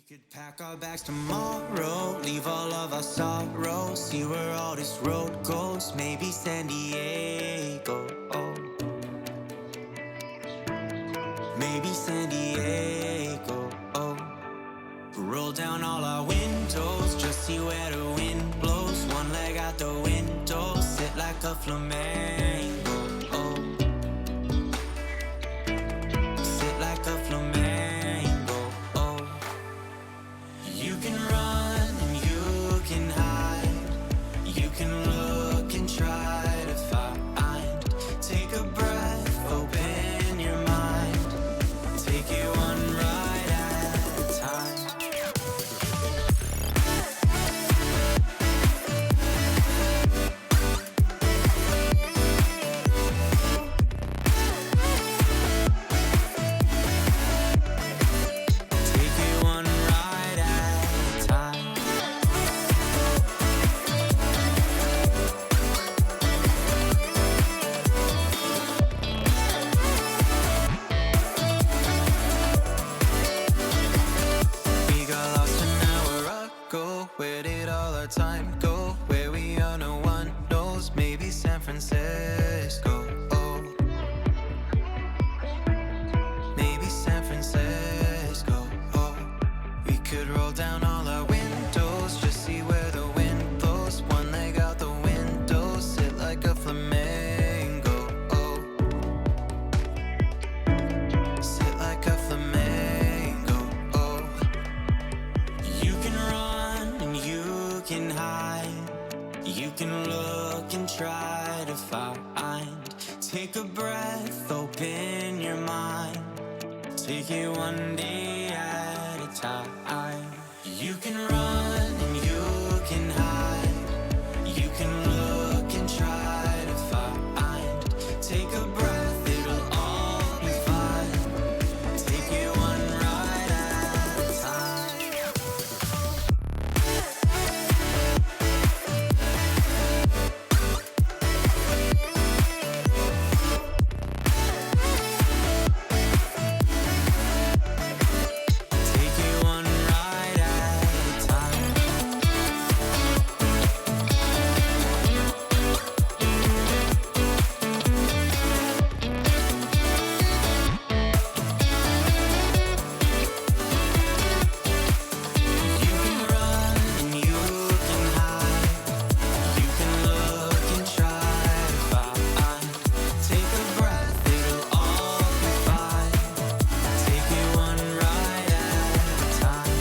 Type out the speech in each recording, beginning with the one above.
could pack our bags tomorrow, leave all of our sorrows, see where all this road goes, maybe San Diego. Maybe San Diego. Roll down all our windows, just see where the wind blows. One leg out the window, sit like a flamenco. Sit like a flamenco. You can run and you can hide. You can look and try to find. Take a breath, open your mind. Take it one ride at a time. Take it one ride at a time. We got lost an hour ago. Where did all our time go? Where we are, no one knows. Maybe San Francisco. Maybe San Francisco. We could roll down all our windows, just see where the wind blows. One leg out the window, sit like a flamenco. Sit like a flamenco. You can run and you can hide. You can look and try to find. Take a breath, open your mind. Take it one day at a time. You can run and you can hide. You can look and try to find. Take a breath, it'll all be fine. Take it one ride at a time. Take it one ride at a time. You can run and you can hide. You can look and try to find. Take a breath, it'll all be fine. Take it one ride at a time.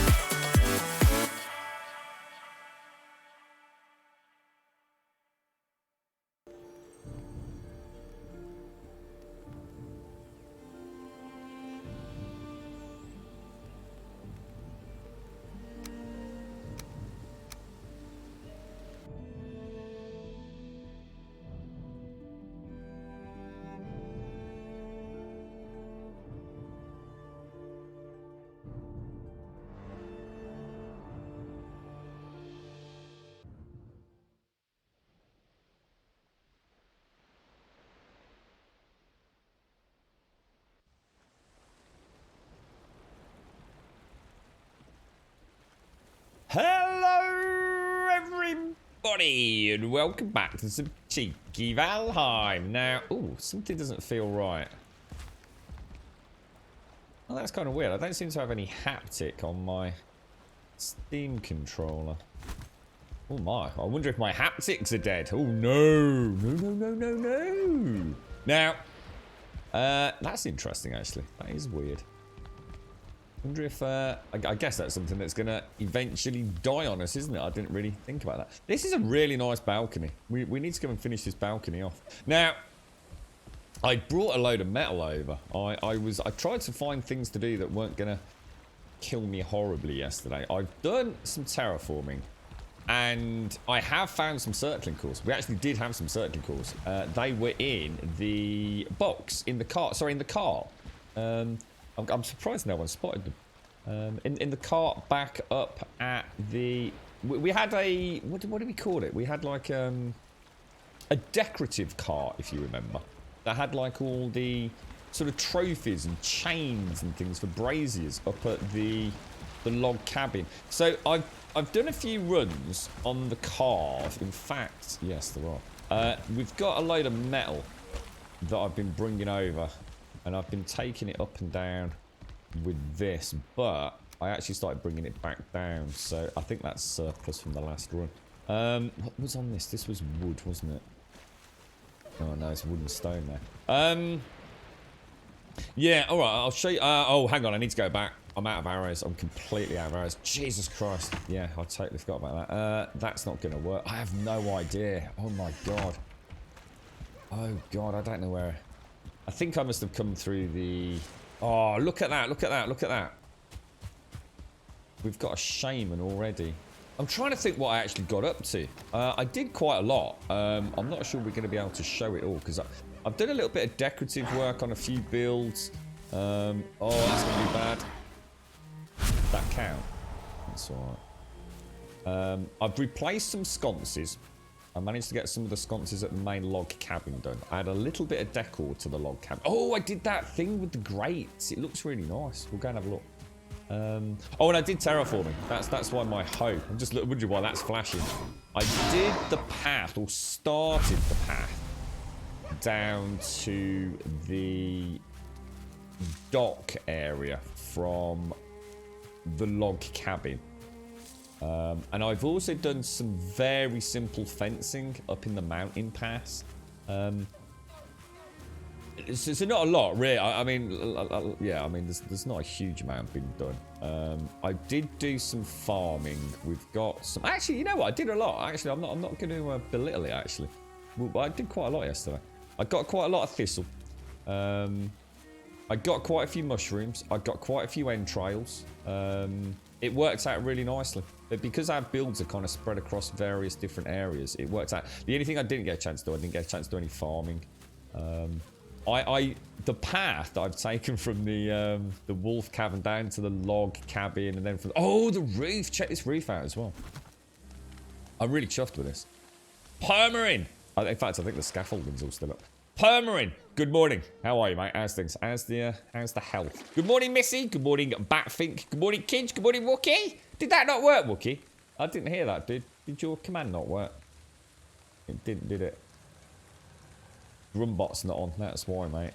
Hello everybody and welcome back to some cheeky Valheim. Now, ooh, something doesn't feel right. Well, that's kind of weird. I don't seem to have any haptic on my Steam controller. Oh my, I wonder if my haptics are dead. Oh no, no. Now, that's interesting actually. That is weird. Wonder if, I guess that's something that's going to eventually die on us, isn't it? I didn't really think about that. This is a really nice balcony. We need to go and finish this balcony off. Now, I brought a load of metal over. I tried to find things to do that weren't going to kill me horribly yesterday. I've done some terraforming. And I have found some circling cores. We actually did have some circling cores. They were in the box, in the cart. Sorry, in the cart. I'm surprised no one spotted them. In the cart back up at the... We had a... What do we call it? We had like a decorative cart, if you remember. That had like all the sort of trophies and chains and things for braziers up at the the log cabin. So I've done a few runs on the carve. In fact, yes, there are. We've got a load of metal that I've been bringing over, and I've been taking it up and down with this, but I actually started bringing it back down, so I think that's surplus from the last run. What was on this? This was wood, wasn't it? Oh no, it's wood and stone there. Yeah, alright, I'll show you. Oh, hang on, I need to go back. I'm out of arrows. I'm completely out of arrows. Jesus Christ. Yeah, I totally forgot about that. That's not going to work. I have no idea. Oh my god. Oh god, I don't know where. I think I must have come through the... Oh, look at that, look at that, look at that. We've got a shaman already. I'm trying to think what I actually got up to. I did quite a lot. I'm not sure we're going to be able to show it all, because I've done a little bit of decorative work on a few builds. Oh, that's going to be bad. That count? That's alright. I've replaced some sconces. I managed to get some of the sconces at the main log cabin done. I had a little bit of decor to the log cabin. Oh, I did that thing with the grates. It looks really nice. We'll go and have a look. Oh, and I did terraforming. That's why my hope. I'm just wondering why that's flashing. I did the path, or started the path, down to the dock area from the log cabin. And I've also done some very simple fencing up in the mountain pass. So not a lot, really. I mean, yeah, I mean, there's not a huge amount being done. I did do some farming. We've got some... Actually, you know what? I did a lot. Actually, I'm not going to belittle it, actually. Well, I did quite a lot yesterday. I got quite a lot of thistle. I got quite a few mushrooms. I got quite a few entrails. It worked out really nicely. But because our builds are kind of spread across various different areas, it worked out. The only thing I didn't get a chance to do, I didn't get a chance to do any farming. The path that I've taken from the wolf cabin down to the log cabin, and then from... Oh, the roof! Check this roof out as well. I'm really chuffed with this. Permarin! In fact, I think the scaffolding's all still up. Permarin! Good morning. How are you, mate? How's things? How's the health? Good morning, Missy. Good morning, Batfink. Good morning, kids. Good morning, Wookie. Did that not work, Wookie? I didn't hear that, dude. Did your command not work? It didn't, did it? Rumbot's not on. That's why, mate.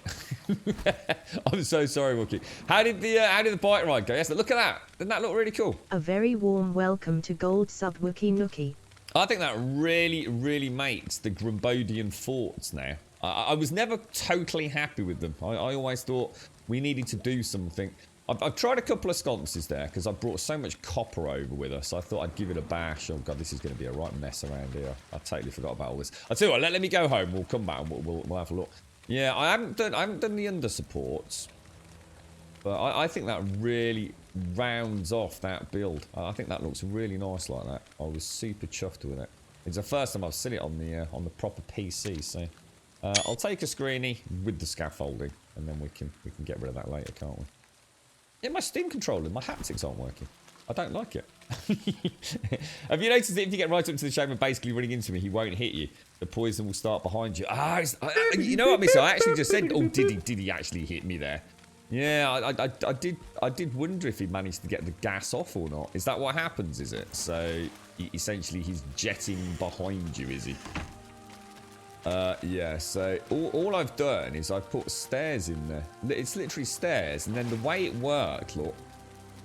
I'm so sorry, Wookie. How did the bike ride go? Yes, look at that. Didn't that look really cool? A very warm welcome to Gold Sub Wookie Nookie. I think that really, really makes the Grumbodian forts now. I was never totally happy with them. I always thought we needed to do something. I've tried a couple of sconces there because I brought so much copper over with us. I thought I'd give it a bash. Oh god, this is going to be a right mess around here. I totally forgot about all this. I'll tell you what, let me go home. We'll come back and we'll have a look. Yeah, I haven't done the under supports, but I think that really rounds off that build. I think that looks really nice like that. I was super chuffed with it. It's the first time I've seen it on the proper PC. So I'll take a screeny with the scaffolding, and then we can get rid of that later, can't we? Yeah, my Steam controller, my haptics aren't working. I don't like it. Have you noticed that if you get right up to the shaman basically running into me, he won't hit you? The poison will start behind you. You know what, Missy? I actually just said, oh, did he actually hit me there? Yeah, I did wonder if he managed to get the gas off or not. Is that what happens, is it? So, essentially, he's jetting behind you, is he? Yeah, so all I've done is I've put stairs in there. It's literally stairs, and then the way it worked, look,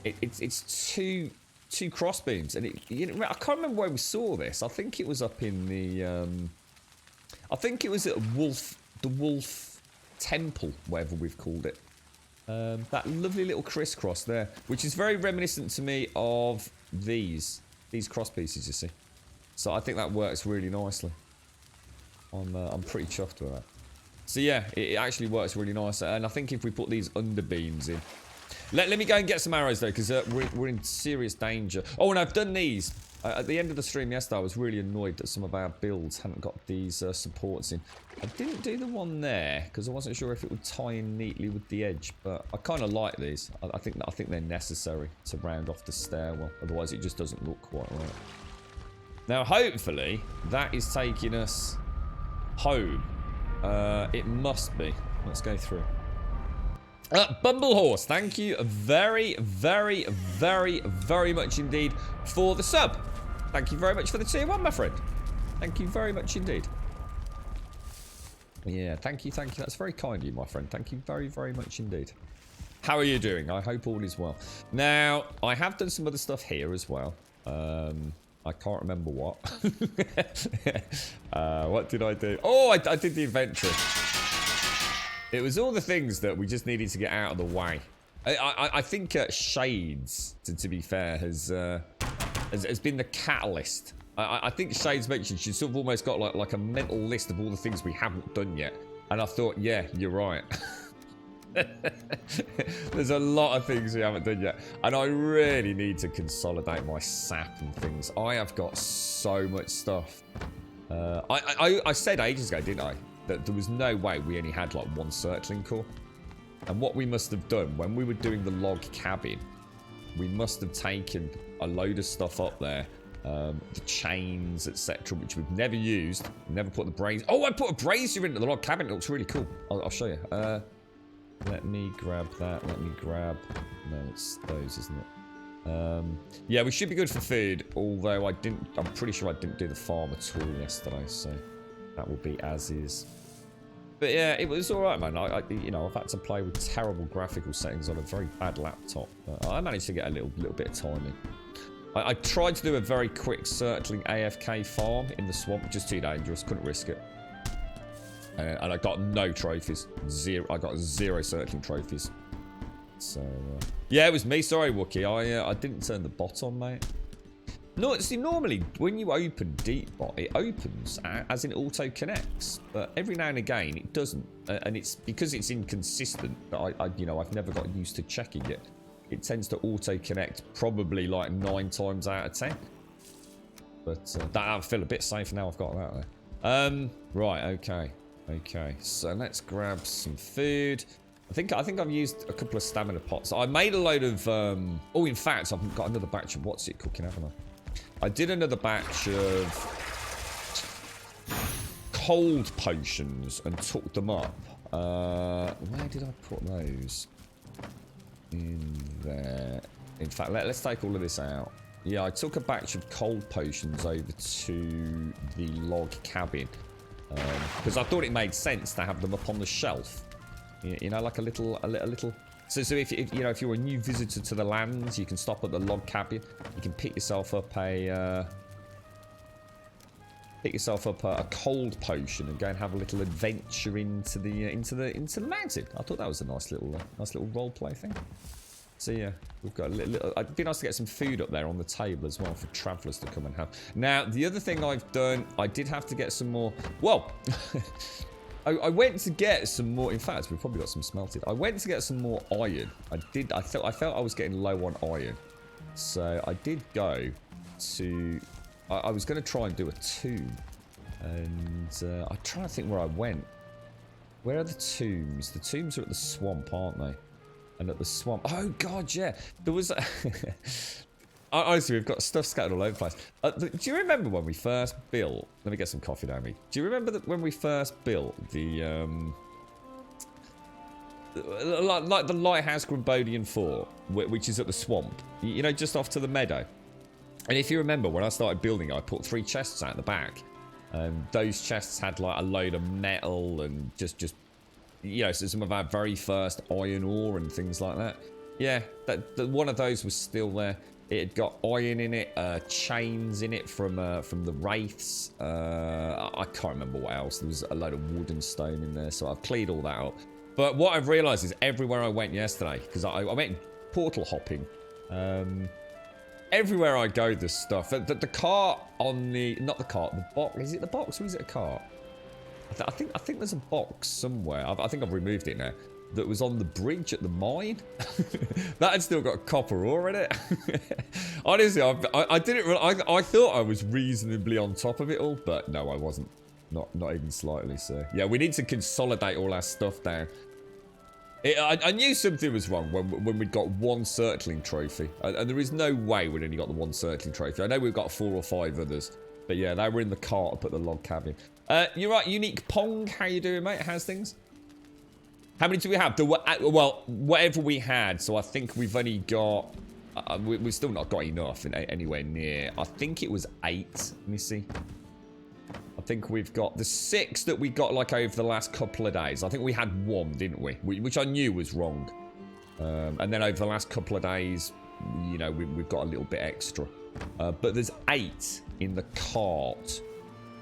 it's two crossbeams, and I can't remember where we saw this. I think it was up in the I think it was at the Wolf Temple, whatever we've called it. That lovely little crisscross there, which is very reminiscent to me of these cross pieces, you see. So I think that works really nicely. I'm pretty chuffed with that. So yeah, it actually works really nice. And I think if we put these underbeams in... Let me go and get some arrows though, because we're in serious danger. Oh, and I've done these. At the end of the stream yesterday, I was really annoyed that some of our builds hadn't got these supports in. I didn't do the one there, because I wasn't sure if it would tie in neatly with the edge. But I kind of like these. I think they're necessary to round off the stairwell. Otherwise, it just doesn't look quite right. Now, hopefully, that is taking us... home. It must be. Let's go through. Bumblehorse, thank you very, very, very, very much indeed for the sub. Thank you very much for the tier 1, my friend. Thank you very much indeed. Yeah, thank you, thank you. That's very kind of you, my friend. Thank you very, very much indeed. How are you doing? I hope all is well. Now, I have done some other stuff here as well. I can't remember what. What did I do? Oh, I did the inventory. It was all the things that we just needed to get out of the way. I think Shades, to be fair, has been the catalyst. I think Shades mentioned she's sort of almost got like a mental list of all the things we haven't done yet. And I thought, yeah, you're right. There's a lot of things we haven't done yet. And I really need to consolidate my sap and things. I have got so much stuff. I said ages ago, didn't I? That there was no way we only had like one searchling core. And what we must have done when we were doing the log cabin, we must have taken a load of stuff up there, the chains, etc., which we've never used. Never put the brazier. Oh, I put a brazier into the log cabin. It looks really cool. I'll show you. Let me grab that. Let me grab. No, it's those, isn't it? Yeah, we should be good for food. Although I'm pretty sure I didn't do the farm at all yesterday, so that will be as is. But yeah, it was all right, man. You know, I've had to play with terrible graphical settings on a very bad laptop, but I managed to get a little bit of time in. I tried to do a very quick searchling AFK farm in the swamp, just too dangerous. Couldn't risk it, and I got no trophies. Zero. I got 0 searchling trophies. So yeah, it was me. Sorry, Wookie. I didn't turn the bot on, mate. No, see, normally when you open Deepbot, it opens as in auto connects, but every now and again it doesn't, and it's because it's inconsistent that I've never got used to checking it. It tends to auto connect probably like 9 times out of 10. But that I feel a bit safer now I've got that there. Right, okay. So let's grab some food. I think I've used a couple of stamina pots. I made a load of oh, in fact, I've got another batch of what's it cooking, haven't I? I did another batch of cold potions and took them up. Where did I put those? In there. In fact, let's take all of this out. Yeah, I took a batch of cold potions over to the log cabin because I thought it made sense to have them up on the shelf. You know, like a little. So if you're a new visitor to the lands, you can stop at the log cabin. You can pick yourself up a cold potion and go and have a little adventure into the mountain. I thought that was a nice little role play thing. So yeah, we've got a little. It'd be nice to get some food up there on the table as well for travellers to come and have. Now the other thing I've done, I did have to get some more. Well. I went to get some more. In fact, we've probably got some smelted. I went to get some more iron. I felt I was getting low on iron, so I did go to. I was going to try and do a tomb, and I'm trying to think where I went. Where are the tombs? The tombs are at the swamp, aren't they? And at the swamp. Oh God, yeah. There was. Honestly, we've got stuff scattered all over the place. Do you remember when we first built... Let me get some coffee down me. Do you remember that when we first built the... like the Lighthouse Grambodian Fort, which is at the swamp? You know, just off to the meadow. And if you remember, when I started building it, I put 3 chests out the back. And those chests had like a load of metal and just you know, so some of our very first iron ore and things like that. Yeah, one of those was still there. It had got iron in it, chains in it from the wraiths. I can't remember what else. There was a load of wood and stone in there, so I've cleared all that up. But what I've realised is everywhere I went yesterday, because I went portal hopping, everywhere I go, there's stuff. The cart on the... Not the cart, the box. Is it the box or is it a cart? I think there's a box somewhere. I think I've removed it now. That was on the bridge at the mine. That had still got copper ore in it. Honestly, I didn't. I thought I was reasonably on top of it all, but no, I wasn't. Not even slightly. So yeah, we need to consolidate all our stuff down. I knew something was wrong when we'd got 1 searchling trophy, and there is no way we'd only got the 1 searchling trophy. I know we've got 4 or 5 others, but yeah, they were in the cart up at the log cabin. You're right, Unique Pong. How you doing, mate? How's things? How many do we have? Well, whatever we had. So I think we've only got... we've still not got enough anywhere near. I think it was 8. Let me see. I think we've got the 6 that we got like over the last couple of days. I think we had 1, didn't we? Which I knew was wrong. And then over the last couple of days, you know, we've got a little bit extra. But there's 8 in the cart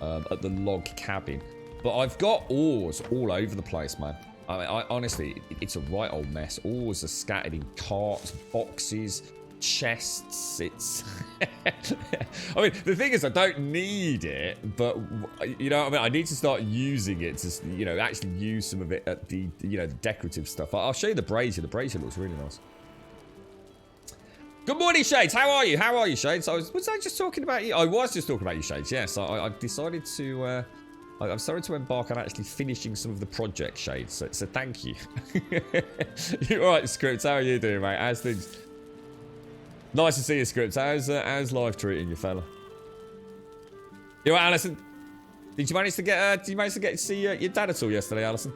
at the log cabin. But I've got ores all over the place, man. I honestly, it's a right old mess. Ores are scattered in carts, boxes, chests. It's... I mean, the thing is, I don't need it, but, you know what I mean? I need to start using it to, you know, actually use some of it at the, you know, the decorative stuff. I'll show you the brazier. The brazier looks really nice. Good morning, Shades. How are you? How are you, Shades? Was I just talking about you? I was just talking about you, Shades. Yes, I've decided to... I've started to embark on actually finishing some of the project, Shades. So thank you. You're right, Scripts. How are you doing, mate? How's things? Nice to see you, Scripts. How's life treating you, fella? You all right, Alison? Did you manage to get? To see your dad at all yesterday, Alison?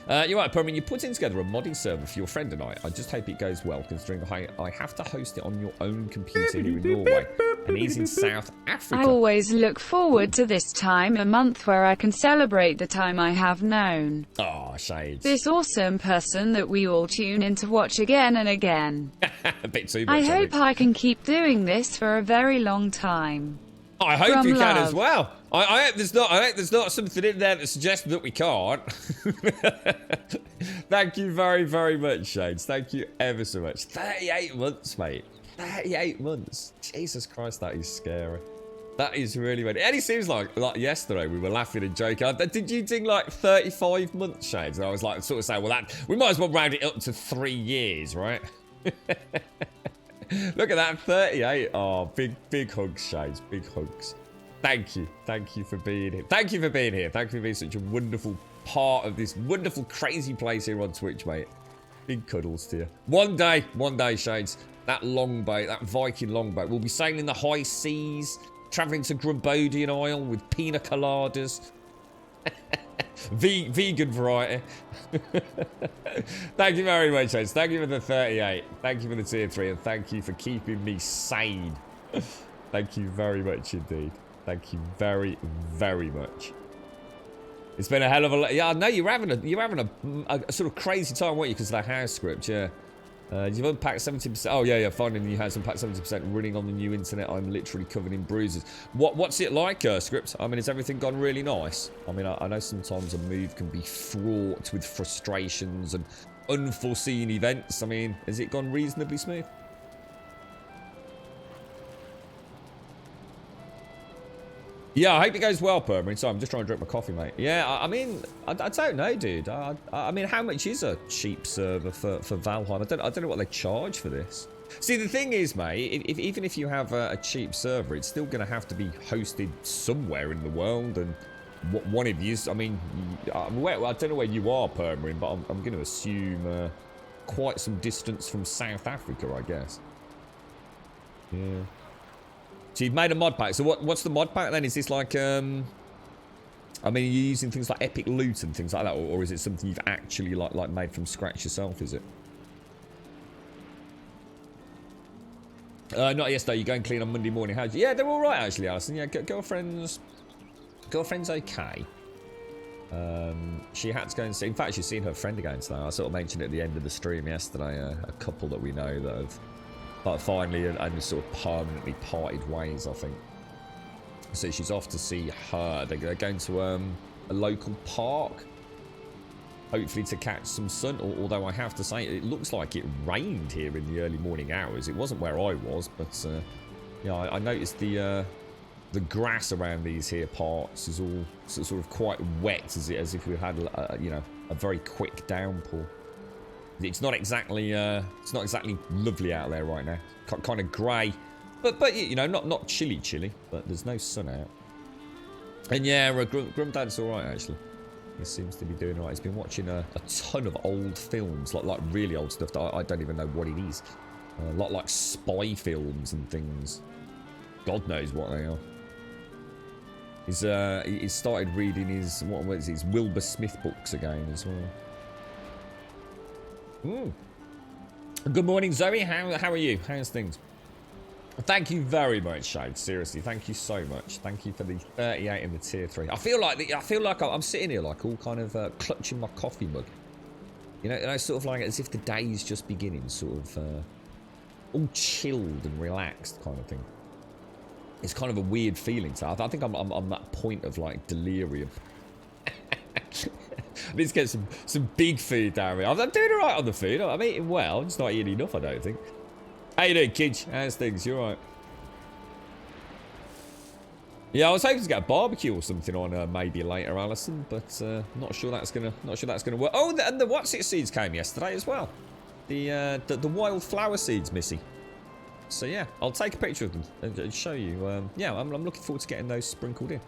You're right, Permin. You're putting together a modding server for your friend and I just hope it goes well, considering I have to host it on your own computer here in Norway, and he's in South Africa. I always look forward to this time a month where I can celebrate the time I have known. Oh, Shades. This awesome person that we all tune in to watch again and again. A bit too much. I hope I can keep doing this for a very long time. I hope From you can love. as well. I hope there's not something in there that suggests that we can't. Thank you very, very much, Shades. Thank you ever so much. 38 months, mate. 38 months. Jesus Christ, that is scary. That is really weird. It only seems like yesterday we were laughing and joking. Did you think like 35 months, Shades? And I was like, sort of saying, well, we might as well round it up to 3 years, right? Look at that, 38. Oh, big hugs, Shades. Big hugs. Thank you. Thank you for being here. Thank you for being here. Thank you for being such a wonderful part of this wonderful, crazy place here on Twitch, mate. Big cuddles to you. One day, Shades, that longboat, that Viking longboat, we'll be sailing the high seas, travelling to Grumbodian Isle with pina coladas. Vegan variety. Thank you very much, Shades. Thank you for the 38. Thank you for the tier 3, and thank you for keeping me sane. Thank you very much indeed. Thank you very, very much. It's been a hell of a... Yeah, I know you're having a sort of crazy time, weren't you, because of that house script, yeah. You've unpacked 70%. Oh, yeah, finding the new house, unpacked 70%, running on the new internet. I'm literally covered in bruises. What's it like, Script? I mean, has everything gone really nice? I mean, I know sometimes a move can be fraught with frustrations and unforeseen events. I mean, has it gone reasonably smooth? Yeah, I hope it goes well, Permin. So I'm just trying to drink my coffee, mate. Yeah, I mean, I don't know, dude. I mean, how much is a cheap server for Valheim? I don't know what they charge for this. See, the thing is, mate, even if you have a cheap server, it's still going to have to be hosted somewhere in the world. And what one of you, I mean, I don't know where you are, Permin, but I'm going to assume quite some distance from South Africa, I guess. Yeah. So you've made a mod pack. So what's the mod pack then? Is this like, I mean, are you using things like epic loot and things like that? Or is it something you've actually like made from scratch yourself, is it? Not yesterday. You go and clean on Monday morning. How'd you? Yeah, they're all right, actually, Alison. Yeah, girlfriend's okay. She had to go and see... In fact, she's seen her friend again today. I sort of mentioned at the end of the stream yesterday, a couple that we know that have... But finally, and sort of permanently parted ways, I think. So she's off to see her. They're going to a local park, hopefully to catch some sun. Although I have to say, it looks like it rained here in the early morning hours. It wasn't where I was, but yeah, I noticed the grass around these here parts is all sort of quite wet, as if we had you know, a very quick downpour. It's not exactly lovely out there right now. Kind of grey, but you know, not chilly, but there's no sun out. And yeah, Grumdad's all right actually. He seems to be doing all right. He's been watching a ton of old films, like really old stuff that I don't even know what it is. A lot like spy films and things. God knows what they are. He's started reading his what is it, his Wilbur Smith books again as well. Good morning, Zoe. How are you? How's things? Thank you very much, Shade. Seriously, thank you so much. Thank you for the 38 in the tier 3. I feel like I'm sitting here like all kind of clutching my coffee mug. You know, sort of like as if the day is just beginning, sort of all chilled and relaxed kind of thing. It's kind of a weird feeling. So I think I'm on that point of like delirium. Let's get some big food down here. I'm doing alright on the food. I'm eating well. I'm just not eating enough, I don't think. How you doing, kids? How's things? You alright? Yeah, I was hoping to get a barbecue or something on maybe later, Alison, but not sure that's gonna work. Oh, and the what's it seeds came yesterday as well. The wild flower seeds, Missy. So yeah, I'll take a picture of them and show you. Yeah, I'm looking forward to getting those sprinkled in.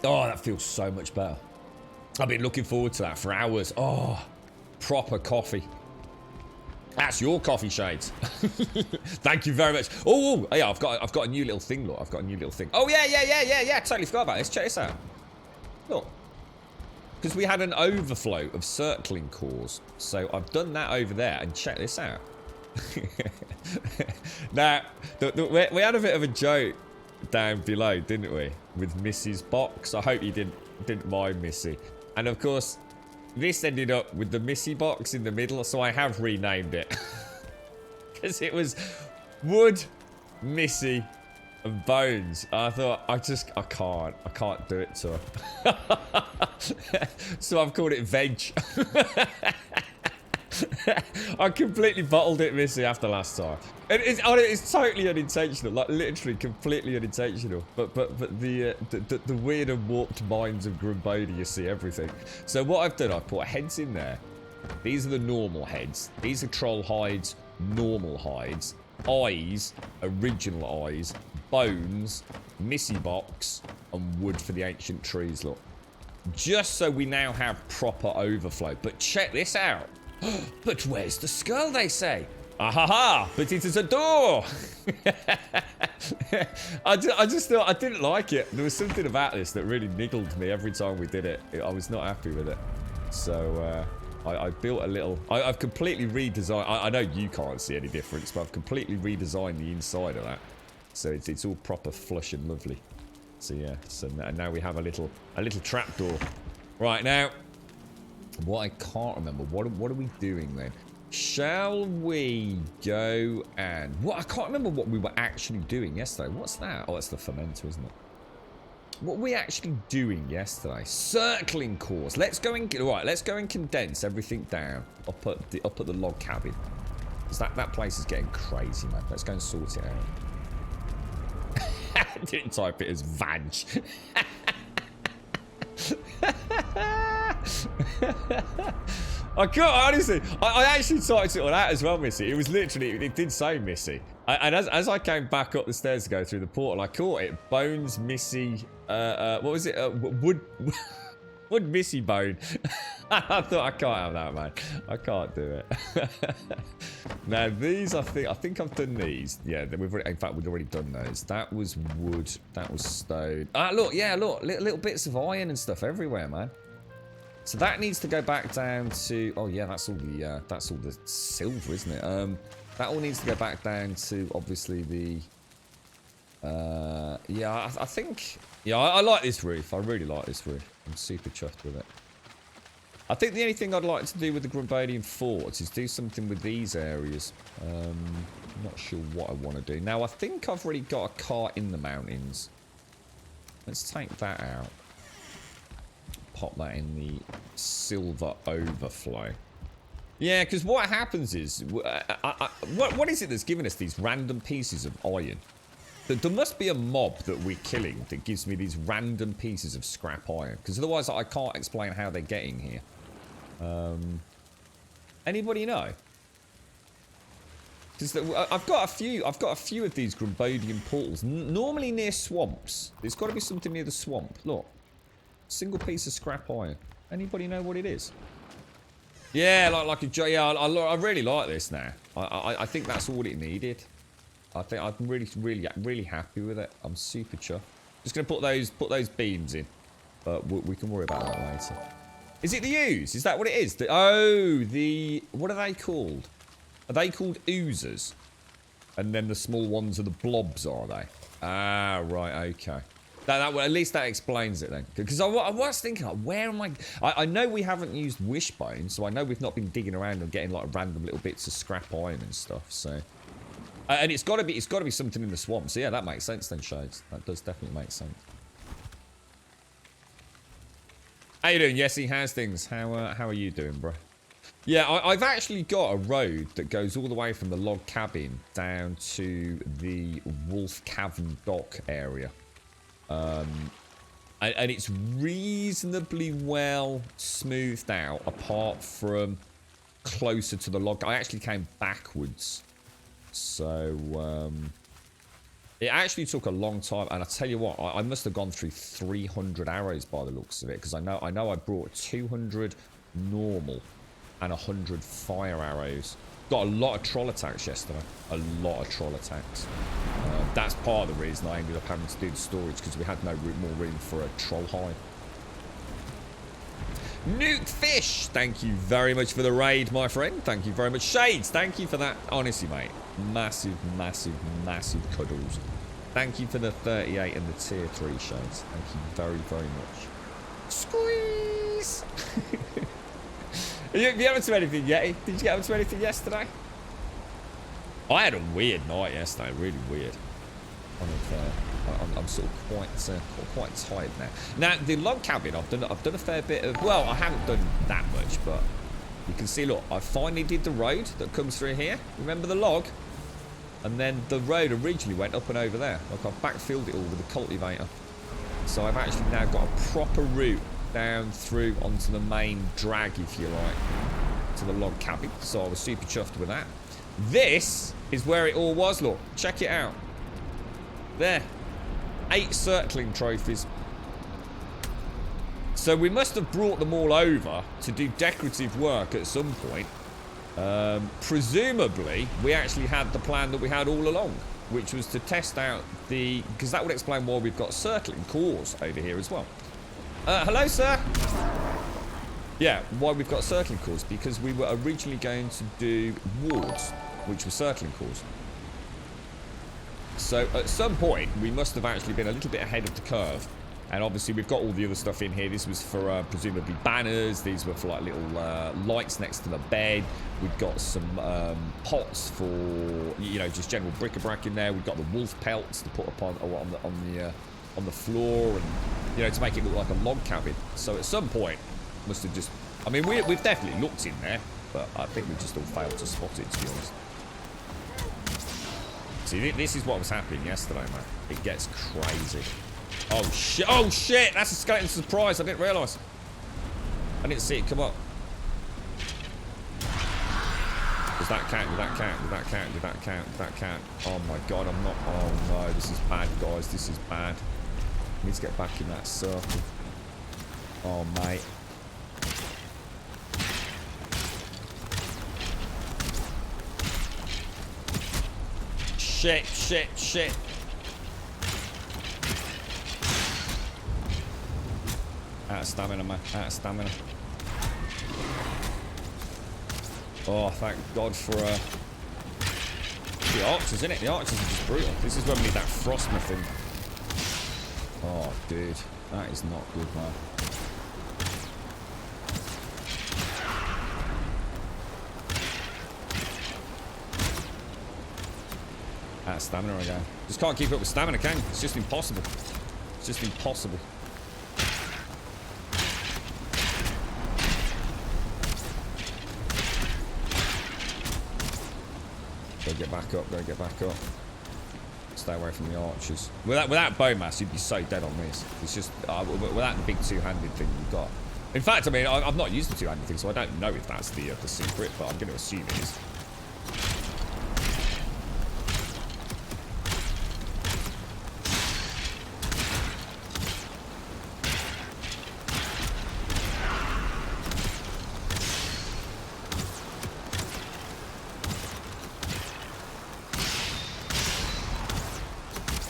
Oh, that feels so much better. I've been looking forward to that for hours. Oh, proper coffee. That's your coffee, Shades. Thank you very much. Oh, yeah, I've got a new little thing, look. I've got a new little thing. Oh, yeah. Totally forgot about this. Check this out. Look. Because we had an overflow of circling cores. So I've done that over there. And check this out. Now, we had a bit of a joke down below, didn't we? With Missy's box. I hope you didn't mind Missy. And of course, this ended up with the Missy box in the middle, so I have renamed it. Because it was Wood, Missy, and Bones. I thought, I can't do it to her. So I've called it Veg. I completely bottled it, Missy, after last time. It's totally unintentional, like literally completely unintentional. But the weird and warped minds of Grumbody, you see everything. So what I've done, I've put heads in there. These are the normal heads. These are troll hides, normal hides, eyes, original eyes, bones, Missy box, and wood for the ancient trees. Look, just so we now have proper overflow. But check this out. But where's the skull, they say? Ahaha, but it is a door. I just thought, I didn't like it. There was something about this that really niggled me every time we did it. I was not happy with it. So I built a little, I've completely redesigned, I know you can't see any difference, but I've completely redesigned the inside of that. So it's all proper flush and lovely. So yeah, so now we have a little trapdoor. Right, now, what I can't remember, what are we doing then? Shall we go and... What? I can't remember what we were actually doing yesterday. What's that? Oh, that's the fermenter, isn't it? What were we actually doing yesterday? Circling cores. Let's go and... Right, let's go and condense everything down up at the log cabin. Because that place is getting crazy, man. Let's go and sort it out. I didn't type it as vag. I can't, honestly, I actually typed it all out as well, Missy. It was literally, it did say Missy. And as I came back up the stairs to go through the portal, I caught it. Bones, Missy, what was it? Wood Missy Bone. I thought, I can't have that, man. I can't do it. Now, these, I think I've done these. Yeah, in fact, we've already done those. That was wood. That was stone. Ah, look, yeah, look. Little bits of iron and stuff everywhere, man. So that needs to go back down to... Oh, yeah, that's all the silver, isn't it? That all needs to go back down to, obviously, the... yeah, I think... Yeah, I like this roof. I really like this roof. I'm super chuffed with it. I think the only thing I'd like to do with the Grumbodian forts is do something with these areas. I'm not sure what I want to do. Now, I think I've already got a car in the mountains. Let's take that out. Pop that in the silver overflow. Yeah, because what happens is... what is it that's giving us these random pieces of iron? There must be a mob that we're killing that gives me these random pieces of scrap iron. Because otherwise I can't explain how they're getting here. Anybody know? Because I've got a few of these Grumbodian portals. Normally near swamps. There's got to be something near the swamp. Look. Single piece of scrap iron. Anybody know what it is? Yeah, like a yeah. I really like this now. I think that's all it needed. I think I'm really happy with it. I'm super chuffed. Just gonna put those beams in, but we can worry about that later. Is it the ooze? Is that what it is? What are they called? Are they called oozers? And then the small ones are the blobs, are they? Ah, right, okay. Well, at least that explains it then. Because I was thinking, like, where am I know we haven't used wishbone, so I know we've not been digging around and getting like random little bits of scrap iron and stuff. So, and it's got to be something in the swamp. So yeah, that makes sense then, Shades. That does definitely make sense. How you doing, Yessie? How's things? How are you doing, bro? Yeah, I've actually got a road that goes all the way from the log cabin down to the Wolf Cavern dock area. And it's reasonably well smoothed out, apart from closer to the log. I actually came backwards. So, it actually took a long time. And I tell you what, I must have gone through 300 arrows by the looks of it. Because I know I brought 200 normal and 100 fire arrows. Got a lot of troll attacks yesterday. A lot of troll attacks. That's part of the reason I ended up having to do the storage, because we had no more room for a troll hide. Newt Fish, thank you very much for the raid, my friend. Thank you very much. Shades, thank you for that. Honestly, mate, massive, massive, massive cuddles. Thank you for the 38 and the tier 3 Shades. Thank you very, very much. Squeeze! Have you got up to anything yet? Did you get up to anything yesterday? I had a weird night yesterday, really weird. I'm sort of quite tired now. Now the log cabin, I've done a fair bit of. Well, I haven't done that much, but you can see. Look, I finally did the road that comes through here. Remember the log? And then the road originally went up and over there. Like I've backfilled it all with a cultivator, so I've actually now got a proper route down through onto the main drag, if you like, to the log cabin. So I was super chuffed with that. This is where it all was. Look, check it out. There, 8 circling trophies. So we must have brought them all over to do decorative work at some point. Presumably, we actually had the plan that we had all along, which was to test out the... Because that would explain why we've got circling cores over here as well. Hello, sir. Yeah, why we've got circling cores, because we were originally going to do wards, which were circling cores. So at some point, we must have actually been a little bit ahead of the curve. And obviously, we've got all the other stuff in here. This was for presumably banners. These were for like little lights next to the bed. We've got some pots for, you know, just general bric-a-brac in there. We've got the wolf pelts to put upon on the floor, and you know, to make it look like a log cabin. So at some point, must have just. I mean, we've definitely looked in there, but I think we just all failed to spot it, to be honest. See, this is what was happening yesterday, man. It gets crazy. Oh, shit. Oh, shit. That's a skeleton surprise. I didn't realise. I didn't see it come up. Does that count? Did that count? Did that count? Did that count? Did that count? Oh, my God. I'm not... Oh, no. This is bad, guys. This is bad. I need to get back in that circle. Oh, mate. Shit, shit, shit. Out of stamina, man. Out of stamina. Oh, thank God for the archers, isn't it? The archers are just brutal. This is when we need that frost muffin. Oh, dude. That is not good, man. Out of stamina again. Just can't keep up with stamina, can you? It's just impossible. It's just impossible. Go get back up, go get back up. Stay away from the archers. Without bone mass, you'd be so dead on this. It's just, without the big two-handed thing you've got. In fact, I mean, I've not used the two-handed thing, so I don't know if that's the secret, but I'm going to assume it is.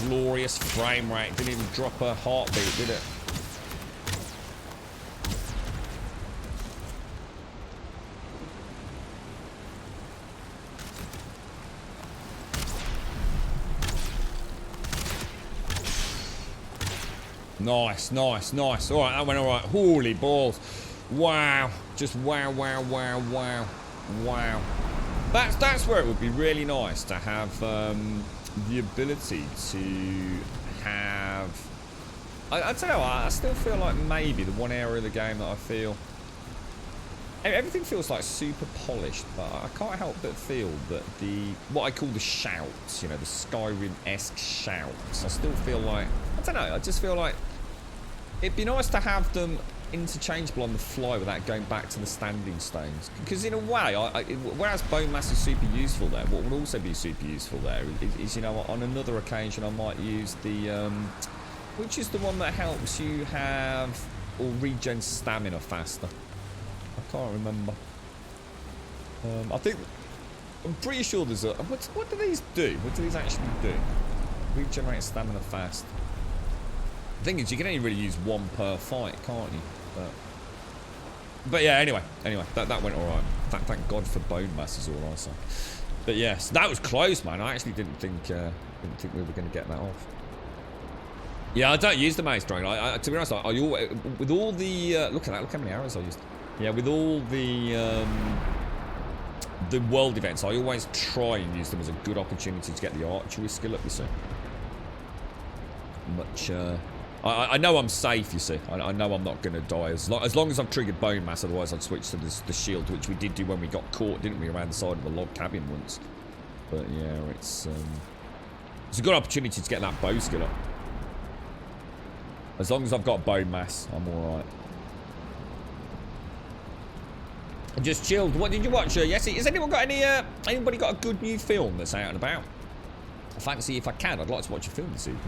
glorious frame rate. Didn't even drop a heartbeat, did it? Nice, nice, nice. All right, that went all right. Holy balls. Wow. Just wow, wow, wow, wow. Wow. That's where it would be really nice to have the ability to have... I tell you what, I still feel like maybe the one area of the game that I feel... Everything feels like super polished, but I can't help but feel that what I call the shouts, you know, the Skyrim-esque shouts, I still feel like... I don't know, I just feel like it'd be nice to have them interchangeable on the fly without going back to the standing stones. Because in a way, whereas bone mass is super useful there, what would also be super useful there is, you know, on another occasion I might use the, which is the one that helps you have or regen stamina faster. I can't remember. I'm pretty sure there's a, what do these do? What do these actually do? Regenerate stamina fast. The thing is, you can only really use one per fight, can't you? But yeah, anyway, that went all right. Thank God for bone mass is all I say. But yes, that was close, man. I actually didn't think we were going to get that off. Yeah, I don't use the mace dragon. To be honest, I always, with all the look at that, look how many arrows I used. Yeah, with all the world events, I always try and use them as a good opportunity to get the archery skill up. You see, much. I know I'm safe, you see. I know I'm not going to die. As long as I've triggered bone mass, otherwise I'd switch to the shield, which we did do when we got caught, didn't we, around the side of a log cabin once. But yeah, it's a good opportunity to get that bow skill up. As long as I've got bone mass, I'm alright. I just chilled. What did you watch, Yessie? Has anyone got anybody got a good new film that's out and about? I fancy if I can, I'd like to watch a film this evening.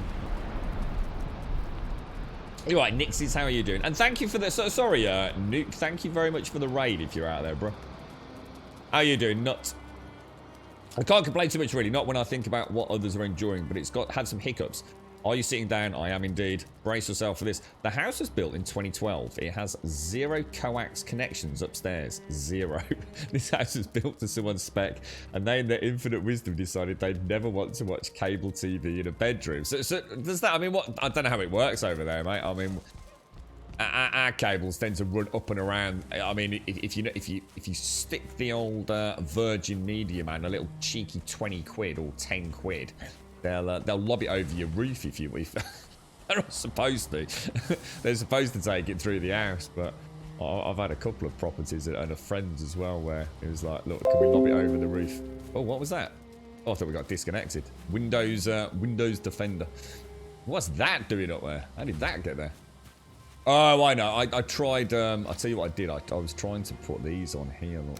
You're right, Nixes, how are you doing? And thank you for the... sorry, Nuke, thank you very much for the raid if you're out there, bro. How you doing, Nuts? I can't complain too much, really. Not when I think about what others are enjoying, but it's had some hiccups. Are you sitting down? I am indeed. Brace yourself for this. The house was built in 2012. It has 0 coax connections upstairs. 0. This house is built to someone's spec, and they, in their infinite wisdom, decided they'd never want to watch cable TV in a bedroom. So does that? I mean, what? I don't know how it works over there, mate. I mean, our cables tend to run up and around. I mean, if you stick the old Virgin Media man a little cheeky 20 quid or 10 quid. They'll lob it over your roof if they're not supposed to. They're supposed to take it through the house, but I've had a couple of properties and a friend's as well where it was like, look, can we lob it over the roof? Oh, what was that? Oh, I thought we got disconnected. Windows Defender. What's that doing up there? How did that get there? Oh, I know. I tried. I'll tell you what I did. I was trying to put these on here. Look.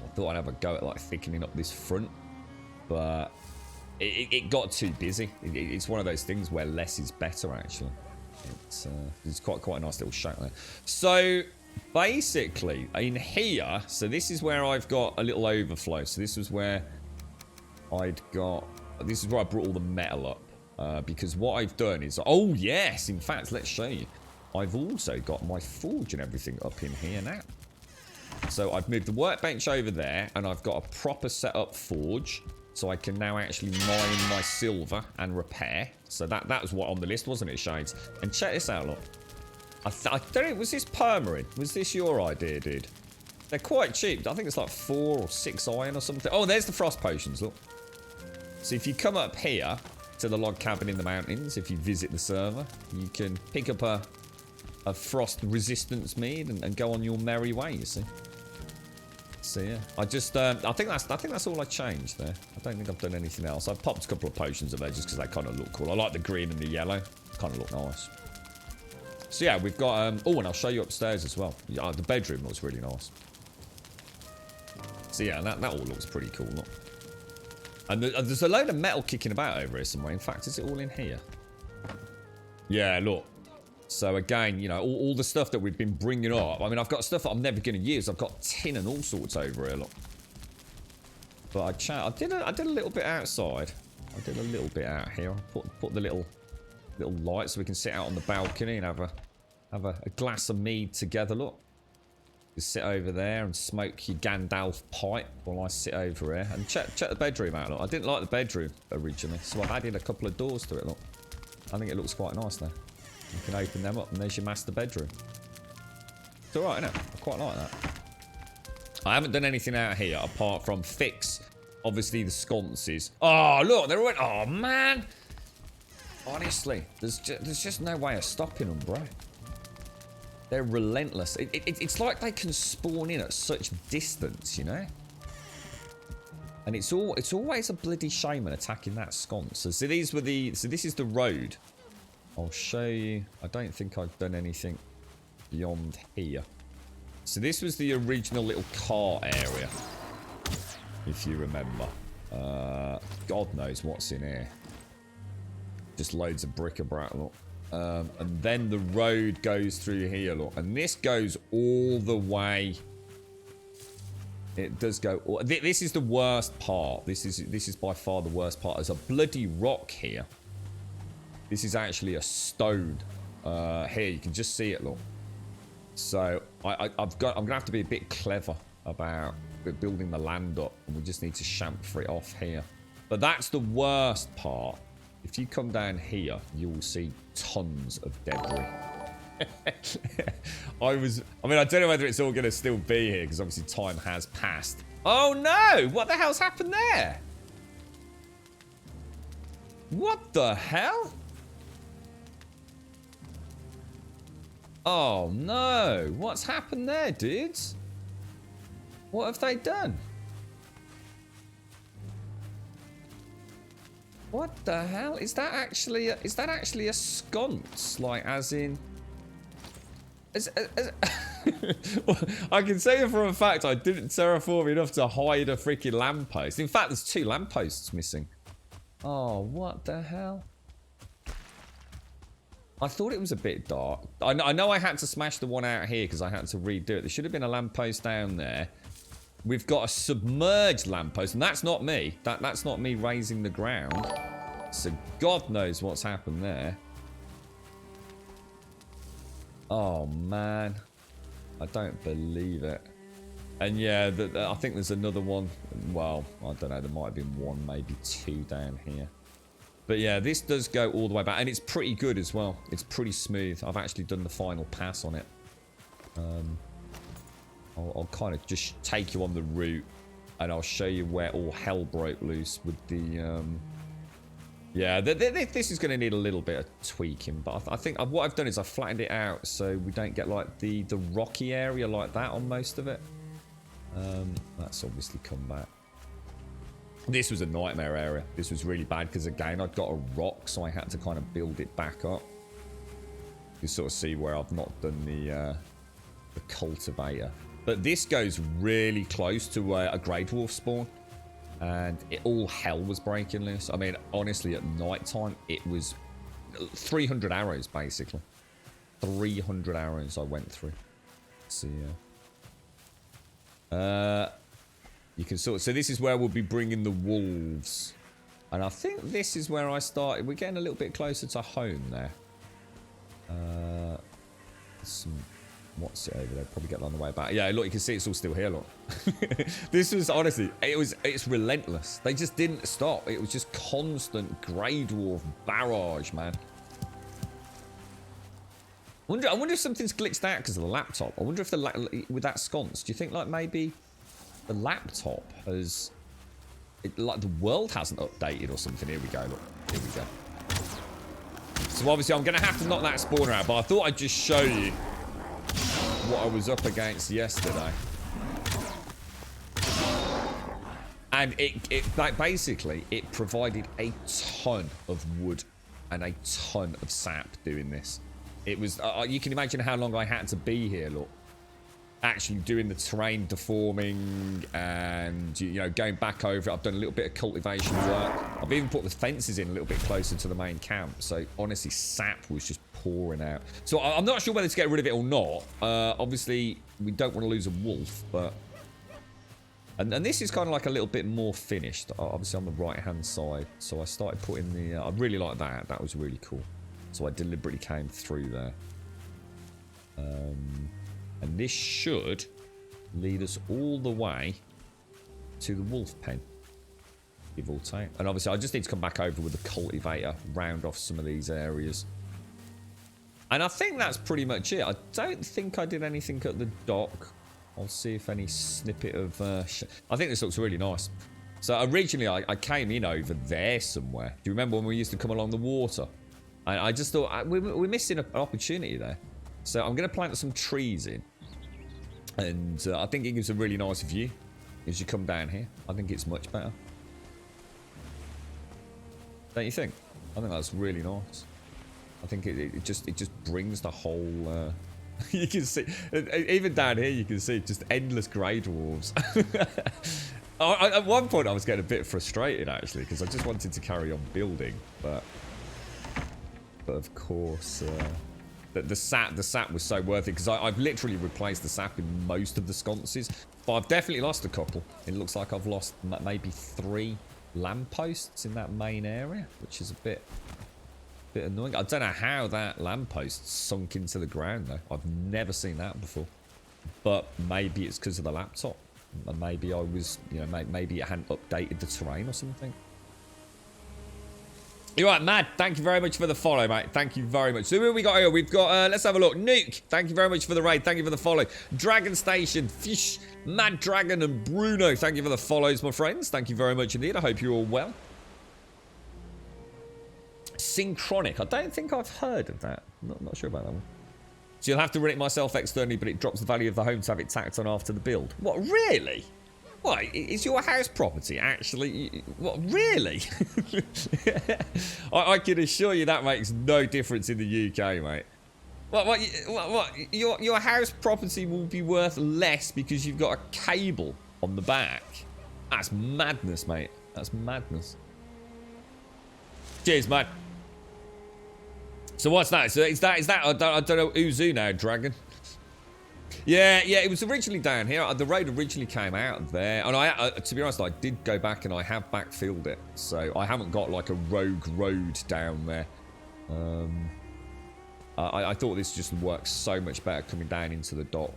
I thought I'd have a go at like thickening up this front, but it got too busy. It's one of those things where less is better, actually. It's quite a nice little shack there. So basically, in here, so this is where I've got a little overflow. So this is where I brought all the metal up. Because what I've done is, oh yes, in fact, let's show you. I've also got my forge and everything up in here now. So I've moved the workbench over there, and I've got a proper setup forge. So I can now actually mine my silver and repair. So that was what on the list, wasn't it, Shades? And check this out, look. I don't know, was this permarin? Was this your idea, dude? They're quite cheap. I think it's like 4 or 6 iron or something. Oh, there's the frost potions, look. So if you come up here to the log cabin in the mountains, if you visit the server, you can pick up a frost resistance mead and go on your merry way, you see. So yeah, I think that's all I changed there. I don't think I've done anything else. I've popped a couple of potions of there just because they kind of look cool. I like the green and the yellow. Kind of look nice. So yeah, we've got oh, and I'll show you upstairs as well. Yeah, the bedroom looks really nice. So yeah, that all looks pretty cool. Look. And there's a load of metal kicking about over here somewhere. In fact, is it all in here? Yeah, look. So again, you know, all the stuff that we've been bringing up. I mean, I've got stuff that I'm never going to use. I've got tin and all sorts over here, look. But I did a little bit outside. I did a little bit out here. I put the little light so we can sit out on the balcony and have a glass of mead together. Look, you sit over there and smoke your Gandalf pipe while I sit over here and check the bedroom out. Look, I didn't like the bedroom originally, so I've added a couple of doors to it. Look, I think it looks quite nice now. You can open them up and there's your master bedroom. It's alright, isn't it? I quite like that. I haven't done anything out here apart from fix, obviously, the sconces. Oh, look, they're already... Oh, man. Honestly, there's just no way of stopping them, bro. They're relentless. It's like they can spawn in at such distance, you know? And it's always a bloody shame when attacking that sconce. So these were the... So this is the road. I'll show you. I don't think I've done anything beyond here. So this was the original little car area, if you remember. God knows what's in here. Just loads of bric-a-brac, look. And then the road goes through here, look. And this goes all the way. It does go... This is the worst part. This is by far the worst part. There's a bloody rock here. This is actually a stone. Here, you can just see it, look. So I'm gonna have to be a bit clever about building the land up, and we just need to chamfer it off here. But that's the worst part. If you come down here, you will see tons of debris. I mean, I don't know whether it's all gonna still be here because obviously time has passed. Oh no! What the hell's happened there? What the hell? Oh no, what's happened there, dudes? What have they done? What the hell? Is that actually a sconce? Like, as in... Well, I can say it for a fact I didn't terraform enough to hide a freaking lamppost. In fact, there's 2 lampposts missing. Oh, what the hell? I thought it was a bit dark. I know I had to smash the one out here because I had to redo it. There should have been a lamppost down there. We've got a submerged lamppost, and that's not me. That's not me raising the ground. So God knows what's happened there. Oh, man. I don't believe it. And yeah, I think there's another one. Well, I don't know. There might have been 1, maybe 2 down here. But yeah, this does go all the way back. And it's pretty good as well. It's pretty smooth. I've actually done the final pass on it. I'll kind of just take you on the route. And I'll show you where all hell broke loose with the... Yeah, this is going to need a little bit of tweaking. But I think what I've done is I've flattened it out so we don't get like the rocky area like that on most of it. That's obviously come back. This was a nightmare area. This was really bad because, again, I'd got a rock, so I had to kind of build it back up. You sort of see where I've not done the cultivator. But this goes really close to a grey dwarf spawn. And all hell was breaking loose. I mean, honestly, at night time, it was 300 arrows, basically. 300 arrows I went through. So, yeah. You can sort of... So this is where we'll be bringing the wolves. And I think this is where I started. We're getting a little bit closer to home there. What's it over there? Probably get on the way back. Yeah, look, you can see it's all still here, look. This was, honestly, it's relentless. They just didn't stop. It was just constant grey dwarf barrage, man. I wonder if something's glitched out because of the laptop. I wonder if with that sconce, do you think, like, maybe... The laptop has... like, the world hasn't updated or something. Here we go, look. Here we go. So, obviously, I'm going to have to knock that spawner out. But I thought I'd just show you what I was up against yesterday. And like, basically, it provided a ton of wood and a ton of sap doing this. It was... you can imagine how long I had to be here, look. Actually doing the terrain deforming and, you know, going back over it. I've done a little bit of cultivation work. I've even put the fences in a little bit closer to the main camp. So, honestly, sap was just pouring out. So, I'm not sure whether to get rid of it or not. Obviously, we don't want to lose a wolf, but And this is kind of like a little bit more finished, obviously on the right-hand side. So I started putting the... I really like that. That was really cool. So I deliberately came through there. And this should lead us all the way to the wolf pen. Give or take. And obviously I just need to come back over with the cultivator, round off some of these areas. And I think that's pretty much it. I don't think I did anything at the dock. I'll see if any snippet of... I think this looks really nice. So originally I came in over there somewhere. Do you remember when we used to come along the water? And I just thought we're missing an opportunity there. So I'm going to plant some trees in. And I think it gives a really nice view as you come down here. I think it's much better. Don't you think? I think that's really nice. I think it just brings the whole... you can see, even down here you can see just endless grey dwarves. At one point I was getting a bit frustrated actually, because I just wanted to carry on building, but of course the sap was so worth it, because I've literally replaced the sap in most of the sconces, but I've definitely lost a couple. It looks like I've lost maybe 3 lampposts in that main area, which is a bit annoying. I don't know how that lamppost sunk into the ground though. I've never seen that before, but maybe it's because of the laptop, and maybe I was, you know, maybe it hadn't updated the terrain or something. You're right, Mad. Thank you very much for the follow, mate. Thank you very much. So who we got here? We've got, let's have a look. Nuke. Thank you very much for the raid. Thank you for the follow. Dragon Station, Fish, Mad Dragon, and Bruno. Thank you for the follows, my friends. Thank you very much indeed. I hope you're all well. Synchronic. I don't think I've heard of that. Not sure about that one. So you'll have to run it myself externally, but it drops the value of the home to have it tacked on after the build. What, really? What, is your house property actually... What, really? I can assure you that makes no difference in the UK, mate. What? Your house property will be worth less because you've got a cable on the back. That's madness, mate. That's madness. Cheers, mate. So what's that? So is that I don't know, Uzu now, Dragon. Yeah, it was originally down here. The road originally came out there, and I, to be honest, I did go back and I have backfilled it, so I haven't got like a rogue road down there. I thought this just works so much better coming down into the dock.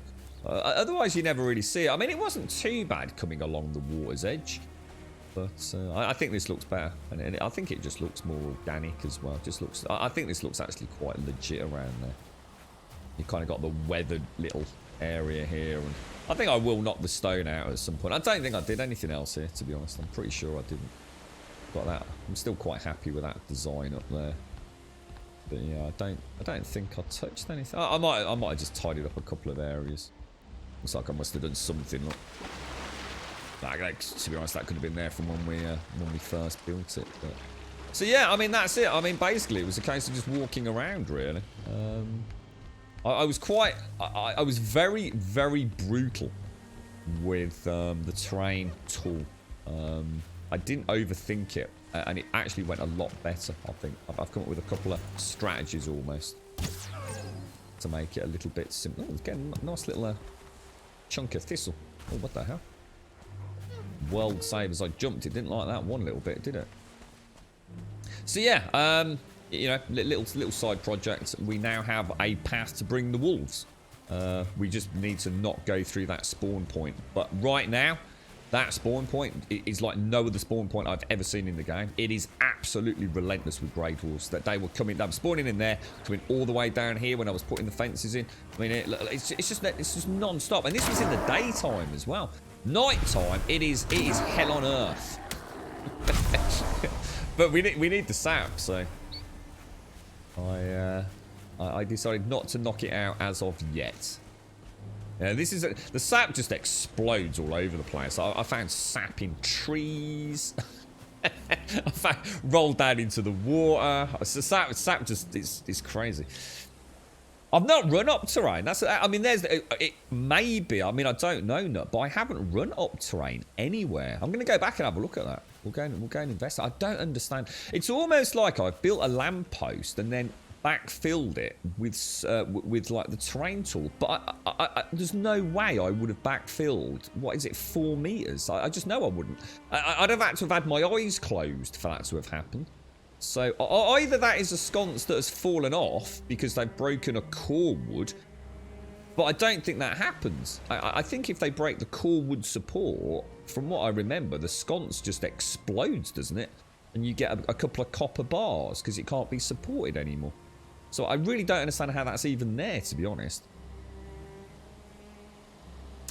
Otherwise, you never really see it. I mean, it wasn't too bad coming along the water's edge, but I think this looks better, and I think it just looks more organic as well. Just looks. I think this looks actually quite legit around there. You kind of got the weathered little area here, and I think I will knock the stone out at some point. I don't think I did anything else here, to be honest. I'm pretty sure I didn't. Got that. I'm still quite happy with that design up there. But yeah, I don't think I touched anything. I might have just tidied up a couple of areas. Looks like I must have done something. Look. To be honest, that could have been there from when we first built it. But. So yeah, I mean that's it. I mean basically it was a case of just walking around really. I was very, very brutal with the terrain tool. I didn't overthink it, and it actually went a lot better, I think. I've come up with a couple of strategies almost to make it a little bit simpler. Oh, it's getting a nice little chunk of thistle. Oh, what the hell? World save as I jumped. It didn't like that one little bit, did it? So yeah, you know, little side project. We now have a path to bring the wolves. We just need to not go through that spawn point. But right now, that spawn point is like no other spawn point I've ever seen in the game. It is absolutely relentless with grey dwarves. That they were spawning in there, coming all the way down here when I was putting the fences in. I mean, it's just non-stop. And this was in the daytime as well. Nighttime, it is hell on earth. But we need the sap, so. I decided not to knock it out as of yet. This is the sap just explodes all over the place. I found sap in trees. I found rolled down into the water. So sap just is crazy. I've not run up terrain. I mean, it maybe. I mean, I don't know, but I haven't run up terrain anywhere. I'm going to go back and have a look at that. We'll go and invest. I don't understand. It's almost like I've built a lamppost and then backfilled it with like the terrain tool, but there's no way I would have backfilled, what is it, 4 meters? I just know I wouldn't. I'd have had to have had my eyes closed for that to have happened. So either that is a sconce that has fallen off because they've broken a core wood, but I don't think that happens. I think if they break the core wood support, from what I remember, the sconce just explodes, doesn't it? And you get a couple of copper bars because it can't be supported anymore. So I really don't understand how that's even there, to be honest.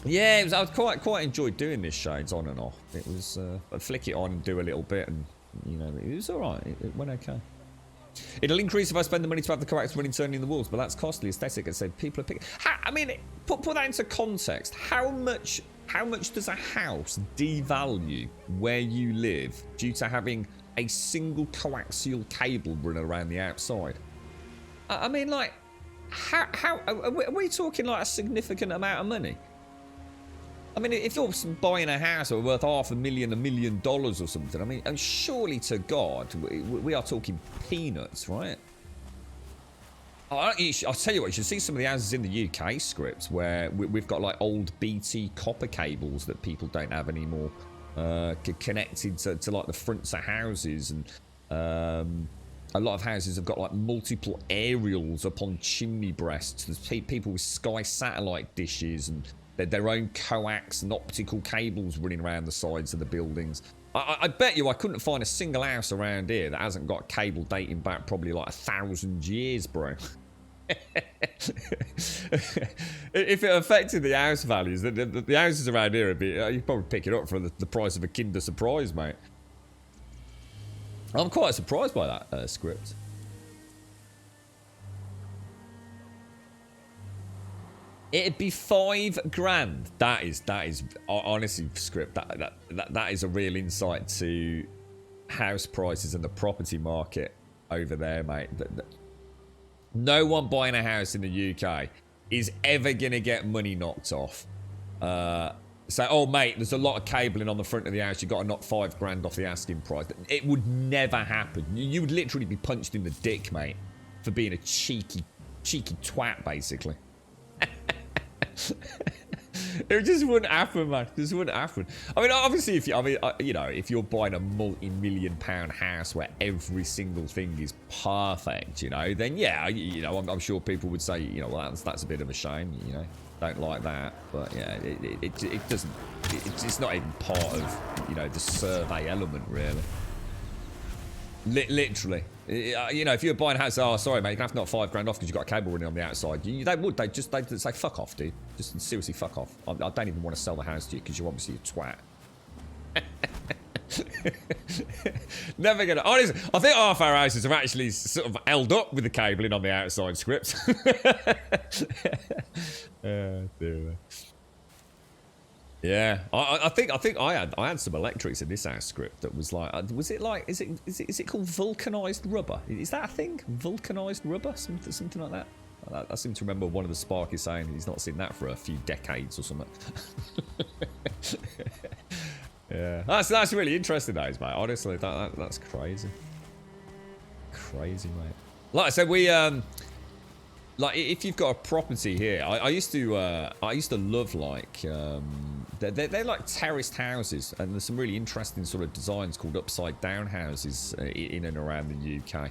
Yeah, I quite enjoyed doing this, Shades, on and off. It was, I'd flick it on and do a little bit, and, you know, it was alright. It went okay. It'll increase if I spend the money to have the coax running turning in the walls, but that's costly. Aesthetic, I said. People are picking... I mean, put that into context. How much does a house devalue where you live due to having a single coaxial cable running around the outside? I mean, like, how are we talking like a significant amount of money? I mean, if you're buying a house worth $500,000, $1 million or something, I mean, and surely to God, we are talking peanuts, right? I'll tell you what, you should see some of the houses in the UK scripts where we've got like old BT copper cables that people don't have anymore, connected to like the fronts of houses, and a lot of houses have got like multiple aerials up on chimney breasts. There's people with Sky satellite dishes and their own coax and optical cables running around the sides of the buildings. I bet you I couldn't find a single house around here that hasn't got cable dating back probably like 1,000 years, bro. If it affected the house values, the houses around here would be, you'd probably pick it up for the price of a Kinder Surprise, mate. I'm quite surprised by that script. It'd be $5,000. That is honestly, script. That is a real insight to house prices and the property market over there, mate. No one buying a house in the UK is ever gonna get money knocked off. Say, oh mate, there's a lot of cabling on the front of the house, you've got to knock $5,000 off the asking price. It would never happen. You would literally be punched in the dick, mate, for being a cheeky twat, basically. It just wouldn't happen, man. It just wouldn't happen. I mean, obviously, if you're buying a multi-million-pound house where every single thing is perfect, then yeah, I'm sure people would say, well, that's a bit of a shame, don't like that. But yeah, it doesn't. It's not even part of the survey element, really. Literally, if you're buying a house, oh sorry mate, you have to knock $5,000 off because you've got a cable running on the outside. They'd say fuck off, dude. Just seriously fuck off. I don't even want to sell the house to you because you're obviously a twat. Never gonna. Honestly, I think half our houses are actually sort of held up with the cabling on the outside script. Dear. Yeah, I think I had some electrics in this house script that was like, is it called vulcanized rubber? Is that a thing? Vulcanized rubber, something like that. I seem to remember one of the Sparkies saying he's not seen that for a few decades or something. Yeah, that's really interesting, mate. Honestly, that's crazy, mate. Like I said, we like if you've got a property here, I used to love like they're like terraced houses, and there's some really interesting sort of designs called upside down houses in and around the UK.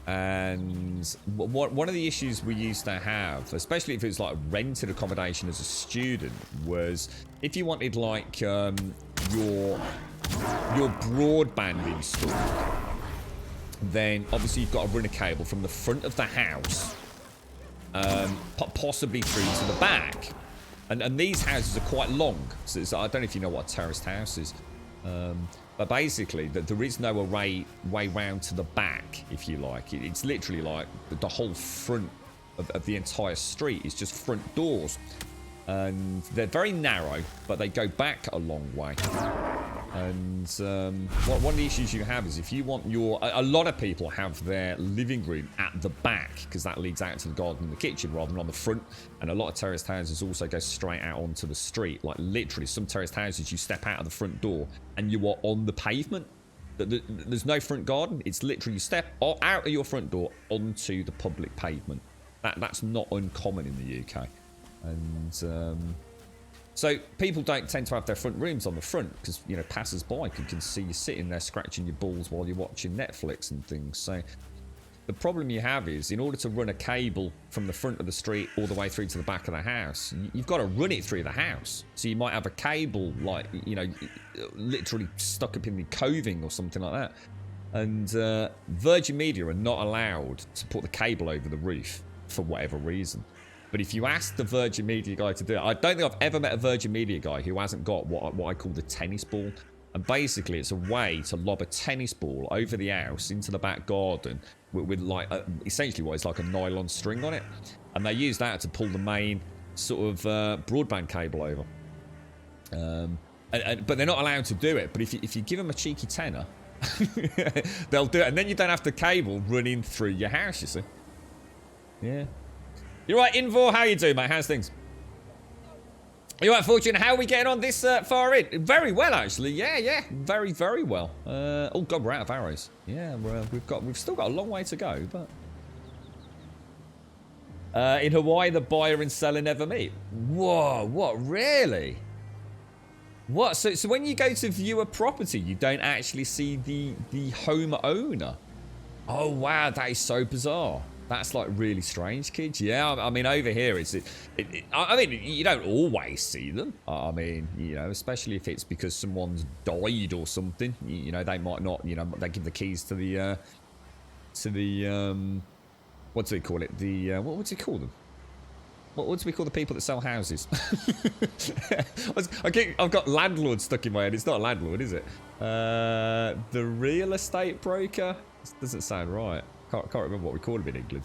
And one of the issues we used to have, especially if it was like rented accommodation as a student, was if you wanted like your broadband installed, then obviously you've got to run a cable from the front of the house, possibly through to the back. And these houses are quite long, so I don't know if you know what a terraced house is. But basically, there is no way round to the back, if you like. It's literally like the whole front of the entire street is just front doors. And they're very narrow, but they go back a long way. And one of the issues you have is if you want a lot of people have their living room at the back because that leads out to the garden and the kitchen rather than on the front. And a lot of terraced houses also go straight out onto the street. Like literally, some terraced houses you step out of the front door and you are on the pavement. There's no front garden. It's literally you step out of your front door onto the public pavement. That's not uncommon in the UK. And so people don't tend to have their front rooms on the front because, you know, passers-by can see you sitting there scratching your balls while you're watching Netflix and things. So the problem you have is, in order to run a cable from the front of the street all the way through to the back of the house, you've got to run it through the house. So you might have a cable, like, you know, literally stuck up in the coving or something like that. And Virgin Media are not allowed to put the cable over the roof for whatever reason. But if you ask the Virgin Media guy to do it, I don't think I've ever met a Virgin Media guy who hasn't got what I call the tennis ball. And basically, it's a way to lob a tennis ball over the house into the back garden with like essentially what is like a nylon string on it. And they use that to pull the main sort of broadband cable over. But they're not allowed to do it. But if you give them a cheeky tenner, they'll do it. And then you don't have the cable running through your house, you see. Yeah. You're right, Invor. How you doing, mate? How's things? You're right, Fortune. How are we getting on this far in? Very well, actually. Yeah. Very, very well. Oh God, we're out of arrows. Yeah, we've still got a long way to go, but in Hawaii, the buyer and seller never meet. Whoa, what? Really? What? So when you go to view a property, you don't actually see the homeowner? Oh wow, that is so bizarre. That's like really strange, kids. Yeah, I mean, over here, I mean, you don't always see them. I mean, you know, especially if it's because someone's died or something. You know, they might not, you know, they give the keys to the what do they call it? What do you call them? What do we call the people that sell houses? I've got landlord stuck in my head. It's not a landlord, is it? The real estate broker? This doesn't sound right. Can't remember what we call them in England.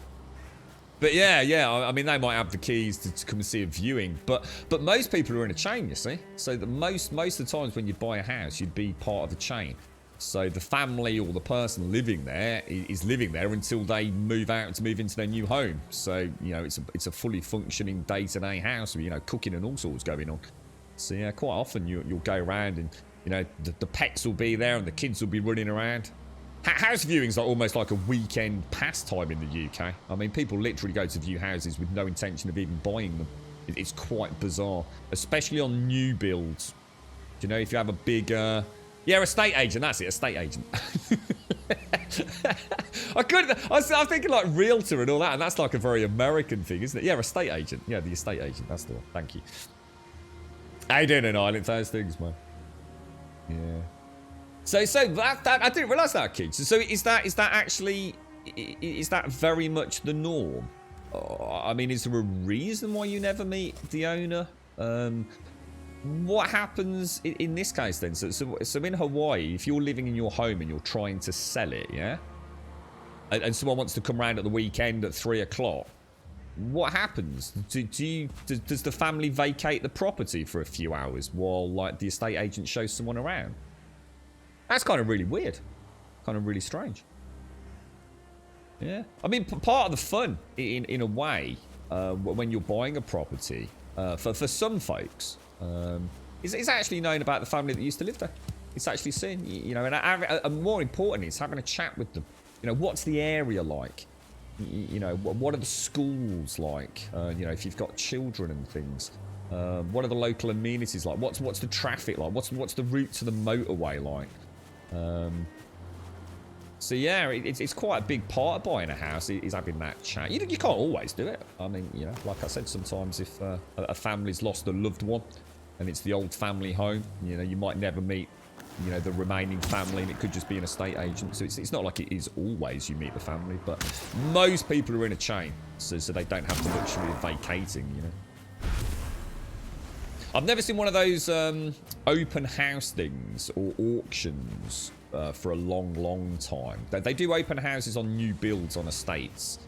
But yeah, I mean, they might have the keys to come and see a viewing. But most people are in a chain, you see. So that most of the times when you buy a house, you'd be part of a chain. So the family or the person living there is living there until they move out to move into their new home. So, you know, it's a fully functioning day-to-day house with, you know, cooking and all sorts going on. So yeah, quite often you'll go around and, you know, the pets will be there and the kids will be running around. House viewings are almost like a weekend pastime in the UK. I mean, people literally go to view houses with no intention of even buying them. It's quite bizarre, especially on new builds. Do you know, if you have a big, yeah, estate agent, that's it, estate agent. I'm thinking like realtor and all that, and that's like a very American thing, isn't it? Yeah, estate agent. Yeah, the estate agent, that's the one. Thank you. How you doing in Ireland? Those things, man. Yeah. So that I didn't realise that, kids. So is that actually, is that very much the norm? I mean, is there a reason why you never meet the owner? What happens in this case then? So in Hawaii, if you're living in your home and you're trying to sell it, yeah, and someone wants to come around at the weekend at 3 o'clock, what happens? Does the family vacate the property for a few hours while like the estate agent shows someone around? That's kind of really weird. Kind of really strange. Yeah. I mean, part of the fun, in a way, when you're buying a property, for some folks, is actually knowing about the family that used to live there. It's actually seeing, you know, and more importantly, it's having a chat with them. You know, what's the area like? You know, what are the schools like? You know, if you've got children and things. What are the local amenities like? What's the traffic like? What's the route to the motorway like? So yeah, it's quite a big part of buying a house is having that chat. You can't always do it. I mean, you know, like I said, sometimes if a family's lost a loved one and it's the old family home, you know, you might never meet, you know, the remaining family, and it could just be an estate agent. So it's not like it is always you meet the family, but most people are in a chain, so they don't have the luxury of vacating, you know. I've never seen one of those open house things or auctions for a long time. They do open houses on new builds on estates,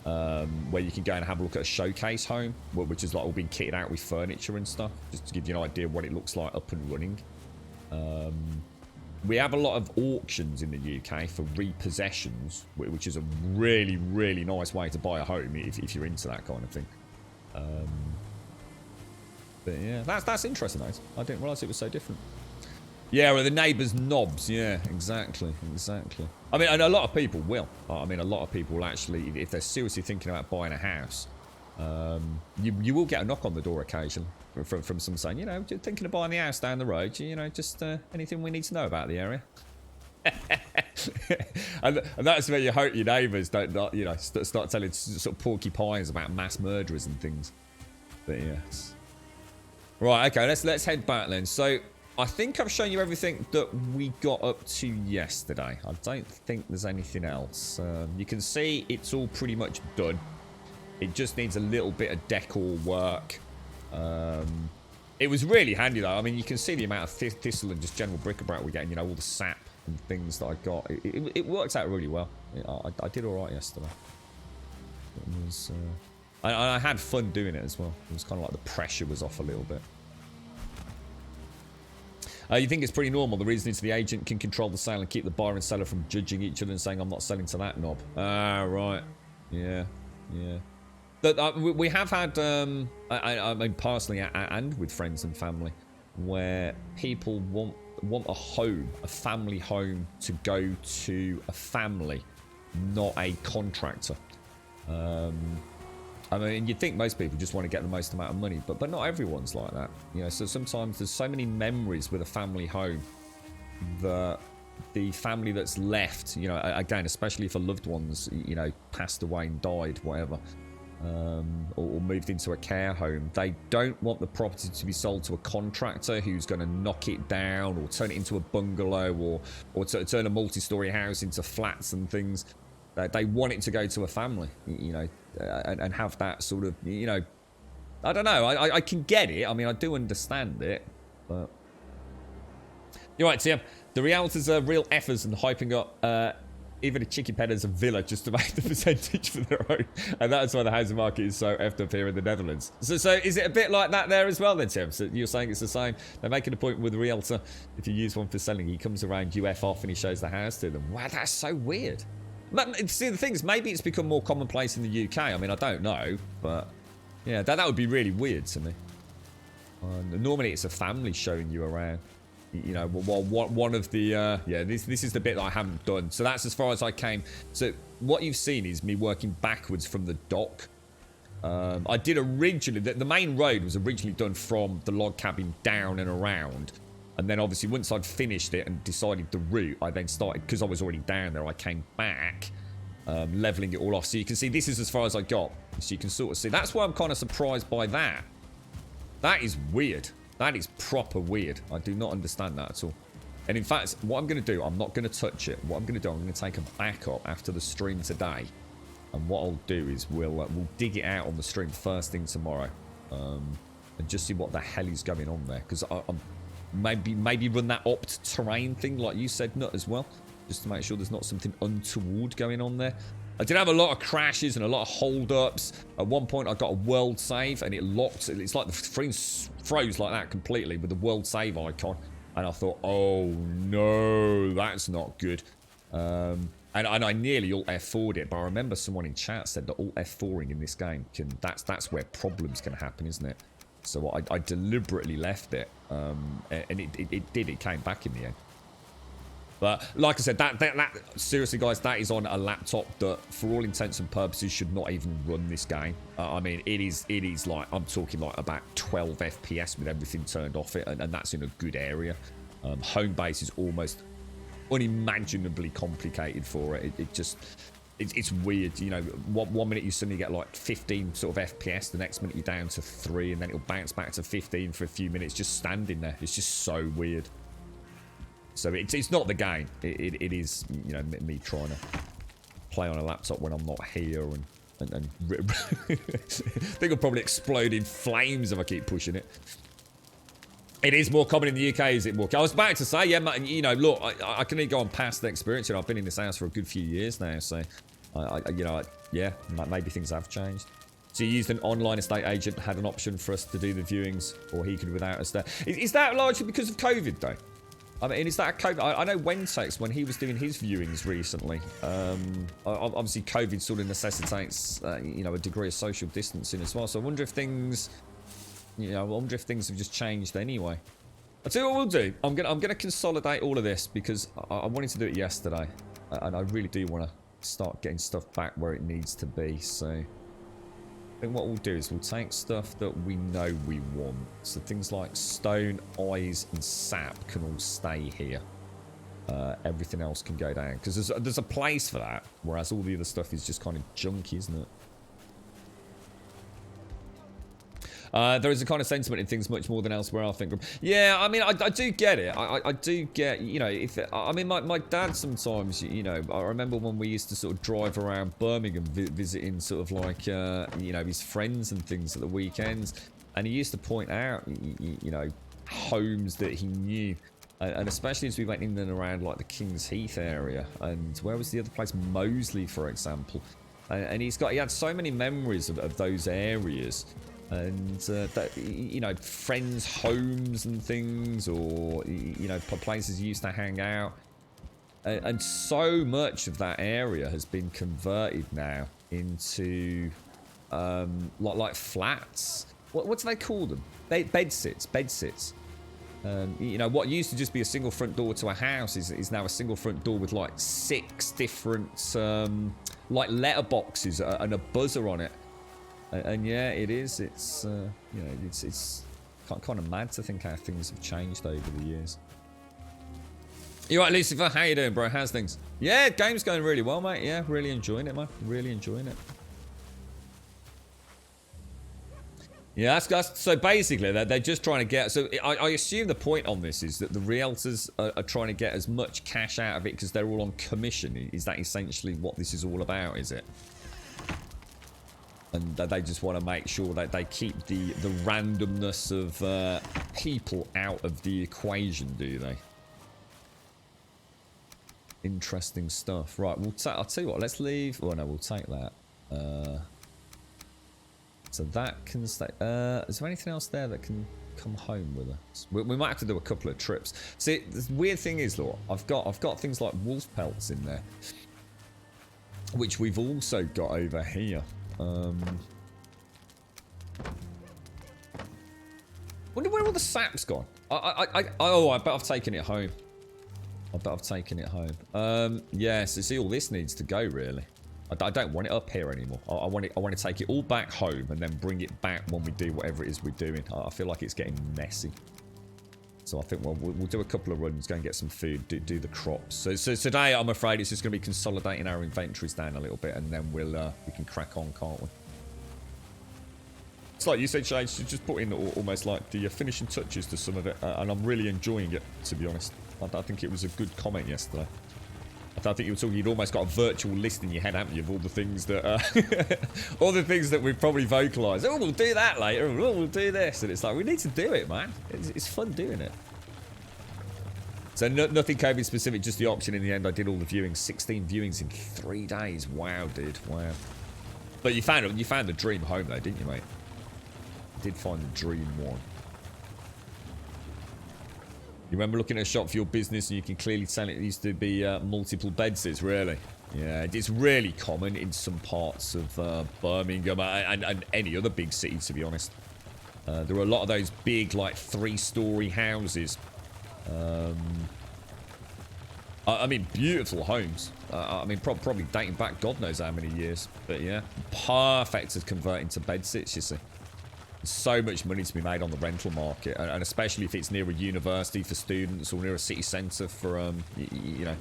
where you can go and have a look at a showcase home, which is like all been kitted out with furniture and stuff, just to give you an idea of what it looks like up and running. We have a lot of auctions in the UK for repossessions, which is a really, really nice way to buy a home if you're into that kind of thing. But yeah, that's interesting, though. I didn't realise it was so different. Yeah, or the neighbours' knobs. Yeah, exactly. I mean, and a lot of people will. I mean, a lot of people will actually, if they're seriously thinking about buying a house, you will get a knock on the door occasionally from some saying, you know, thinking of buying the house down the road, you know, just anything we need to know about the area. and that's where you hope your neighbours don't, you know, start telling sort of porcupines about mass murderers and things. But yes. Right, okay, let's head back then. So I think I've shown you everything that we got up to yesterday. I don't think there's anything else. You can see it's all pretty much done. It just needs a little bit of decor work. It was really handy though. I mean, you can see the amount of thistle and just general bric-a-brac we're getting, you know, all the sap and things that I got. It worked out really well. I did alright yesterday. It was, I had fun doing it as well. It was kind of like the pressure was off a little bit. You think it's pretty normal. The reason is the agent can control the sale and keep the buyer and seller from judging each other and saying, I'm not selling to that knob. Ah, right. Yeah. But we have had, I mean, personally and with friends and family, where people want a home, a family home, to go to a family, not a contractor. I mean, you'd think most people just want to get the most amount of money, but not everyone's like that. You know, so sometimes there's so many memories with a family home that the family that's left, you know, again, especially if a loved one's, you know, passed away and died, whatever, or moved into a care home, they don't want the property to be sold to a contractor who's going to knock it down or turn it into a bungalow or turn a multi-story house into flats and things. They want it to go to a family, you know, and have that sort of, you know, I don't know. I can get it. I mean, I do understand it, but you're right, Tim. The realtors are real effers and hyping up even a chicken pen as a villa just to make the percentage for their own, and that's why the housing market is so effed up here in the Netherlands. So is it a bit like that there as well then, Tim? So you're saying it's the same? They're making a point with the realtor. If you use one for selling, he comes around, you F off, and he shows the house to them. Wow, that's so weird. But see, the thing is, maybe it's become more commonplace in the UK. I mean, I don't know, but yeah, that would be really weird to me. Normally, it's a family showing you around. You know, one of the yeah, this is the bit that I haven't done. So that's as far as I came. So what you've seen is me working backwards from the dock. I did originally, the main road was originally done from the log cabin down and around. And then obviously once I'd finished it and decided the route, I then started, because I was already down there, I came back, leveling it all off. So you can see this is as far as I got. So you can sort of see. That's why I'm kind of surprised by that. That is weird. That is proper weird. I do not understand that at all. And in fact, what I'm going to do, I'm not going to touch it. What I'm going to do, I'm going to take a backup after the stream today. And what I'll do is we'll dig it out on the stream first thing tomorrow. And just see what the hell is going on there. Because I'm maybe run that opt terrain thing like you said, Nut, as well. Just to make sure there's not something untoward going on there. I did have a lot of crashes and a lot of hold-ups. At one point, I got a world save, and it locked. It's like the screen froze like that completely with the world save icon. And I thought, oh, no, that's not good. And I nearly alt F4'd it, but I remember someone in chat said that alt F4ing in this game, that's where problems can happen, isn't it? So I deliberately left it, and it did. It came back in the end. But like I said, that seriously, guys, that is on a laptop that, for all intents and purposes, should not even run this game. I mean, it is like, I'm talking like about 12 FPS with everything turned off it, and that's in a good area. Home base is almost unimaginably complicated for it. It's weird, you know. One minute you suddenly get like 15 sort of FPS, the next minute you're down to 3, and then it'll bounce back to 15 for a few minutes, just standing there. It's just so weird. So it's not the game. It is, you know, me trying to play on a laptop when I'm not here, and I think I'll probably explode in flames if I keep pushing it. It is more common in the UK, is it more? I was about to say, yeah, you know, look, I can only go on past the experience. You know, I've been in this house for a good few years now, so you know, yeah, maybe things have changed. So you used an online estate agent, had an option for us to do the viewings, or he could without us there. Is that largely because of COVID, though? I mean, is that COVID? I know Wentex, when he was doing his viewings recently, obviously COVID sort of necessitates, you know, a degree of social distancing as well. So I wonder if things, you know, have just changed anyway. I'll tell you what we'll do. I'm gonna consolidate all of this because I wanted to do it yesterday, and I really do want to start getting stuff back where it needs to be. So I think what we'll do is we'll take stuff that we know we want. So things like stone, eyes, and sap can all stay here. Everything else can go down because there's a place for that, whereas all the other stuff is just kind of junky, isn't it? There is a kind of sentiment in things much more than elsewhere, I think. Yeah, I mean, I do get it. I do get, you know, I mean, my dad sometimes, you know, I remember when we used to sort of drive around Birmingham visiting sort of like, you know, his friends and things at the weekends. And he used to point out, you know, homes that he knew. And especially as we went in and around like the King's Heath area. And where was the other place? Moseley, for example. And he had so many memories of those areas. And that, you know, friends' homes and things, or, you know, places he used to hang out. And so much of that area has been converted now into like flats. What do they call them? Bedsits. You know, what used to just be a single front door to a house is now a single front door with like 6 different like letterboxes and a buzzer on it. And yeah, it is. It's you know, it's kind of mad to think how things have changed over the years. You right, Lucifer? How you doing, bro? How's things? Yeah, game's going really well, mate. Yeah, really enjoying it, man. Really enjoying it. Yeah, that's so basically they're just trying to get. So I assume the point on this is that the realtors are trying to get as much cash out of it because they're all on commission. Is that essentially what this is all about? Is it? And they just want to make sure that they keep the randomness of people out of the equation, do they? Interesting stuff. Right, I'll tell you what. Let's leave. Oh no, we'll take that. So that can stay. Is there anything else there that can come home with us? We might have to do a couple of trips. See, the weird thing is, though, I've got things like wolf pelts in there, which we've also got over here. Wonder where all the sap's gone. I bet I've taken it home. Yeah, so see, all this needs to go, really. I don't want it up here anymore. I want to take it all back home and then bring it back when we do whatever it is we're doing. I feel like it's getting messy. So I think we'll do a couple of runs, go and get some food, do the crops. So today, I'm afraid it's just going to be consolidating our inventories down a little bit, and then we can crack on, can't we? It's like you said, Shane, you just put in almost like the finishing touches to some of it, and I'm really enjoying it, to be honest. I think it was a good comment yesterday. I think you were talking, you'd almost got a virtual list in your head, haven't you, of all the things that, all the things that we've probably vocalised. Oh, we'll do that later. Oh, we'll do this. And it's like, we need to do it, man. It's fun doing it. So nothing COVID specific, just the auction in the end. I did all the viewings, 16 viewings in 3 days. Wow, dude, wow. But you found the dream home though, didn't you, mate? You did find the dream one. You remember looking at a shop for your business and you can clearly tell it used to be multiple bedsies, really? Yeah, it's really common in some parts of Birmingham and any other big city, to be honest. There are a lot of those big, like, 3-story houses. I mean, beautiful homes. I mean, probably dating back God knows how many years. But yeah, perfect at converting to bedsits, you see. So much money to be made on the rental market, and especially if it's near a university for students or near a city centre for you know,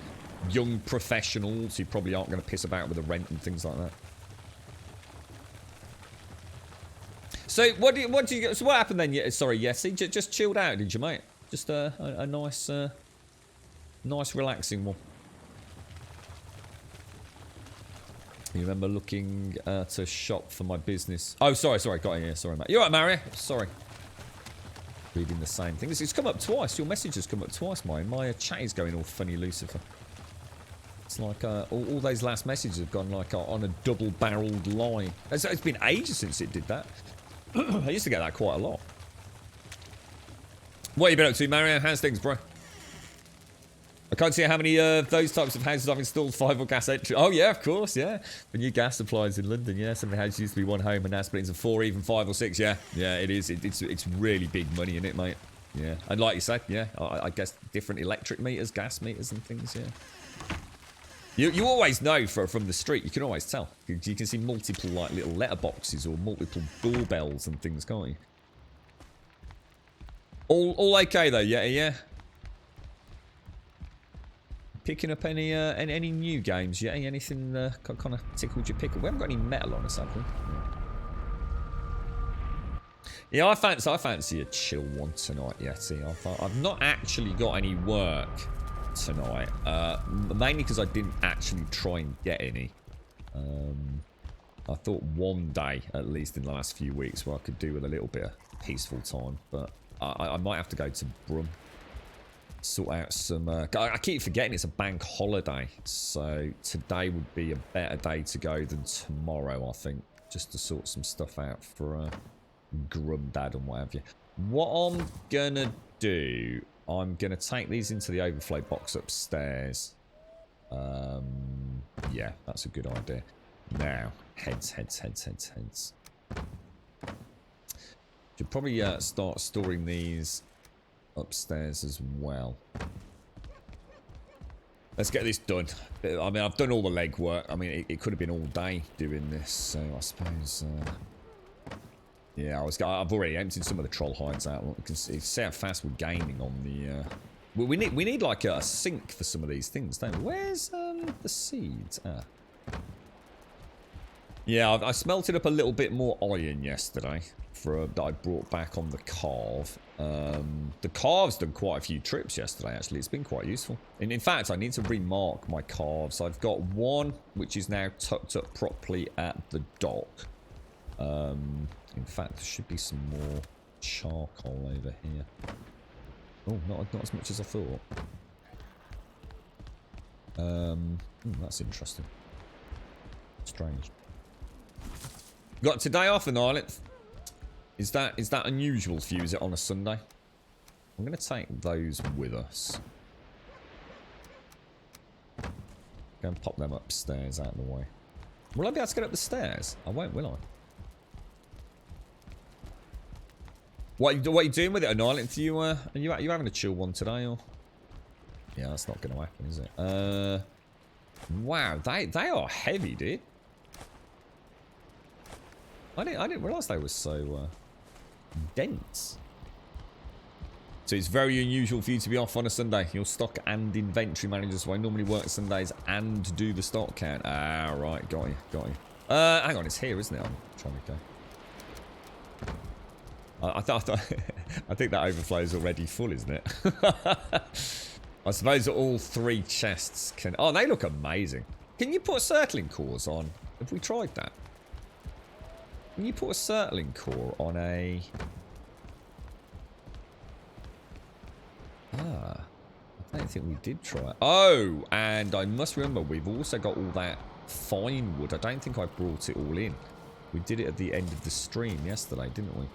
young professionals who probably aren't going to piss about with the rent and things like that. So what happened then? Yeah, sorry, Yessie, just chilled out, did you, mate? Just a nice nice relaxing one. You remember looking to shop for my business? Oh, sorry, got in here. Sorry, mate. You all right, Mario? Sorry. Reading the same thing. It's come up twice. Your message has come up twice, mine. My chat is going all funny, Lucifer. It's like all those last messages have gone like on a double-barreled line. It's been ages since it did that. I used to get that quite a lot. What have you been up to, Mario? How's things, bro? I can't see how many of those types of houses I've installed 5 or gas entry. Oh, yeah, of course, yeah. The new gas supplies in London, yeah. Some of the houses used to be 1 home and now split into 4, even 5 or 6, yeah. Yeah, it is. It's really big money in it, mate. Yeah, and like you said, yeah, I guess different electric meters, gas meters and things, yeah. You always know from the street, you can always tell. You can see multiple like little letterboxes or multiple doorbells and things, can't you? All okay though, yeah. Picking up any new games, yeah? Anything kind of tickled your pickle? We haven't got any metal on us, have we? Yeah, I fancy a chill one tonight, Yeti. I've not actually got any work tonight, mainly because I didn't actually try and get any. I thought one day, at least in the last few weeks, where I could do with a little bit of peaceful time, but I might have to go to Brum. Sort out some... I keep forgetting it's a bank holiday, so today would be a better day to go than tomorrow, I think, just to sort some stuff out for Grumdad and what have you. What I'm gonna do, I'm gonna take these into the overflow box upstairs. Yeah, that's a good idea. Now, heads. Should probably start storing these upstairs as well. Let's get this done. I mean, I've done all the legwork. I mean, it could have been all day doing this, so I suppose... yeah, I've already emptied some of the troll hides out. You can see how fast we're gaining on the... we need like a sink for some of these things, don't we? Where's the seeds? Yeah, I smelted up a little bit more iron yesterday that I brought back on the carve. The carve's done quite a few trips yesterday, actually. It's been quite useful. And in fact, I need to remark my carves. I've got one which is now tucked up properly at the dock. In fact, there should be some more charcoal over here. Oh, not as much as I thought. That's interesting. Strange. Got today off an island. Is that unusual for you? Is it on a Sunday? I'm going to take those with us. Go and pop them upstairs out of the way. Will I be able to get up the stairs? I won't, will I? What are you doing with it, an island? Are you having a chill one today, or? Yeah, that's not going to happen, is it? Wow, they are heavy, dude. I didn't realise they were so dense. So it's very unusual for you to be off on a Sunday. Your stock and inventory manager, so I normally work Sundays and do the stock count. Ah, right, got you. Hang on, it's here, isn't it? I'm trying to go. I think that overflow is already full, isn't it? I suppose all three chests can... Oh, they look amazing. Can you put circling cores on? Have we tried that? Can you put a circling core on a... I don't think we did try it. Oh, and I must remember, we've also got all that fine wood. I don't think I brought it all in. We did it at the end of the stream yesterday, didn't we?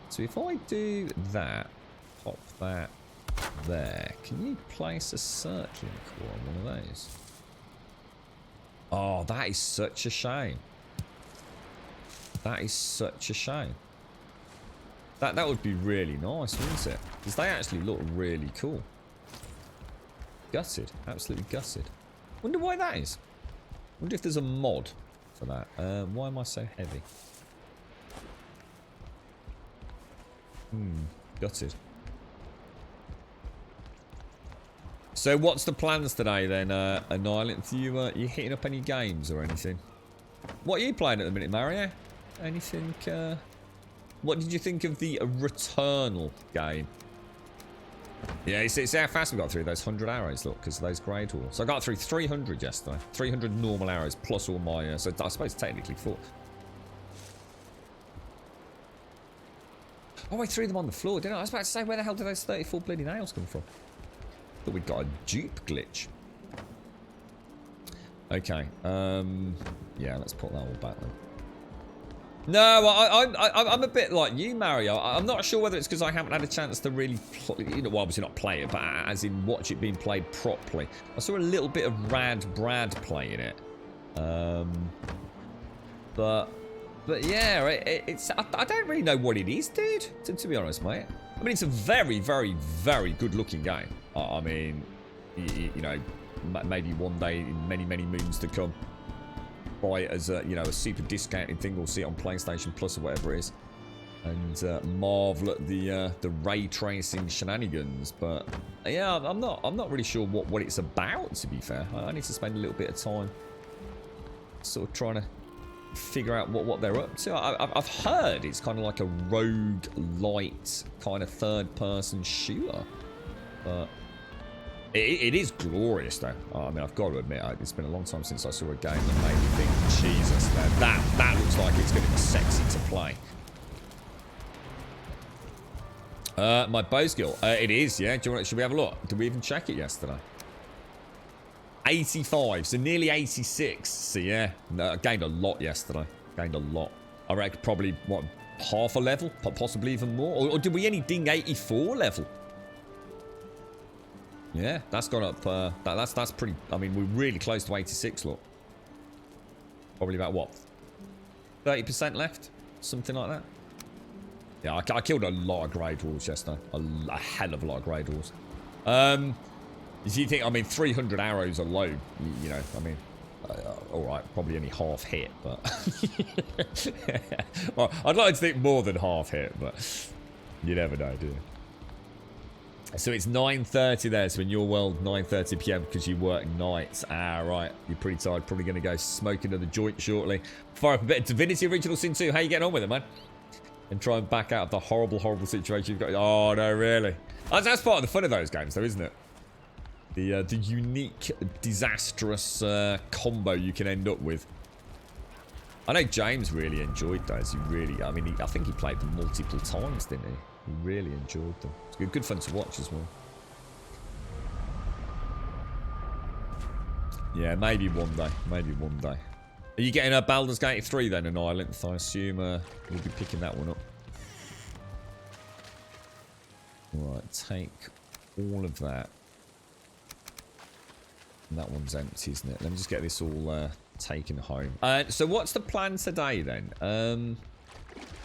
So if I do that, pop that there, can you place a circling core on one of those? Oh, that is such a shame. That is such a shame. That would be really nice, wouldn't it? Because they actually look really cool. Gutted. Absolutely gutted. Wonder why that is. Wonder if there's a mod for that. Why am I so heavy? Gutted. So what's the plans today then, Annihilate? You hitting up any games or anything? What are you playing at the minute, Mario? Anything, what did you think of the Returnal game? Yeah, it's how fast we got through those 100 arrows, look, because of those grade walls. So I got through 300 yesterday. 300 normal arrows, plus all my, so I suppose technically 4. Oh, I threw them on the floor, didn't I? I was about to say, where the hell did those 34 bloody nails come from? Thought we'd got a dupe glitch. Okay, yeah, let's put that all back then. No, I'm a bit like you, Mario. I'm not sure whether it's because I haven't had a chance to really, well, obviously not play it, but as in watch it being played properly. I saw a little bit of Rad Brad playing it, but yeah, it's I don't really know what it is, dude. To be honest, mate. I mean, it's a very, very, very good-looking game. I mean, you know, maybe one day in many, many moons to come, buy it as a, you know, a super discounted thing, or see it on PlayStation Plus or whatever it is, and marvel at the ray tracing shenanigans. But yeah, I'm not really sure what it's about. To be fair, I need to spend a little bit of time sort of trying to figure out what they're up to. I've heard it's kind of like a rogue light kind of third-person shooter, but it is glorious though. I mean, I've got to admit, it's been a long time since I saw a game that made me think, Jesus, that looks like it's going to be sexy to play. My bow skill, it is, yeah. Should we have a look? Did we even check it yesterday? 85, so nearly 86. So yeah, no, I gained a lot yesterday. Gained a lot. I reckon probably, what, half a level? Possibly even more? Or did we only ding 84 level? Yeah, that's gone up. That's pretty, I mean, we're really close to 86, look. Probably about, what, 30% left? Something like that. Yeah, I killed a lot of grey dwarves yesterday. A hell of a lot of grey dwarves. Do you think, I mean, 300 arrows are low, you know, I mean, alright, probably only half hit, but... well, I'd like to think more than half hit, but you never know, do you? So it's 9:30 there, so in your world, 9:30 PM because you work nights. Ah, right, you're pretty tired, probably going to go smoke another joint shortly. Fire up a bit of Divinity Original Sin 2, how you getting on with it, man? And try and back out of the horrible, horrible situation you've got. Oh, no, really? That's part of the fun of those games, though, isn't it? The unique, disastrous combo you can end up with. I know James really enjoyed those. He really, I mean, I think he played them multiple times, didn't he? He really enjoyed them. It's good fun to watch as well. Yeah, maybe one day. Maybe one day. Are you getting a Baldur's Gate 3 then, an Island? I assume you'll be picking that one up. Right, take all of that. And that one's empty, isn't it? Let me just get this all taken home. So what's the plan today then?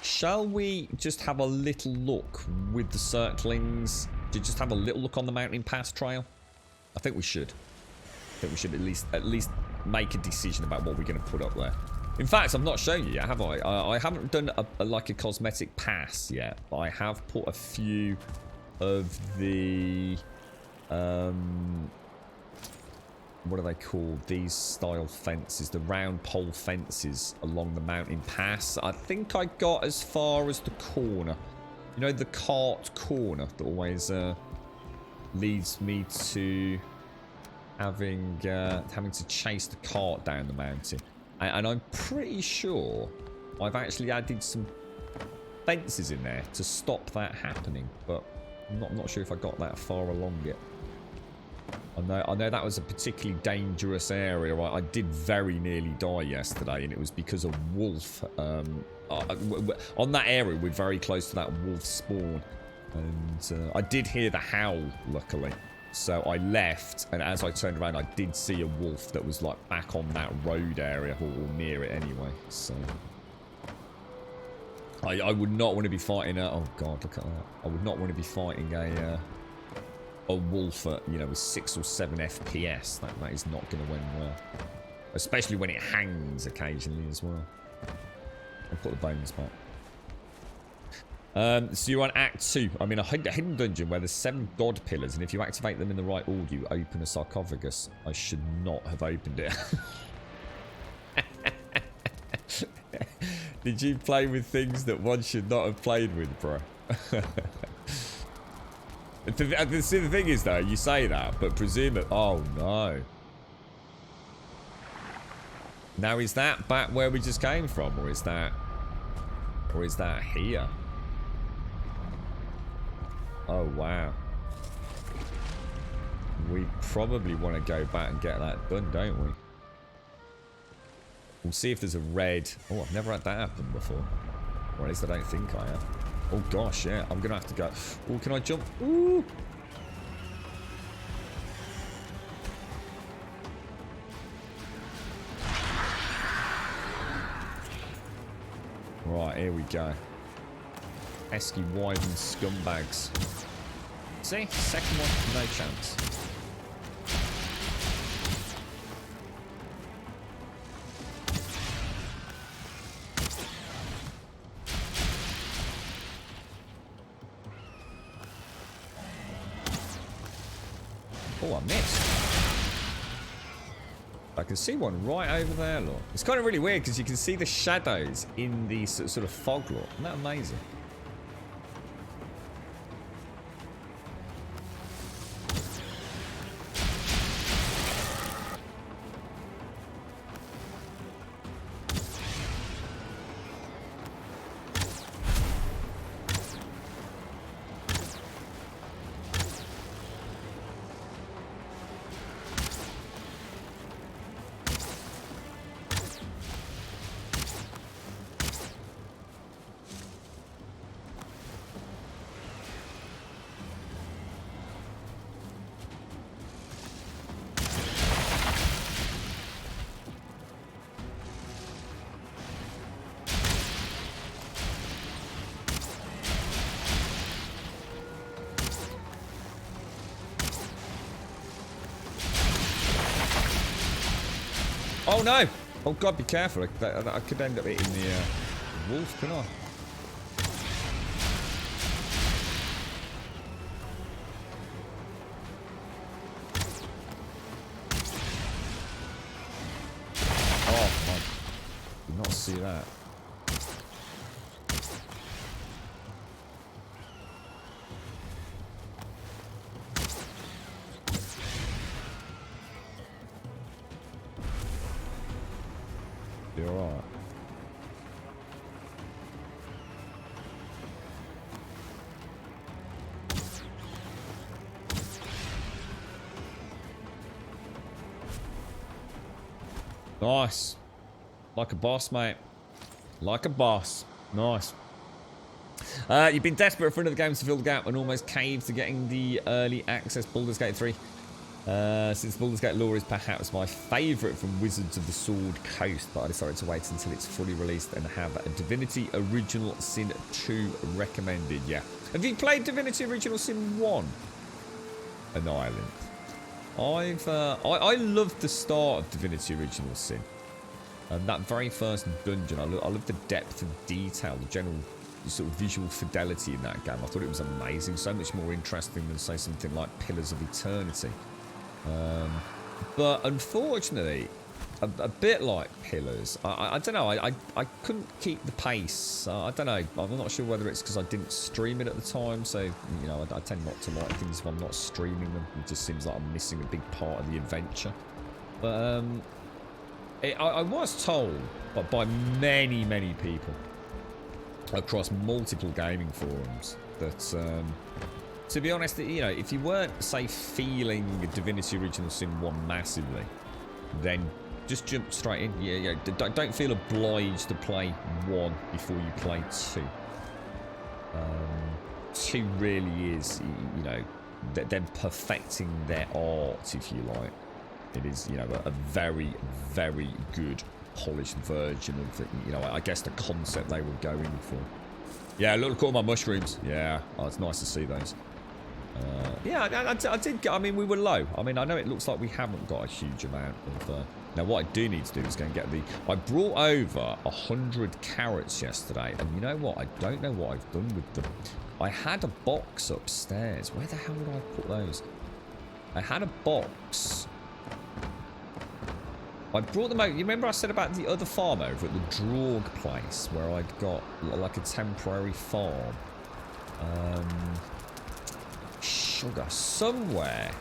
Shall we just have a little look with the circlings? Just have a little look on the mountain pass trail? I think we should. I think we should at least make a decision about what we're going to put up there. In fact, I've not shown you yet, have I? I haven't done like a cosmetic pass yet, but I have put a few of the what are they called? These style fences, the round pole fences along the mountain pass. I think I got as far as the corner. You know, the cart corner that always leads me to having to chase the cart down the mountain. And I'm pretty sure I've actually added some fences in there to stop that happening, but I'm not sure if I got that far along yet. I know that was a particularly dangerous area. I did very nearly die yesterday, and it was because a wolf. On that area, we're very close to that wolf spawn, and I did hear the howl, luckily. So I left, and as I turned around, I did see a wolf that was like back on that road area, or near it anyway. So I would not want to be fighting a... Oh god, look at that! I would not want to be fighting a wolf at, you know, with 6 or 7 FPS. That is not going to win well, especially when it hangs occasionally as well. I'll put the bones back. So you're on Act 2. I'm in a hidden dungeon where there's 7 god pillars, and if you activate them in the right order, you open a sarcophagus. I should not have opened it. Did you play with things that one should not have played with, bro? The thing is, though, you say that, but presume it... Oh, no. Now, is that back where we just came from, or is that here? Oh, wow. We probably want to go back and get that done, don't we? We'll see if there's a red... Oh, I've never had that happen before. Or at least I don't think I have. Oh, gosh, yeah. I'm going to have to go... Oh, can I jump? Ooh! Right, here we go. pesky wyvern scumbags. See? Second one, no chance. Oh, I missed. I can see one right over there, look. It's kind of really weird because you can see the shadows in the sort of fog, look. Isn't that amazing? Oh no! Oh god, be careful. I could end up hitting the wolf, couldn't I? Oh my. Did not see that. You're alright. Nice. Like a boss, mate. Like a boss. Nice. You've been desperate for another game to fill the gap and almost caved to getting the early access Baldur's Gate 3. Since Baldur's Gate lore is perhaps my favourite from Wizards of the Sword Coast, but I decided to wait until it's fully released and have a Divinity Original Sin 2 recommended. Yeah. Have you played Divinity Original Sin 1? An Island. I loved the start of Divinity Original Sin. That very first dungeon, I love the depth of detail, the general sort of visual fidelity in that game. I thought it was amazing, so much more interesting than, say, something like Pillars of Eternity. But unfortunately, a bit like Pillars, I don't know, I couldn't keep the pace. I don't know, I'm not sure whether it's because I didn't stream it at the time, so, you know, I tend not to like things if I'm not streaming them. It just seems like I'm missing a big part of the adventure. But, I was told by many, many people across multiple gaming forums that, to be honest, you know, if you weren't, say, feeling Divinity Original Sin 1 massively, then just jump straight in. Yeah, don't feel obliged to play 1 before you play 2. 2 really is, you know, them perfecting their art, if you like. It is, you know, a very, very good polished version of, you know, I guess the concept they were going for. Yeah, look at all my mushrooms. Yeah, oh, it's nice to see those. Yeah, I did get, I mean, we were low. I mean, I know it looks like we haven't got a huge amount of... now, what I do need to do is go and get the... I brought over 100 carrots yesterday, and you know what? I don't know what I've done with them. I had a box upstairs. Where the hell would I put those? I had a box... I brought them out. You remember I said about the other farm over at the Draug place where I'd got like a temporary farm? Sugar. Somewhere.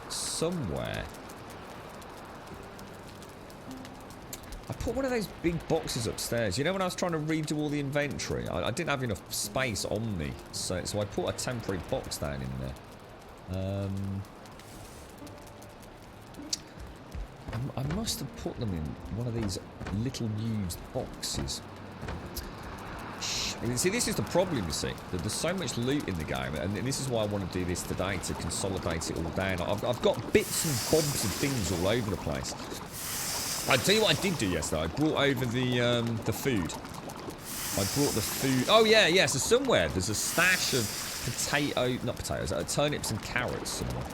I put one of those big boxes upstairs. You know when I was trying to redo all the inventory? I didn't have enough space on me. So I put a temporary box down in there. I must have put them in one of these little used boxes. See, this is the problem, you see. That there's so much loot in the game, and this is why I want to do this today, to consolidate it all down. I've got bits and bobs of things all over the place. I'll tell you what I did do yesterday. I brought over the food. I brought the food. Oh, yeah. So somewhere there's a stash of turnips and carrots somewhere.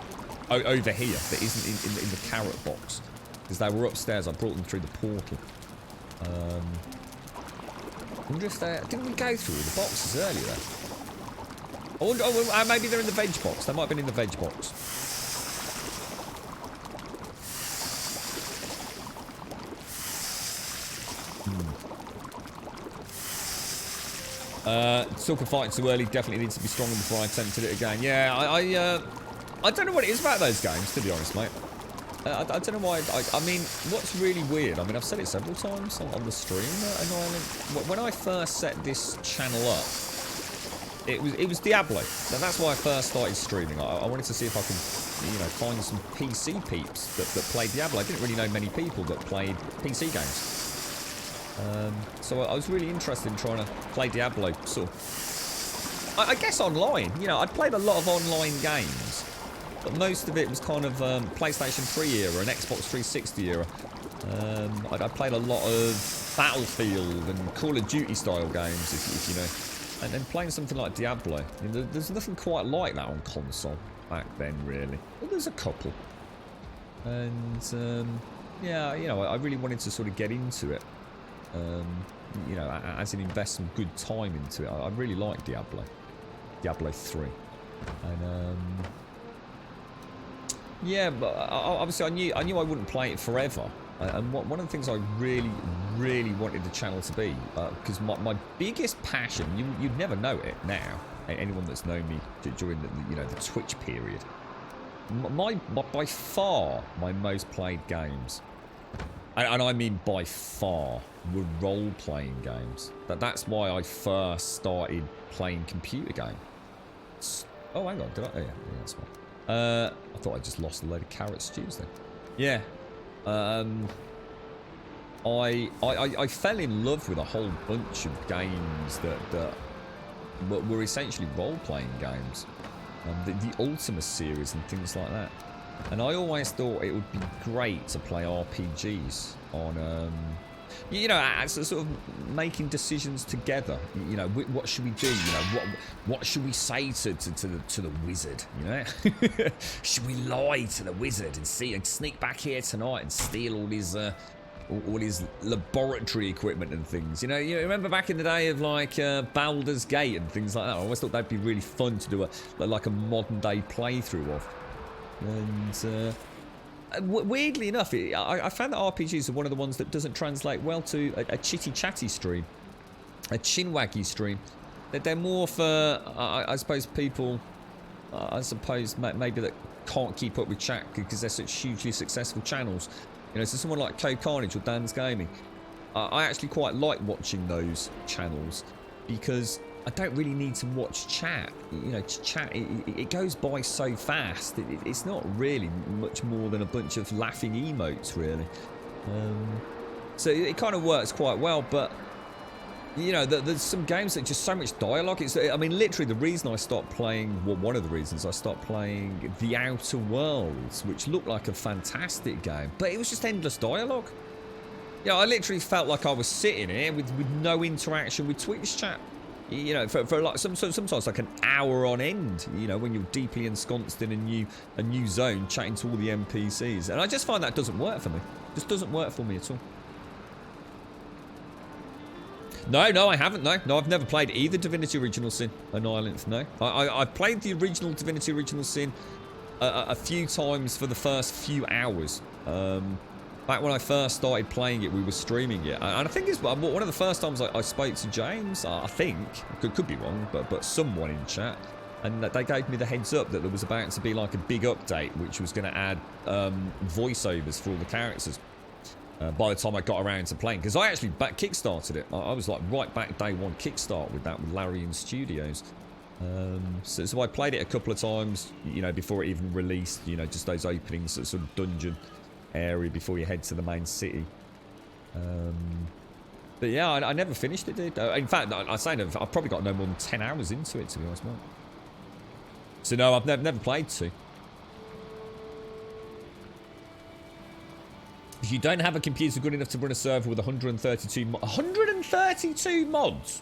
Over here that isn't in the carrot box. Because they were upstairs. I brought them through the portal. I wonder if they... Didn't we go through the boxes earlier? I wonder... Oh, maybe they're in the veg box. They might have been in the veg box. Talking fighting too early. Definitely needs to be stronger before I attempted it again. Yeah, I don't know what it is about those games, to be honest, mate. I don't know why. I mean, what's really weird, I mean, I've said it several times on the stream, when I first set this channel up, it was Diablo. So that's why I first started streaming. I wanted to see if I could, you know, find some PC peeps that played Diablo. I didn't really know many people that played PC games. So I was really interested in trying to play Diablo, sort of, I guess online. You know, I'd played a lot of online games. But most of it was kind of PlayStation 3 era and Xbox 360 era. I played a lot of Battlefield and Call of Duty style games, if you know. And then playing something like Diablo. You know, there's nothing quite like that on console back then, really. Well, there's a couple. And, yeah, you know, I really wanted to sort of get into it. You know, as in invest some good time into it. I really like Diablo. Diablo 3. And, yeah, but obviously I knew I wouldn't play it forever. And one of the things I really wanted the channel to be, because my biggest passion, you'd never know it now, anyone that's known me during the Twitch period, by far my most played games, and I mean by far, were role-playing games. That's why I first started playing computer games. Oh, hang on, did I? Oh, yeah, that's fine. I thought I just lost a load of carrot stews then. Yeah. I fell in love with a whole bunch of games that were essentially role-playing games. The Ultima series and things like that. And I always thought it would be great to play RPGs on, you know, as sort of making decisions together. You know, what should we do? You know, what should we say to the wizard? You know, should we lie to the wizard and sneak back here tonight and steal all his laboratory equipment and things? You know, you remember back in the day of like Baldur's Gate and things like that. I always thought that'd be really fun to do a modern day playthrough of. And weirdly enough, I found that RPGs are one of the ones that doesn't translate well to a chitty-chatty stream, a chinwaggy stream. They're more for, I suppose, people, maybe that can't keep up with chat because they're such hugely successful channels. You know, so someone like Co Carnage or Dan's Gaming, I actually quite like watching those channels because I don't really need to watch chat. You know, chat, it goes by so fast. It's not really much more than a bunch of laughing emotes, really. So it kind of works quite well, but, you know, there's some games that just so much dialogue. I mean, literally, the reason I stopped playing, well, one of the reasons I stopped playing The Outer Worlds, which looked like a fantastic game, but it was just endless dialogue. Yeah, I literally felt like I was sitting here with no interaction with Twitch chat. You know, for like sometimes like an hour on end, you know, when you're deeply ensconced in a new zone, chatting to all the NPCs, and I just find that doesn't work for me. Just doesn't work for me at all. No, I haven't. No, I've never played either Divinity Original Sin Annihilants. No, I've played the original Divinity Original Sin a few times for the first few hours. Back when I first started playing it, we were streaming it. And I think it's one of the first times I spoke to James, I think. Could be wrong, but someone in chat. And they gave me the heads up that there was about to be like a big update, which was going to add voiceovers for all the characters. By the time I got around to playing. Because I actually kickstarted it. I was like right back day one kickstart with that, with Larian Studios. So I played it a couple of times, you know, before it even released, you know, just those openings, sort of dungeon area before you head to the main city. But yeah, I never finished it, dude. In fact, I've probably got no more than 10 hours into it, to be honest, mate. So no, I've never played 2. You don't have a computer good enough to run a server with 132 mods.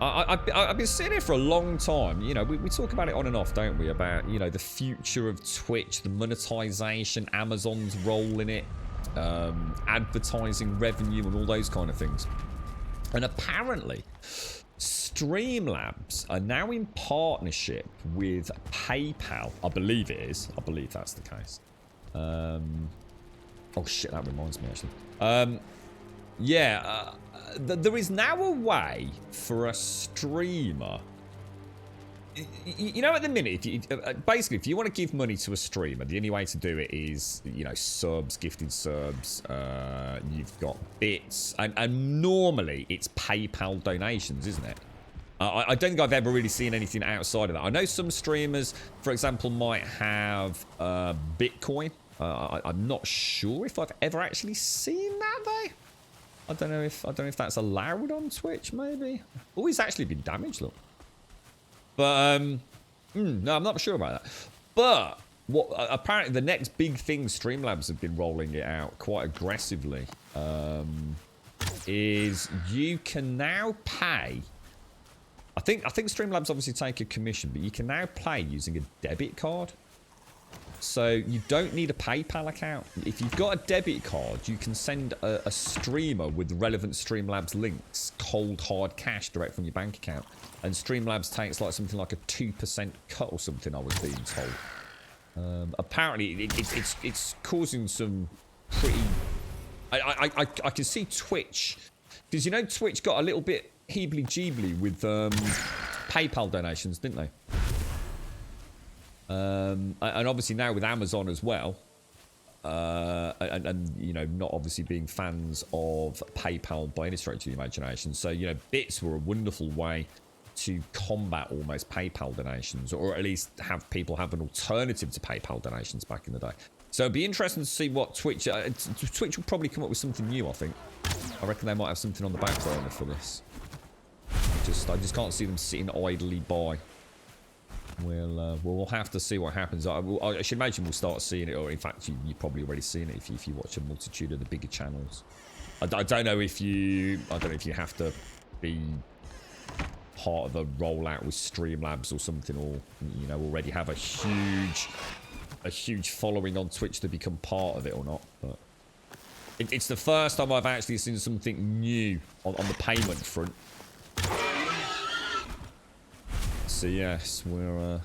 I've been sitting here for a long time. You know, we talk about it on and off, don't we? About, you know, the future of Twitch, the monetization, Amazon's role in it, advertising revenue and all those kind of things. And apparently, Streamlabs are now in partnership with PayPal. I believe it is. I believe that's the case. Oh shit, that reminds me actually. There is now a way for a streamer. You know, at the minute, basically, if you want to give money to a streamer, the only way to do it is, you know, subs, gifted subs, you've got bits, and normally it's PayPal donations, isn't it? I don't think I've ever really seen anything outside of that. I know some streamers, for example, might have Bitcoin. I'm not sure if I've ever actually seen that though. I don't know if that's allowed on Twitch. Maybe. Oh, he's actually been damaged. Look. But no, I'm not sure about that. But what apparently the next big thing Streamlabs have been rolling it out quite aggressively is you can now pay. I think Streamlabs obviously take a commission, but you can now pay using a debit card. So you don't need a PayPal account. If you've got a debit card, you can send a streamer with relevant Streamlabs links, cold hard cash direct from your bank account. And Streamlabs takes like something like a 2% cut or something, I was being told. Apparently, it's causing some pretty... I can see Twitch, because you know Twitch got a little bit heebly-jeebly with PayPal donations, didn't they? And obviously now with Amazon as well, and you know, not obviously being fans of PayPal by any stretch of the imagination. So, you know, bits were a wonderful way to combat almost PayPal donations, or at least have people have an alternative to PayPal donations back in the day. So it'd be interesting to see what Twitch will probably come up with something new. I think. I reckon they might have something on the back burner for this. I just can't see them sitting idly by. We'll have to see what happens. I should imagine we'll start seeing it, or in fact, you've probably already seen it if you watch a multitude of the bigger channels. I don't know if you have to be part of a rollout with Streamlabs or something, or you know, already have a huge following on Twitch to become part of it or not. But it's the first time I've actually seen something new on the payment front. So yes, we're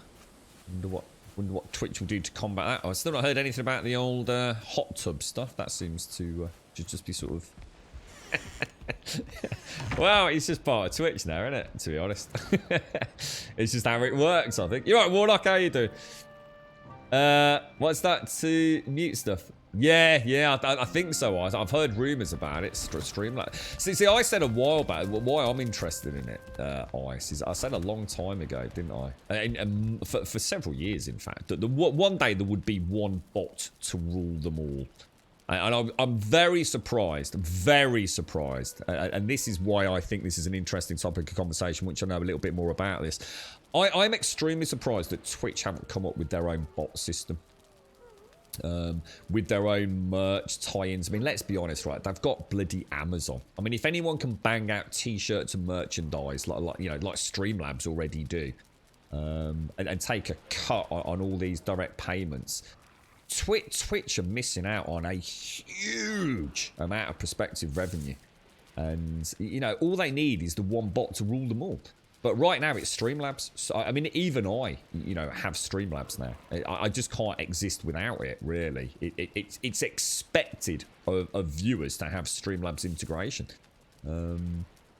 wonder what Twitch will do to combat that. I've still not heard anything about the old hot tub stuff. That seems to just be sort of... Well, it's just part of Twitch now, isn't it? To be honest. It's just how it works, I think. You're right, Warlock, how you doing? What's that to mute stuff? Yeah, I think so. I've heard rumours about it. Streamlabs. See, I said a while back why I'm interested in it. Ice is I said a long time ago, didn't I? And for several years, in fact, that one day there would be one bot to rule them all. And I'm very surprised, and this is why I think this is an interesting topic of conversation, which I know a little bit more about this. I'm extremely surprised that Twitch haven't come up with their own bot system. With their own merch tie-ins. I mean, let's be honest, right? They've got bloody Amazon. I mean, if anyone can bang out t-shirts and merchandise like Streamlabs already do, and take a cut on all these direct payments, Twitch are missing out on a huge amount of prospective revenue. And you know, all they need is the one bot to rule them all. But right now it's Streamlabs. So, I mean, even I, you know, have Streamlabs now. I just can't exist without it, really. It's expected of viewers to have Streamlabs integration.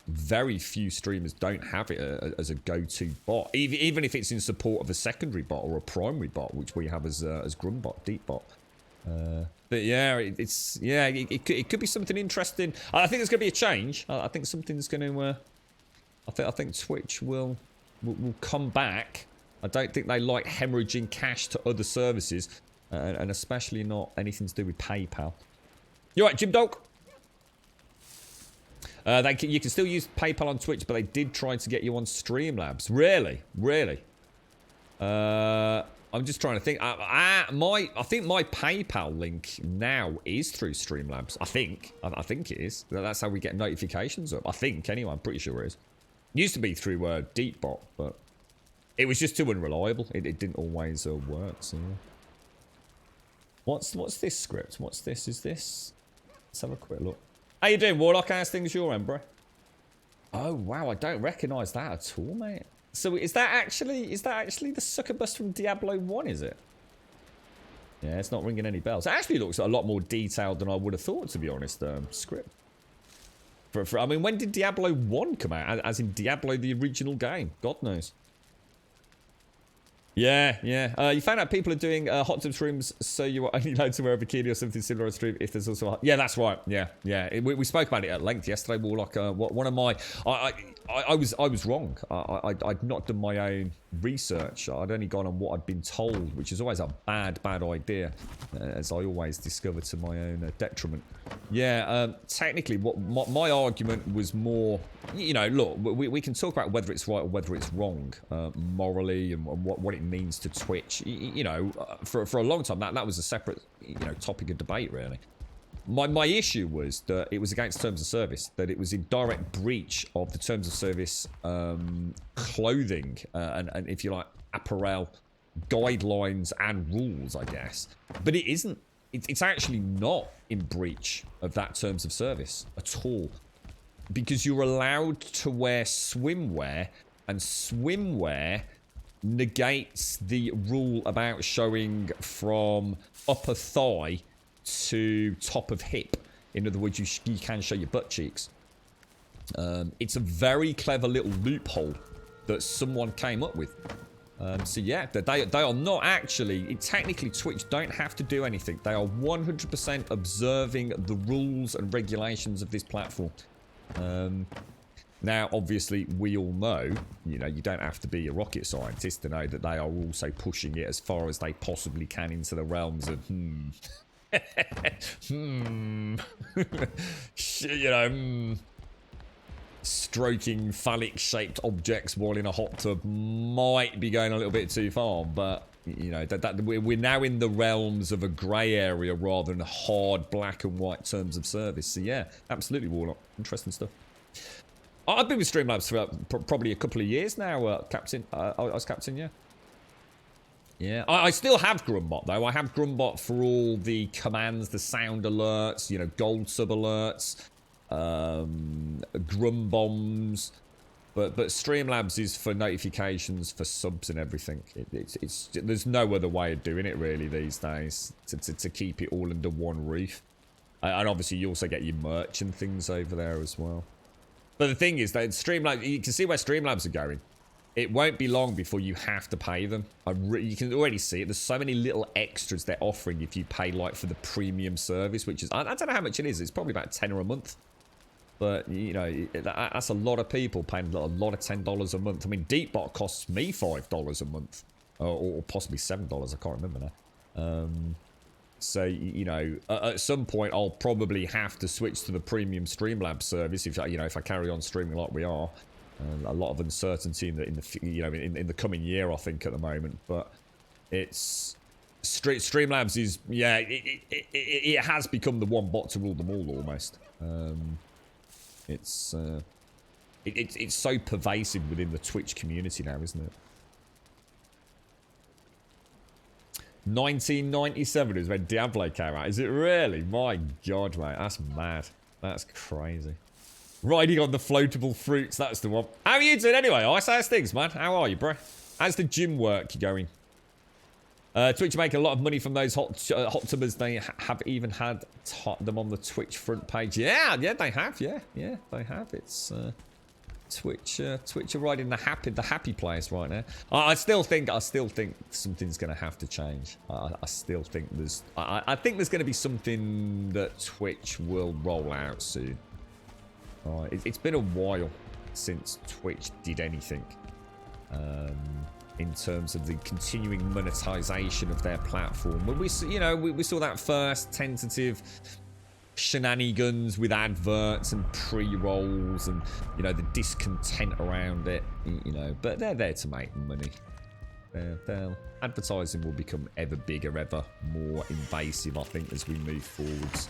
Very few streamers don't have it as a go-to bot, even if it's in support of a secondary bot or a primary bot, which we have as Grumbot, Deepbot. But yeah, it could be something interesting. I think there's going to be a change. I think something's going to... I think Twitch will come back. I don't think they like hemorrhaging cash to other services, and especially not anything to do with PayPal. You right, Jim Dog? You can still use PayPal on Twitch, but they did try to get you on Streamlabs. Really? I'm just trying to think. I think my PayPal link now is through Streamlabs. I think it is. That's how we get notifications up. I think anyway. I'm pretty sure it is. Used to be through Deepbot, but it was just too unreliable. It didn't always work. So yeah. What's this script? What's this? Is this? Let's have a quick look. How you doing, Warlock? How's things your end, bro? Oh wow, I don't recognise that at all, mate. So is that actually the sucker bus from Diablo 1? Is it? Yeah, it's not ringing any bells. It actually looks a lot more detailed than I would have thought, to be honest. Script. I mean, when did Diablo 1 come out? As in Diablo, the original game. God knows. Yeah, yeah. You found out people are doing hot tub streams, so you are only allowed to wear a bikini or something similar on stream if there's also a... Yeah, that's right. Yeah, yeah. We spoke about it at length yesterday, Warlock. One of my... I was wrong. I'd not done my own research. I'd only gone on what I'd been told, which is always a bad idea, as I always discover to my own detriment. Yeah, technically, what my argument was more, you know, look, we can talk about whether it's right or whether it's wrong, morally, and what it means to Twitch. You know, for a long time, that was a separate, you know, topic of debate, really. My issue was that it was against terms of service, that it was in direct breach of the terms of service clothing and if you like, apparel guidelines and rules, I guess. But it isn't. It's actually not in breach of that terms of service at all. Because you're allowed to wear swimwear, and swimwear negates the rule about showing from upper thigh to top of hip. In other words, you can show your butt cheeks. It's a very clever little loophole that someone came up with. So yeah, they are not actually, technically Twitch don't have to do anything. They are 100% observing the rules and regulations of this platform. Now, obviously, we all know, you know, you don't have to be a rocket scientist to know that they are also pushing it as far as they possibly can into the realms of, you know, stroking phallic-shaped objects while in a hot tub might be going a little bit too far, but you know we're now in the realms of a grey area rather than hard black and white terms of service. So yeah, absolutely, Warlock. Interesting stuff. I've been with Streamlabs for probably a couple of years now, Captain. I was Captain, yeah. Yeah, I still have Grumbot though. I have Grumbot for all the commands, the sound alerts, you know, gold sub alerts, Grum bombs, but Streamlabs is for notifications for subs and everything. It's there's no other way of doing it really these days to keep it all under one roof, and obviously you also get your merch and things over there as well. But the thing is that Streamlabs, you can see where Streamlabs are going. It won't be long before you have to pay them. You can already see it. There's so many little extras they're offering if you pay like for the premium service, which is, I don't know how much it is. It's probably about $10 a month. But, you know, that's a lot of people paying a lot of $10 a month. I mean, Deepbot costs me $5 a month. Or possibly $7. I can't remember now. So, you know, at some point I'll probably have to switch to the premium Streamlabs service if I carry on streaming like we are. A lot of uncertainty in the coming year, I think, at the moment. But it's Streamlabs is, yeah, it has become the one bot to rule them all almost. It's so pervasive within the Twitch community now, isn't it? 1997 is when Diablo came out. Is it really? My God, mate, that's mad. That's crazy. Riding on the floatable fruits, that's the one. How are you doing anyway? How's things, man? How are you, bro? How's the gym work going? Twitch make a lot of money from those hot tubbers. They have even had them on the Twitch front page. Yeah, they have. Yeah, they have. It's Twitch are right in the happy place right now. I still think something's going to have to change. I still think I think there's going to be something that Twitch will roll out soon. It's been a while since Twitch did anything in terms of the continuing monetization of their platform. When we saw that first tentative shenanigans with adverts and pre-rolls and, you know, the discontent around it, you know, but they're there to make money. Advertising will become ever bigger, ever more invasive, I think, as we move forwards.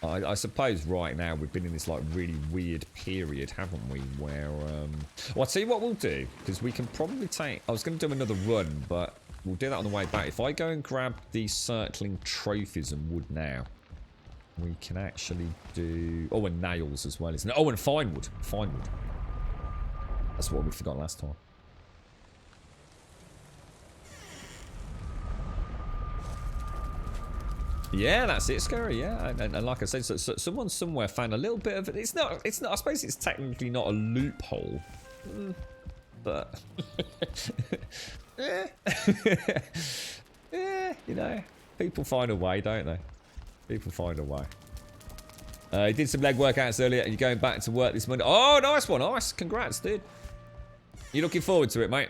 I suppose right now we've been in this like really weird period, haven't we? Where, well, I'll tell you what we'll do, because we can probably take... I was going to do another run, but we'll do that on the way back. If I go and grab the circling trophies and wood now, we can actually do... Oh, and nails as well, isn't it? Oh, and fine wood. Fine wood. That's what we forgot last time. Yeah, that's it, Scurry. Yeah, and like I said, so someone somewhere found a little bit of it. It's not. I suppose it's technically not a loophole, but yeah, yeah, you know, people find a way, don't they? People find a way. You did some leg workouts earlier, and you're going back to work this Monday. Oh, nice one, nice. Congrats, dude. You looking forward to it, mate?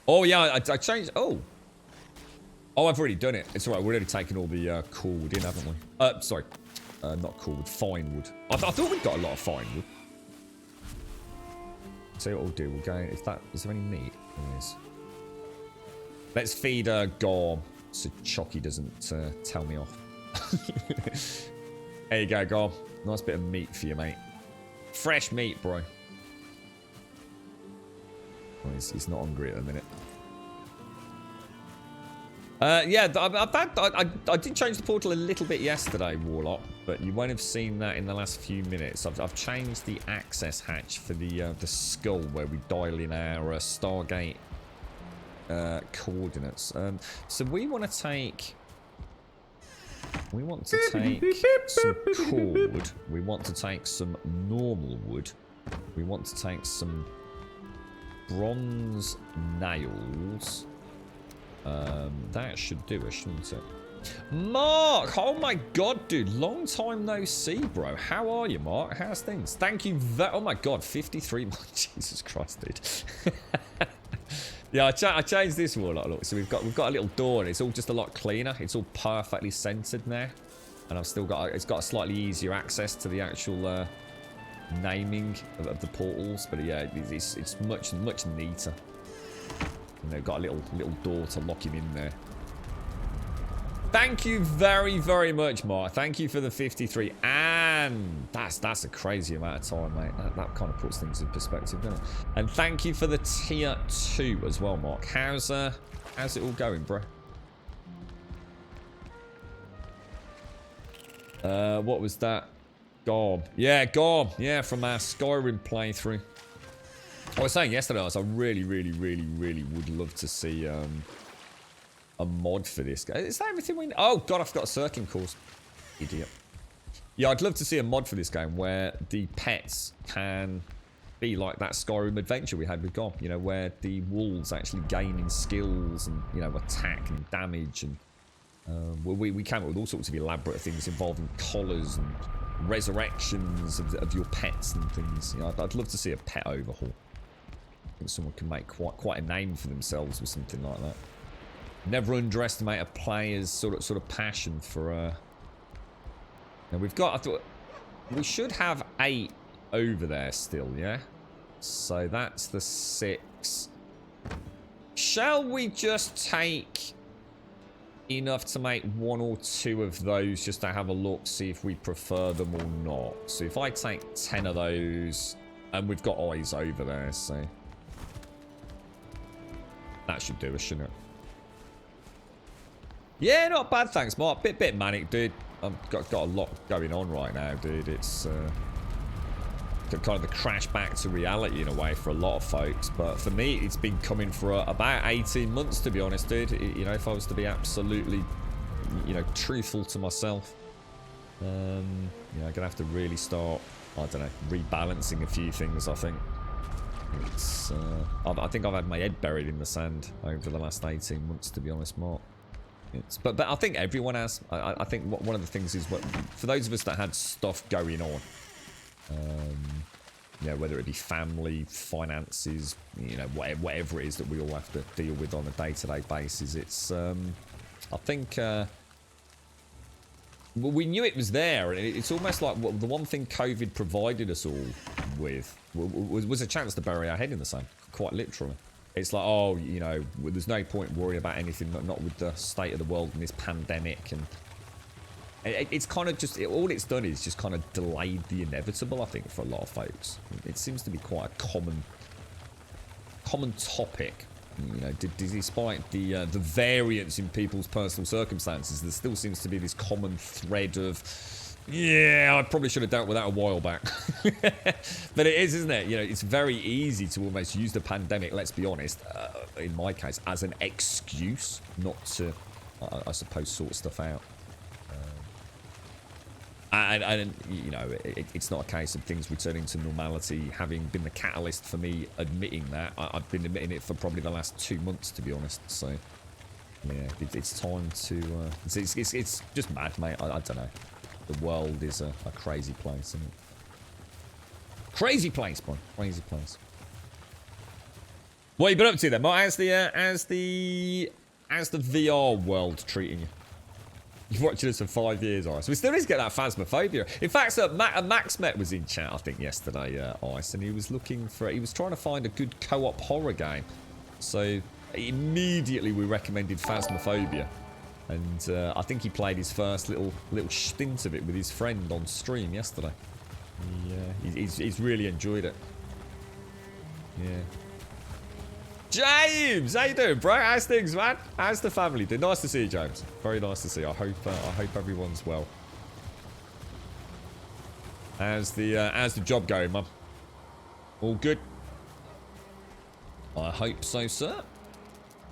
Oh yeah, I changed. Oh, I've already done it. It's alright, we've already taken all the cool wood in, haven't we? Sorry. Not cool wood, fine wood. I thought we'd got a lot of fine wood. So what we'll do, we'll go... Is there any meat? There is. Let's feed Gorm so Chocky doesn't tell me off. There you go, Gorm. Nice bit of meat for you, mate. Fresh meat, bro. Oh, he's not hungry at the minute. Yeah, I did change the portal a little bit yesterday, Warlock, but you won't have seen that in the last few minutes. I've changed the access hatch for the skull where we dial in our Stargate coordinates. So we want to take some core wood. We want to take some normal wood. We want to take some bronze nails. That should do it, shouldn't it? Mark! Oh my god, dude. Long time no see, bro. How are you, Mark? How's things? Thank you oh my god, 53 months. Jesus Christ, dude. Yeah, I changed this wall. Look, so we've got a little door and it's all just a lot cleaner. It's all perfectly centered now. And I've still got it's got a slightly easier access to the actual naming of the portals. But yeah, it's much neater. And they've got a little door to lock him in there. Thank you very, very much, Mark. Thank you for the 53. And that's a crazy amount of time, mate. That kind of puts things in perspective, doesn't it? And thank you for the tier 2 as well, Mark. How's it all going, bro? What was that? Gob. Yeah, Gob. Yeah, from our Skyrim playthrough. I was saying yesterday, I really would love to see a mod for this guy. Is that everything we need? Oh god, I forgot a circling course. Idiot. Yeah, I'd love to see a mod for this game where the pets can be like that Skyrim adventure we had with Gob. You know, where the wolves actually gain in skills and, you know, attack and damage. And we came up with all sorts of elaborate things involving collars and resurrections of your pets and things. You know, I'd love to see a pet overhaul. I think someone can make quite a name for themselves with something like that. Never underestimate a player's sort of passion for. Now we've got. I thought we should have 8 over there still, yeah. So that's the 6. Shall we just take enough to make 1 or 2 of those just to have a look, see if we prefer them or not? So if I take 10 of those, and we've got eyes over there, so. That should do us, shouldn't it? Yeah, not bad, thanks, Mark. Bit manic, dude. I've got a lot going on right now, dude. It's kind of the crash back to reality in a way for a lot of folks. But for me, it's been coming for about 18 months, to be honest, dude. You know, if I was to be absolutely, you know, truthful to myself, you know, I'm gonna have to really start, I don't know, rebalancing a few things, I think. It's, I think I've had my head buried in the sand over the last 18 months, to be honest, Mark. But I think everyone has. I think one of the things is, for those of us that had stuff going on, you know, whether it be family, finances, you know, whatever it is that we all have to deal with on a day-to-day basis, it's, I think, well, we knew it was there, and it's almost like the one thing COVID provided us all with was a chance to bury our head in the sand, quite literally. It's like, oh, you know, there's no point worrying about anything, not with the state of the world and this pandemic. And it's kind of just, all it's done is just kind of delayed the inevitable, I think, for a lot of folks. It seems to be quite a common topic. You know, despite the variance in people's personal circumstances, there still seems to be this common thread of, yeah, I probably should have dealt with that a while back. But it is, isn't it? You know, it's very easy to almost use the pandemic, let's be honest, in my case, as an excuse not to, I suppose, sort stuff out. And you know, it's not a case of things returning to normality having been the catalyst for me admitting that. I've been admitting it for probably the last 2 months, to be honest. So, yeah, it's time to... It's just mad, mate. I don't know. The world is a crazy place, isn't it? Crazy place, boy. Crazy place. What have you been up to then? How's the VR world treating you? You've watched this for 5 years, Ice. We still need to get that Phasmophobia. In fact, Max Met was in chat, I think, yesterday, Ice, and he was trying to find a good co-op horror game. So immediately we recommended Phasmophobia, and I think he played his first little stint of it with his friend on stream yesterday. Yeah, he's really enjoyed it. Yeah. James, how you doing, bro? How's things, man? How's the family doing? Nice to see you, James. Very nice to see you. I hope everyone's well. How's the job going, mum? All good? I hope so, sir.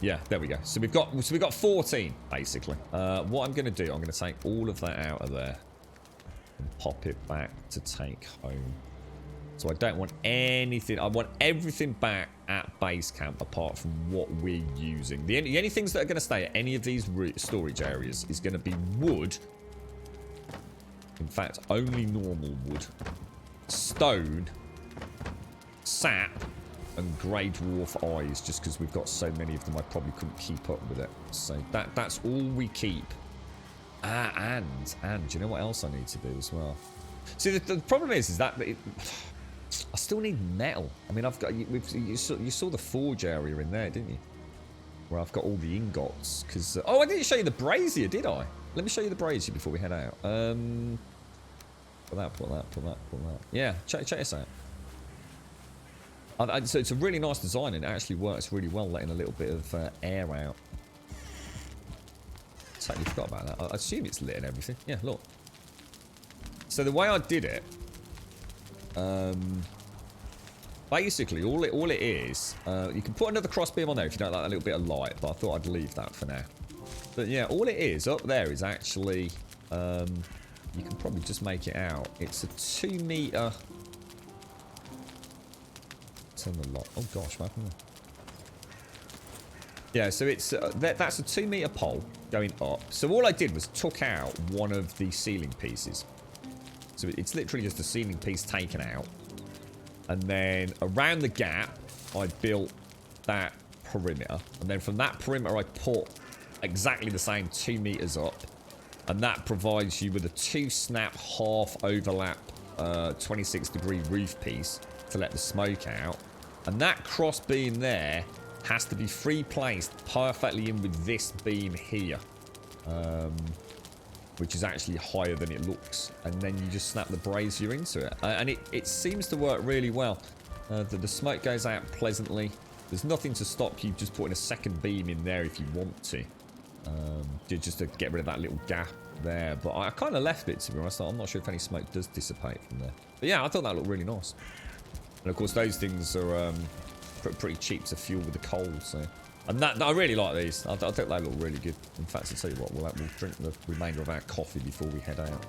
Yeah, there we go. So we've got 14 basically. What I'm going to do, I'm going to take all of that out of there and pop it back to take home. So I don't want anything. I want everything back at base camp apart from what we're using. The only things that are going to stay at any of these storage areas is going to be wood. In fact, only normal wood. Stone. Sap. And grey dwarf eyes. Just because we've got so many of them, I probably couldn't keep up with it. So that's all we keep. And do you know what else I need to do as well? See, the problem is that... I still need metal. I mean, I've got you saw the forge area in there, didn't you? Where I've got all the ingots. Because oh, I didn't show you the brazier, did I? Let me show you the brazier before we head out. Put that. Yeah, check this out. So it's a really nice design and it actually works really well, letting a little bit of air out. Totally forgot about that. I assume it's lit and everything. Yeah, look. So the way I did it. Basically, all it is, you can put another crossbeam on there if you don't like that little bit of light, but I thought I'd leave that for now. But yeah, all it is up there is actually, you can probably just make it out. It's a 2 meter. Turn the light. Oh gosh, what happened there? Yeah, so it's that's a 2 meter pole going up. So all I did was took out one of the ceiling pieces. So it's literally just a ceiling piece taken out. And then around the gap, I built that perimeter. And then from that perimeter, I put exactly the same 2 meters up. And that provides you with a 2-snap, half overlap, 26-degree roof piece to let the smoke out. And that cross beam there has to be free-placed perfectly in with this beam here. Which is actually higher than it looks. And then you just snap the brazier into it. And it seems to work really well. The smoke goes out pleasantly. There's nothing to stop you just putting a second beam in there if you want to. Just to get rid of that little gap there. But I kind of left it, to be honest. I'm not sure if any smoke does dissipate from there. But yeah, I thought that looked really nice. And of course, those things are pretty cheap to fuel with the coal, so... And I really like these. I think they look really good. In fact, I'll tell you what, we'll drink the remainder of our coffee before we head out.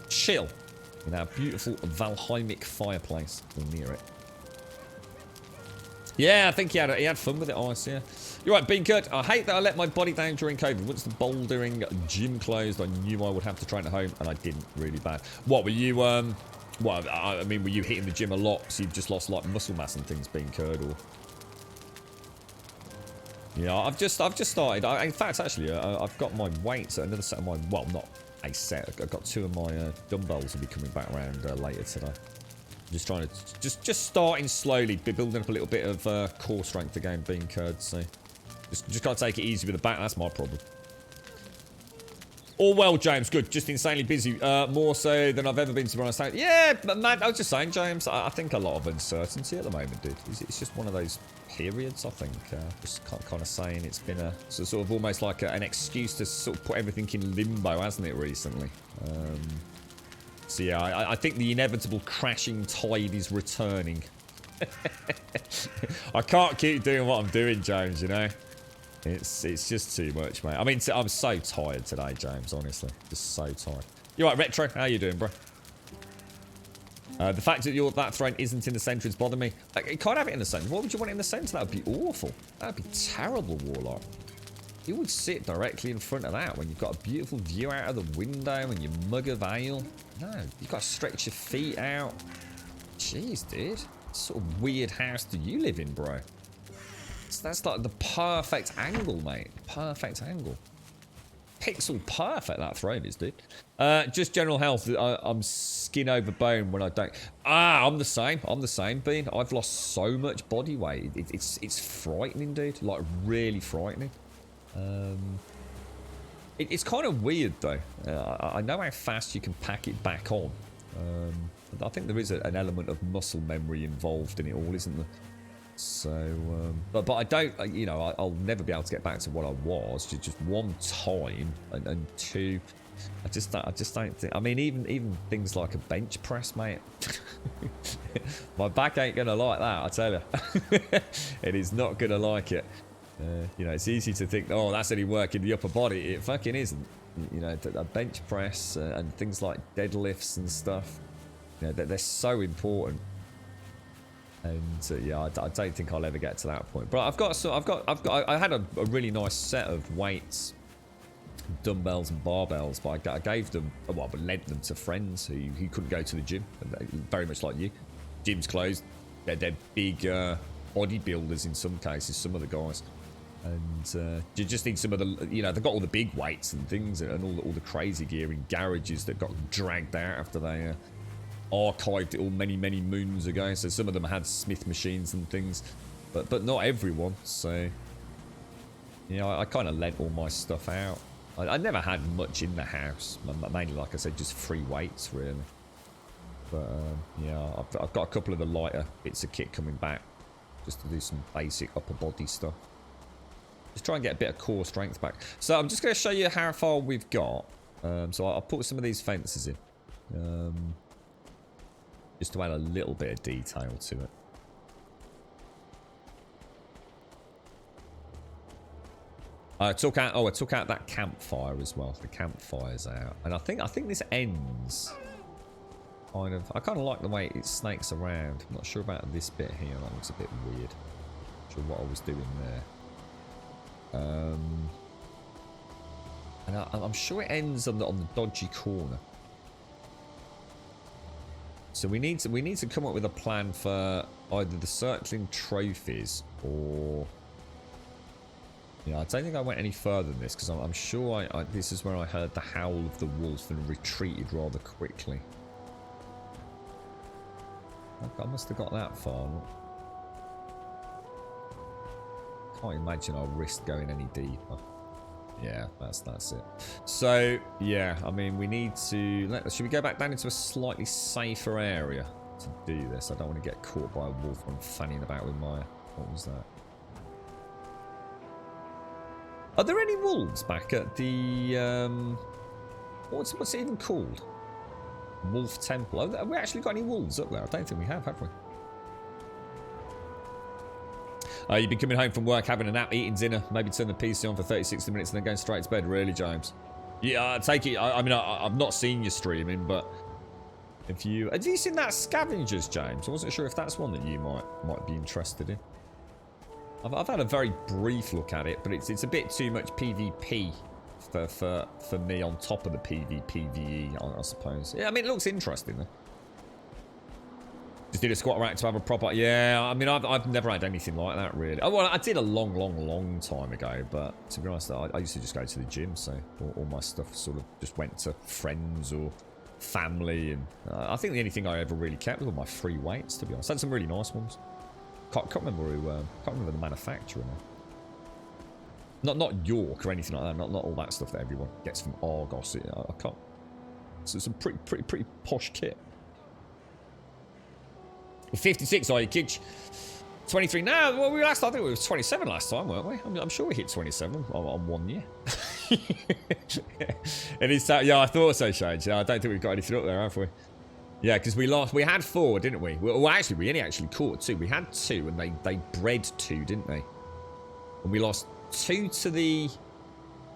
Chill in our beautiful Valheimic fireplace. Or near it. Yeah, I think he had fun with it, Ice, yeah. You're right, Beankurt. I hate that I let my body down during COVID. Once the bouldering gym closed, I knew I would have to train at home, and I didn't. Really bad. What, were you, well, I mean, were you hitting the gym a lot, so you've just lost, like, muscle mass and things, Beankurt, or... Yeah, I've just started. In fact, actually, I've got my weights at another set of my... Well, not a set. I've got 2 of my dumbbells will be coming back around later today. Just trying to, just starting slowly, building up a little bit of core strength again, being curd. So just gotta take it easy with the back. That's my problem. All well, James. Good. Just insanely busy. More so than I've ever been, to be honest. Yeah, but man, I was just saying, James, I think a lot of uncertainty at the moment, dude. It's just one of those periods, I think. Just kind of saying it's been a sort of almost like an excuse to sort of put everything in limbo, hasn't it, recently? So yeah, I think the inevitable crashing tide is returning. I can't keep doing what I'm doing, James, you know? It's just too much, mate. I mean, I'm so tired today, James, honestly. Just so tired. You right, Retro? How you doing, bro? The fact that that throne isn't in the centre is bothering me. You can't have it in the centre. Why would you want it in the centre? That would be awful. That would be terrible, Warlock. You would sit directly in front of that when you've got a beautiful view out of the window and your mug of ale. No, you've got to stretch your feet out. Jeez, dude. What sort of weird house do you live in, bro? That's like the perfect angle, mate. Perfect angle. Pixel perfect, that throne is, dude. Just general health. I'm skin over bone when I don't... I'm the same. I'm the same, Bean. I've lost so much body weight. It's frightening, dude. Like, really frightening. It's kind of weird, though. I know how fast you can pack it back on. I think there is an element of muscle memory involved in it all, isn't there? So, but I don't, you know, I'll never be able to get back to what I was. Just one time, and two, I just don't think. I mean, even things like a bench press, mate. My back ain't gonna like that, I tell you. It is not gonna like it. You know, it's easy to think, oh, that's only working the upper body. It fucking isn't. You know, a bench press and things like deadlifts and stuff. You know, they're so important. And yeah, I don't think I'll ever get to that point. But I had a really nice set of weights, dumbbells and barbells. But I gave them, well, I lent them to friends who couldn't go to the gym. Very much like you, gym's closed. They're big bodybuilders in some cases. Some of the guys, and you just need some of the, you know, they've got all the big weights and things and all the crazy gear in garages that got dragged out after they. Archived it all many moons ago, so some of them had Smith machines and things, but not everyone. So you know, I kind of lent all my stuff out. I never had much in the house, mainly, like I said, just free weights really. But yeah, I've got a couple of the lighter bits of kit coming back just to do some basic upper body stuff. Just try and get a bit of core strength back. So I'm just going to show you how far we've got. So I'll put some of these fences in. Just to add a little bit of detail to it. I took out that campfire as well. The campfire's out. And I think this ends kind of, I kind of like the way it snakes around. I'm not sure about this bit here. That looks a bit weird. Not sure what I was doing there. And I'm sure it ends on the dodgy corner. So we need to come up with a plan for either the circling trophies or... Yeah, I don't think I went any further than this because I'm sure this is where I heard the howl of the wolf and retreated rather quickly. I must have got that far. Can't imagine I'll risk going any deeper. Yeah, that's it. So, yeah, I mean, we need to... Should we go back down into a slightly safer area to do this? I don't want to get caught by a wolf when I'm fanning about with my... What was that? Are there any wolves back at the... What's it even called? Wolf Temple. Have we actually got any wolves up there? I don't think we have we? You've been coming home from work, having a nap, eating dinner, maybe turn the PC on for 30-60 minutes and then going straight to bed. Really, James? Yeah, I take it. I mean, I've not seen you streaming, but if you... Have you seen that Scavengers, James? I wasn't sure if that's one that you might be interested in. I've had a very brief look at it, but it's a bit too much PvP for me on top of the PvPvE, I suppose. Yeah, I mean, it looks interesting, though. Just did a squat rack to have a proper... Yeah, I mean, I've never had anything like that, really. Oh, well, I did a long time ago, but to be honest, I used to just go to the gym, so all my stuff sort of just went to friends or family, and I think the only thing I ever really kept were my free weights, to be honest. I had some really nice ones. Can't remember who, can't remember the manufacturer now. Not York or anything like that. Not all that stuff that everyone gets from Argos. I can't. So it's some pretty posh kit. 56, are you, kid? 23 now. Well, I think we were 27 last time, weren't we? I'm sure we hit 27 on 1 year. And it's yeah, I thought so, Shades. I don't think we've got anything up there, have we? Yeah, because we had 4, didn't we? Well, actually, we only actually caught 2. We had 2, and they bred 2, didn't they? And we lost 2 to the...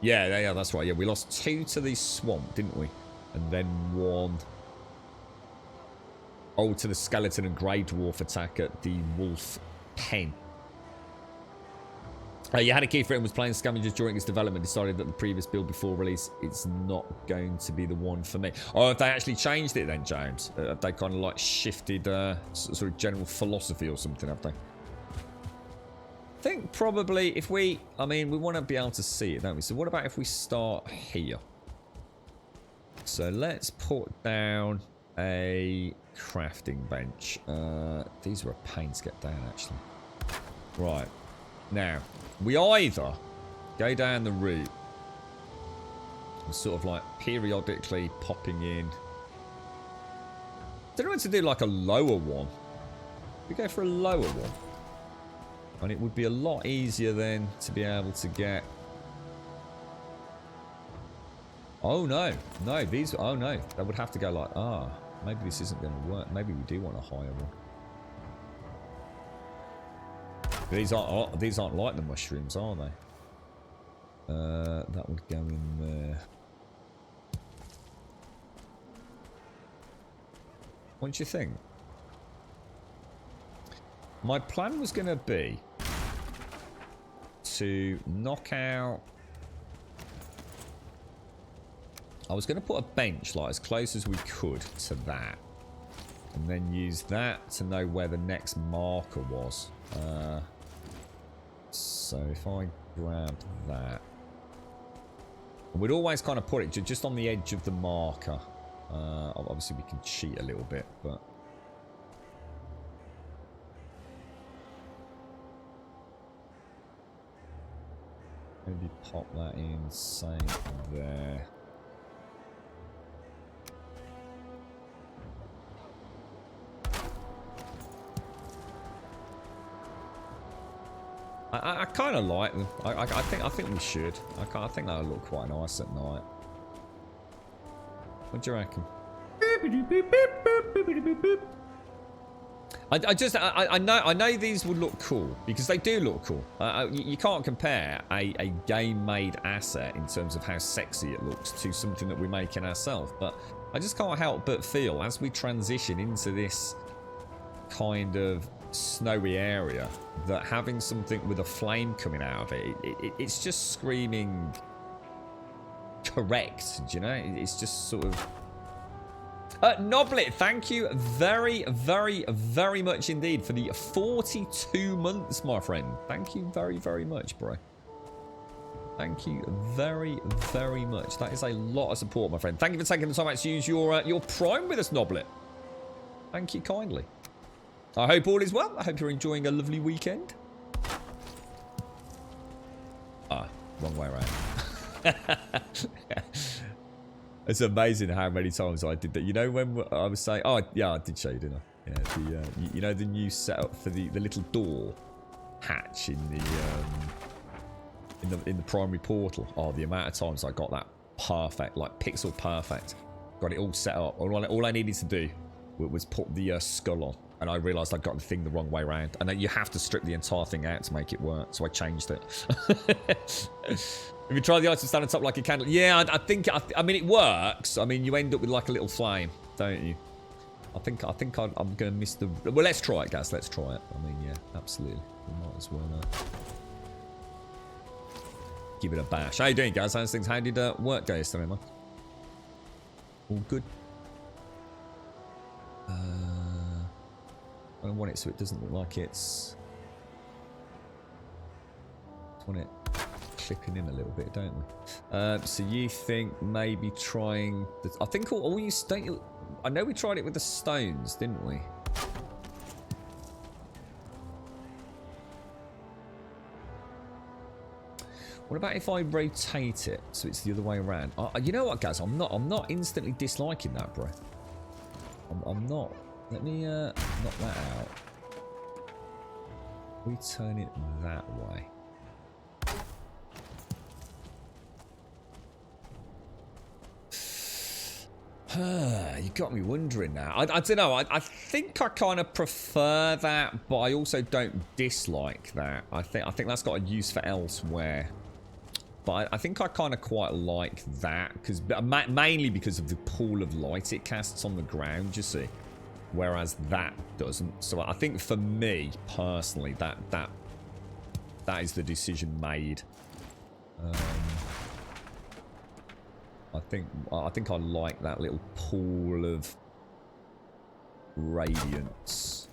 Yeah, that's right. Yeah, we lost 2 to the swamp, didn't we? And then 1... Oh, to the skeleton and grey dwarf attack at the wolf pen. You had a key for it and was playing scavengers during its development, decided that the previous build before release, it's not going to be the one for me. Oh, have they actually changed it then, James? Have they kind of like shifted sort of general philosophy or something, have they? I think probably if we... I mean, we want to be able to see it, don't we? So what about if we start here? So let's put down a crafting bench. These were a pain to get down, actually. Right. Now, we either go down the route and sort of like periodically popping in. Don't know what to do, like a lower one. We go for a lower one. And it would be a lot easier then to be able to get... Oh no, no, these, oh no, that would have to go like, maybe this isn't going to work. Maybe we do want a higher one. These aren't like the mushrooms, are they? That would go in there. What do you think? My plan was going to be to knock out... I was going to put a bench like as close as we could to that. And then use that to know where the next marker was. So if I grab that, we'd always kind of put it just on the edge of the marker. Obviously we can cheat a little bit, but maybe pop that in, say there. I kind of like them. I think we should. I think that'll look quite nice at night. What do you reckon? I know these would look cool because they do look cool. You can't compare a game-made asset in terms of how sexy it looks to something that we're making ourselves. But I just can't help but feel as we transition into this kind of snowy area that having something with a flame coming out of it, it's just screaming correct, do you know? It's just sort of... Noblet, thank you very, very, very much indeed for the 42 months, my friend. Thank you very, very much, bro. Thank you very, very much. That is a lot of support, my friend. Thank you for taking the time out to use your Prime with us, Noblet. Thank you kindly. I hope all is well. I hope you're enjoying a lovely weekend. Wrong way around. It's amazing how many times I did that. You know when I was saying... Oh, yeah, I did show you, didn't I? Yeah, you know the new setup for the little door hatch in the primary portal? Oh, the amount of times I got that perfect, like pixel perfect. Got it all set up. All I needed to do was put the skull on. And I realised I'd got the thing the wrong way around. And then you have to strip the entire thing out to make it work. So I changed it. If you try the item stand on top like a candle. Yeah, I mean, it works. I mean, you end up with like a little flame, don't you? I think I'm going to miss the... Well, let's try it, guys. Let's try it. I mean, yeah, absolutely. We might as well give it a bash. How you doing, guys? How's things? How did work go yesterday, man? All good? I want it so it doesn't look like it's... I want it clipping in a little bit, don't we? So you think maybe trying... I think all you... Don't you... I know we tried it with the stones, didn't we? What about if I rotate it so it's the other way around? You know what, guys? I'm not instantly disliking that, bro. I'm not. Let me knock that out. We turn it that way. You got me wondering now. I don't know. I think I kind of prefer that, but I also don't dislike that. I think that's got a use for elsewhere. But I think I kind of quite like that, because mainly because of the pool of light it casts on the ground, you see, whereas that doesn't. So I think for me personally, that is the decision made. I think I like that little pool of radiance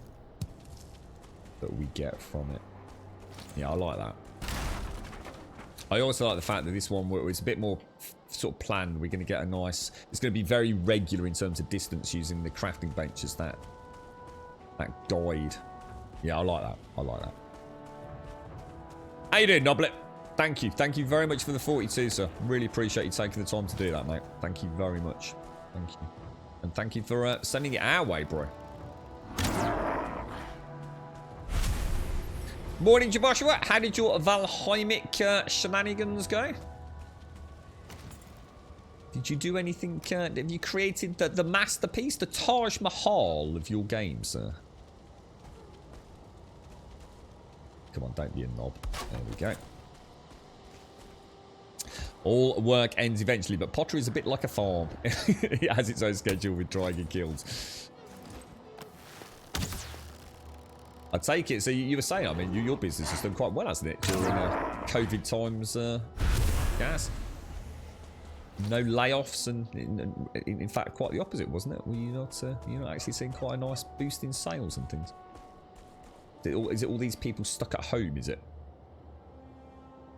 that we get from it. Yeah, I like that. I also like the fact that this one was a bit more sort of planned. We're going to get a nice... It's going to be very regular in terms of distance using the crafting benches that guide. Yeah, I like that. I like that. How you doing, Noblet? Thank you. Thank you very much for the 42, sir. Really appreciate you taking the time to do that, mate. Thank you very much. Thank you. And thank you for sending it our way, bro. Morning, Joshua. How did your Valheimic shenanigans go? Did you do anything? Have you created the masterpiece, the Taj Mahal of your game, sir? Come on, don't be a knob. There we go. All work ends eventually, but pottery is a bit like a farm. It has its own schedule with drying and guilds. I take it, so you were saying, I mean, your business has done quite well, hasn't it, during COVID times, guys? No layoffs, and in fact, quite the opposite, wasn't it? Were you not actually seeing quite a nice boost in sales and things? Is it all these people stuck at home, is it?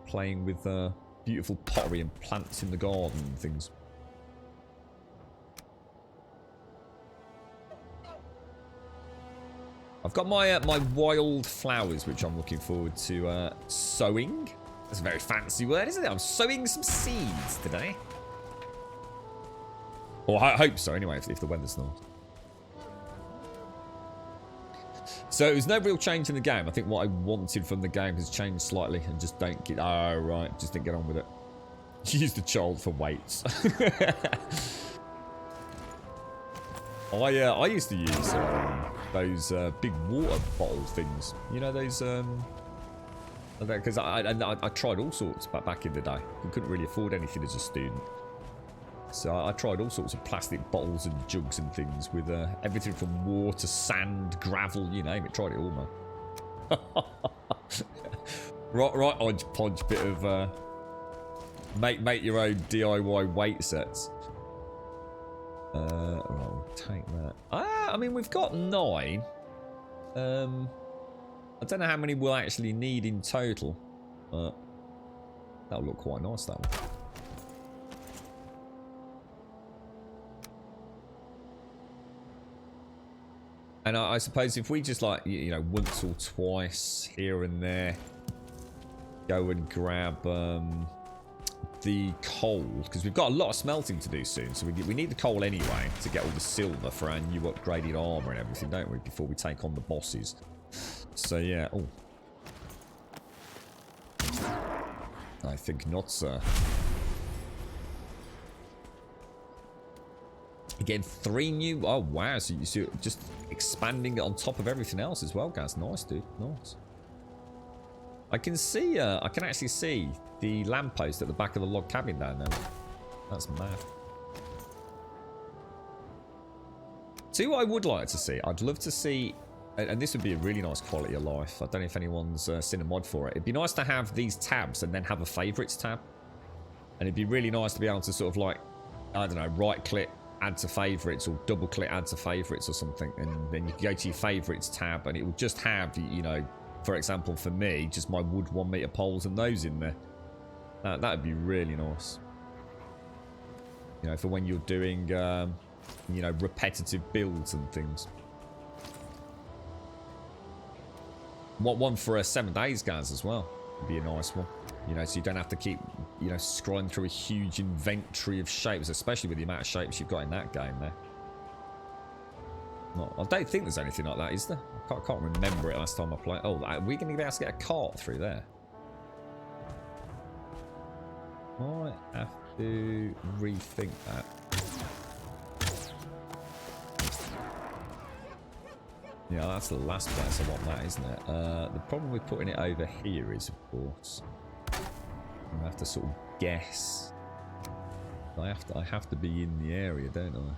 Playing with beautiful pottery and plants in the garden and things. I've got my my wild flowers, which I'm looking forward to sowing. That's a very fancy word, isn't it? I'm sowing some seeds today. Or I hope so, anyway, if the weather's nice. So it was no real change in the game. I think what I wanted from the game has changed slightly, and just don't get... Oh, right, just didn't get on with it. Use the child for weights. I used to use those big water bottle things. You know, those... Because I tried all sorts back in the day. I couldn't really afford anything as a student. So I tried all sorts of plastic bottles and jugs and things with everything from water, sand, gravel, you name it. Tried it all, man. right, hodgepodge bit of make your own DIY weight sets. Right, we'll take that. I mean, we've got 9. I don't know how many we'll actually need in total. That'll look quite nice, that one. And I suppose if we just, like, you know, once or twice here and there go and grab the coal, because we've got a lot of smelting to do soon, so we need the coal anyway to get all the silver for our new upgraded armor and everything, don't we, before we take on the bosses. So yeah. Oh, I think not, sir. Again, 3 new... Oh, wow. So you're just expanding it on top of everything else as well, guys. Nice, dude. Nice. I can see... I can actually see the lamppost at the back of the log cabin down there. That's mad. See what I would like to see? I'd love to see... And this would be a really nice quality of life. I don't know if anyone's seen a mod for it. It'd be nice to have these tabs and then have a favourites tab. And it'd be really nice to be able to sort of like... I don't know, right-click, add to favorites, or double click add to favorites or something, and then you can go to your favorites tab and it will just have, you know, for example, for me, just my wood 1 meter poles and those in there. That'd be really nice. You know, for when you're doing, you know, repetitive builds and things. What one for 7 days, guys, as well. Would be a nice one. You know, so you don't have to keep, you know, scrolling through a huge inventory of shapes, especially with the amount of shapes you've got in that game there. I don't think there's anything like that, is there? I can't remember it last time I played. Oh, are we going to be able to get a cart through there? Might have to rethink that. Yeah, that's the last place I want that, isn't it? The problem with putting it over here is, of course, I have to sort of guess. I have to be in the area, don't I?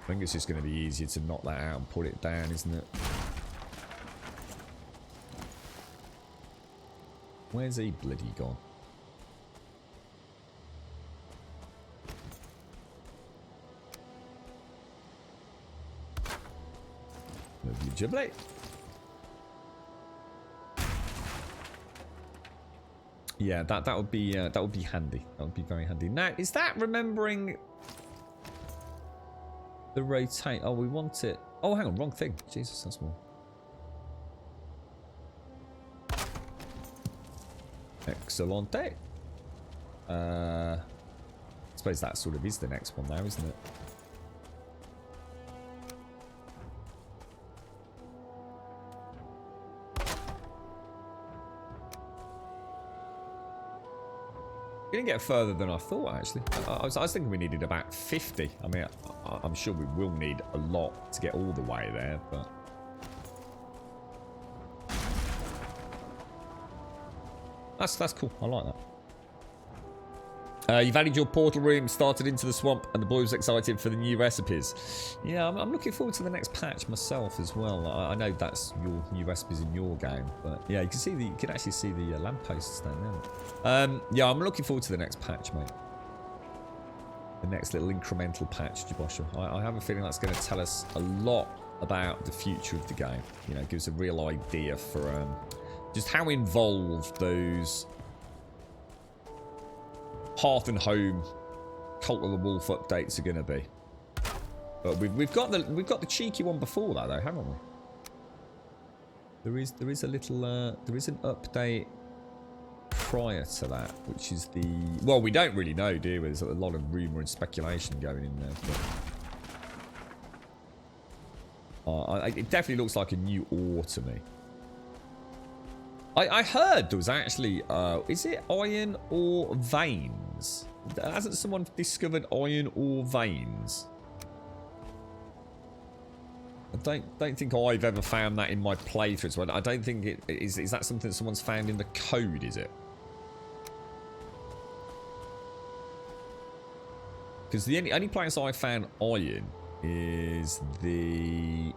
I think it's just going to be easier to knock that out and put it down, isn't it? Where's he bloody gone? Lovely jubbly. Yeah, that would be handy. That would be very handy. Now, is that remembering the rotate? Oh, we want it. Oh, hang on, wrong thing. Jesus, that's more. Excellente. I suppose that sort of is the next one now, isn't it? We didn't get further than I thought, actually. I was thinking we needed about 50. I mean, I'm sure we will need a lot to get all the way there, but... That's cool. I like that. You've added your portal room, started into the swamp, and the boy was excited for the new recipes. Yeah, I'm looking forward to the next patch myself as well. I know that's your new recipes in your game, but yeah, you can actually see the lampposts down there. Yeah, I'm looking forward to the next patch, mate. The next little incremental patch, Jabosha. I have a feeling that's going to tell us a lot about the future of the game. You know, it gives a real idea for just how involved those Hearth and Home Cult of the Wolf updates are going to be. But we've got the cheeky one before that though, haven't we? There is a little there is an update prior to that, which is the, well, we don't really know, do we? There's a lot of rumor and speculation going in there. But it definitely looks like a new ore to me. I heard there was actually, is it iron ore veins? Hasn't someone discovered iron ore veins? I don't think I've ever found that in my playthroughs. So I don't think it is. Is that something that someone's found in the code? Is it? Because the only place I found iron is the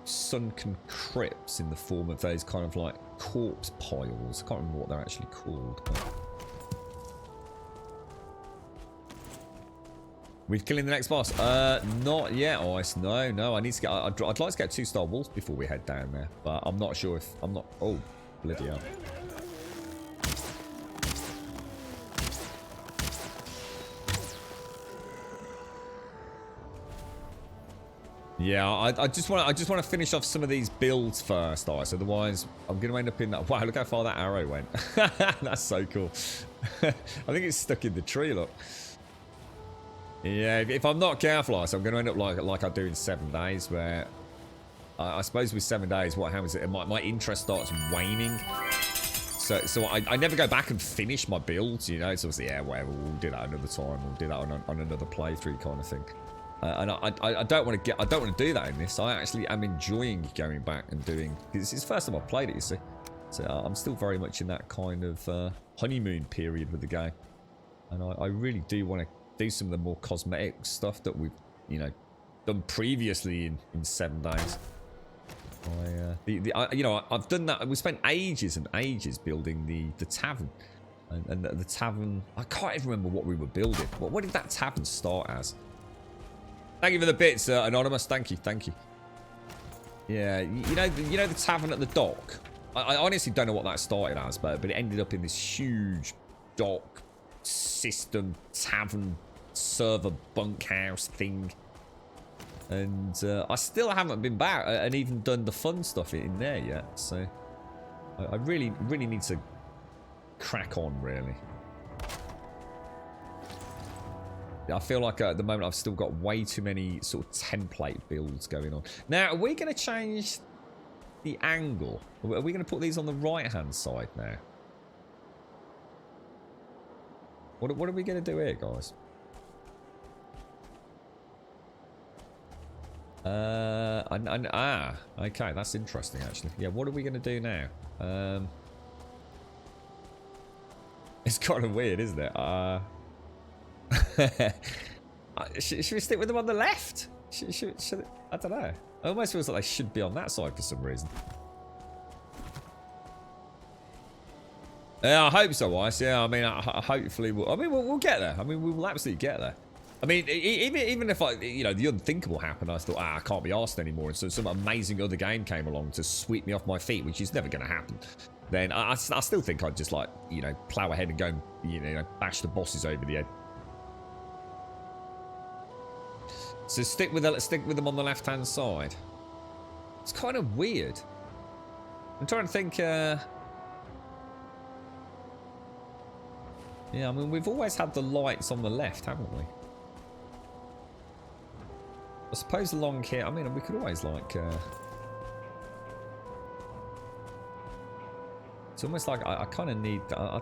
sunken crypts in the form of those kind of like corpse piles. I can't remember what they're actually called. But... We're killing the next boss. Not yet, Ice. No. I need to get. I'd like to get 2-star wolves before we head down there, but I'm not sure if I'm not. Oh, bloody hell! Yeah, I just want to finish off some of these builds first, Ice. Otherwise, I'm going to end up in that. Wow, look how far that arrow went. That's so cool. I think it's stuck in the tree. Look. Yeah, if I'm not careful, Ice, I'm going to end up like I do in 7 days, where I suppose with 7 days, what happens is my interest starts waning. So I never go back and finish my builds, you know. So it's yeah, whatever. We'll do that another time. We'll do that on another playthrough kind of thing. And I don't want to do that in this. I actually am enjoying going back and doing, because it's the first time I've played it, you see. So I'm still very much in that kind of honeymoon period with the game, and I really do want to do some of the more cosmetic stuff that we've, you know, done previously in 7 days. You know, I've done that. We spent ages and ages building the tavern, and the tavern. I can't even remember what we were building. What did that tavern start as? Thank you for the bits, Anonymous. Thank you. Yeah, you know the tavern at the dock? I honestly don't know what that started as, but it ended up in this huge dock system tavern server bunkhouse thing. And I still haven't been back and even done the fun stuff in there yet. So I really need to crack on, really. I feel like at the moment I've still got way too many sort of template builds going on. Now, are we going to change the angle? Are we going to put these on the right-hand side now? What are we going to do here, guys? Okay, that's interesting, actually. Yeah, what are we going to do now? It's kind of weird, isn't it? Should we stick with them on the left? Should I don't know. It almost feels like they should be on that side for some reason. Yeah, I hope so, Ice. Yeah, I mean, hopefully we'll get there. I mean, we will absolutely get there. I mean, even if the unthinkable happened, I thought, I can't be arsed anymore, and so some amazing other game came along to sweep me off my feet, which is never going to happen. Then I still think I'd just plow ahead and go and bash the bosses over the head. So stick with them on the left-hand side. It's kind of weird. I'm trying to think. Yeah, I mean, we've always had the lights on the left, haven't we? I suppose along here. I mean, we could always it's almost like I kind of need. Yeah.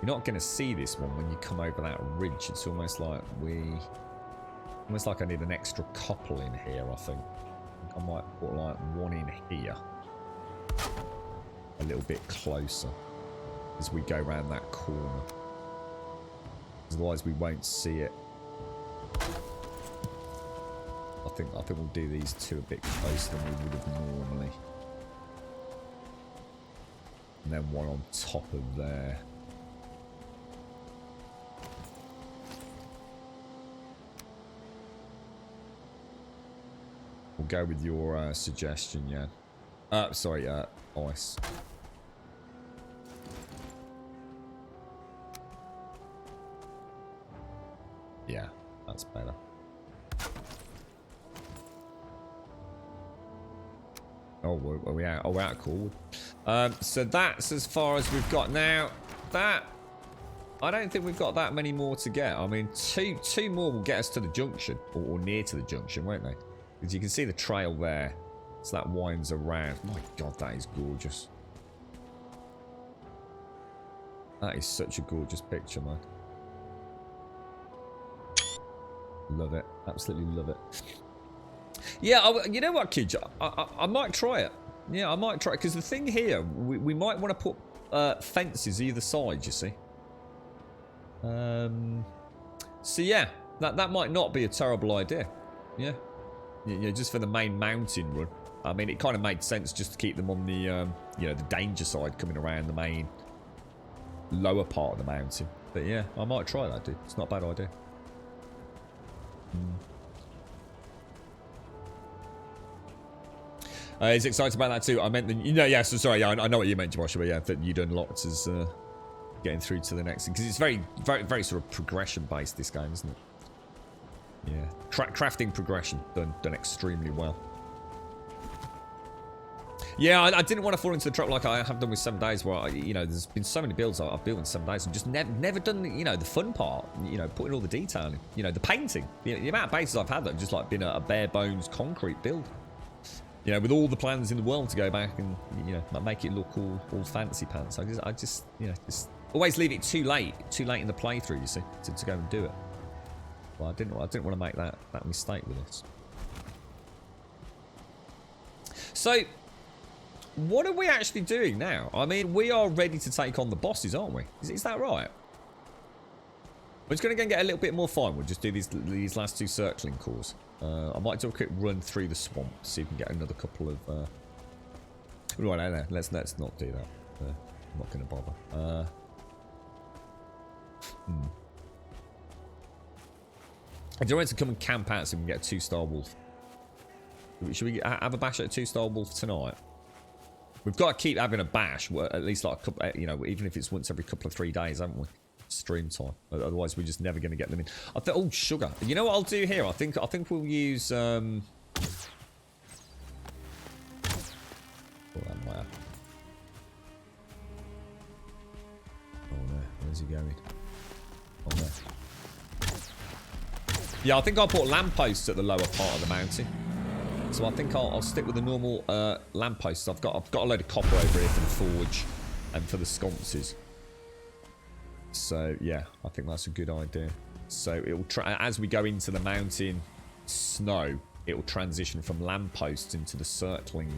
You're not going to see this one when you come over that ridge. It's almost like I need an extra couple in here, I think. I might put one in here. A little bit closer as we go around that corner. Otherwise we won't see it. I think we'll do these two a bit closer than we would have normally. And then one on top of there. We'll go with your suggestion, yeah. Sorry, Ice. Yeah, that's better. Oh, are we out? Oh, we're out. Cool. So that's as far as we've got now. That I don't think we've got that many more to get. I mean, two more will get us to the junction, or near to the junction, won't they? Because you can see the trail there. So that winds around. My God, that is gorgeous. That is such a gorgeous picture, man. Love it. Absolutely love it. Yeah, you know what, kids? I might try it. Yeah, I might try it. Because the thing here, we might want to put fences either side, you see. So yeah, that might not be a terrible idea. Yeah. Yeah, just for the main mountain run. I mean, it kind of made sense just to keep them on the, the danger side coming around the main lower part of the mountain. But yeah, I might try that, dude. It's not a bad idea. He's excited about that too. I meant yeah, so sorry, yeah, I know what you meant, Joshua, yeah, that you've done lots as getting through to the next thing. Because it's very, very, very sort of progression based, this game, isn't it? Yeah. Crafting progression done extremely well. Yeah, I didn't want to fall into the trap like I have done with 7 days, where there's been so many builds I've built in 7 days and just never done the fun part. Putting all the detail in. The painting. The amount of bases I've had that have just been a bare bones concrete build. With all the plans in the world to go back and make it look all fancy pants. I just always leave it too late in the playthrough. You see, to go and do it. Well, I didn't want to make that mistake with this. So, what are we actually doing now? I mean, we are ready to take on the bosses, aren't we? Is that right? We're just going to go and get a little bit more fun. We'll just do these last 2 circling cores. I might do a quick run through the swamp, see if we can get another couple of... Right, no, let's not do that. I'm not going to bother. I don't want to come and camp out so we can get a 2-star wolf. Should we have a bash at a 2-star wolf tonight? We've got to keep having a bash, at least like a couple, you know, even if it's once every couple of 3 days, haven't we? Stream time. Otherwise, we're just never going to get them in. Oh, sugar. You know what I'll do here? I think we'll use. Oh, that might happen. Oh no, where's he going? Oh no. Yeah, I think I'll put lampposts at the lower part of the mountain. So I think I'll stick with the normal lampposts. I've got a load of copper over here for the forge and for the sconces. So yeah, I think that's a good idea. So it will as we go into the mountain snow, it will transition from lampposts into the circling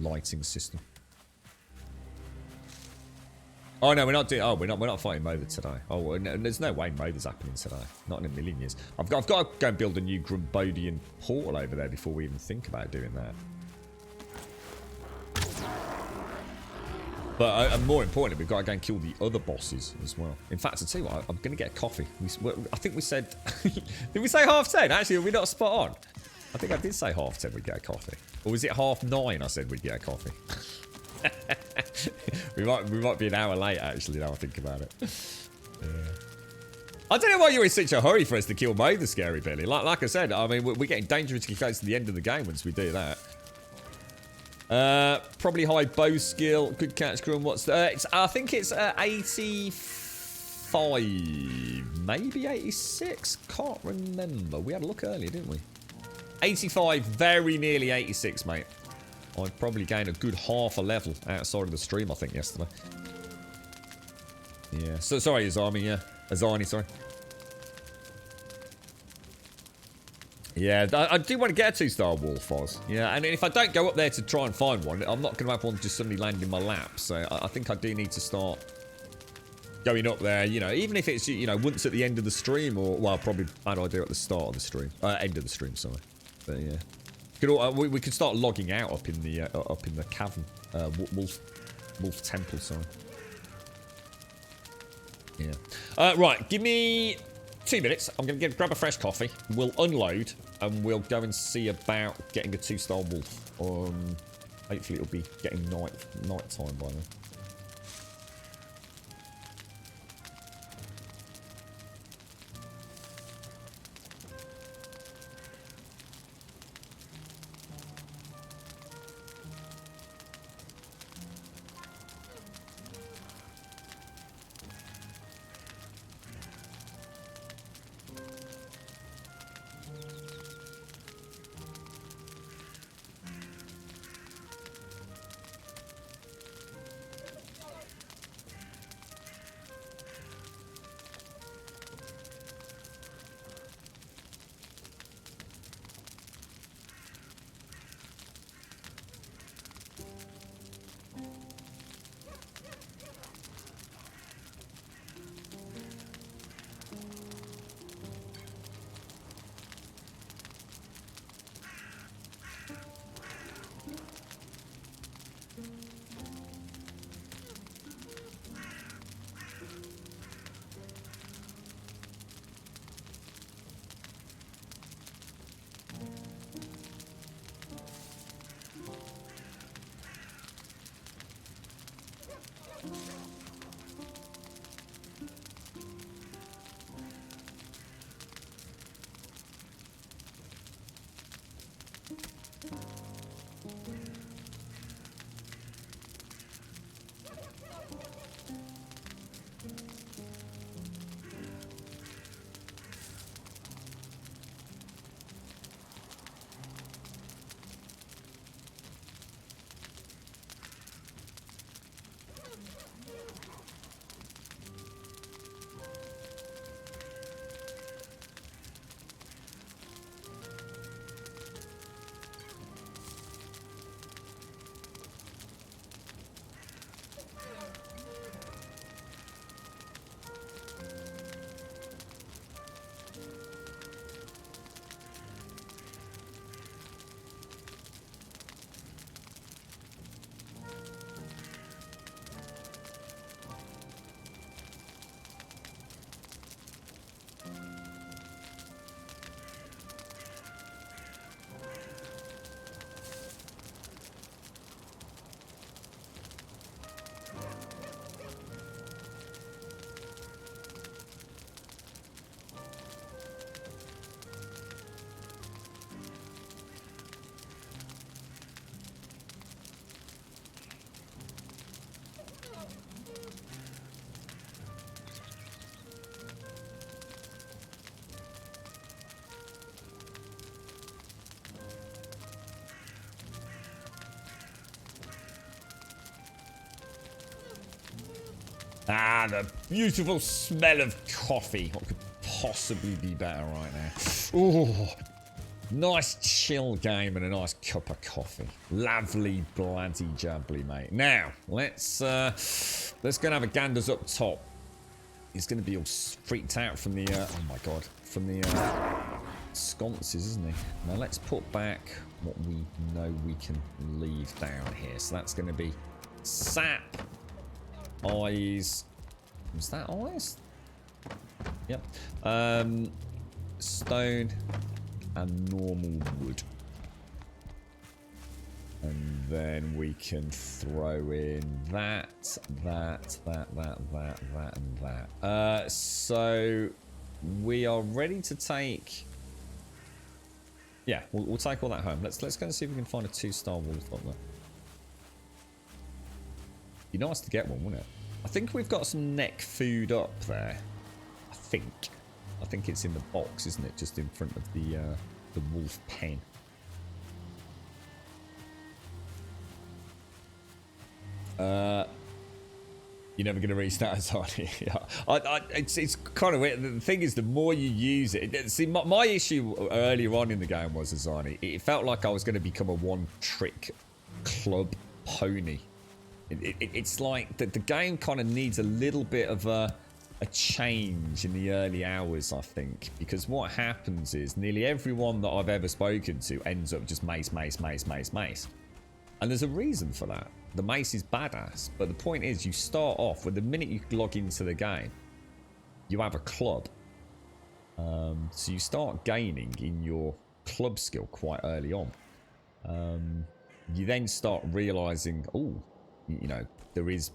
lighting system. Oh no, we're not doing. Oh, we're not fighting Mother today. Oh, no, there's no way Mother's happening today. Not in a million years. I've got to go and build a new Grumbodian portal over there before we even think about doing that. But more importantly, we've got to go and kill the other bosses as well. In fact, I'll tell you what, I'm going to get a coffee. I think we said... Did we say 10:30? Actually, are we not spot on? I think I did say 10:30 we'd get a coffee. Or was it 9:30 I said we'd get a coffee? we might be an hour late, actually, now I think about it. Yeah. I don't know why you're in such a hurry for us to kill Mo the Scary Billy. Like I said, I mean, we're getting dangerously close to the end of the game once we do that. Probably high bow skill. Good catch, Grum. What's I think it's 85, maybe 86. Can't remember. We had a look earlier, didn't we? 85, very nearly 86, mate. I'd probably gained a good half a level outside of the stream, I think, yesterday. Yeah. So sorry, Azami. Yeah, Azani. Sorry. Yeah, I do want to get a 2-star wolf, Oz. Yeah, and if I don't go up there to try and find one, I'm not going to have one just suddenly land in my lap. So I think I do need to start going up there, you know, even if it's, you know, once at the end of the stream or, well, probably bad idea at the start of the stream. End of the stream, sorry. But yeah. We could start logging out up in the cavern. Wolf temple, sorry. Yeah. Right, give me 2 minutes. I'm going to grab a fresh coffee. We'll unload and we'll go and see about getting a 2-star wolf. Hopefully it'll be getting night time by then. Ah, the beautiful smell of coffee. What could possibly be better right now? Ooh, nice chill game and a nice cup of coffee. Lovely bloody jubbly, mate. Now, let's go and have a ganders up top. He's going to be all freaked out from the, oh my god, from the sconces, isn't he? Now let's put back what we know we can leave down here. So that's going to be sap, eyes. Was that eyes? Yep. Stone and normal wood. And then we can throw in that, and that. So we are ready to take. Yeah, we'll take all that home. Let's go and see if we can find a 2-star wolf up there. Be nice to get one, wouldn't it? I think we've got some neck food up there. I think it's in the box, isn't it? Just in front of the wolf pen. You're never going to reach that as hard. Yeah. It's kind of weird. The thing is, the more you use it... See, my issue earlier on in the game was, Azani, it felt like I was going to become a one-trick club pony. It's like the game kind of needs a little bit of a change in the early hours, I think. Because what happens is, nearly everyone that I've ever spoken to ends up just mace. And there's a reason for that. The mace is badass, but the point is you start off with the minute you log into the game, you have a club. So you start gaining in your club skill quite early on. You then start realizing, oh, you know, there is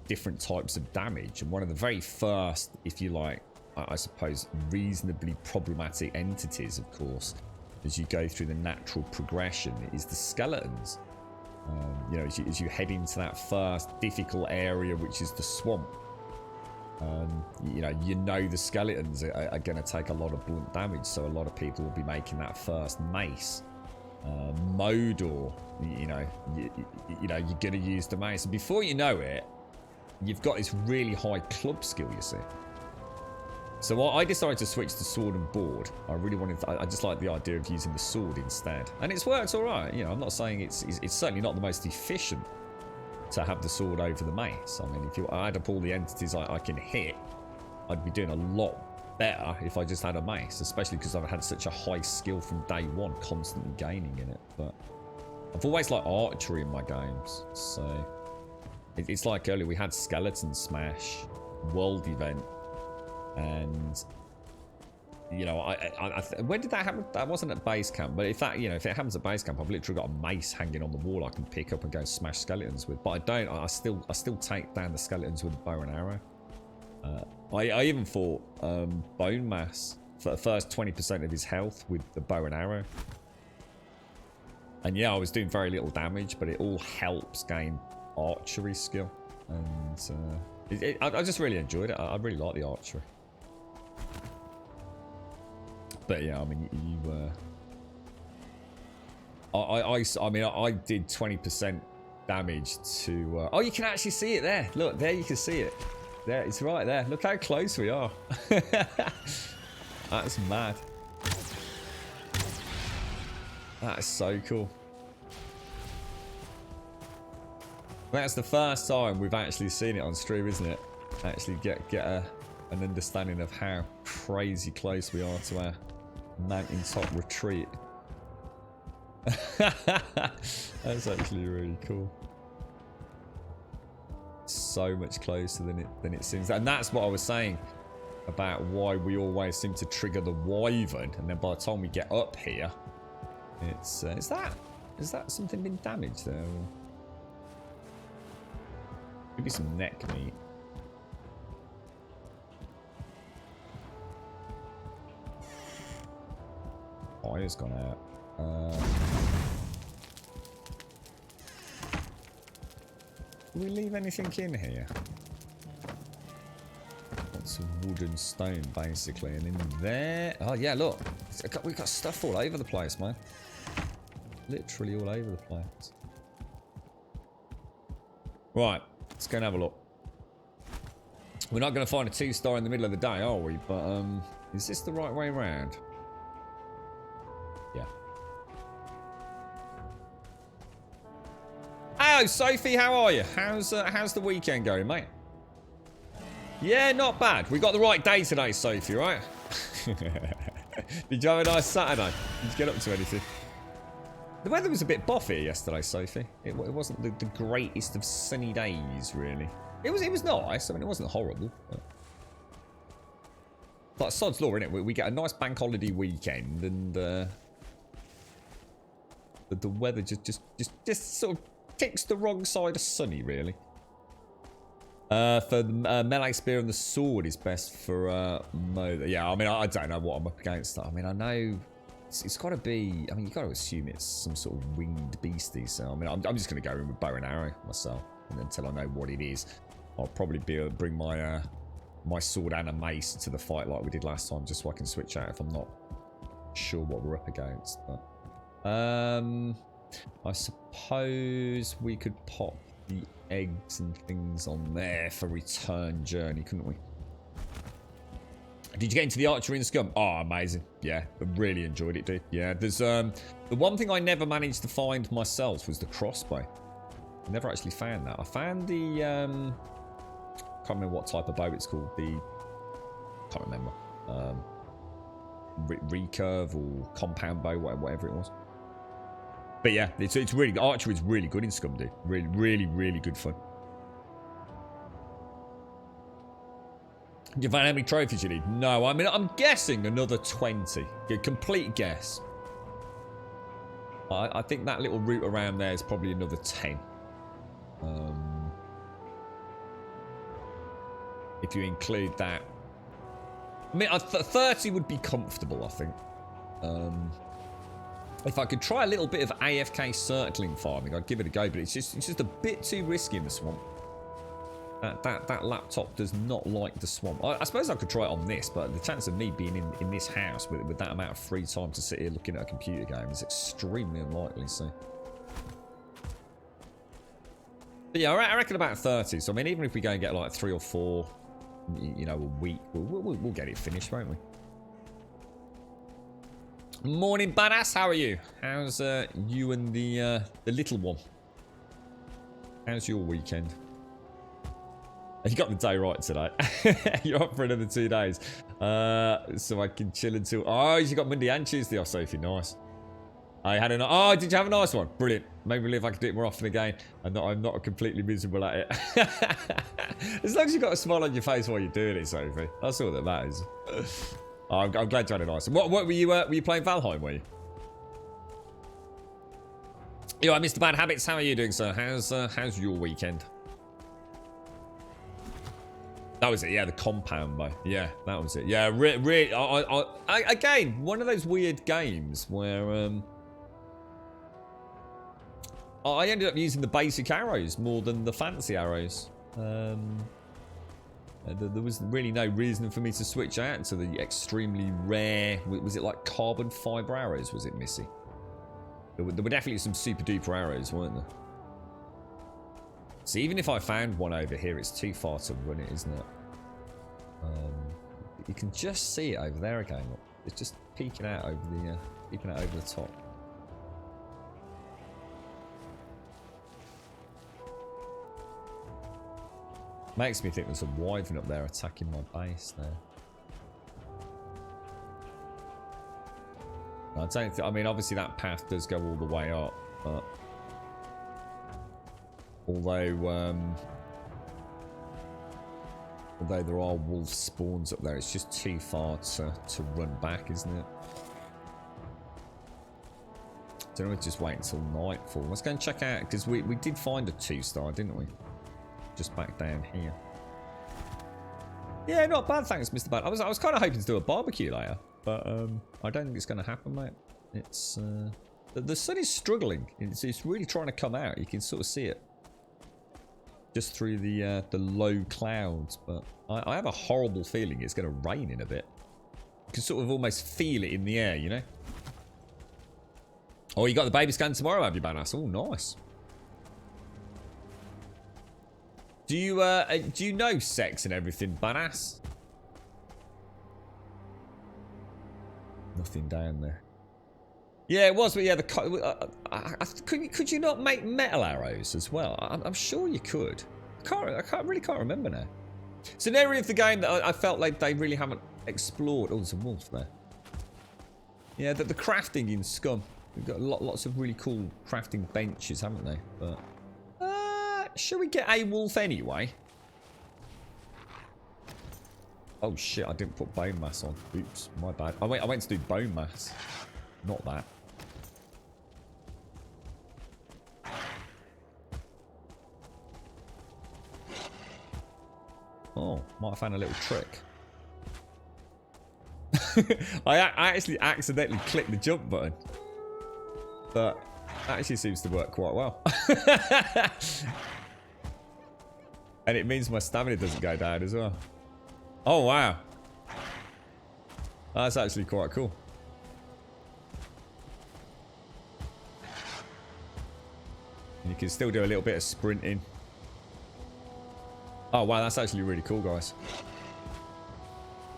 different types of damage. And one of the very first, if you like, I suppose, reasonably problematic entities, of course, as you go through the natural progression, is the skeletons. You know, as you head into that first difficult area, which is the swamp, you know the skeletons are going to take a lot of blunt damage, so a lot of people will be making that first mace mode, or you know you're going to use the mace, and before you know it, you've got this really high club skill, you see. So I decided to switch to sword and board. I really wanted I just like the idea of using the sword instead. And it's worked alright. You know, I'm not saying it's certainly not the most efficient to have the sword over the mace. I mean, if you add up all the entities I can hit, I'd be doing a lot better if I just had a mace, especially because I've had such a high skill from day one, constantly gaining in it. But I've always liked archery in my games. So it's like earlier we had Skeleton Smash, World Event, and you know, when did that happen? That wasn't at base camp, but if it happens at base camp, I've literally got a mace hanging on the wall I can pick up and go smash skeletons with. But I don't. I still take down the skeletons with a bow and arrow. I even fought Bone Mass for the first 20% of his health with the bow and arrow. And yeah, I was doing very little damage, but it all helps gain archery skill, and I just really enjoyed it. I really like the archery. But yeah, I mean, I did 20% damage to. Oh, you can actually see it there. Look, there you can see it. There, it's right there. Look how close we are. That's mad. That is so cool. That's the first time we've actually seen it on stream, isn't it? Actually get an understanding of how crazy close we are to our mountaintop retreat. That's actually really cool. So much closer than it seems, and that's what I was saying about why we always seem to trigger the wyvern, and then by the time we get up here, it's is that something been damaged there? Or maybe some neck meat. Fire's gone out. Do we leave anything in here? Lots of wood and stone, basically, and in there. Oh yeah, look, we've got stuff all over the place, man. Literally all over the place. Right, let's go and have a look. We're not going to find a 2-star in the middle of the day, are we? But, is this the right way around? Yeah. Oh, Sophie, how are you? How's the weekend going, mate? Yeah, not bad. We got the right day today, Sophie, right? Did you have a nice Saturday? Did you get up to anything? The weather was a bit boff here yesterday, Sophie. It wasn't the greatest of sunny days, really. It was nice. I mean, it wasn't horrible. But like sod's law, innit? We get a nice bank holiday weekend, and the weather just sort of ticks the wrong side of sunny, really. For the melee spear and the sword is best for Mo. Yeah, I mean, I don't know what I'm up against. I mean, I know it's got to be. I mean, you got to assume it's some sort of winged beastie. So I mean, I'm just going to go in with bow and arrow myself, and until I know what it is, I'll probably be able to bring my my sword and a mace to the fight like we did last time, just so I can switch out if I'm not sure what we're up against. But I suppose we could pop the eggs and things on there for return journey, couldn't we? Did you get into the archery in Scum? Oh, amazing. Yeah, I really enjoyed it, dude. Yeah, there's the one thing I never managed to find myself was the crossbow. I never actually found that. I found the can't remember what type of bow it's called. The can't remember. Recurve or compound bow, whatever it was. But yeah, it's really good. Archery is really good in Scum, dude. Really good fun. Do you find how many trophies you need? No, I mean, I'm guessing another 20. A complete guess. I think that little route around there is probably another 10. If you include that. I mean, 30 would be comfortable, I think. If I could try a little bit of AFK circling farming, I'd give it a go, but it's just a bit too risky in the swamp. That laptop does not like the swamp. I suppose I could try it on this, but the chance of me being in this house with that amount of free time to sit here looking at a computer game is extremely unlikely, so. But yeah, I reckon about 30. So I mean, even if we go and get like 3 or 4, you know, a week, we'll get it finished, won't we? Morning, badass. How are you? How's you and the little one? How's your weekend? You got the day right today. You're up for another 2 days, so I can chill until. Oh, you got Monday and Tuesday off, Sophie. Nice. I had a. Oh, did you have a nice one? Brilliant. Maybe if I could do it more often again, and I'm not completely miserable at it. As long as you've got a smile on your face while you're doing it, Sophie. That's all that matters. Oh, I'm glad you had a nice one. What were you playing Valheim, were you? Yo, Mr. Bad Habits, how are you doing, sir? How's your weekend? That was it, yeah, the compound bow. Yeah, that was it. Yeah, really, again, one of those weird games where I ended up using the basic arrows more than the fancy arrows. There was really no reason for me to switch out to the extremely rare. Was it like carbon fiber arrows? Was it, Missy? There were definitely some super duper arrows, weren't there? So even if I found one over here, it's too far to run it, isn't it? You can just see it over there again. Look. It's just peeking out over the top. Makes me think there's a wyvern up there attacking my base there. I don't think, I mean, obviously that path does go all the way up, but although there are wolf spawns up there, it's just too far to run back, isn't it? Don't know, just wait until nightfall. Let's go and check out, because we did find a 2-star, didn't we? Just back down here. Yeah, not bad, thanks, Mr. Bad. I was kind of hoping to do a barbecue later, but I don't think it's going to happen, mate. It's the sun is struggling. It's really trying to come out. You can sort of see it just through the low clouds. But I have a horrible feeling it's going to rain in a bit. You can sort of almost feel it in the air, you know. Oh, you got the baby scan tomorrow, have you, Badass? Oh, nice. Do you know sex and everything, badass? Nothing down there. Yeah, it was, but yeah, could you not make metal arrows as well? I'm sure you could. I really can't remember now. It's an area of the game that I felt like they really haven't explored. Oh, there's a wolf there. Yeah, the crafting in Scum. We've got lots of really cool crafting benches, haven't they? But should we get a wolf anyway? Oh shit! I didn't put bone mass on. Oops, my bad. I went to do bone mass, not that. Oh, might have found a little trick. I actually accidentally clicked the jump button. But that actually seems to work quite well. And it means my stamina doesn't go down as well. Oh, wow. That's actually quite cool. And you can still do a little bit of sprinting. Oh, wow, that's actually really cool, guys.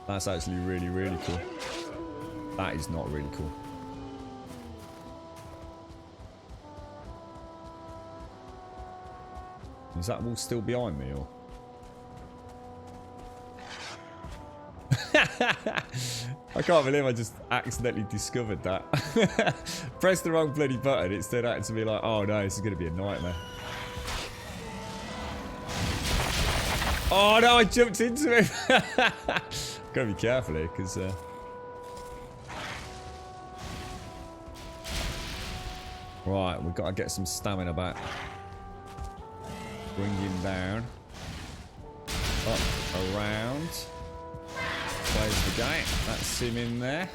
That's actually really, really cool. That is not really cool. Is that wall still behind me, or? I can't believe I just accidentally discovered that. Pressed the wrong bloody button. It turned out to be like, oh no, this is going to be a nightmare. Oh no, I jumped into him. Gotta be careful here, because... Right, we've got to get some stamina back. Bring him down. Up, around. Close the gate. That's him in there.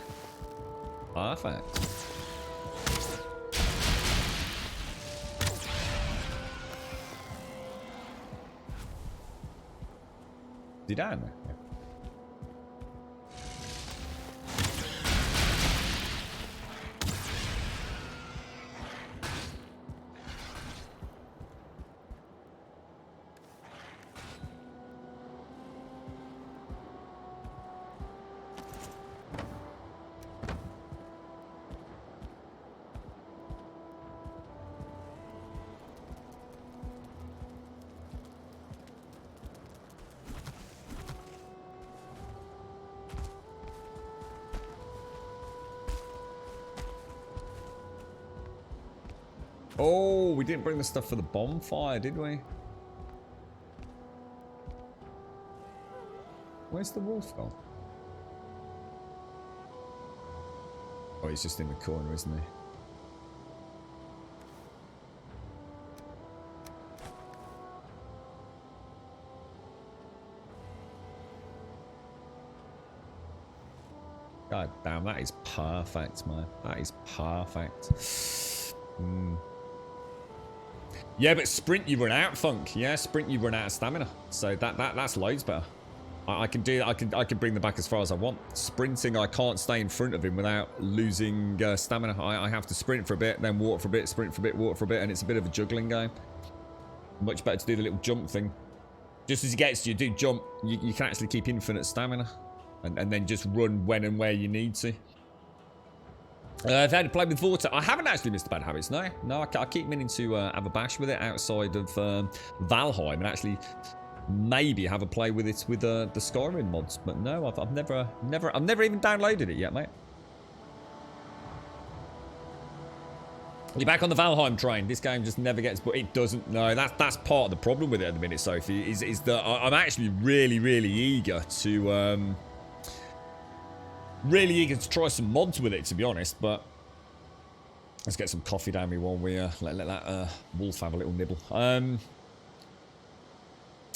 Perfect. Is he down there? Yeah. Oh, we didn't bring the stuff for the bonfire, did we? Where's the wolf gone? Oh, he's just in the corner, isn't he? God damn, that is perfect, man. That is perfect. Yeah, but sprint you run out, Funk. Yeah, sprint you run out of stamina. So that's loads better. I can do that. I can bring them back as far as I want. Sprinting, I can't stay in front of him without losing stamina. I have to sprint for a bit, then walk for a bit, sprint for a bit, walk for a bit, and it's a bit of a juggling game. Much better to do the little jump thing. Just as he gets to you, do jump. You can actually keep infinite stamina, and then just run when and where you need to. I've had to play with Vortex. I haven't actually missed the bad habits, no. No, I keep meaning to have a bash with it outside of Valheim and actually maybe have a play with it with the Skyrim mods. But no, I've never even downloaded it yet, mate. You're back on the Valheim train. This game just never gets, but it doesn't. No, that's part of the problem with it at the minute, Sophie. Is that I'm actually really eager to. Really eager to try some mods with it, to be honest, but let's get some coffee down me while we let that wolf have a little nibble.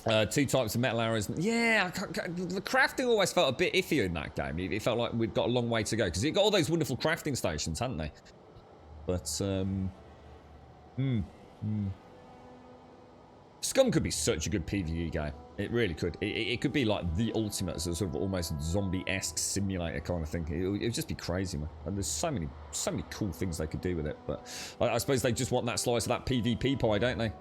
2 types of metal arrows. Yeah, the crafting always felt a bit iffy in that game. It felt like we'd got a long way to go, because it got all those wonderful crafting stations, hadn't they? But, Scum could be such a good PvE game. It really could. It could be like the ultimate sort of almost zombie-esque simulator kind of thing. It would just be crazy, man. And there's so many cool things they could do with it. But I suppose they just want that slice of that PvP pie, don't they?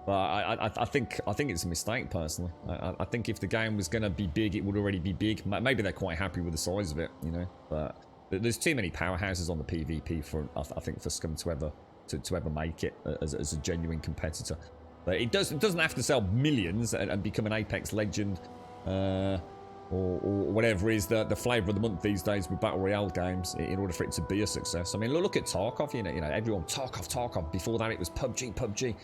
But I think it's a mistake personally. I think if the game was going to be big, it would already be big. Maybe they're quite happy with the size of it, you know. But there's too many powerhouses on the PvP front, I think, for Scum to ever make it as a genuine competitor. But it doesn't have to sell millions and become an Apex legend, or whatever is the flavour of the month these days with battle royale games in order for it to be a success. I mean, look at Tarkov. You know, everyone Tarkov. Before that, it was PUBG.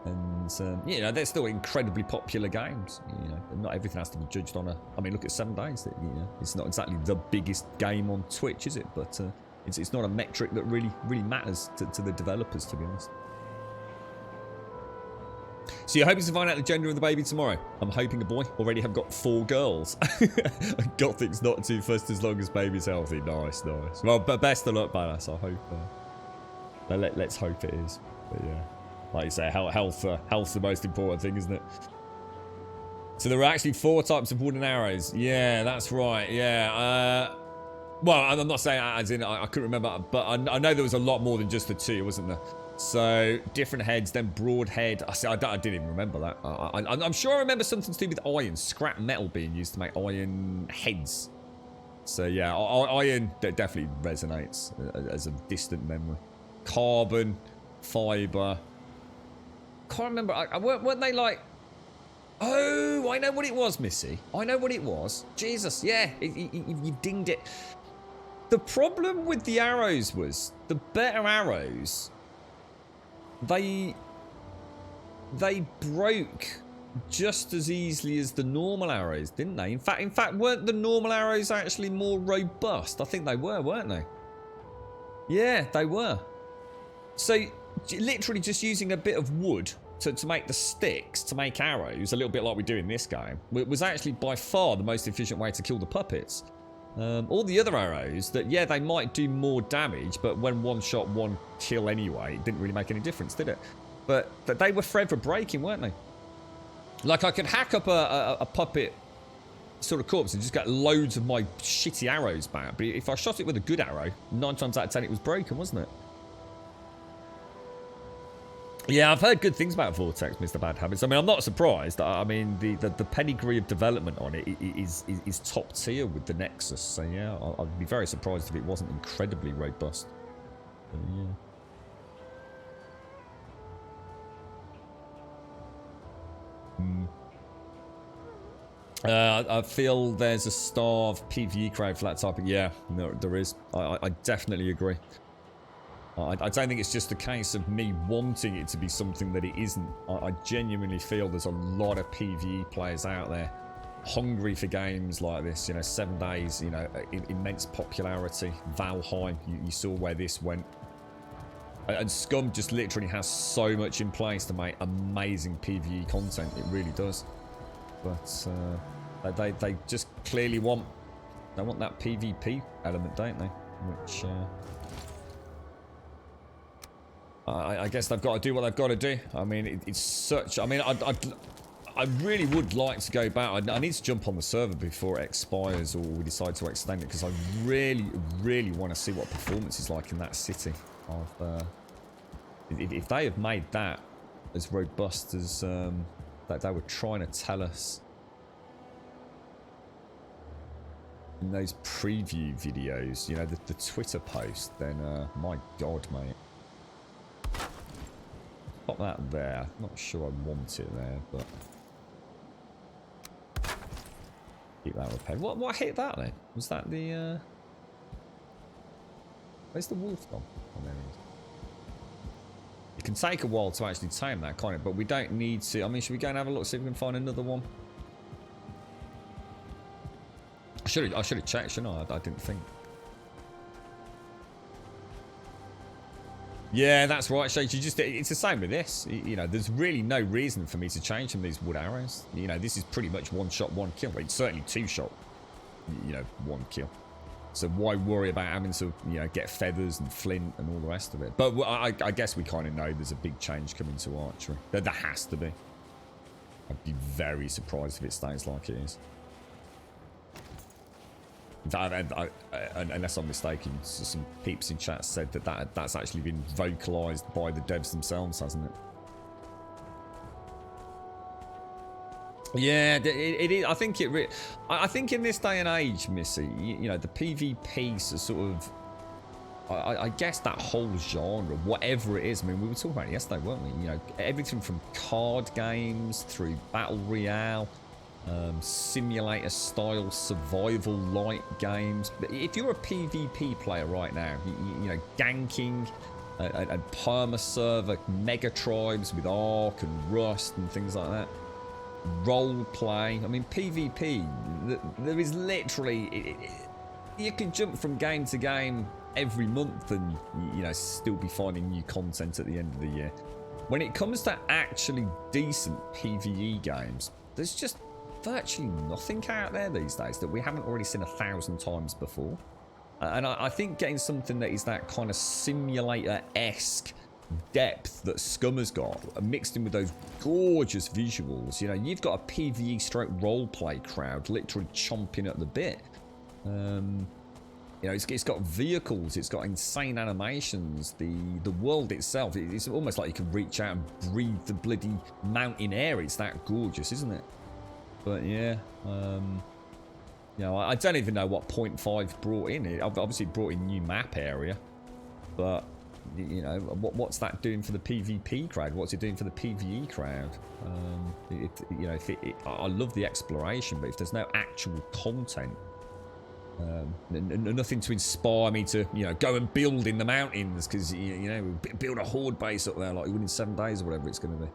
And, you know, they're still incredibly popular games. You know, not everything has to be judged on I mean, look at 7 Days. You know, it's not exactly the biggest game on Twitch, is it? But it's not a metric that really matters to the developers, to be honest. So you're hoping to find out the gender of the baby tomorrow? I'm hoping a boy. Already have got 4 girls. Gothic's not too fussed as long as baby's healthy. Nice. Well, but best of luck, badass. I hope. Let's hope it is. But yeah. Like you say, health's the most important thing, isn't it? So there are actually 4 types of wooden arrows. Yeah, that's right. Yeah. Well, I'm not saying as in I couldn't remember, but I know there was a lot more than just the 2, wasn't there? So different heads, then broad head. I didn't even remember that. I'm sure I remember something to do with iron, scrap metal being used to make iron heads. So yeah, iron definitely resonates as a distant memory. Carbon, fibre. Can't remember. Weren't they like? Oh, I know what it was, Missy. I know what it was. Jesus, yeah, you dinged it. The problem with the arrows was the better arrows. They broke just as easily as the normal arrows, didn't they? In fact, weren't the normal arrows actually more robust? I think they were, weren't they? Yeah, they were. So literally just using a bit of wood to make the sticks, to make arrows, a little bit like we do in this game, was actually by far the most efficient way to kill the puppets. All the other arrows, yeah, they might do more damage, but when one shot, one kill anyway, it didn't really make any difference, did it? But they were forever breaking, weren't they? Like, I could hack up a puppet sort of corpse and just get loads of my shitty arrows back, but if I shot it with a good arrow, 9 times out of 10 it was broken, wasn't it? Yeah, I've heard good things about Vortex, Mr. Bad Habits. I mean, I'm not surprised. I mean, the pedigree of development on it is top tier with the Nexus. So yeah, I'd be very surprised if it wasn't incredibly robust. But, yeah. I feel there's a starved PvE crowd for that topic. Yeah, no, there is. I definitely agree. I don't think it's just a case of me wanting it to be something that it isn't. I genuinely feel there's a lot of PvE players out there hungry for games like this. You know, 7 Days, you know, immense popularity. Valheim, you saw where this went. And Scum just literally has so much in place to make amazing PvE content. It really does. But they just clearly want that PvP element, don't they? Which... I guess they've got to do what they've got to do. I mean, it's such... I mean, I really would like to go back. I need to jump on the server before it expires or we decide to extend it, because I really want to see what performance is like in that city. If they have made that as robust as that they were trying to tell us in those preview videos, you know, the Twitter post, then my God, mate. Pop that there. Not sure I want it there, but keep that repaired. What hit that then? Was that the where's the wolf gone? Oh, there he is. It can take a while to actually tame that, can't it? But we don't need to. I mean, should we go and have a look, see if we can find another one? I should have checked, shouldn't I? I didn't think. Yeah, that's right, Shake. It's the same with this. You know, there's really no reason for me to change from these wood arrows. You know, this is pretty much 1 shot, 1 kill. It's certainly 2 shot, you know, 1 kill. So why worry about having to, you know, get feathers and flint and all the rest of it? But I guess we kind of know there's a big change coming to archery. There has to be. I'd be very surprised if it stays like it is. Unless I'm mistaken, some peeps in chat said that's actually been vocalized by the devs themselves, hasn't it? Yeah, it is. I think I think in this day and age, Missy, you know, the PvP is sort of, I guess that whole genre, whatever it is. I mean, we were talking about it yesterday, weren't we? You know, everything from card games through battle royale, simulator style survival light games. But if you're a PvP player right now, you know, ganking and perma server mega tribes with Ark and Rust and things like that. Role play. I mean, PvP, there is literally, you can jump from game to game every month and, you know, still be finding new content at the end of the year. When it comes to actually decent PvE games, there's just virtually nothing out there these days that we haven't already seen 1,000 times before. And I think getting something that is that kind of simulator-esque depth that Scum has got, mixed in with those gorgeous visuals, you know, you've got a PvE stroke roleplay crowd literally chomping at the bit. You know, it's got vehicles, it's got insane animations, the world itself, it's almost like you can reach out and breathe the bloody mountain air. It's that gorgeous, isn't it? But yeah, you know, I don't even know what 0.5 brought in. It obviously brought in new map area, but you know, what's that doing for the PvP crowd? What's it doing for the PvE crowd? You know, I love the exploration, but if there's no actual content, nothing to inspire me to, you know, go and build in the mountains, because you know, build a horde base up there like you would in 7 days or whatever it's going to be.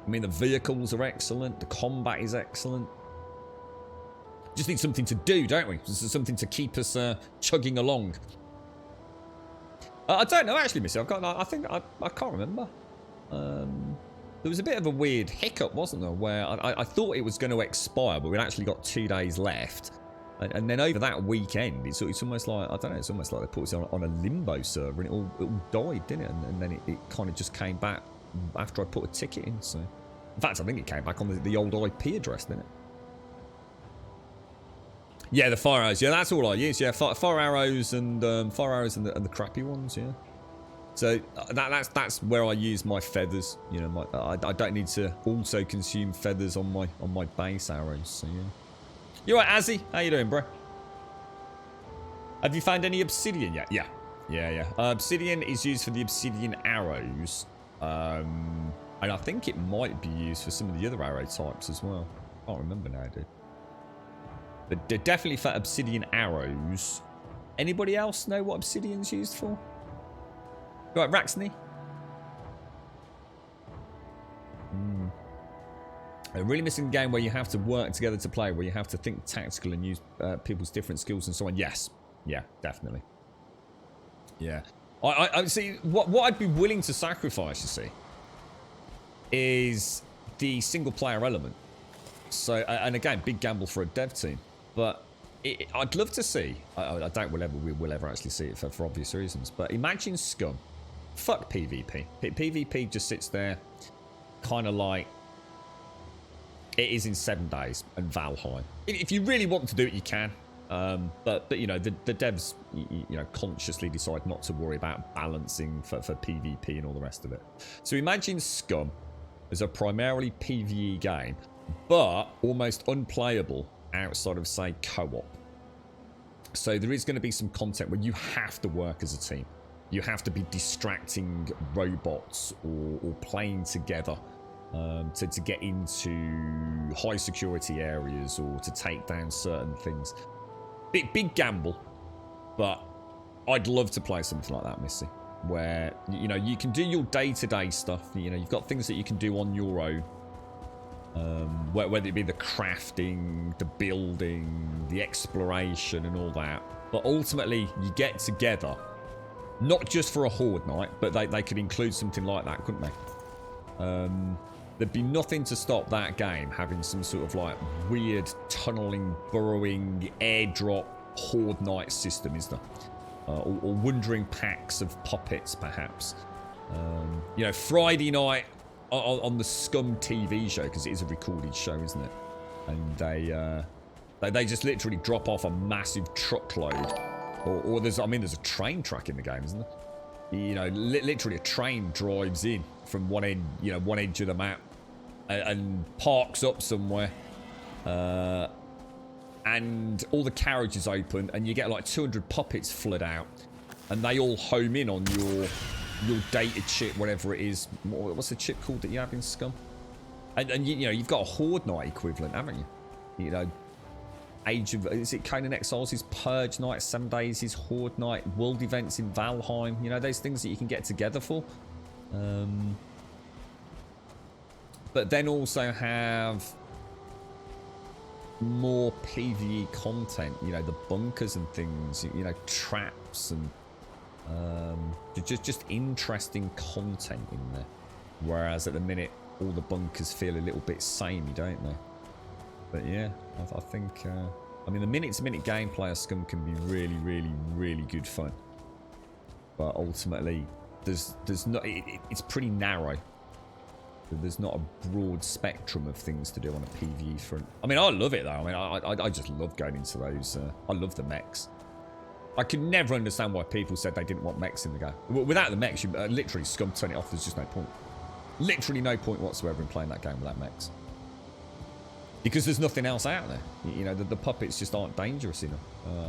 I mean, the vehicles are excellent, the combat is excellent. Just need something to do, don't we? Just something to keep us chugging along. I don't know, actually, Missy. I can't remember. There was a bit of a weird hiccup, wasn't there, where I thought it was going to expire, but we'd actually got 2 days left. And then over that weekend, it's almost like, I don't know, it's almost like they put us on a limbo server and it all died, didn't it? And then it kind of just came back after I put a ticket in. So, in fact, I think it came back on the old IP address, didn't it? Yeah, the fire arrows. Yeah, that's all I use. Yeah, fire arrows and the crappy ones. Yeah. So that's where I use my feathers. You know, I don't need to also consume feathers on my base arrows. So yeah. You alright, Azzy? How you doing, bro? Have you found any obsidian yet? Yeah. Obsidian is used for the obsidian arrows, and I think it might be used for some of the other arrow types as well. I can't remember now, dude. But they're definitely for obsidian arrows. Anybody else know what obsidian's used for? Right, Raxney? I'm really missing a game where you have to work together to play, where you have to think tactical and use people's different skills and so on. Yes. Yeah, definitely. Yeah. I see, what I'd be willing to sacrifice, you see, is the single player element. So, and again, big gamble for a dev team. But I'd love to see, I doubt we'll ever actually see it for obvious reasons, but imagine Scum. Fuck PvP. PvP just sits there kind of like it is in 7 days and Valheim. If you really want to do it, you can. But you know, the devs, you know, consciously decide not to worry about balancing for PvP and all the rest of it. So imagine Scum as a primarily PvE game, but almost unplayable outside of, say, co-op. So there is going to be some content where you have to work as a team. You have to be distracting robots or playing together to get into high security areas or to take down certain things. Big gamble, but I'd love to play something like that, Missy, where, you know, you can do your day-to-day stuff. You know, you've got things that you can do on your own. Whether it be the crafting, the building, the exploration and all that. But ultimately, you get together, not just for a horde night, but they could include something like that, couldn't they? There'd be nothing to stop that game having some sort of like weird tunneling, burrowing, airdrop horde night system, is there? Or wandering packs of puppets, perhaps. You know, Friday night on the Scum TV show, because it is a recorded show, isn't it? And they just literally drop off a massive truckload, or there's a train track in the game, isn't there? You know, literally a train drives in from one end, you know, one edge of the map, and parks up somewhere. And all the carriages open, and you get like 200 puppets flood out, and they all home in on your data chip, whatever it is. What's the chip called that you have in Scum? And you know, you've got a Horde Night equivalent, haven't you? You know, Age of, is it Conan Exiles' Purge Night, 7 Days is Horde Night, world events in Valheim, you know, those things that you can get together for. But then also have more PvE content, you know, the bunkers and things, you know, traps and just interesting content in there. Whereas at the minute, all the bunkers feel a little bit samey, don't they? But yeah, I think, I mean, the minute-to-minute gameplay of Scum can be really, really, really good fun. But ultimately, there's not, it's pretty narrow. There's not a broad spectrum of things to do on a PvE front. I mean, I love it though. I mean, I just love going into those. I love the mechs. I could never understand why people said they didn't want mechs in the game. Without the mechs, you literally Scum turn it off. There's just no point. Literally no point whatsoever in playing that game without mechs. Because there's nothing else out there. You know, the puppets just aren't dangerous enough.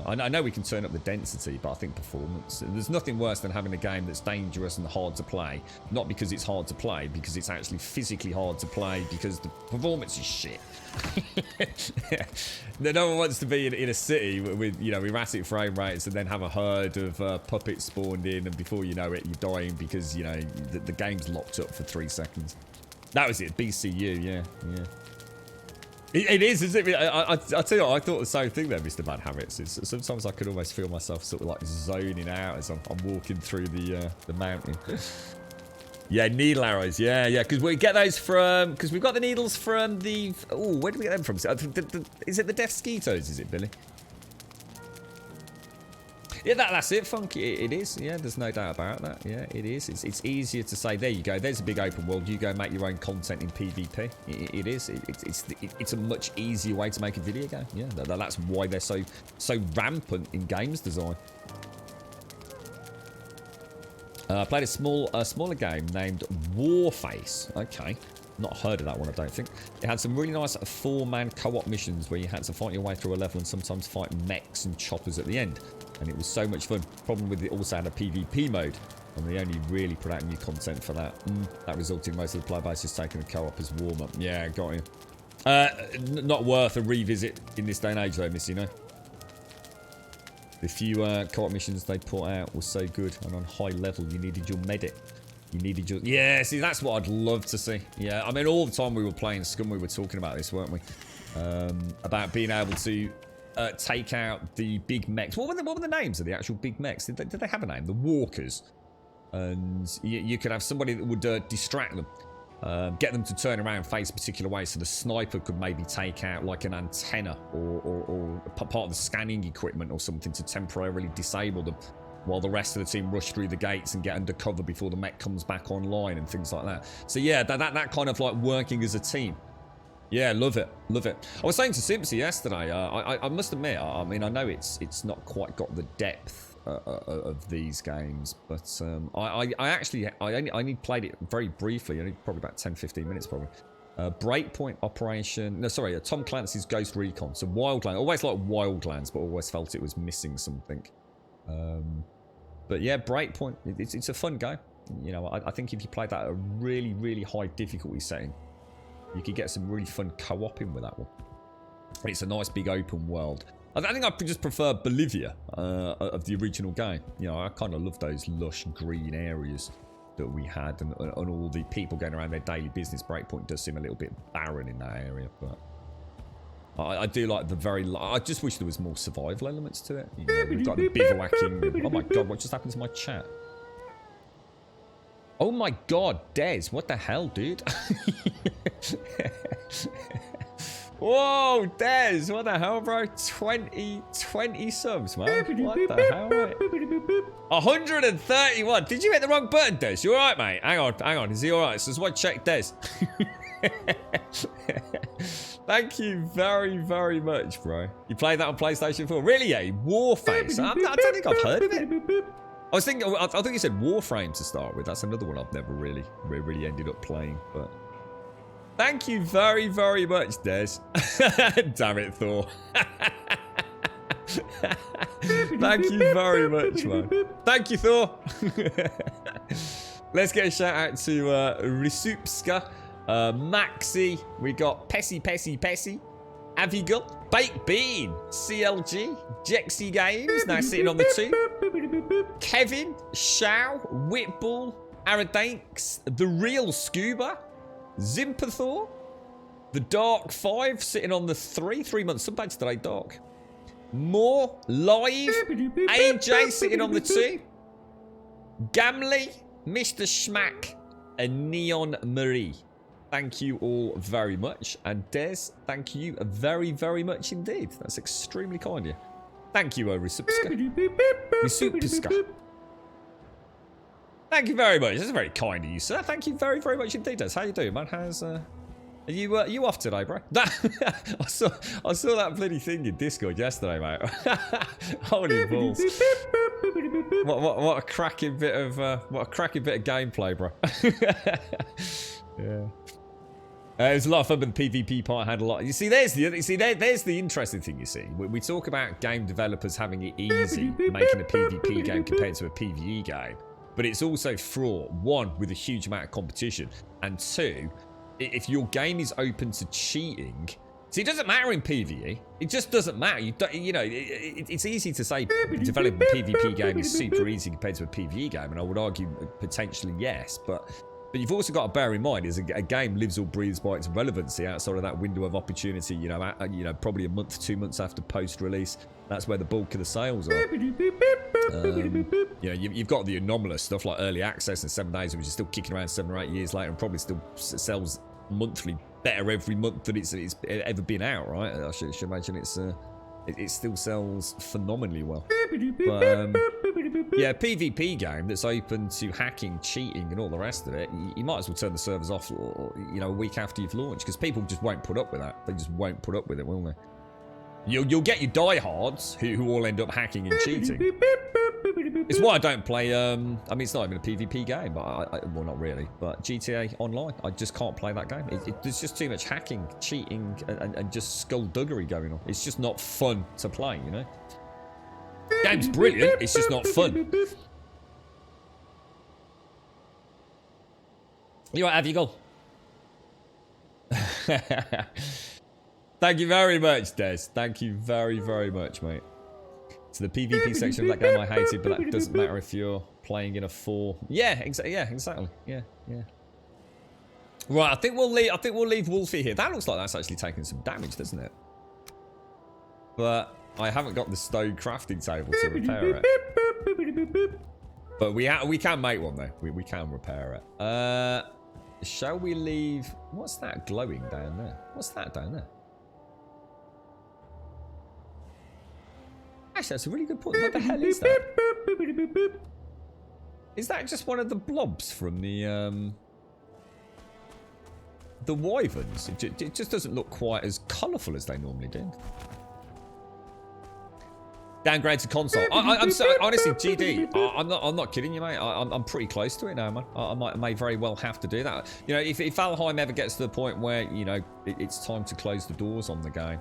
I know we can turn up the density, but I think performance. There's nothing worse than having a game that's dangerous and hard to play. Not because it's hard to play, because it's actually physically hard to play, because the performance is shit. No one wants to be in a city with, you know, erratic frame rates and then have a herd of puppets spawned in, and before you know it, you're dying because, you know, the game's locked up for 3 seconds. That was it, BCU, yeah. It is, isn't it? I tell you what, I thought the same thing there, Mr. Bad Habits. Sometimes I could almost feel myself sort of like zoning out as I'm walking through the mountain. Yeah, needle arrows. Yeah, because we get those from, because we've got the needles from the, oh, where do we get them from? Is it the Death Skeetos, is it, Billy? Yeah, that's it, Funky. It is. Yeah, there's no doubt about that. Yeah, it is. It's easier to say, there you go. There's a big open world. You go make your own content in PvP. It is. It's a much easier way to make a video game. Yeah, that's why they're so rampant in games design. I played a smaller game named Warface. Okay. Not heard of that one, I don't think. It had some really nice 4-man co-op missions where you had to fight your way through a level and sometimes fight mechs and choppers at the end. And it was so much fun. Problem with it also had a PvP mode, and they only really put out new content for that. That resulted in most of the player base just taking the co-op as warm-up. Yeah, got him. Not worth a revisit in this day and age though, Miss, you know. The few co-op missions they put out were so good, and on high level you needed your medic. You needed your... Yeah, see, that's what I'd love to see. Yeah, I mean, all the time we were playing Scum, we were talking about this, weren't we? About being able to take out the big mechs. What were the names of the actual big mechs? Did they have a name? The Walkers. And you could have somebody that would distract them. Get them to turn around and face a particular way, so the sniper could maybe take out like an antenna or part of the scanning equipment or something to temporarily disable them, while the rest of the team rush through the gates and get undercover before the mech comes back online and things like that. So yeah, that kind of like working as a team. Yeah, love it, love it. I was saying to Simpsy yesterday, I must admit, I mean, I know it's not quite got the depth of these games, but I only played it very briefly, only probably about 10-15 minutes probably. Breakpoint Operation, no sorry, Tom Clancy's Ghost Recon, so Wildlands, always like Wildlands, but always felt it was missing something. But yeah, Breakpoint, it's a fun game. You know, I think if you played that at a really, really high difficulty setting, you could get some really fun co-oping with that one. It's a nice big open world. I think I just prefer Bolivia of the original game. You know, I kind of love those lush green areas that we had, and all the people going around their daily business. Breakpoint does seem a little bit barren in that area, but I do like the very... I just wish there was more survival elements to it. You know, we've got the bivouacking. Oh my god, what just happened to my chat? Oh my god, Des, what the hell, dude? Whoa, Des, what the hell, bro? 20 subs, man. What the hell, mate? 131. Did you hit the wrong button, Des? You alright, mate? Hang on. Is he alright? So just want to check Des. Thank you very, very much, bro. You played that on PlayStation 4? Really, yeah? Warface? I don't think I've heard of it. I thought you said Warframe to start with. That's another one I've never really ended up playing, but Thank you very, very much, Des. Damn it, Thor. Thank you very much, man. Thank you, Thor. Let's get a shout out to Risupska, Maxi. We got Pessy, Avigal, Baked Bean, CLG, Jexy Games, now sitting on the 2. Kevin, Shao, Whitball, Aradanks, The Real Scuba, Zimpathor, The Dark 5 sitting on the 3. 3 months sub badge today, Dark. More Live, AJ sitting on the 2. Gamley, Mr. Schmack, and Neon Marie. Thank you all very much. And Des, thank you very, very much indeed. That's extremely kind of you. Thank you, Risupska. Thank you very much. That's very kind of you, sir. Thank you very, very much indeed, Des. How you doing, man? How's Are you off today, bro? I saw that bloody thing in Discord yesterday, mate. Holy balls! What a cracking bit of gameplay, bro. Yeah. It was a lot of fun, but the PvP part had a lot. You see, there's the interesting thing. You see, we talk about game developers having it easy making a PvP game compared to a PvE game, but it's also fraught, one, with a huge amount of competition, and two, if your game is open to cheating. See, it doesn't matter in PvE. It just doesn't matter. It's easy to say developing a PvP game is super easy compared to a PvE game, and I would argue potentially yes, but you've also got to bear in mind is a game lives or breathes by its relevancy outside of that window of opportunity. Probably a month, 2 months after post-release, that's where the bulk of the sales are. You've got the anomalous stuff like early access and 7 days, which is still kicking around 7 or 8 years later, and probably still sells monthly better every month that it's ever been out. Right? I should imagine it still sells phenomenally well. But, yeah, PvP game that's open to hacking, cheating, and all the rest of it, you might as well turn the servers off, a week after you've launched, because people just won't put up with that. They just won't put up with it, will they? You'll get your diehards who all end up hacking and cheating. It's why I don't play. I mean, it's not even a PvP game, but well, not really. But GTA Online, I just can't play that game. There's just too much hacking, cheating, and just skullduggery going on. It's just not fun to play, you know. Game's brilliant. It's just not fun. You right, have you go? Thank you very much, Des. Thank you very, very much, mate. So the PvP section of that game I hated, but that doesn't matter if you're playing in a 4. Yeah, exactly. Yeah. Right, I think we'll leave Wolfie here. That looks like that's actually taking some damage, doesn't it? But I haven't got the stone crafting table to repair it. But we can make one though. We can repair it. Shall we leave? What's that glowing down there? What's that down there? Actually, that's a really good point. What the hell is that? Is that just one of the blobs from the wyverns? It just doesn't look quite as colourful as they normally do. Downgrade to console. I'm so, honestly, GD. I'm not kidding you, mate. I'm pretty close to it now, man. I may very well have to do that. You know, if Valheim ever gets to the point where it's time to close the doors on the game.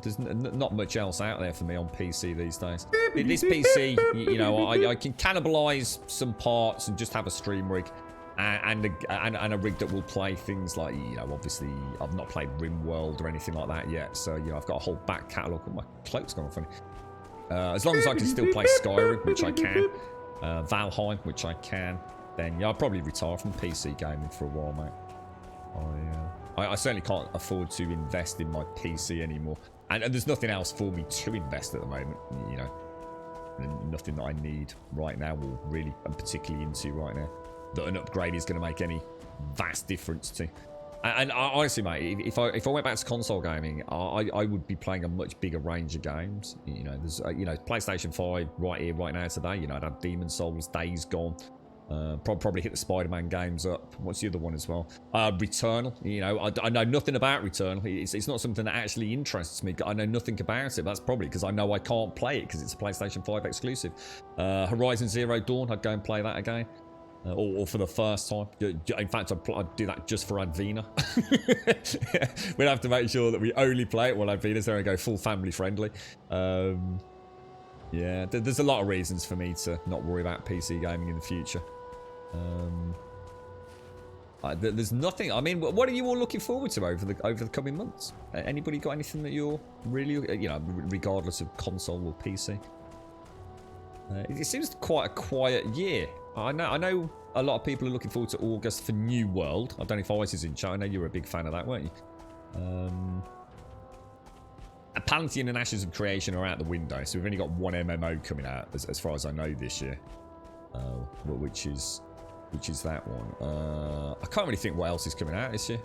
There's not much else out there for me on PC these days. This PC, I can cannibalise some parts and just have a stream rig and a rig that will play things like, obviously I've not played RimWorld or anything like that yet. So, I've got a whole back catalogue. My cloak's gone funny. As long as I can still play Skyrim, which I can, Valheim, which I can, then I'll probably retire from PC gaming for a while, mate. I certainly can't afford to invest in my PC anymore. And there's nothing else for me to invest at the moment, Nothing that I need right now, or really I'm particularly into right now, that an upgrade is going to make any vast difference to. And honestly, mate, if I went back to console gaming, I would be playing a much bigger range of games. There's PlayStation 5 right here, right now today. I'd have Demon's Souls, Days Gone. Probably hit the Spider-Man games up. What's the other one as well? Returnal. I know nothing about Returnal. It's not something that actually interests me. I know nothing about it. That's probably because I know I can't play it because it's a PlayStation 5 exclusive. Horizon Zero Dawn, I'd go and play that again. Or for the first time. In fact, I'd do that just for Advina. We'd have to make sure that we only play it while Advina's there and go full family friendly. Yeah, there's a lot of reasons for me to not worry about PC gaming in the future. There's nothing. I mean, what are you all looking forward to over the coming months? Anybody got anything that you're really, regardless of console or PC? It seems quite a quiet year. I know a lot of people are looking forward to August for New World. I don't know if Ice is in chat. I know you were a big fan of that, weren't you? Pantheon and Ashes of Creation are out the window, so we've only got one MMO coming out, as far as I know, this year. Which is that one. I can't really think what else is coming out this year.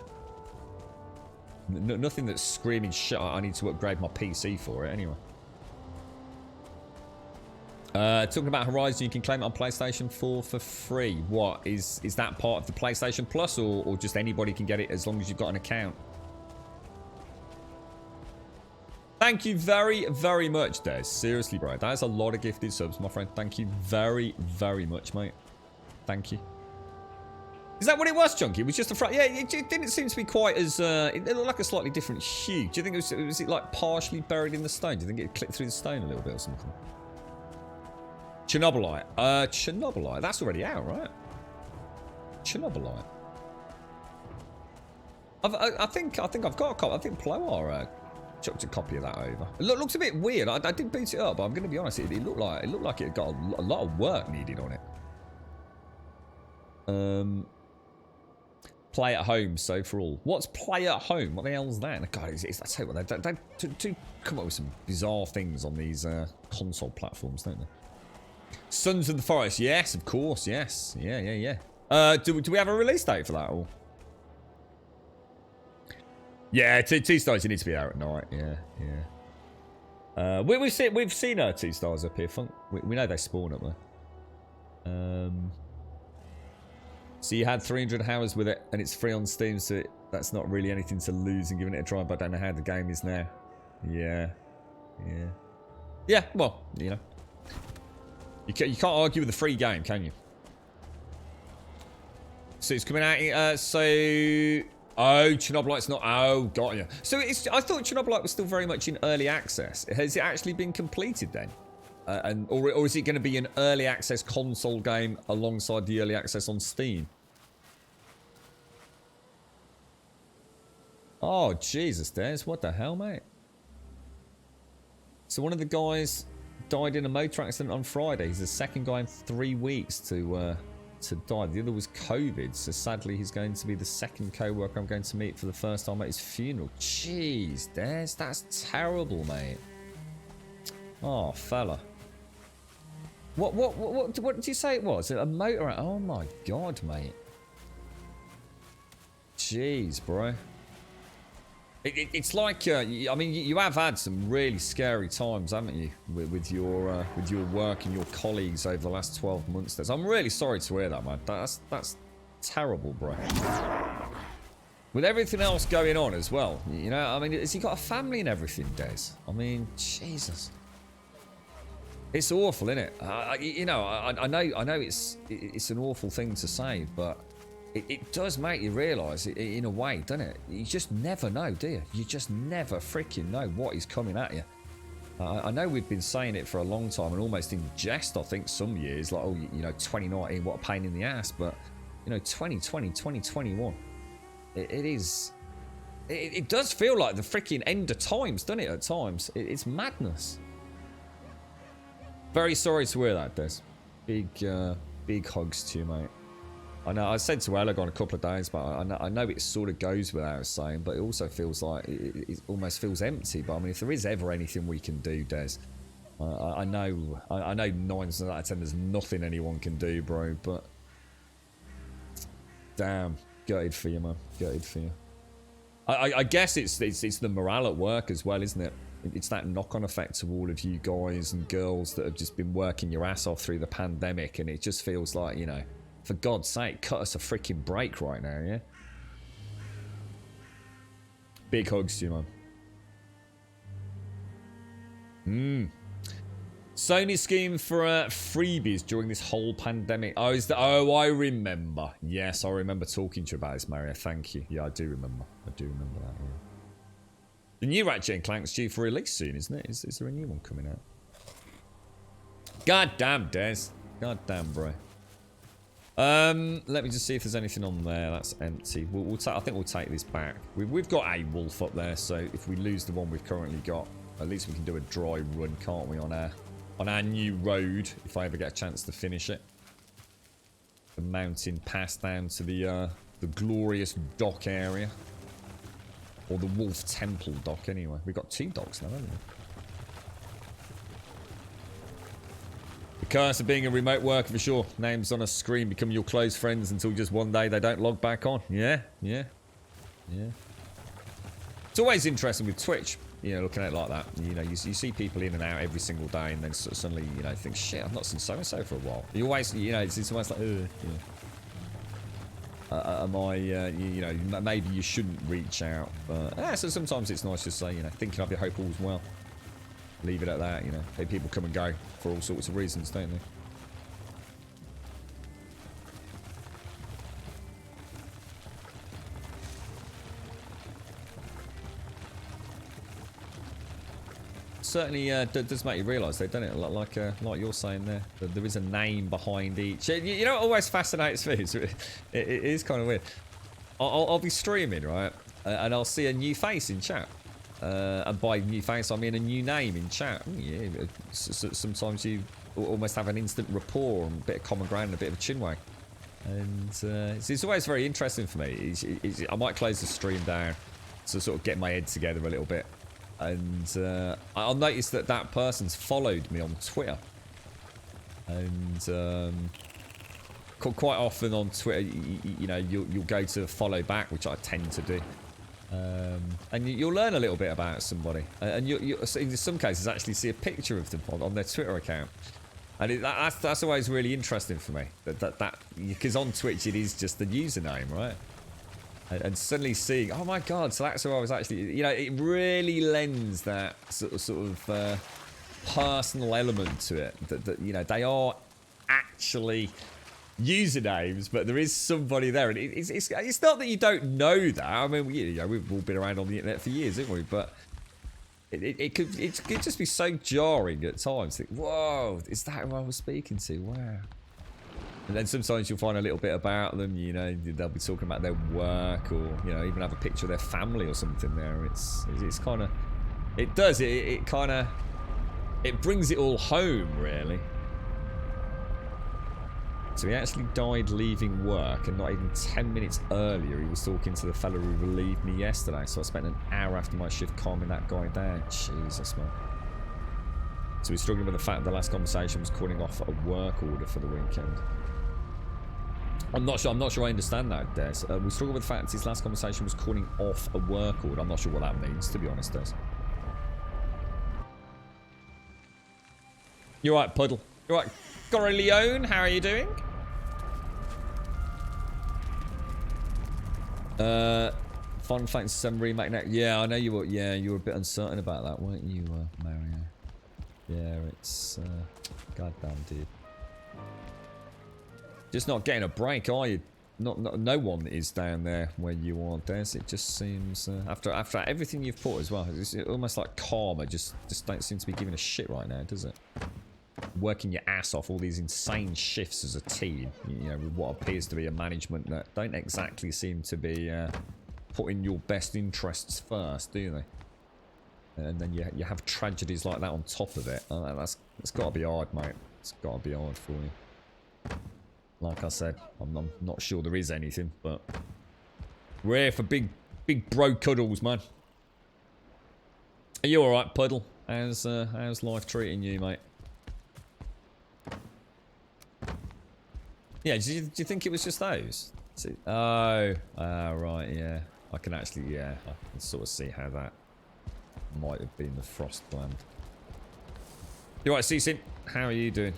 Nothing that's screaming shit. I need to upgrade my PC for it anyway. Talking about Horizon, you can claim it on PlayStation 4 for free. What is that part of the PlayStation Plus, or just anybody can get it as long as you've got an account? Thank you very, very much, Des. Seriously, bro. That is a lot of gifted subs, my friend. Thank you very, very much, mate. Thank you. Is that what it was, Chunky? It was just a front. Yeah, it didn't seem to be quite as. It looked like a slightly different hue. Do you think was it like partially buried in the stone? Do you think it clipped through the stone a little bit or something? Chernobylite. Chernobylite. That's already out, right? Chernobylite. I think I've got a copy. I think Ploar chucked a copy of that over. It looks a bit weird. I did boot it up, but I'm going to be honest. It looked like it got a lot of work needed on it. Play at home, so for all. What's play at home? What the hell's that? God, I tell you what, they do come up with some bizarre things on these console platforms, don't they? Sons of the Forest, yes, of course, yes, yeah. Do we have a release date for that? Or yeah, T-Stars, you need to be out at night. Yeah. We've seen T-Stars up here. Funk. We know they spawn up there. So you had 300 hours with it, and it's free on Steam, so that's not really anything to lose in giving it a try, but I don't know how the game is now. Yeah. Well, you know. You can't argue with a free game, can you? So it's coming out. Oh, Chernobylite's not. Oh, got you. So I thought Chernobylite was still very much in early access. Has it actually been completed then? Or is it going to be an early access console game alongside the early access on Steam? Oh, Jesus, Des. What the hell, mate? So one of the guys died in a motor accident on Friday. He's the second guy in 3 weeks to die. The other was COVID. So sadly, he's going to be the second co-worker I'm going to meet for the first time at his funeral. Jeez, Des. That's terrible, mate. Oh, fella. What did you say it was? A motor? Oh my god, mate. Jeez, bro. It's like I mean, you have had some really scary times, haven't you, with your work and your colleagues over the last 12 months. I'm really sorry to hear that, man. That's terrible, bro. With everything else going on as well, you know. I mean, has he got a family and everything, Des? I mean, Jesus. It's awful, isn't it? You know, I know it's an awful thing to say, but it does make you realise in a way, doesn't it? You just never know, do you? You just never freaking know what is coming at you. I know we've been saying it for a long time and almost in jest, I think, some years, like, oh, you know, 2019, what a pain in the ass, but, you know, 2020, 2021, it does feel like the freaking end of times, doesn't it, at times? It's madness. Very sorry to hear that, Des. Big hugs to you, mate. I know, I said to Elegon a couple of days, but I know it sort of goes without saying, but it also feels like it almost feels empty. But I mean, if there is ever anything we can do, Des, I know 9 times out of 10 there's nothing anyone can do, bro. But damn, gutted for you, man. Gutted for you. I guess it's the morale at work as well, isn't it? It's that knock-on effect to all of you guys and girls that have just been working your ass off through the pandemic, and it just feels like, you know, for God's sake, cut us a freaking break right now, yeah? Big hugs to you, man. Sony scheme for freebies during this whole pandemic. Oh, I remember. Yes, I remember talking to you about this, Mario. Thank you. Yeah, I do remember. I do remember that. Yeah. The new Ratchet and Clank's due for release soon, isn't it? Is there a new one coming out? God damn, Des. God damn, bro. Let me just see if there's anything on there. That's empty. I think we'll take this back. We've got a wolf up there, so if we lose the one we've currently got, at least we can do a dry run, can't we, on our new road, if I ever get a chance to finish it. The mountain pass down to the glorious dock area. Or the Wolf Temple dock, anyway. We've got 2 docks now, haven't we? The curse of being a remote worker, for sure. Names on a screen become your close friends until just one day they don't log back on. Yeah. It's always interesting with Twitch, you know, looking at it like that. You know, you see people in and out every single day, and then suddenly, you know, think, shit, I've not seen so-and-so for a while. You always, you know, it's almost like, you know. Am I, you know, maybe you shouldn't reach out, but so sometimes it's nice to say, you know, thinking of you, hope all's well. Leave it at that, you know. People come and go for all sorts of reasons, don't they? Certainly does make you realise, though, doesn't it? Like you're saying there, that there is a name behind each. You know what always fascinates me? It is kind of weird. I'll be streaming, right? And I'll see a new face in chat. And by new face, I mean a new name in chat. Yeah, sometimes you almost have an instant rapport, and a bit of common ground, and a bit of a chinwag. And it's always very interesting for me. I might close the stream down to sort of get my head together a little bit. And I'll notice that person's followed me on Twitter. And quite often on Twitter, you know, you'll go to follow back, which I tend to do. And you'll learn a little bit about somebody. And you in some cases actually see a picture of them on their Twitter account. And that's always really interesting for me. Because on Twitch it is just the username, right? And suddenly seeing, oh my god, so that's who I was actually, you know, it really lends that sort of personal element to it. That you know, they are actually usernames, but there is somebody there. And it's not that you don't know that. I mean, you know, we've all been around on the internet for years, haven't we? But it could just be so jarring at times. Think, whoa, is that who I was speaking to? Wow. And then sometimes you'll find a little bit about them, you know, they'll be talking about their work, or, you know, even have a picture of their family or something there. It's kind of, it does, it kind of, it brings it all home, really. So he actually died leaving work, and not even 10 minutes earlier he was talking to the fellow who relieved me yesterday. So I spent an hour after my shift calming that guy down. Jesus, man. So he's struggling with the fact that the last conversation was calling off a work order for the weekend. I'm not sure I understand that, Des. We struggle with the fact that his last conversation was calling off a work order. I'm not sure what that means, to be honest, Des. You're right, Puddle. You're right. Corleone, how are you doing? Final Fantasy 7 Remake next. Yeah, I know you were. Yeah, you were a bit uncertain about that, weren't you, Mario? Yeah, it's goddamn, dude. Just not getting a break, are you? No one is down there where you are, Des. It just seems after everything you've put as well, it's almost like karma just don't seem to be giving a shit right now, does it? Working your ass off all these insane shifts as a team, you know, with what appears to be a management that don't exactly seem to be putting your best interests first, do they? And then you have tragedies like that on top of it. That's got to be hard, mate. It's got to be hard for you. Like I said, I'm not sure there is anything, but we're here for big bro cuddles, man. Are you all right, Puddle? How's life treating you, mate? Yeah, do you think it was just those? Oh, right, yeah. I can actually, yeah, I can sort of see how that might have been the frost gland. You right, Ceasin? How are you doing?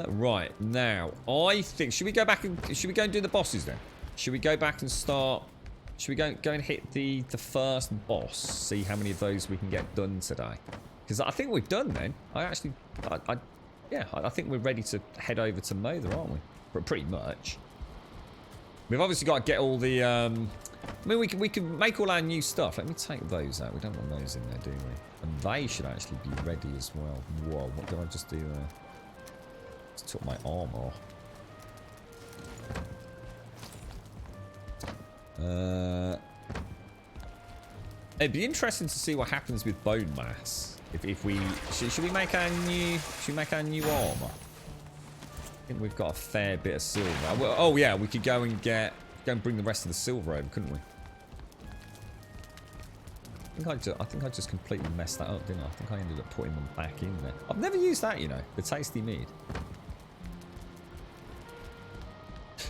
Right, now, I think, should we go and do the bosses then? Should we go back and start Should we go and hit the first boss? See how many of those we can get done today. Because I think we're done then. Yeah, I think we're ready to head over to Mother, aren't we? Pretty much. We've obviously got to get all the... I mean, we can make all our new stuff. Let me take those out. We don't want those in there, do we? And they should actually be ready as well. Whoa, what did I just do there? Just took my arm off. It'd be interesting to see what happens with bone mass. If we should we make our new armor? I think we've got a fair bit of silver. Well, oh yeah, we could go and bring the rest of the silver over, couldn't we? I think I just completely messed that up, didn't I? I think I ended up putting them back in there. I've never used that, you know, the tasty mead.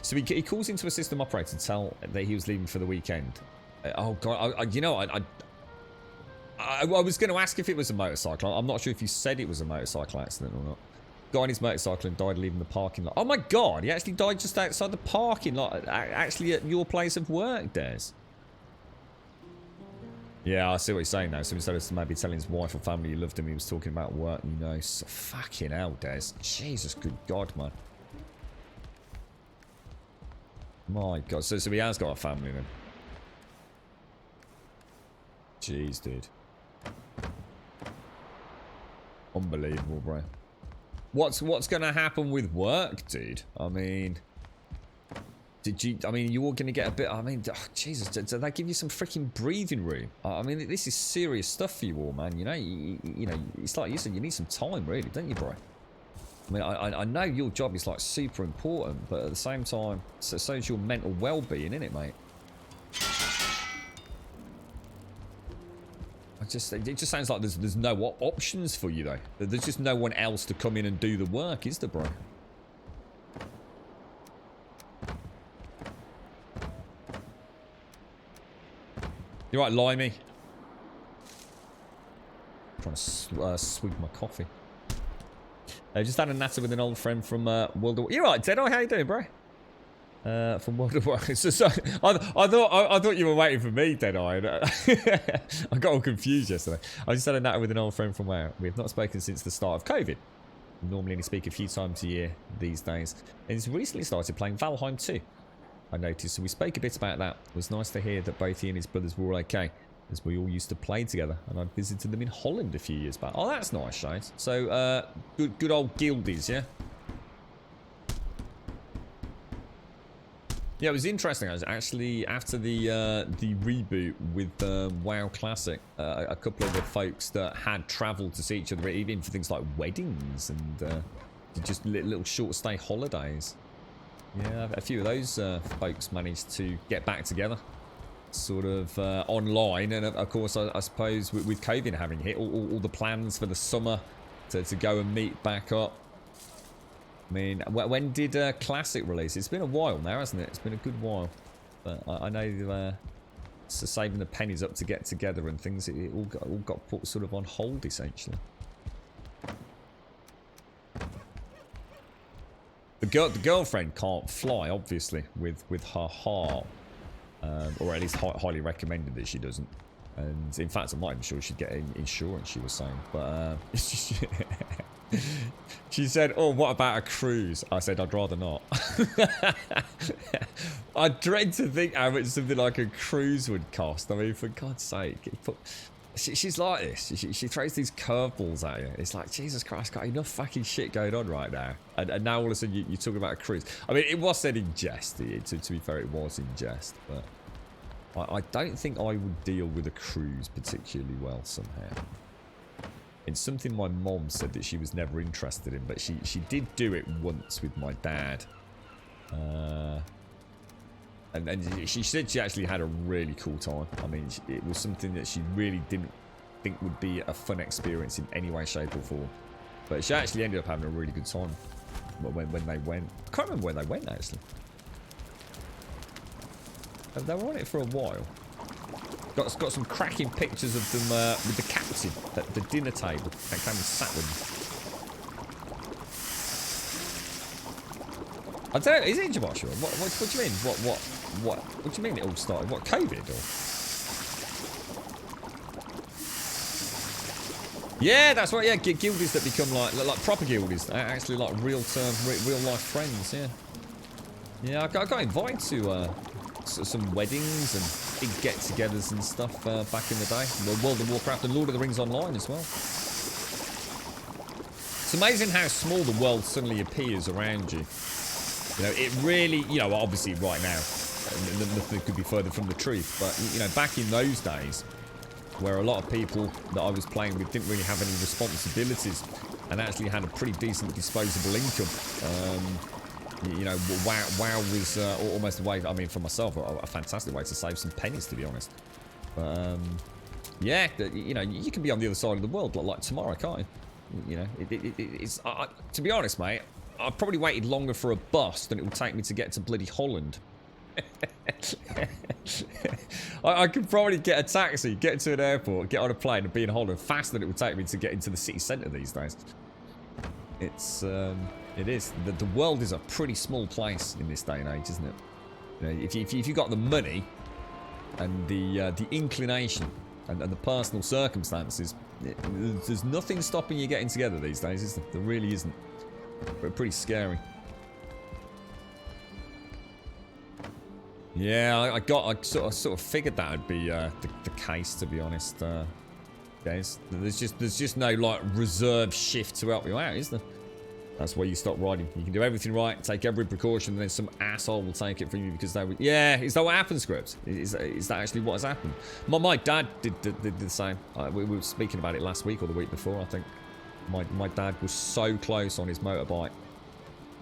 So he calls into a system operator to tell that he was leaving for the weekend. Oh god, you know, I was going to ask if it was a motorcycle. I'm not sure if you said it was a motorcycle accident or not. Got on his motorcycle and died leaving the parking lot. Oh my god, he actually died just outside the parking lot, actually at your place of work, Des. Yeah, I see what he's saying now. So instead of maybe telling his wife or family he loved him, he was talking about work, you know. So fucking hell, Des. Jesus, good god, man. My god, so he has got a family then. Jeez, dude. Unbelievable, bro. What's gonna happen with work, dude? I mean, you're gonna get a bit. I mean, oh, Jesus, did they give you some freaking breathing room? I mean, this is serious stuff for you all, man. You know, you know, it's like you said, you need some time, really, don't you, bro? I mean, I know your job is like super important, but at the same time, so is your mental well-being, isn't it, mate? It just sounds like there's no options for you though. There's just no one else to come in and do the work, is there, bro? You right, Limey? I'm trying to swig my coffee. Just had a natter with an old friend from World of... You right, Deadeye? How you doing, bro? From World of Warcraft. So, I thought you were waiting for me, Deadeye. I got all confused yesterday. I just had a natter with an old friend from where we have not spoken since the start of COVID. We normally only speak a few times a year these days. And he's recently started playing Valheim 2. I noticed, so we spoke a bit about that. It was nice to hear that both he and his brothers were all okay, as we all used to play together, and I'd visited them in Holland a few years back. Oh, that's nice, Shane. So, good old guildies, yeah? Yeah, it was interesting. Actually, after the reboot with WoW Classic, a couple of the folks that had travelled to see each other, even for things like weddings and just little short stay holidays. Yeah, a few of those folks managed to get back together, sort of online, and of course, I suppose with COVID having hit, all the plans for the summer to go and meet back up. I mean, when did Classic release? It's been a while now, hasn't it? It's been a good while. But I know so saving the pennies up to get together and things, it all got put sort of on hold, essentially. The girlfriend can't fly, obviously, with her heart. Or at least highly recommended that she doesn't. And in fact, I'm not even sure she'd get insurance, she was saying. But she said, oh, what about a cruise? I said, I'd rather not. I dread to think how much something like a cruise would cost. I mean, for God's sake. She's like this. She throws these curveballs at you. It's like, Jesus Christ, got enough fucking shit going on right now. And now all of a sudden you're talking about a cruise. I mean, it was said in jest. To be fair, it was in jest. But I don't think I would deal with a cruise particularly well somehow. It's something my mom said that she was never interested in, but she did do it once with my dad. And she said she actually had a really cool time. I mean, it was something that she really didn't think would be a fun experience in any way, shape or form. But she actually ended up having a really good time when they went. I can't remember where they went, actually. They were on it for a while. Got some cracking pictures of them with the captain at the dinner table. They came and sat with them. I don't know, is it Joshua? What do you mean? What? What do you mean it all started? What, COVID or? Yeah, that's right. Yeah, guildies that become like proper guildies, actually like real life friends. Yeah, yeah. I got invited to some weddings and big get-togethers and stuff back in the day. World of Warcraft and Lord of the Rings Online as well. It's amazing how small the world suddenly appears around you. You know, it really, you know, obviously right now, nothing could be further from the truth. But you know, back in those days, where a lot of people that I was playing with didn't really have any responsibilities and actually had a pretty decent disposable income. You know, WoW was almost a way, I mean, for myself, a fantastic way to save some pennies, to be honest. But, yeah, you know, you can be on the other side of the world like tomorrow, can't you? You know, it's to be honest, mate, I've probably waited longer for a bus than it will take me to get to bloody Holland. I could probably get a taxi, get to an airport, get on a plane and be in Holland faster than it would take me to get into the city centre these days. It's, it is. The world is a pretty small place in this day and age, isn't it? You know, if you've got the money and the inclination and the personal circumstances, there's nothing stopping you getting together these days, is there? There really isn't. But pretty scary. Yeah, I sort of figured that would be the case, to be honest, guys. There's just no like reserve shift to help you out, is there? That's where you stop riding. You can do everything right, take every precaution, and then some asshole will take it from you because they would. Yeah, is that what happened, Scripts? Is that actually what has happened? My dad did the same. We were speaking about it last week or the week before, I think. My dad was so close on his motorbike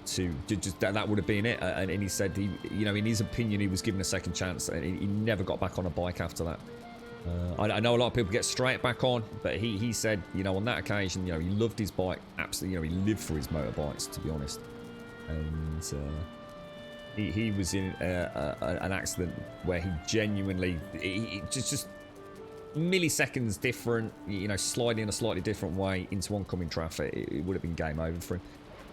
to just that would have been it, and he said he, you know, in his opinion, he was given a second chance, and he never got back on a bike after that. I know a lot of people get straight back on, but he said, you know, on that occasion, you know, he loved his bike absolutely. You know, he lived for his motorbikes, to be honest. And he was in an accident where he genuinely just milliseconds different, you know, sliding in a slightly different way into oncoming traffic, it would have been game over for him.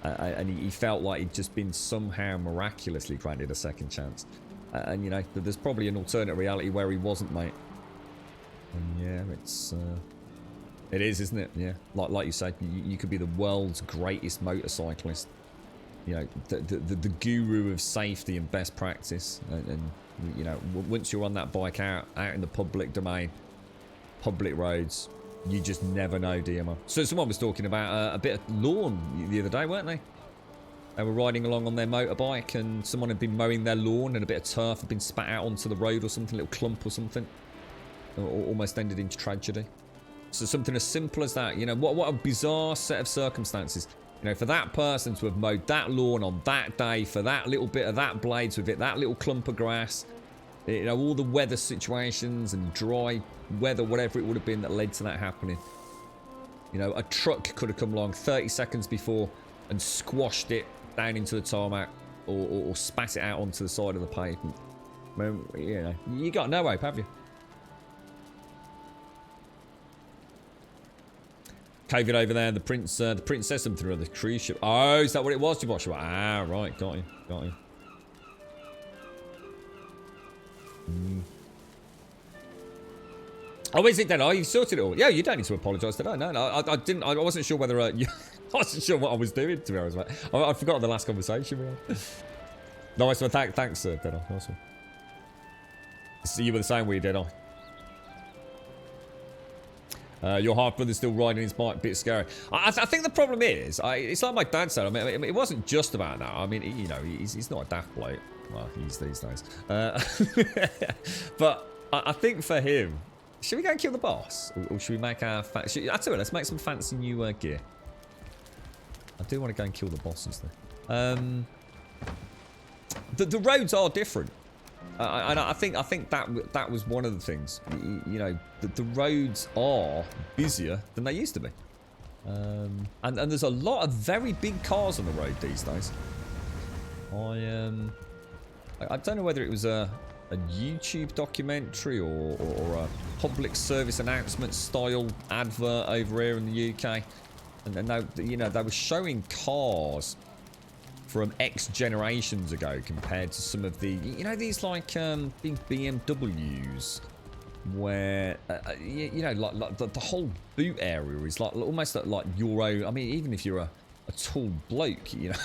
And he felt like he'd just been somehow miraculously granted a second chance. And you know, there's probably an alternate reality where he wasn't, mate. And yeah, it is, isn't it? Yeah, like you said, you could be the world's greatest motorcyclist. You know, the guru of safety and best practice, and you know, once you're on that bike out in the public domain, public roads, you just never know, DMO. So someone was talking about a bit of lawn the other day, weren't they? They were riding along on their motorbike and someone had been mowing their lawn and a bit of turf had been spat out onto the road or something, a little clump or something. Almost ended into tragedy. So something as simple as that, you know, what a bizarre set of circumstances. You know, for that person to have mowed that lawn on that day, for that little bit of that blades with it, that little clump of grass, you know, all the weather situations and dry weather, whatever it would have been that led to that happening. You know, a truck could have come along 30 seconds before and squashed it down into the tarmac or spat it out onto the side of the pavement. Well, you know, you got no hope, have you? COVID over there, the princess something or other cruise ship. Oh, is that what it was, Joshua? Ah, right, got you. Oh, is it then? Oh, you've sorted it all. Yeah, you don't need to apologise today. No, I didn't. I wasn't sure whether I wasn't sure what I was doing, to be honest, mate. I forgot the last conversation we had. Nice one. Thanks, Deadeye. Nice one. So you were the same way, Deadeye. Your half brother's still riding his bike, bit scary. I think the problem is, it's like my dad said. I mean, it wasn't just about that. I mean, you know, he's not a daft bloke. Well, he's these days. But I think for him, should we go and kill the boss, or should we make our? I tell you, let's make some fancy new gear. I do want to go and kill the boss instead. The roads are different. And I think that was one of the things. You know, the roads are busier than they used to be, and there's a lot of very big cars on the road these days. I don't know whether it was a YouTube documentary or a public service announcement style advert over here in the UK, and then they were showing cars from X generations ago compared to some of the, you know, these like big BMWs where, you know, like the whole boot area is like almost like your own. I mean, even if you're a tall bloke, you know,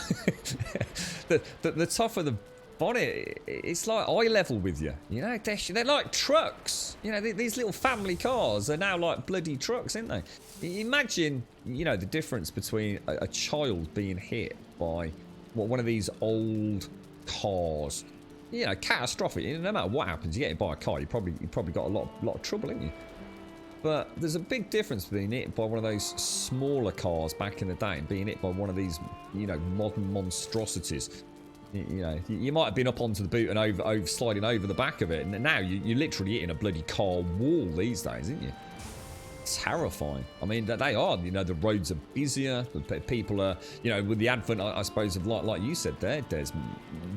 the top of the bonnet, it's like eye level with you. You know, they're like trucks. You know, these little family cars are now like bloody trucks, aren't they? Imagine, you know, the difference between a child being hit by one of these old cars. You know, catastrophic. No matter what happens, you get hit by a car, you probably got a lot of trouble, ain't you? But there's a big difference between hit by one of those smaller cars back in the day and being hit by one of these, you know, modern monstrosities. You know, you might have been up onto the boot and over sliding over the back of it, and now you're literally hitting a bloody car wall these days, aren't you? Terrifying. I mean, they are. You know, the roads are busier. The people are, you know, with the advent, I suppose, of like you said there's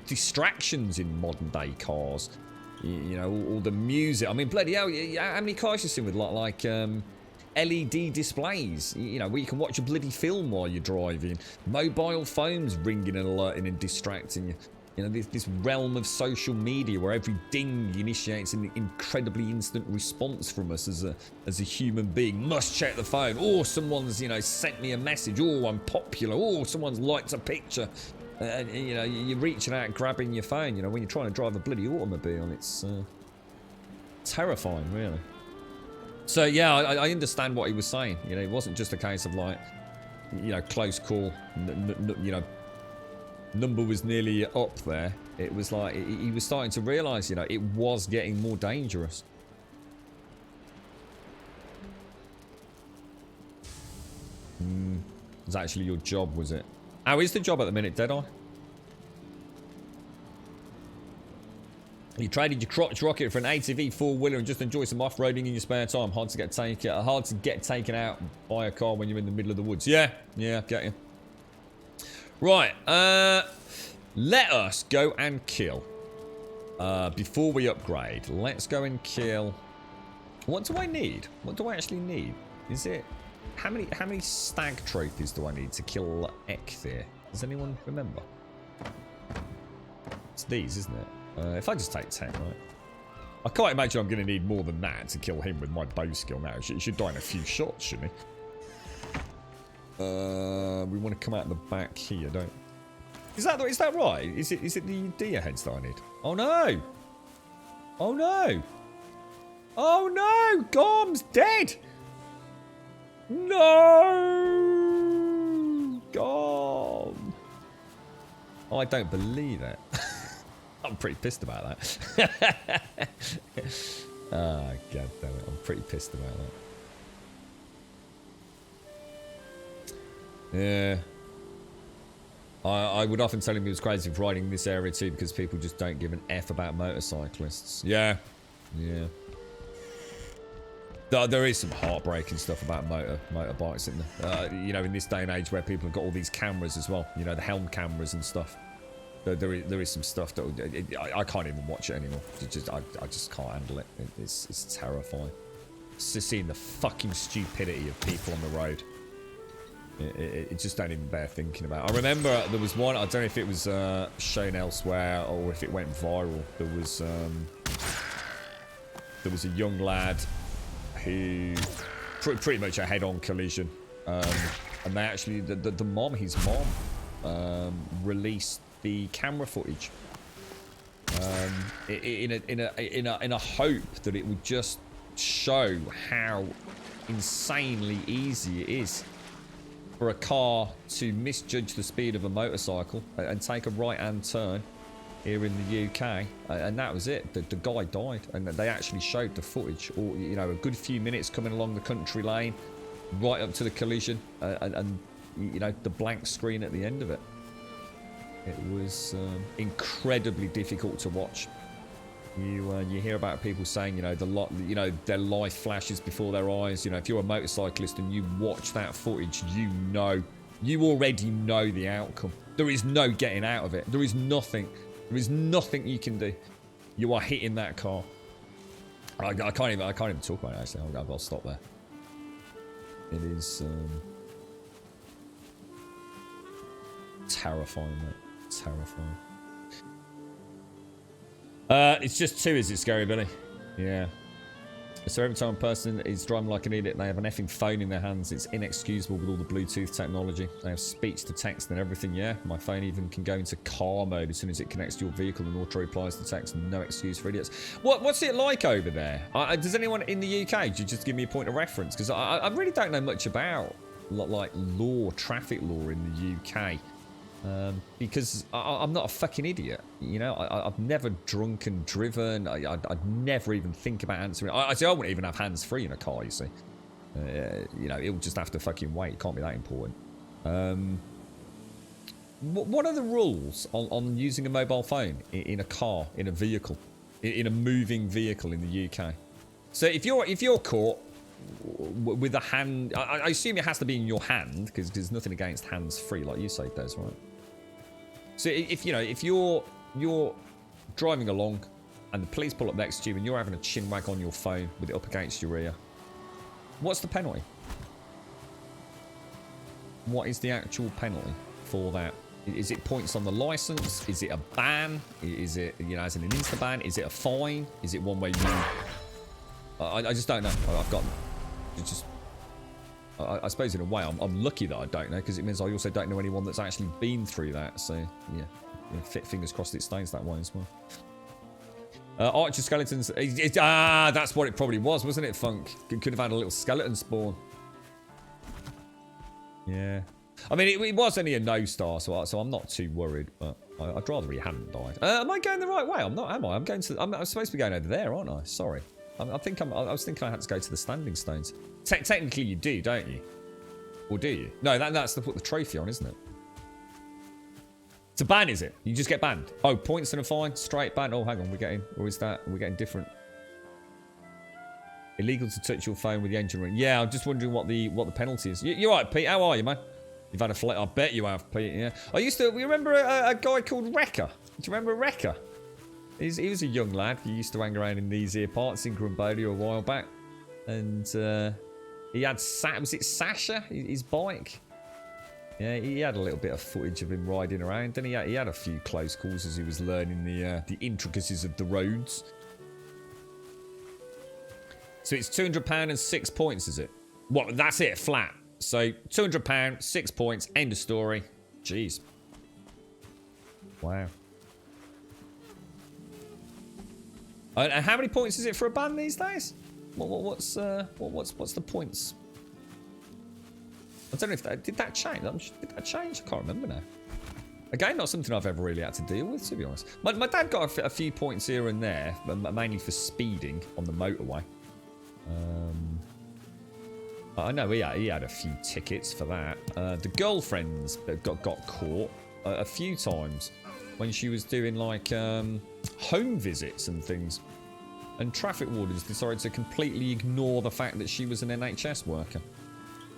distractions in modern day cars. You know, all the music. I mean, bloody hell, how many cars you seen with like LED displays? You know, where you can watch a bloody film while you're driving. Mobile phones ringing and alerting and distracting you. You know, this realm of social media where every ding initiates an incredibly instant response from us as a human being. Must check the phone. Oh, someone's, you know, sent me a message. Oh, I'm popular. Oh, someone's liked a picture. And, you know, you're reaching out, grabbing your phone. You know, when you're trying to drive a bloody automobile, it's terrifying, really. So, yeah, I understand what he was saying. You know, it wasn't just a case of, like, you know, close call, you know, number was nearly up there. It was like he was starting to realise, you know, it was getting more dangerous. It was actually your job, was it? How is the job at the minute, Deadeye? You traded your crotch rocket for an ATV four-wheeler and just enjoy some off-roading in your spare time. Hard to get taken out by a car when you're in the middle of the woods. Yeah, get you. Right, let us go and kill. Before we upgrade, let's go and kill. What do I need? What do I actually need? Is it how many stag trophies do I need to kill Ekthir? Does anyone remember? It's these, isn't it? If I just take 10, right? I can't imagine I'm going to need more than that to kill him with my bow skill now. He should die in a few shots, shouldn't he? We want to come out the back here, don't? Is that right? Is it the deer heads that I need? Oh no! Oh no! Oh no! Gorm's dead! No! Gorm! Oh, I don't believe it. I'm pretty pissed about that. Ah, god damn it! I'm pretty pissed about that. Yeah. I would often tell him he was crazy for riding this area too because people just don't give an F about motorcyclists. Yeah. There is some heartbreaking stuff about motorbikes in there. You know, in this day and age where people have got all these cameras as well. You know, the helm cameras and stuff. There is some stuff that I can't even watch it anymore. I just can't handle it. It's terrifying. It's just seeing the fucking stupidity of people on the road. It just don't even bear thinking about. I remember there was one, I don't know if it was shown elsewhere or if it went viral. There was a young lad who pretty much a head-on collision, and they actually his mom released the camera footage in a hope that it would just show how insanely easy it is for a car to misjudge the speed of a motorcycle and take a right-hand turn here in the UK, and that was it. The guy died, and they actually showed the footage, or you know, a good few minutes coming along the country lane, right up to the collision, and you know, the blank screen at the end of it. It was incredibly difficult to watch. You hear about people saying, you know, their life flashes before their eyes. You know, if you're a motorcyclist and you watch that footage, you already know the outcome. There is no getting out of it. There is nothing you can do. You are hitting that car. I can't even talk about it. Actually, I'll stop there. It is terrifying, mate. terrifying. It's just 2, is it, Scary Billy? Yeah. So every time a person is driving like an idiot, they have an effing phone in their hands. It's inexcusable with all the Bluetooth technology. They have speech to text and everything, yeah. My phone even can go into car mode as soon as it connects to your vehicle and auto replies to text. No excuse for idiots. What's it like over there? Does anyone in the UK, just give me a point of reference? Because I really don't know much about like law, traffic law in the UK. Because I'm not a fucking idiot, you know. I've never drunk and driven. I'd never even think about answering. I wouldn't even have hands free in a car. You see, you know, it'll just have to fucking wait. It can't be that important. What are the rules on using a mobile phone in a car, in a vehicle, in a moving vehicle in the UK? So if you're caught with a hand, I assume it has to be in your hand because there's nothing against hands free, like you say, Des, right? So if you're driving along and the police pull up next to you and you're having a chin wag on your phone with it up against your ear, what's the penalty? What is the actual penalty for that? Is it points on the license? Is it a ban? Is it, you know, as in an insta ban? Is it a fine? Is it one way you? I just don't know. I've got just. I suppose in a way I'm lucky that I don't know, because it means I also don't know anyone that's actually been through that. So yeah, fingers crossed it stays that way as well. Archer skeletons. That's what it probably was, wasn't it, Funk? Could have had a little skeleton spawn. Yeah. I mean, it was only a no star, so I'm not too worried. But I'd rather he hadn't died. Am I going the right way? I'm not, am I? I'm supposed to be going over there, aren't I? Sorry. I was thinking I had to go to the standing stones. Technically, you do, don't you? Or do you? No, that's to put the trophy on, isn't it? It's a ban, is it? You just get banned. Oh, points and a fine, straight ban. Oh, hang on, we're getting different. Illegal to touch your phone with the engine running. Yeah, I'm just wondering what the penalty is. You're right, Pete. How are you, man? You've had a flight. I bet you have, Pete. Yeah. We remember a guy called Wrecker. Do you remember Wrecker? He was a young lad. He used to hang around in these here parts in Grumbodia a while back. And he had, was it Sasha, his bike? Yeah, he had a little bit of footage of him riding around. Then he had a few close calls as he was learning the intricacies of the roads. So it's £200 and 6 points, is it? What, that's it, flat. So £200, 6 points, end of story. Jeez. Wow. And how many points is it for a ban these days? What's the points? I don't know if did that change. Did that change? I can't remember now. Again, not something I've ever really had to deal with, to be honest. My dad got a few points here and there, mainly for speeding on the motorway. I know he had a few tickets for that. The girlfriends got caught a few times when she was doing like home visits and things. And traffic wardens decided to completely ignore the fact that she was an NHS worker.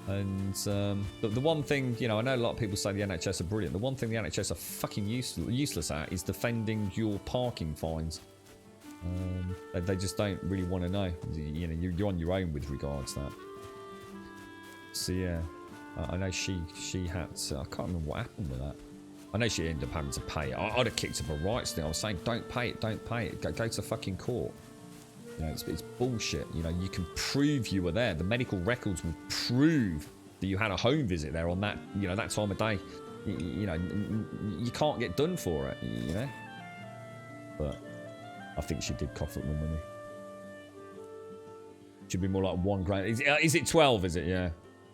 And the one thing, you know, I know a lot of people say the NHS are brilliant. The one thing the NHS are fucking useless at is defending your parking fines. They just don't really want to know. You know, you're on your own with regards to that. So yeah, I know she had to, I can't remember what happened with that. I know she ended up having to pay it. I'd have kicked her for rights there. I was saying, don't pay it. Go to fucking court. You know, it's bullshit. You know, you can prove you were there. The medical records will prove that you had a home visit there on that, you know, that time of day. You know, you can't get done for it, you know. But I think she did cough up the money. Should be more like £1,000. Is it 12? Is it? Yeah.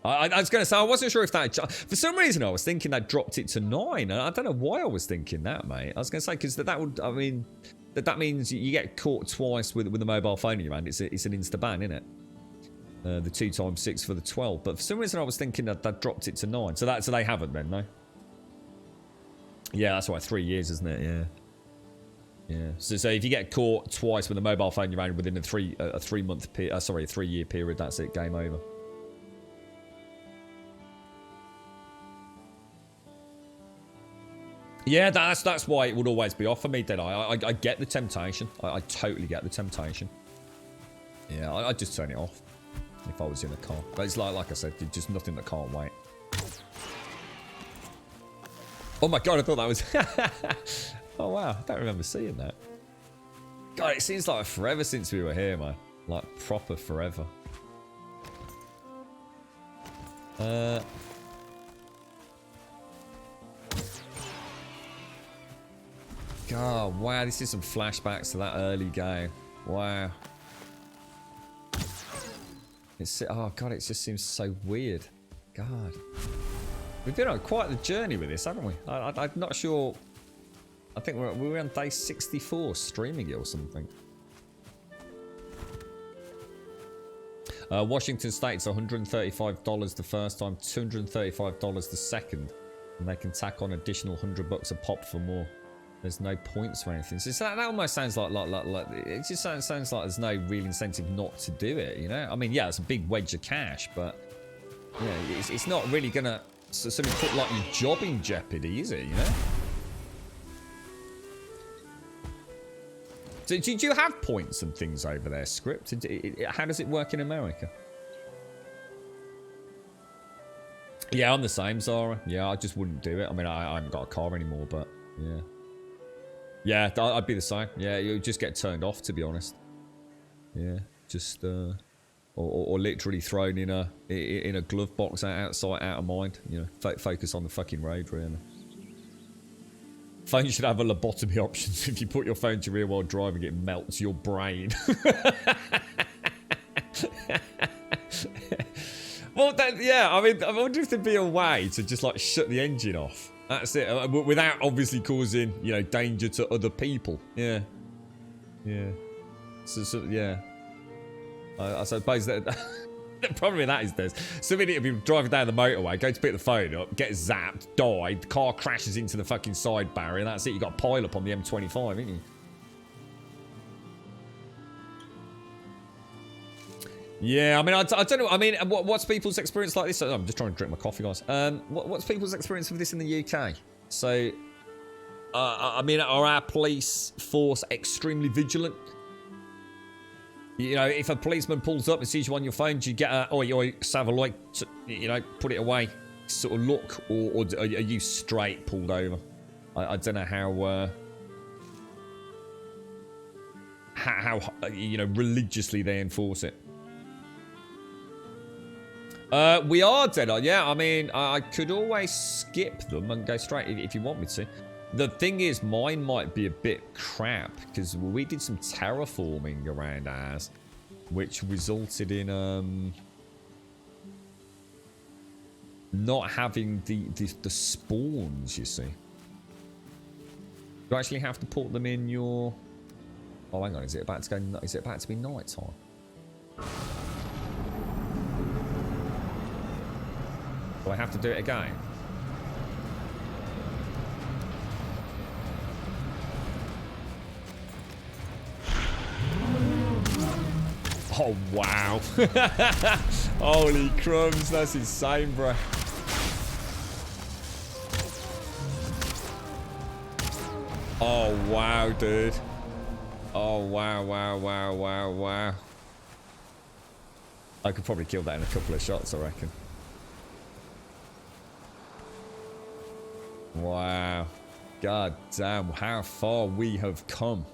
I was going to say, I wasn't sure if that... For some reason, I was thinking that dropped it to 9. And I don't know why I was thinking that, mate. I was going to say, because that would... I mean, that means you get caught twice with a mobile phone in your hand. It's an insta-ban, isn't it? The 2 times 6 for the 12. But for some reason, I was thinking that dropped it to 9. So they haven't then, no? Yeah, that's right. 3 years, isn't it? Yeah. Yeah. So if you get caught twice with a mobile phone in your hand within a 3-year period, that's it. Game over. Yeah, that's why it would always be off for me, then. I get the temptation. I totally get the temptation. Yeah, I'd just turn it off if I was in a car. But it's like I said, just nothing that can't wait. Oh my god, I thought that was... Oh wow, I don't remember seeing that. God, it seems like forever since we were here, man. Like, proper forever. God, wow, this is some flashbacks to that early game. Wow. It's, oh god, it just seems so weird. God. We've been on quite the journey with this, haven't we? I'm not sure. I think we were on day 64 streaming it or something. Washington State's $135 the first time, $235 the second. And they can tack on additional $100 a pop for more. There's no points or anything. So that almost sounds like it just sounds like there's no real incentive not to do it, you know? I mean, yeah, it's a big wedge of cash, but you know, it's not really gonna sort of put like your job in jeopardy, is it, you know? So, do you have points and things over there, Script? How does it work in America? Yeah, I'm the same, Zara. Yeah, I just wouldn't do it. I mean, I haven't got a car anymore, but yeah. Yeah, I'd be the same. Yeah, you just get turned off, to be honest. Yeah, just or literally thrown in a glove box out of sight, out of mind. You know, focus on the fucking road, really. Phone should have a lobotomy option. If you put your phone to rear while driving, it melts your brain. Well, yeah, I mean, I wonder if there'd be a way to just like shut the engine off. That's it, without obviously causing, you know, danger to other people. Yeah, yeah. So yeah. I suppose that the problem with that is there's somebody to be driving down the motorway, go to pick the phone up, get zapped, die, the car crashes into the fucking side barrier, and that's it. You got a pile up on the M25, haven't you? Yeah, I mean, I don't know. I mean, what's people's experience like this? I'm just trying to drink my coffee, guys. What's people's experience with this in the UK? So, I mean, are our police force extremely vigilant? You know, if a policeman pulls up and sees you on your phone, do you get a, oi, Savaloy, you know, put it away sort of look? Or are you straight pulled over? I don't know how, you know, religiously they enforce it. We are dead on. Yeah, I mean, I could always skip them and go straight if you want me to. The thing is, mine might be a bit crap because we did some terraforming around ours, which resulted in not having the spawns. You see, you actually have to put them in your. Oh, hang on, is it about to go? Is it about to be night time? Do I have to do it again? Oh, wow. Holy crumbs, that's insane, bro. Oh, wow, dude. Oh, wow. I could probably kill that in a couple of shots, I reckon. Wow. God damn, how far we have come.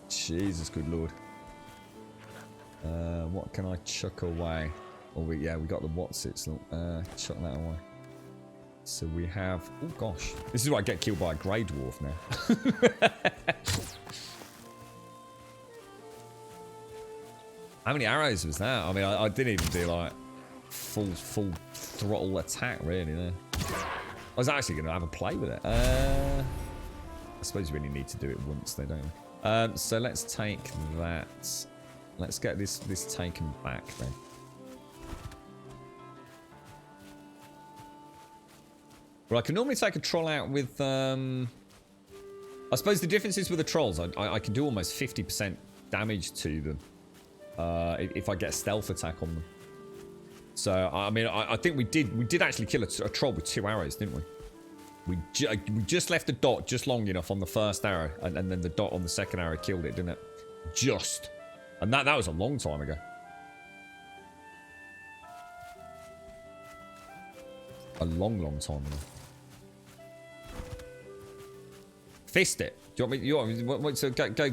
Jesus, good lord. What can I chuck away? Oh, we got the what's-its. Look, chuck that away. So we have... Oh, gosh. This is why I get killed by a grey dwarf now. How many arrows was that? I mean, I didn't even do, like, full throttle attack, really, there. I was actually going to have a play with it. I suppose you really need to do it once, though, don't you? So let's take that. Let's get this taken back, then. Well, I can normally take a troll out with... I suppose the difference is with the trolls, I can do almost 50% damage to them if I get a stealth attack on them. So, I mean, I think we did actually kill a troll with 2 arrows, didn't we? We just left the dot just long enough on the first arrow, and then the dot on the second arrow killed it, didn't it? Just. And that was a long time ago. A long time ago. Fist it. Do you want me? You want me to go?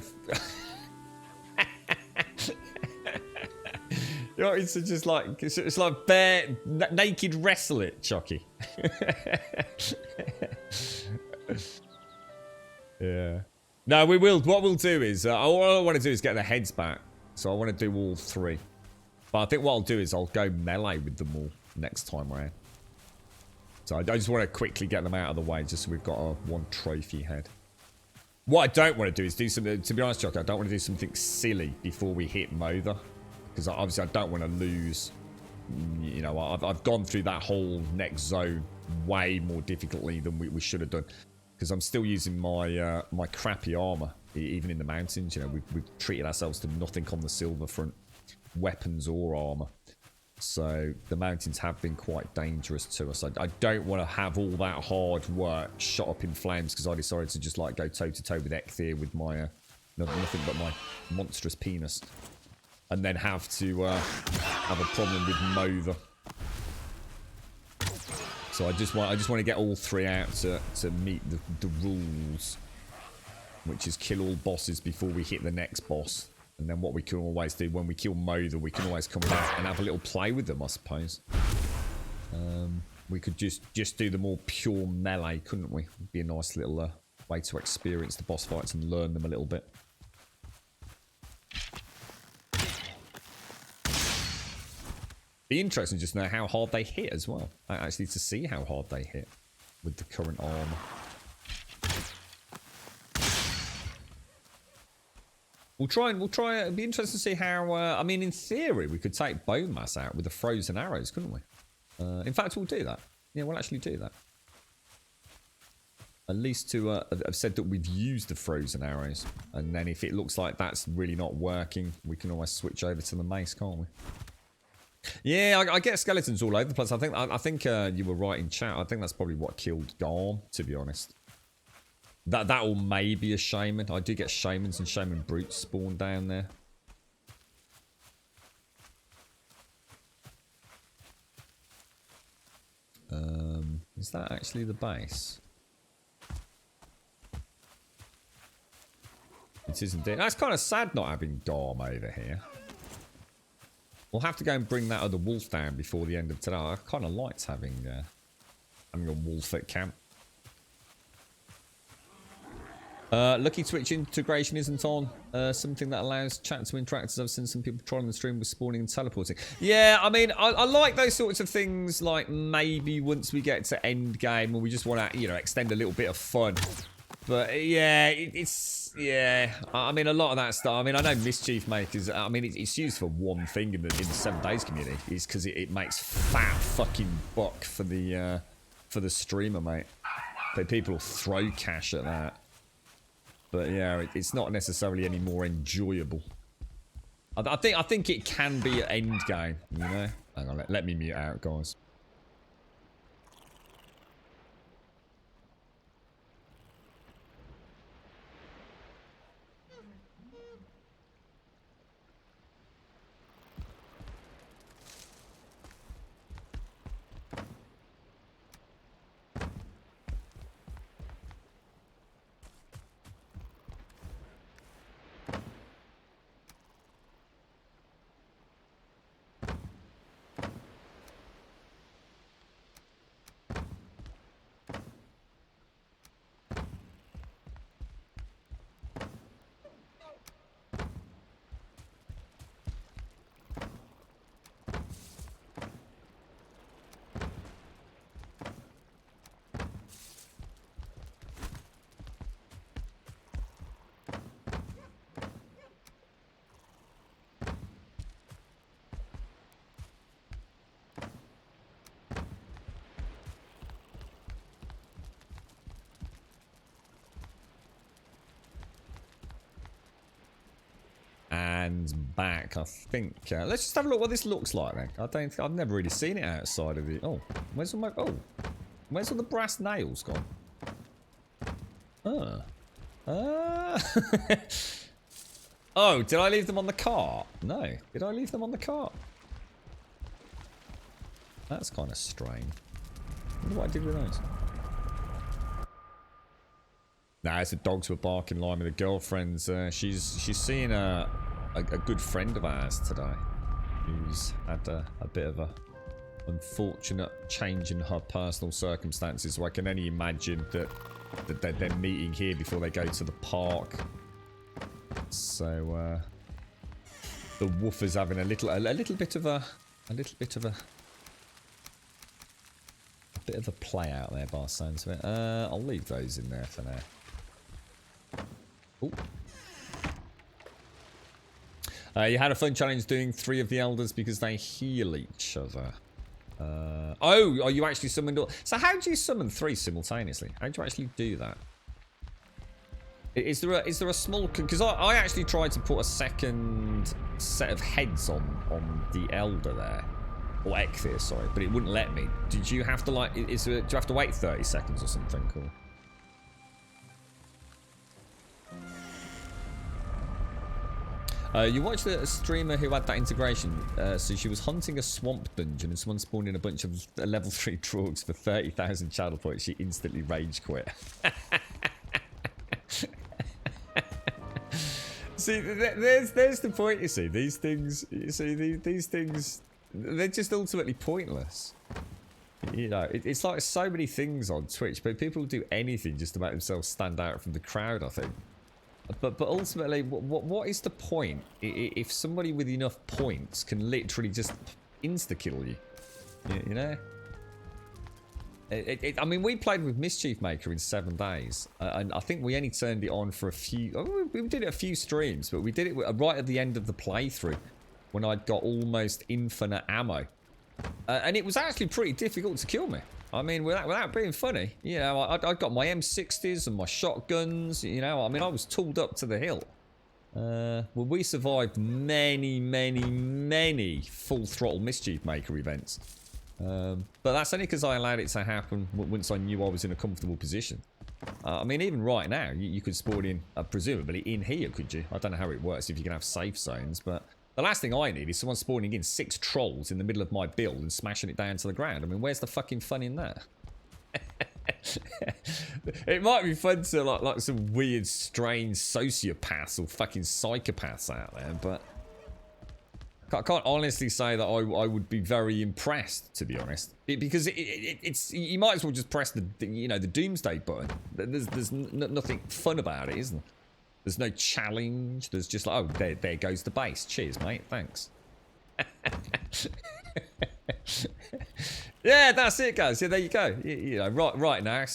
You know, it's just like it's like bare naked wrestle it, Chucky. Yeah. No, we will. What we'll do is all I want to do is get their heads back. So I want to do all 3. But I think what I'll do is I'll go melee with them all next time round. So I just want to quickly get them out of the way, just so we've got a 1 trophy head. What I don't want to do is do something. To be honest, Chucky, I don't want to do something silly before we hit Mother. Because obviously I don't want to lose. You know, I've gone through that whole next zone way more difficultly than we should have done. Because I'm still using my my crappy armor, even in the mountains. You know, we've treated ourselves to nothing on the silver front, weapons or armor. So the mountains have been quite dangerous to us. I don't want to have all that hard work shot up in flames because I decided to just like go toe to toe with Ekthir with my nothing but my monstrous penis. And then have to have a problem with Mother. So I just want to get all 3 out to meet the rules, which is kill all bosses before we hit the next boss. And then what we can always do when we kill Mother, we can always come back and have a little play with them, I suppose. We could just do the more pure melee, couldn't we? It'd be a nice little way to experience the boss fights and learn them a little bit. Be interesting just to know how hard they hit as well. Actually, to see how hard they hit with the current armor. We'll try. It'd be interesting to see how. I mean, in theory, we could take bone mass out with the frozen arrows, couldn't we? In fact, we'll do that. Yeah, we'll actually do that. At least to have said that we've used the frozen arrows, and then if it looks like that's really not working, we can always switch over to the mace, can't we? Yeah, I get skeletons all over the place. I think you were right in chat. I think that's probably what killed Garm, to be honest. That or maybe a shaman. I do get shamans and shaman brutes spawn down there. Is that actually the base? It is indeed. That's kind of sad not having Garm over here. We'll have to go and bring that other wolf down before the end of today. I kind of liked having a wolf at camp. Lucky Twitch integration isn't on. Something that allows chat to interact, as I've seen some people trying the stream with spawning and teleporting. Yeah, I mean, I like those sorts of things, like maybe once we get to end game and we just want to, you know, extend a little bit of fun. But yeah, yeah. I mean, a lot of that stuff. I mean, I know Mischief Makers. I mean, it's used for one thing in the 7 Days community. Is because it makes fat fucking buck for the streamer, mate. But people will throw cash at that. But yeah, it's not necessarily any more enjoyable. I think it can be an end game. You know. Hang on, let me mute out, guys. And back, I think. Let's just have a look what this looks like then. I've never really seen it outside of it. Oh, where's all the brass nails gone? Oh, did I leave them on the cart? No. Did I leave them on the cart? That's kind of strange. I wonder what I did with those. Nah, it's the dogs were barking line with the girlfriends. She's seeing a good friend of ours today, who's had a bit of a unfortunate change in her personal circumstances. So I can only imagine that they're meeting here before they go to the park. So the woofer's having a little bit of a play out there by the sounds of it. I'll leave those in there for now. Ooh. You had a fun challenge doing 3 of the elders because they heal each other. Oh, you actually summoned all... So how do you summon 3 simultaneously? How do you actually do that? Is there a small... Because I actually tried to put a second set of heads on the elder there. Or Ekthir, sorry. But it wouldn't let me. Did you have to, like... do you have to wait 30 seconds or something? Cool. You watched a streamer who had that integration. So she was hunting a swamp dungeon and someone spawned in a bunch of level 3 drugs for 30,000 channel points. She instantly rage quit. See, there's the point, you see. These things, these things, they're just ultimately pointless. You know, it's like so many things on Twitch, but people do anything just to make themselves stand out from the crowd, I think. But ultimately, what is the point if somebody with enough points can literally just insta-kill you? You know? I mean, we played with Mischief Maker in 7 days, and I think we only turned it on for a few... Oh, we did it a few streams, but we did it right at the end of the playthrough, when I'd got almost infinite ammo. And it was actually pretty difficult to kill me. I mean, without being funny, you know, I got my M60s and my shotguns, you know, I mean, I was tooled up to the hilt. Well, we survived many full throttle Mischief Maker events. But that's only because I allowed it to happen once I knew I was in a comfortable position. I mean, even right now, you could spawn in, presumably in here, could you? I don't know how it works, if you can have safe zones, but... The last thing I need is someone spawning in 6 trolls in the middle of my build and smashing it down to the ground. I mean, where's the fucking fun in that? It might be fun to like some weird, strange sociopaths or fucking psychopaths out there, but I can't honestly say that I would be very impressed, to be honest, because it's you might as well just press the doomsday button. There's nothing fun about it, isn't there? There's no challenge. There's just like, oh, there goes the base. Cheers, mate. Thanks. Yeah, that's it, guys. Yeah, there you go. You know, right now,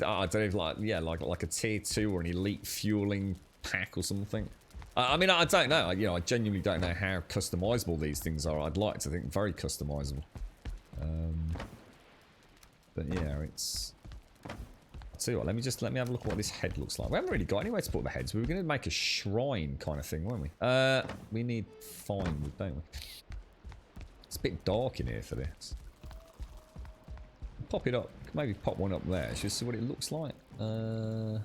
I don't know, like a tier 2 or an elite fueling pack or something. I mean, I don't know. You know, I genuinely don't know how customizable these things are. I'd like to think very customizable. But yeah, it's... Tell you what, let me have a look at what this head looks like. We haven't really got anywhere to put the heads. We were going to make a shrine kind of thing, weren't we? We need firewood, don't we? It's a bit dark in here for this. Pop it up. Maybe pop one up there. Just see what it looks like. I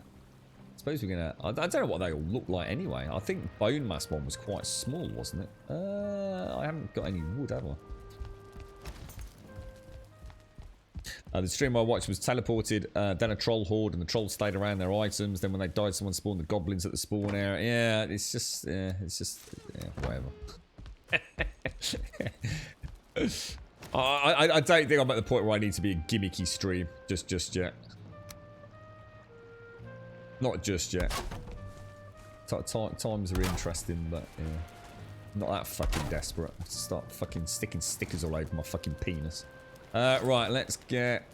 suppose we're going to... I don't know what they all look like anyway. I think Bone Mass one was quite small, wasn't it? I haven't got any wood, have I? The stream I watched was teleported, then a troll horde, and the trolls stayed around their items. Then when they died, someone spawned the goblins at the spawn area. Yeah, it's just whatever. I don't think I'm at the point where I need to be a gimmicky stream just yet. Not just yet. Times are interesting, but yeah, not that fucking desperate to start fucking sticking stickers all over my fucking penis. Right, let's get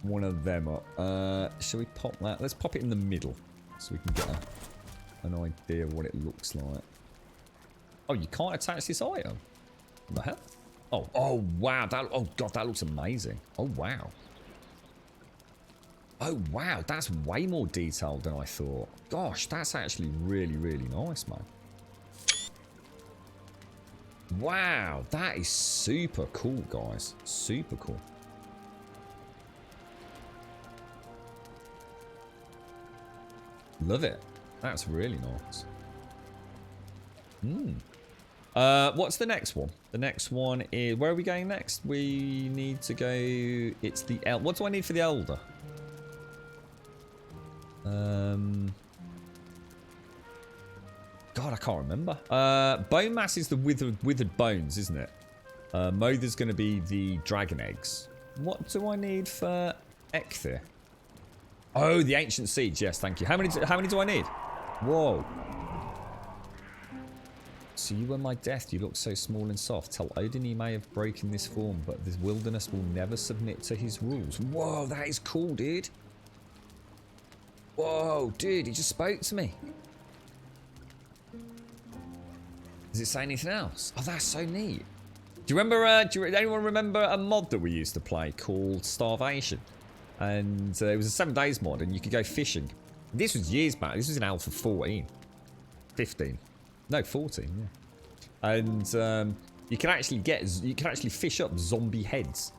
one of them up. Shall we pop that? Let's pop it in the middle so we can get an idea of what it looks like. Oh, you can't attach this item? What the hell? Oh wow, oh god, that looks amazing. Oh wow. Oh wow, that's way more detailed than I thought. Gosh, that's actually really nice, man. Wow, that is super cool, guys. Super cool. Love it. That's really nice. What's the next one? The next one is... Where are we going next? We need to go... It's the... What do I need for the Elder? God, I can't remember. Bone mass is the withered bones, isn't it? Mother's going to be the dragon eggs. What do I need for Ekthir? Oh, the ancient seeds. Yes, thank you. How many do I need? Whoa. So you were my death. You look so small and soft. Tell Odin he may have broken this form, but this wilderness will never submit to his rules. Whoa, that is cool, dude. Whoa, dude, he just spoke to me. Does it say anything else? Oh, that's so neat. Do you remember, anyone remember a mod that we used to play called Starvation? And it was a 7 days mod and you could go fishing. This was years back. This was in Alpha 14. 15. No, 14, yeah. And you can actually fish up zombie heads.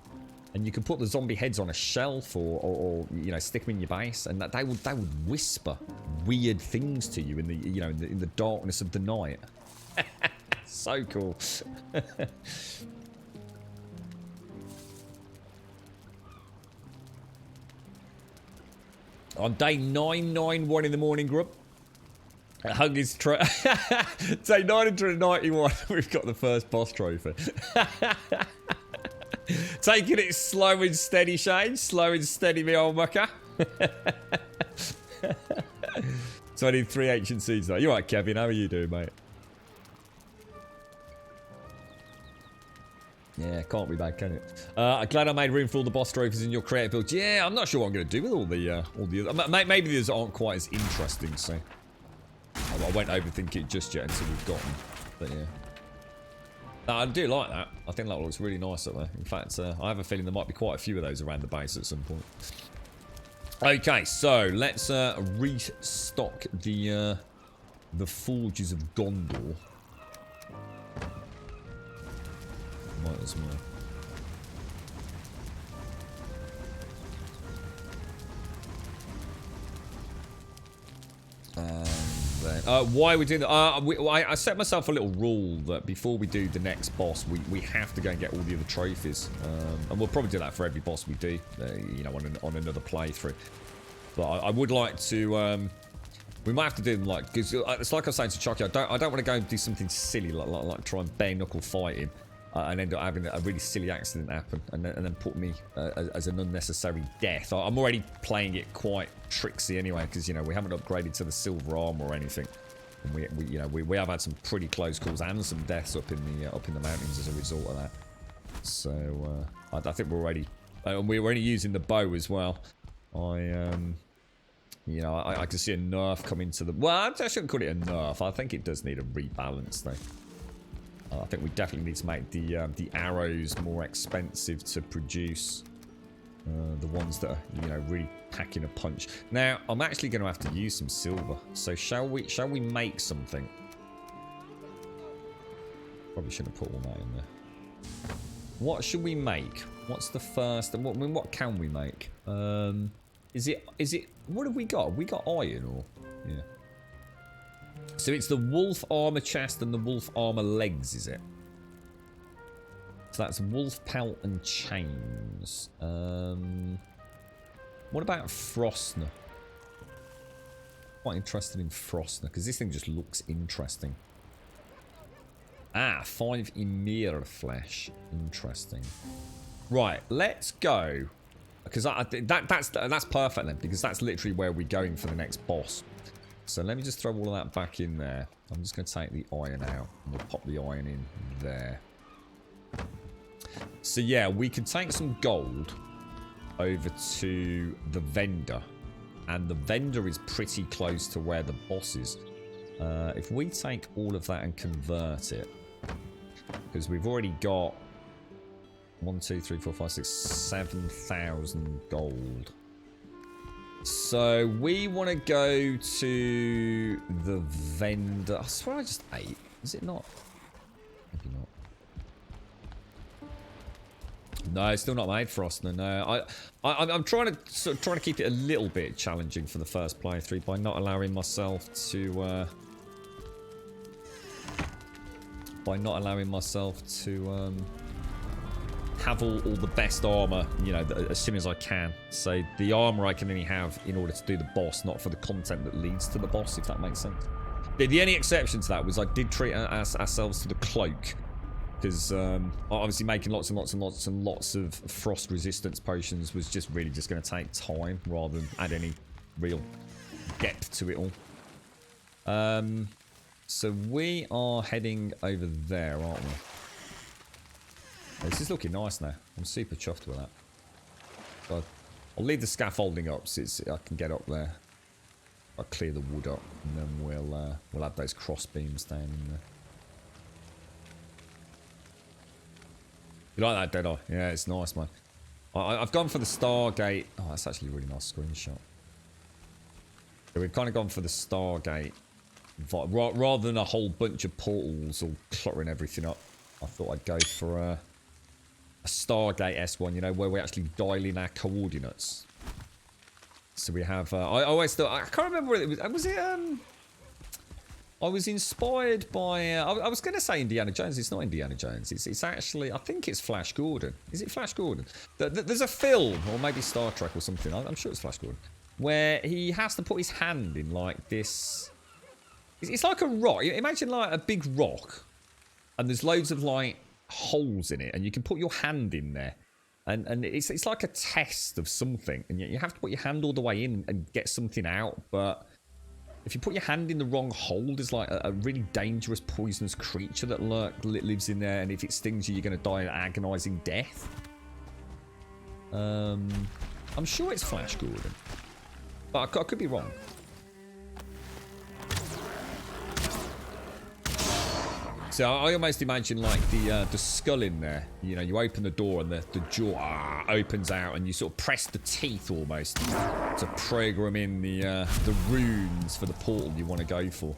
And you can put the zombie heads on a shelf or you know, stick them in your base, and they would whisper weird things to you in the in the darkness of the night. So cool. On day 991 in the morning, Grub. Hug is day 991. We've got the first boss trophy. Taking it slow and steady, Shane. Slow and steady, me old mucker. So I need 3 ancient seeds though. You alright, Kevin? How are you doing, mate? Yeah, can't be bad, can it? I'm glad I made room for all the boss trophies in your creative build. Yeah, I'm not sure what I'm going to do with all the other. Maybe these aren't quite as interesting, so I won't overthink it just yet until we've got them. But yeah. No, I do like that. I think that looks really nice up there. In fact, I have a feeling there might be quite a few of those around the base at some point. Okay, so let's restock the forges of Gondor. Might as well. Why are we doing that? I set myself a little rule that before we do the next boss, we have to go and get all the other trophies. And we'll probably do that for every boss we do, you know, on another playthrough. But I would like to... we might have to do them like... Because it's like I was saying to Chucky, I don't want to go and do something silly like try and bare knuckle fight him. And end up having a really silly accident happen and then put me as an unnecessary death. I'm already playing it quite tricksy anyway because, you know, we haven't upgraded to the silver armor or anything. And we have had some pretty close calls and some deaths up in the mountains as a result of that. So I think we're already... we're only using the bow as well. I can see a nerf coming to the... Well, I shouldn't call it a nerf. I think it does need a rebalance though. I think we definitely need to make the arrows more expensive to produce. The ones that are, you know, really packing a punch. Now, I'm actually going to have to use some silver. So shall we make something? Probably shouldn't have put all that in there. What should we make? What's the first? What can we make? Is it? What have we got? Have we got iron or? Yeah. So it's the wolf armor chest and the wolf armor legs, is it? So that's wolf pelt and chains. What about Frostner? Quite interested in Frostner because this thing just looks interesting. Ah, 5 Emir flesh. Interesting. Right, let's go. Because that's perfect then, because that's literally where we're going for the next boss. So let me just throw all of that back in there. I'm just going to take the iron out. And we'll pop the iron in there. So yeah, we can take some gold over to the vendor. And the vendor is pretty close to where the boss is. If we take all of that and convert it. Because we've already got 1, 2, 3, 4, 5, 6, 7,000 gold. So we want to go to the vendor. I swear I just ate. Is it not? Maybe not. No, it's still not made Frostner. No, I'm trying to keep it a little bit challenging for the first playthrough by not allowing myself to have all the best armor, you know, as soon as I can. So the armor I can only have in order to do the boss, not for the content that leads to the boss, if that makes sense. The only exception to that was I did treat ourselves to the cloak. Because obviously making lots and lots of frost resistance potions was just really just going to take time rather than add any real depth to it all. So we are heading over there, aren't we? This is looking nice now. I'm super chuffed with that. So I'll leave the scaffolding up so I can get up there. I'll clear the wood up and then we'll add those cross beams down in there. You like that, Deadeye? Yeah, it's nice, man. I've gone for the Stargate. Oh, that's actually a really nice screenshot. So we've kind of gone for the Stargate. Rather than a whole bunch of portals all cluttering everything up, I thought I'd go for a Stargate-esque one, you know, where we actually dial in our coordinates. So we have... I always thought... I can't remember what it was. Was it... I was inspired by... I was going to say Indiana Jones. It's not Indiana Jones. It's actually... I think it's Flash Gordon. Is it Flash Gordon? There's a film, or maybe Star Trek or something. I'm sure it's Flash Gordon. Where he has to put his hand in like this... It's like a rock. Imagine like a big rock. And there's loads of like holes in it. And you can put your hand in there. And it's like a test of something. And you have to put your hand all the way in and get something out. But... if you put your hand in the wrong hole, there's like a really dangerous poisonous creature that lives in there, and if it stings you, you're going to die an agonizing death. I'm sure it's Flash Gordon, but I could be wrong. So I almost imagine like the skull in there. You know, you open the door and the jaw opens out, and you sort of press the teeth almost to program in the runes for the portal you want to go for.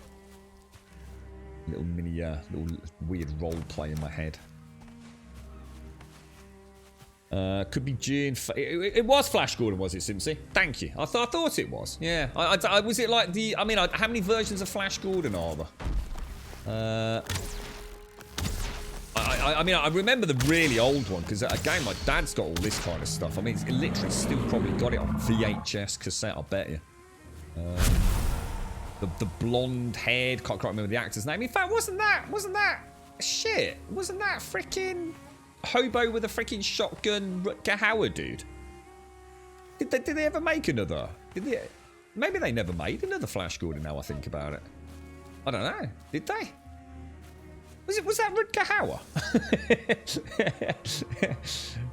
Little mini, little weird role play in my head. Could be June. It was Flash Gordon, was it, Simpsy? Thank you. I thought it was. Yeah. Was it like the? I mean, how many versions of Flash Gordon are there? I mean, I remember the really old one, because again, my dad's got all this kind of stuff. I mean, it's literally still probably got it on VHS cassette, I bet you. The blonde-haired, can't remember the actor's name. In fact, wasn't that freaking hobo with a freaking shotgun Rutger Hauer dude? Did they ever make another? Maybe they never made another Flash Gordon, now I think about it. I don't know. Did they? Was that Rutger Hauer?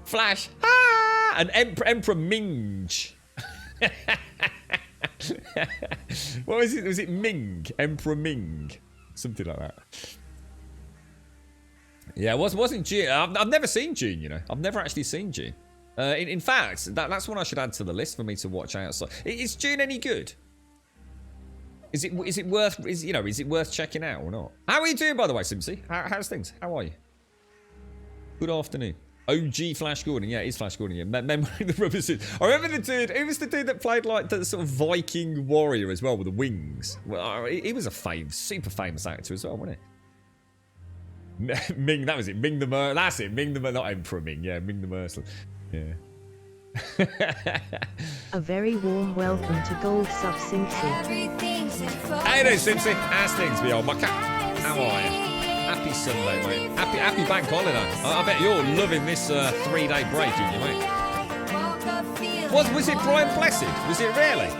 Flash. Ah! And Emperor Minge. What was it? Was it Ming? Emperor Ming? Something like that. Yeah, it wasn't June. I've never seen June, you know. I've never actually seen June. In fact, that's one I should add to the list for me to watch out. So, is June any good? Is it worth checking out or not? How are you doing, by the way, Simpsy? How's things? How are you? Good afternoon. OG Flash Gordon. Yeah, it is Flash Gordon. Yeah. Memory of the rubber suit. I remember the dude. Who was the dude that played like the sort of Viking warrior as well with the wings? Well, he was a super famous actor as well, wasn't he? Ming, that was it. Ming the Mer. That's it. Ming the Mer, not Emperor Ming. Yeah, Ming the Merciless. Yeah. A very warm welcome to Gold Sub Simpsy. Hey there, Simpsy. How's things, me old mucker? How are you? Happy Sunday, mate. Happy bank holiday. I bet you're loving this 3-day break, aren't you, mate? Was it Brian Blessed? Was it really?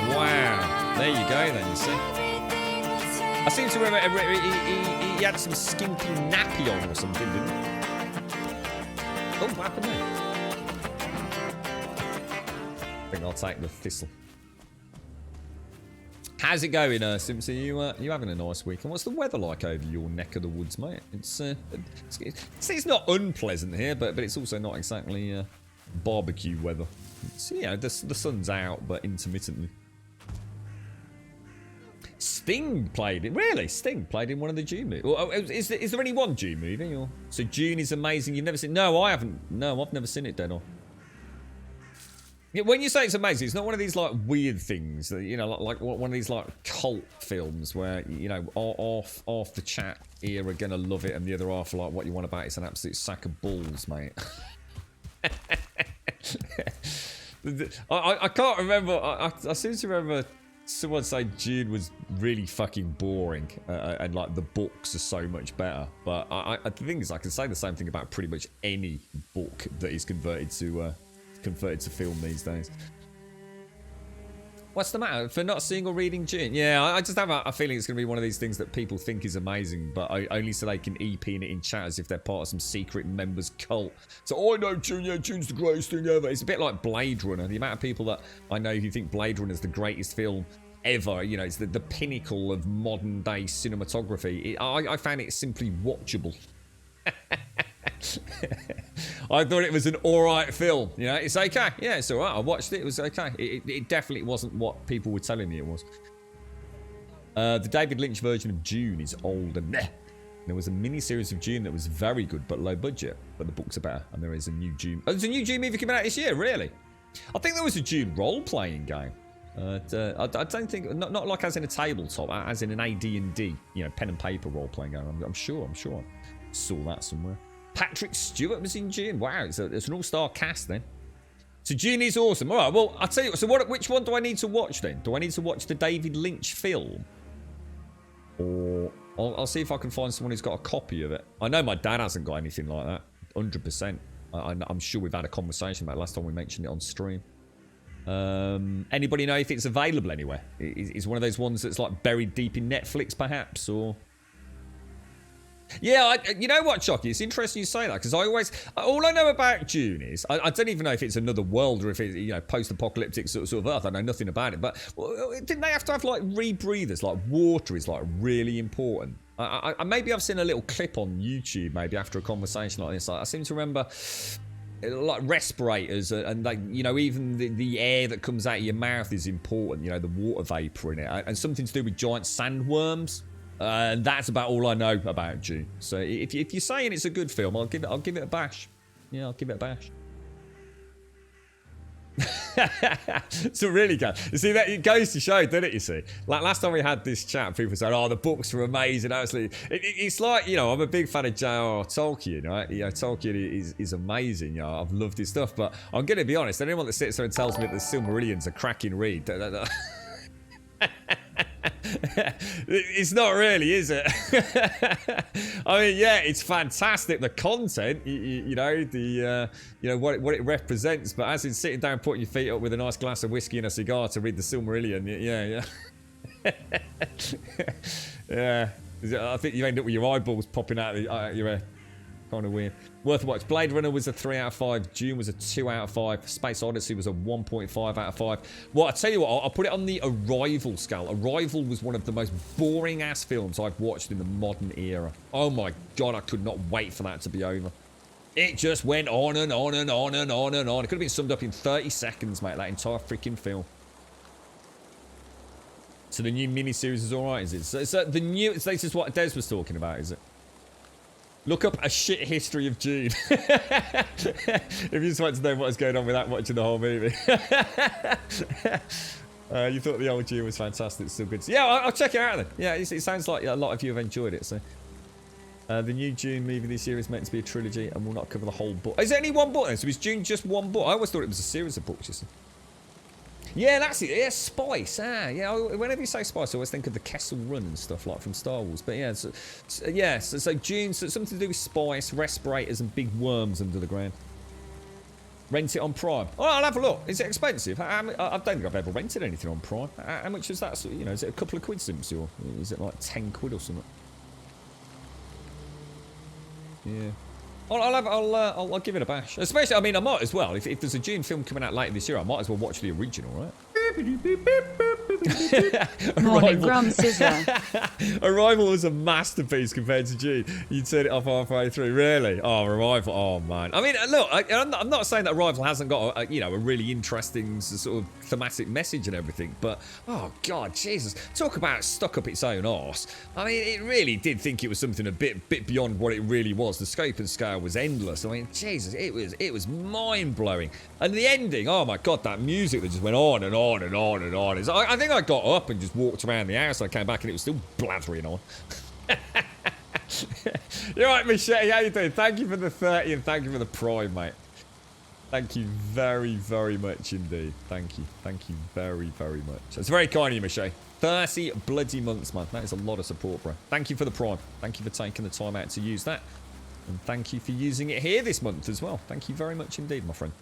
Wow. There you go, then, you see. I seem to remember he had some skimpy nappy on or something, didn't he? Oh, what happened there? I think I'll take the thistle. How's it going, Simpson? You having a nice week? And what's the weather like over your neck of the woods, mate? It's not unpleasant here, but it's also not exactly barbecue weather. So, yeah, the sun's out, but intermittently. Sting played it. Really? Sting played in one of the June movies. Well, is there only one June movie? Or? So June is amazing. You've never seen? No, I haven't. No, I've never seen it, Dead On. Yeah, when you say it's amazing, it's not one of these like weird things that, you know, like one of these like cult films where, you know, half the chat here are gonna love it and the other half are like, what you want about it's an absolute sack of balls, mate. I can't remember. I seem to remember someone saying Dune was really fucking boring and like the books are so much better. But the thing is, I can say the same thing about pretty much any book that is converted to film these days. What's the matter for not seeing or reading Dune? Yeah, I just have a feeling it's going to be one of these things that people think is amazing, but only so they can EP in it in chat as if they're part of some secret members cult. So, oh, I know Dune, yeah, Dune's the greatest thing ever. It's a bit like Blade Runner. The amount of people that I know who think Blade Runner is the greatest film ever, you know, it's the pinnacle of modern day cinematography. I found it simply watchable. I thought it was an alright film. You know, it's okay. Yeah, it's alright. I watched it. It was okay. It definitely wasn't what people were telling me it was. The David Lynch version of Dune is old and meh. There was a mini-series of Dune that was very good but low budget. But the books are better. And there is a new Dune... Oh, there's a new Dune movie coming out this year, really? I think there was a Dune role-playing game. I don't think... Not like as in a tabletop, as in an AD&D, you know, pen and paper role-playing game. I'm sure I saw that somewhere. Patrick Stewart was in Dune. Wow, it's an all-star cast then. So Dune is awesome. All right, well, I'll tell you. So which one do I need to watch then? Do I need to watch the David Lynch film? Or I'll see if I can find someone who's got a copy of it. I know my dad hasn't got anything like that. 100%. I'm sure we've had a conversation about it last time we mentioned it on stream. Anybody know if it's available anywhere? Is one of those ones that's like buried deep in Netflix perhaps, or... Yeah, you know what, Chucky? It's interesting you say that because all I know about Dune is I don't even know if it's another world or if it's, you know, post-apocalyptic sort of Earth. I know nothing about it. But didn't they have to have like rebreathers? Like water is like really important. Maybe I've seen a little clip on YouTube maybe after a conversation like this. I seem to remember like respirators and like, you know, even the air that comes out of your mouth is important. You know, the water vapor in it and something to do with giant sandworms. And that's about all I know about Dune. So if you're saying it's a good film, I'll give it a bash. Yeah, I'll give it a bash. So really good. You see, that it goes to show, doesn't it? You see, like last time we had this chat, people said, "Oh, the books were amazing." Absolutely, it's like, you know, I'm a big fan of J.R. Tolkien, right? You know, Tolkien is amazing. You know, I've loved his stuff, but I'm going to be honest. Anyone that sits there and tells me that the Silmarillion's a cracking read, it's not really, is it? I mean, yeah, it's fantastic, the content, you know, you know what it represents, but as in sitting down, putting your feet up with a nice glass of whiskey and a cigar to read the Silmarillion, yeah. Yeah, I think you end up with your eyeballs popping out of your head. Kind of weird. Worth a watch. Blade Runner was a 3 out of 5. Dune was a 2 out of 5. Space Odyssey was a 1.5 out of 5. Well, I tell you what, I'll put it on the Arrival scale. Arrival was one of the most boring ass films I've watched in the modern era. Oh my god, I could not wait for that to be over. It just went on and on and on and on and on. It could have been summed up in 30 seconds, mate, that entire freaking film. So the new miniseries is alright, is it? So the new, this is what Des was talking about, is it? Look up a shit history of Dune. If you just want to know what's going on without watching the whole movie. You thought the old Dune was fantastic. It's still good. So yeah, I'll check it out then. Yeah, it sounds like a lot of you have enjoyed it. So the new Dune movie this year is meant to be a trilogy and will not cover the whole book. Is it only one book then? So is Dune just one book? I always thought it was a series of books. You see. Yeah, that's it. Yeah, spice. Yeah. Whenever you say spice, I always think of the Kessel Run and stuff like from Star Wars. But yeah, so Dune, so something to do with spice, respirators, and big worms under the ground. Rent it on Prime. Oh, I'll have a look. Is it expensive? I don't think I've ever rented anything on Prime. How much is that? You know, is it a couple of quid, Simpsy, or is it like 10 quid or something? Yeah. I'll give it a bash. Especially, I mean, I might as well. If there's a Dune film coming out later this year, I might as well watch the original, right? Morning, Grum Sizzler. Arrival was a masterpiece compared to June. You'd turn it off halfway through. Really? Oh, Arrival. Oh, man. I mean, look, I'm not saying that Arrival hasn't got, a really interesting sort of thematic message and everything, but, oh, God, Jesus. Talk about stuck up its own arse. I mean, it really did think it was something a bit beyond what it really was. The scope and scale was endless. I mean, Jesus, it was mind-blowing. And the ending, oh, my God, that music that just went on and on and on and on. I think I got up and just walked around the house. I came back and it was still blathering on. You're right, Michelle. How you doing? Thank you for the 30 and thank you for the Prime, mate. Thank you very, very much indeed. Thank you. Thank you very, very much. It's very kind of you, Michelle. 30 bloody months, man. That is a lot of support, bro. Thank you for the Prime. Thank you for taking the time out to use that. And thank you for using it here this month as well. Thank you very much indeed, my friend.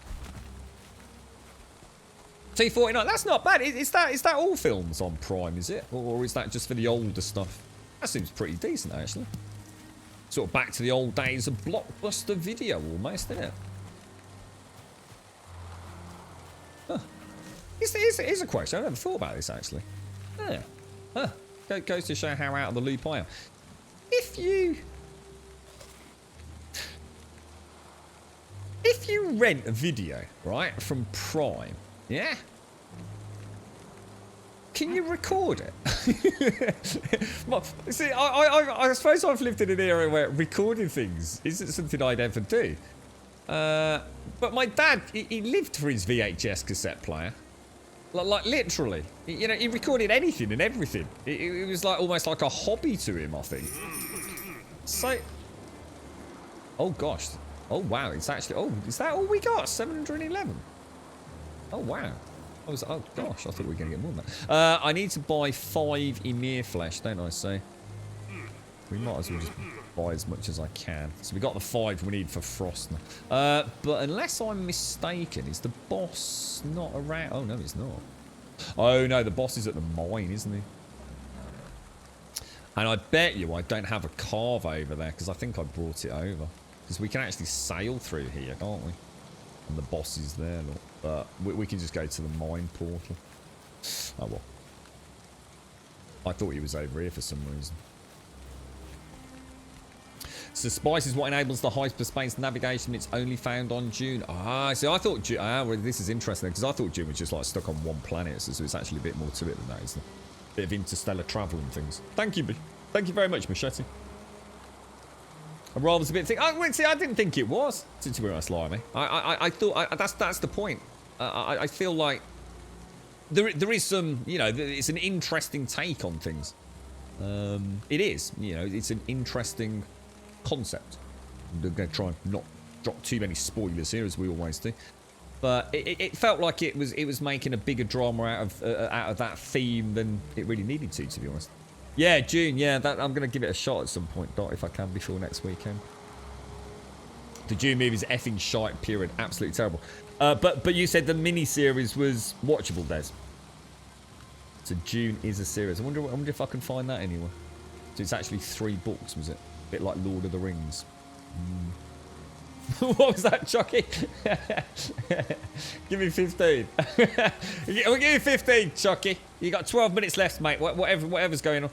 T49, that's not bad. Is that all films on Prime, is it? Or is that just for the older stuff? That seems pretty decent, actually. Sort of back to the old days of Blockbuster Video, almost, isn't it? Huh. Here's a question. I never thought about this, actually. Yeah. Huh. Goes to show how out of the loop I am. If you rent a video, right, from Prime, yeah? Can you record it? Well, see, I suppose I've lived in an era where recording things isn't something I'd ever do. But my dad, he lived for his VHS cassette player. Like literally. He recorded anything and everything. It was like almost like a hobby to him, I think. So... Oh, gosh. Oh, wow. It's actually... Oh, is that all we got? 711? Oh, wow. Oh, gosh. I thought we were going to get more than that. I need to buy 5 Emir flesh, don't I say? We might as well just buy as much as I can. So we got the 5 we need for Frost now. But unless I'm mistaken, is the boss not around? Oh, no, he's not. Oh, no, the boss is at the mine, isn't he? And I bet you I don't have a carve over there, because I think I brought it over. Because we can actually sail through here, can't we? And the boss is there, look. But we can just go to the mine portal. Oh, well. I thought he was over here for some reason. So spice is what enables the hyperspace navigation. It's only found on June. Ah, see, I thought June... well, this is interesting, because I thought June was just, like, stuck on one planet. So it's actually a bit more to it than that, isn't it? A bit of interstellar travel and things. Thank you. Thank you very much, Machete. Arrival's a bit thick. Oh, wait, see, I didn't think it was. To be honest, Limey. I thought... that's the point. I feel like... There is some... it's an interesting take on things. It is. It's an interesting... concept. I'm going to try and not drop too many spoilers here, as we always do. But it felt like it was making a bigger drama out of that theme than it really needed to be honest. Yeah, June. Yeah, I'm going to give it a shot at some point, Dot, if I can before next weekend. The June movie's effing shite. Period. Absolutely terrible. But you said the mini-series was watchable, Des. So June is a series. I wonder if I can find that anywhere. So it's actually 3 books, was it? A bit like Lord of the Rings. What was that, Chucky? Give me 15. We'll give you 15, Chucky. You got 12 minutes left, mate. Whatever's going on.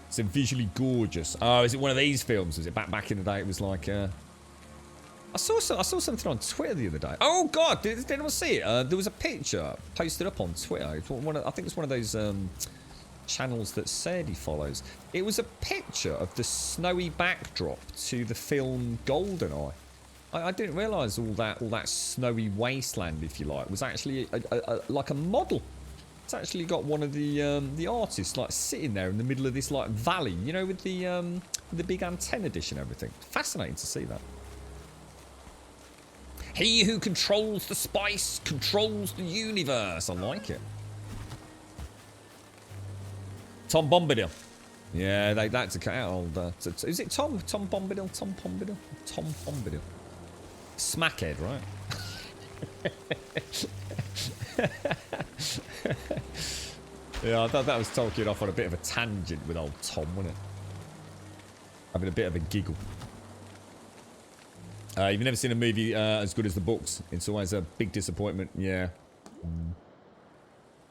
It's visually gorgeous. Oh, is it one of these films? Was it back in the day? It was like. I saw something on Twitter the other day. Oh God! Did anyone see it? There was a picture posted up on Twitter. I think it's one of those. Channels that Sadie follows. It was a picture of the snowy backdrop to the film GoldenEye. I didn't realise all that snowy wasteland, if you like, was actually like a model. It's actually got one of the artists like sitting there in the middle of this like valley, with the big antenna dish and everything. Fascinating to see that. He who controls the spice controls the universe. I like it. Tom Bombadil. Yeah, that's a cut out old. Is it Tom Bombadil? Tom Bombadil. Smackhead, right? Yeah, I thought that was talking off on a bit of a tangent with old Tom, wasn't it? Having a bit of a giggle. You've never seen a movie as good as the books. It's always a big disappointment. Yeah.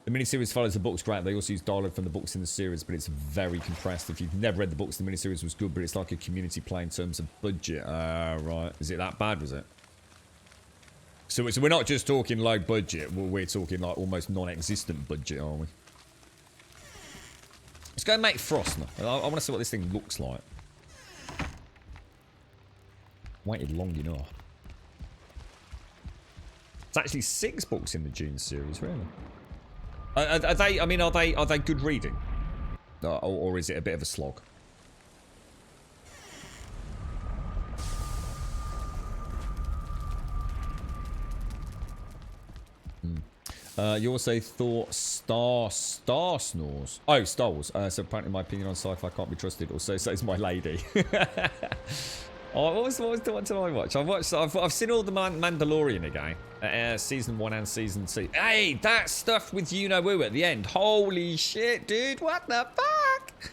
The miniseries follows the books great. They also use dialogue from the books in the series, but it's very compressed. If you've never read the books, the miniseries was good, but it's like a community play in terms of budget. Right. Is it that bad, was it? So we're not just talking low budget. We're talking like almost non-existent budget, are we? Let's go and make Frostner. I want to see what this thing looks like. Waited long enough. It's actually 6 books in the June series, really. Are they? I mean, are they good reading, or is it a bit of a slog? You also thought Star Snores. Oh, Star Wars. So apparently my opinion on sci-fi can't be trusted. Also, so is my lady. Oh, what did I watch? I've seen all the Mandalorian again. Season 1 and Season 2. Hey, that stuff with you-know-who at the end. Holy shit, dude. What the fuck?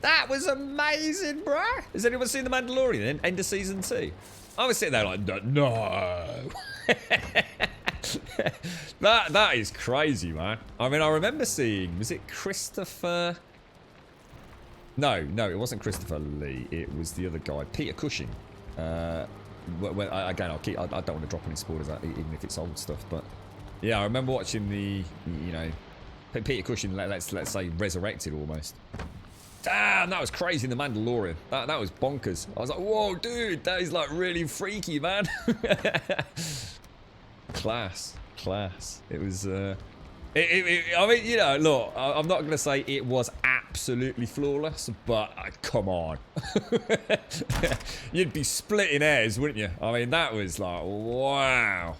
That was amazing, bruh. Has anyone seen the Mandalorian end of Season 2? I was sitting there like, no. That is crazy, man. I mean, I remember seeing, was it Christopher... No, it wasn't Christopher Lee. It was the other guy, Peter Cushing. Again, I don't want to drop any spoilers out, even if it's old stuff. But yeah, I remember watching the, you know, Peter Cushing. Let's say resurrected almost. Damn, that was crazy in the Mandalorian. That was bonkers. I was like, whoa, dude, that is like really freaky, man. Class. It was. I mean, you know, look, I'm not going to say it was absolutely flawless, but come on. You'd be splitting hairs, wouldn't you? I mean, that was like, wow.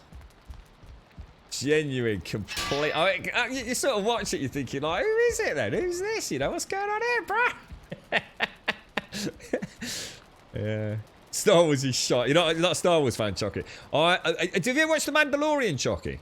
Genuine, complete. I mean, you sort of watch it, you're thinking, like, who is it then? Who's this? You know, what's going on here, bruh? Yeah. Star Wars is shot. You're not a Star Wars fan, Chucky. Have you ever watched The Mandalorian, Chucky?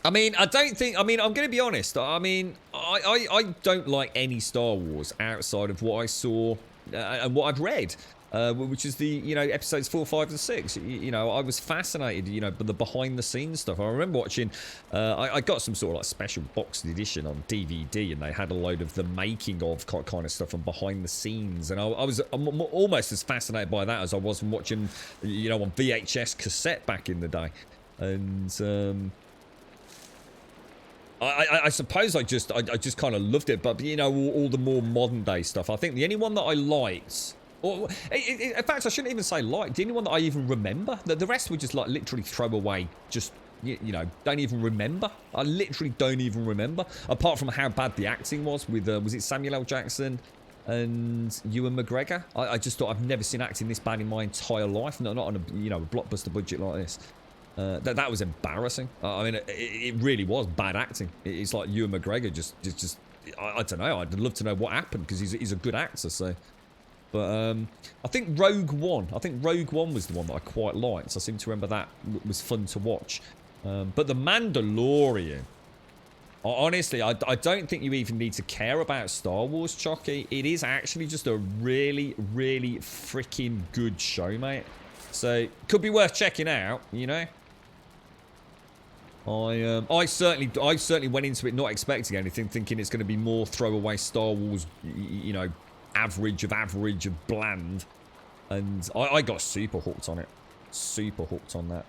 I mean, I'm going to be honest. I mean, I don't like any Star Wars outside of what I saw and what I've read, which is the, you know, episodes 4, 5, and 6. You know, I was fascinated, you know, by the behind-the-scenes stuff. I remember watching, I got some sort of like special boxed edition on DVD, and they had a load of the making of kind of stuff and behind-the-scenes, and I'm almost as fascinated by that as I was from watching, you know, on VHS cassette back in the day, and I suppose I just kind of loved it, but you know, all the more modern day stuff. I think the only one that I liked, or in fact, I shouldn't even say liked. The only one that I even remember, the rest were just like literally throwaway. Just you know, don't even remember. I literally don't even remember. Apart from how bad the acting was with was it Samuel L. Jackson and Ewan McGregor? I just thought I've never seen acting this bad in my entire life. Not on a, you know, a blockbuster budget like this. That was embarrassing. I mean, it really was bad acting. It's like Ewan McGregor just I don't know. I'd love to know what happened because he's a good actor. So, but I think Rogue One was the one that I quite liked. I seem to remember that was fun to watch. But the Mandalorian, honestly, I don't think you even need to care about Star Wars, Chucky. It is actually just a really, really freaking good show, mate. So could be worth checking out, you know. I certainly went into it not expecting anything, thinking it's going to be more throwaway Star Wars, you know, average of bland, and I got super hooked on it, super hooked on that.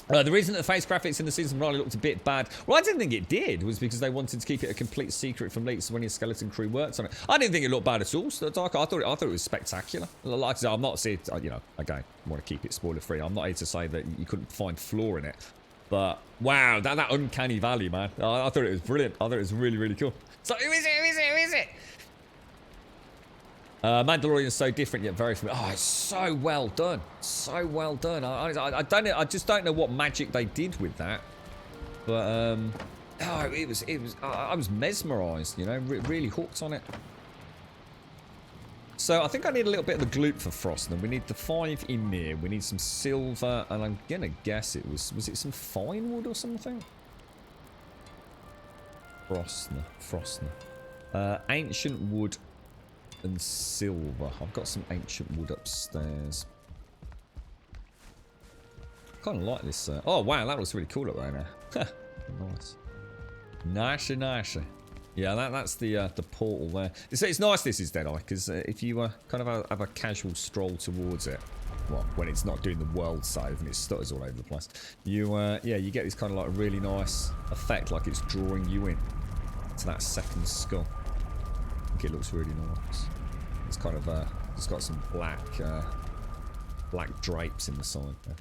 The reason that the face graphics in the season finale looked a bit bad, well, I didn't think it did, was because they wanted to keep it a complete secret from leaks when his skeleton crew worked on it. I didn't think it looked bad at all. So I thought it was spectacular. Like I said, I'm not saying, you know, again, I want to keep it spoiler free. I'm not here to say that you couldn't find flaw in it, but wow, that uncanny valley, man. I thought it was brilliant. I thought it was really, really cool. So who is it? Mandalorian is so different yet very familiar. Oh, it's so well done. So well done. I don't know. I just don't know what magic they did with that. But oh, it was. I was mesmerised. You know, really hooked on it. So I think I need a little bit of the gloop for Frostner. We need the 5 in there. We need some silver, and I'm gonna guess it was it some fine wood or something? Frostner. Ancient wood and silver. I've got some ancient wood upstairs. Kind of like this. Oh, wow, that looks really cool up right now. Nice. Nice. Yeah, that's the portal there. It's nice this is Deadeye, because if you kind of have a casual stroll towards it, well, when it's not doing the world save and it stutters all over the place, you you get this kind of like really nice effect, like it's drawing you in to that second skull. I think it looks really nice. It's kind of it's got some black drapes in the side there.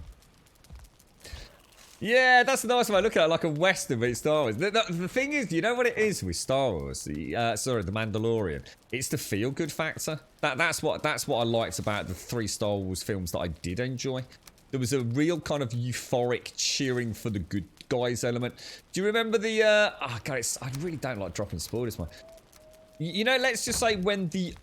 Yeah, that's a nice way of looking at it, like a Western but Star Wars. The thing is, you know what it is with Star Wars? Sorry, The Mandalorian. It's the feel-good factor. That's what I liked about the 3 Star Wars films that I did enjoy. There was a real kind of euphoric cheering for the good guys element. Do you remember the... oh, God, I really don't like dropping spoilers, man. You know, let's just say the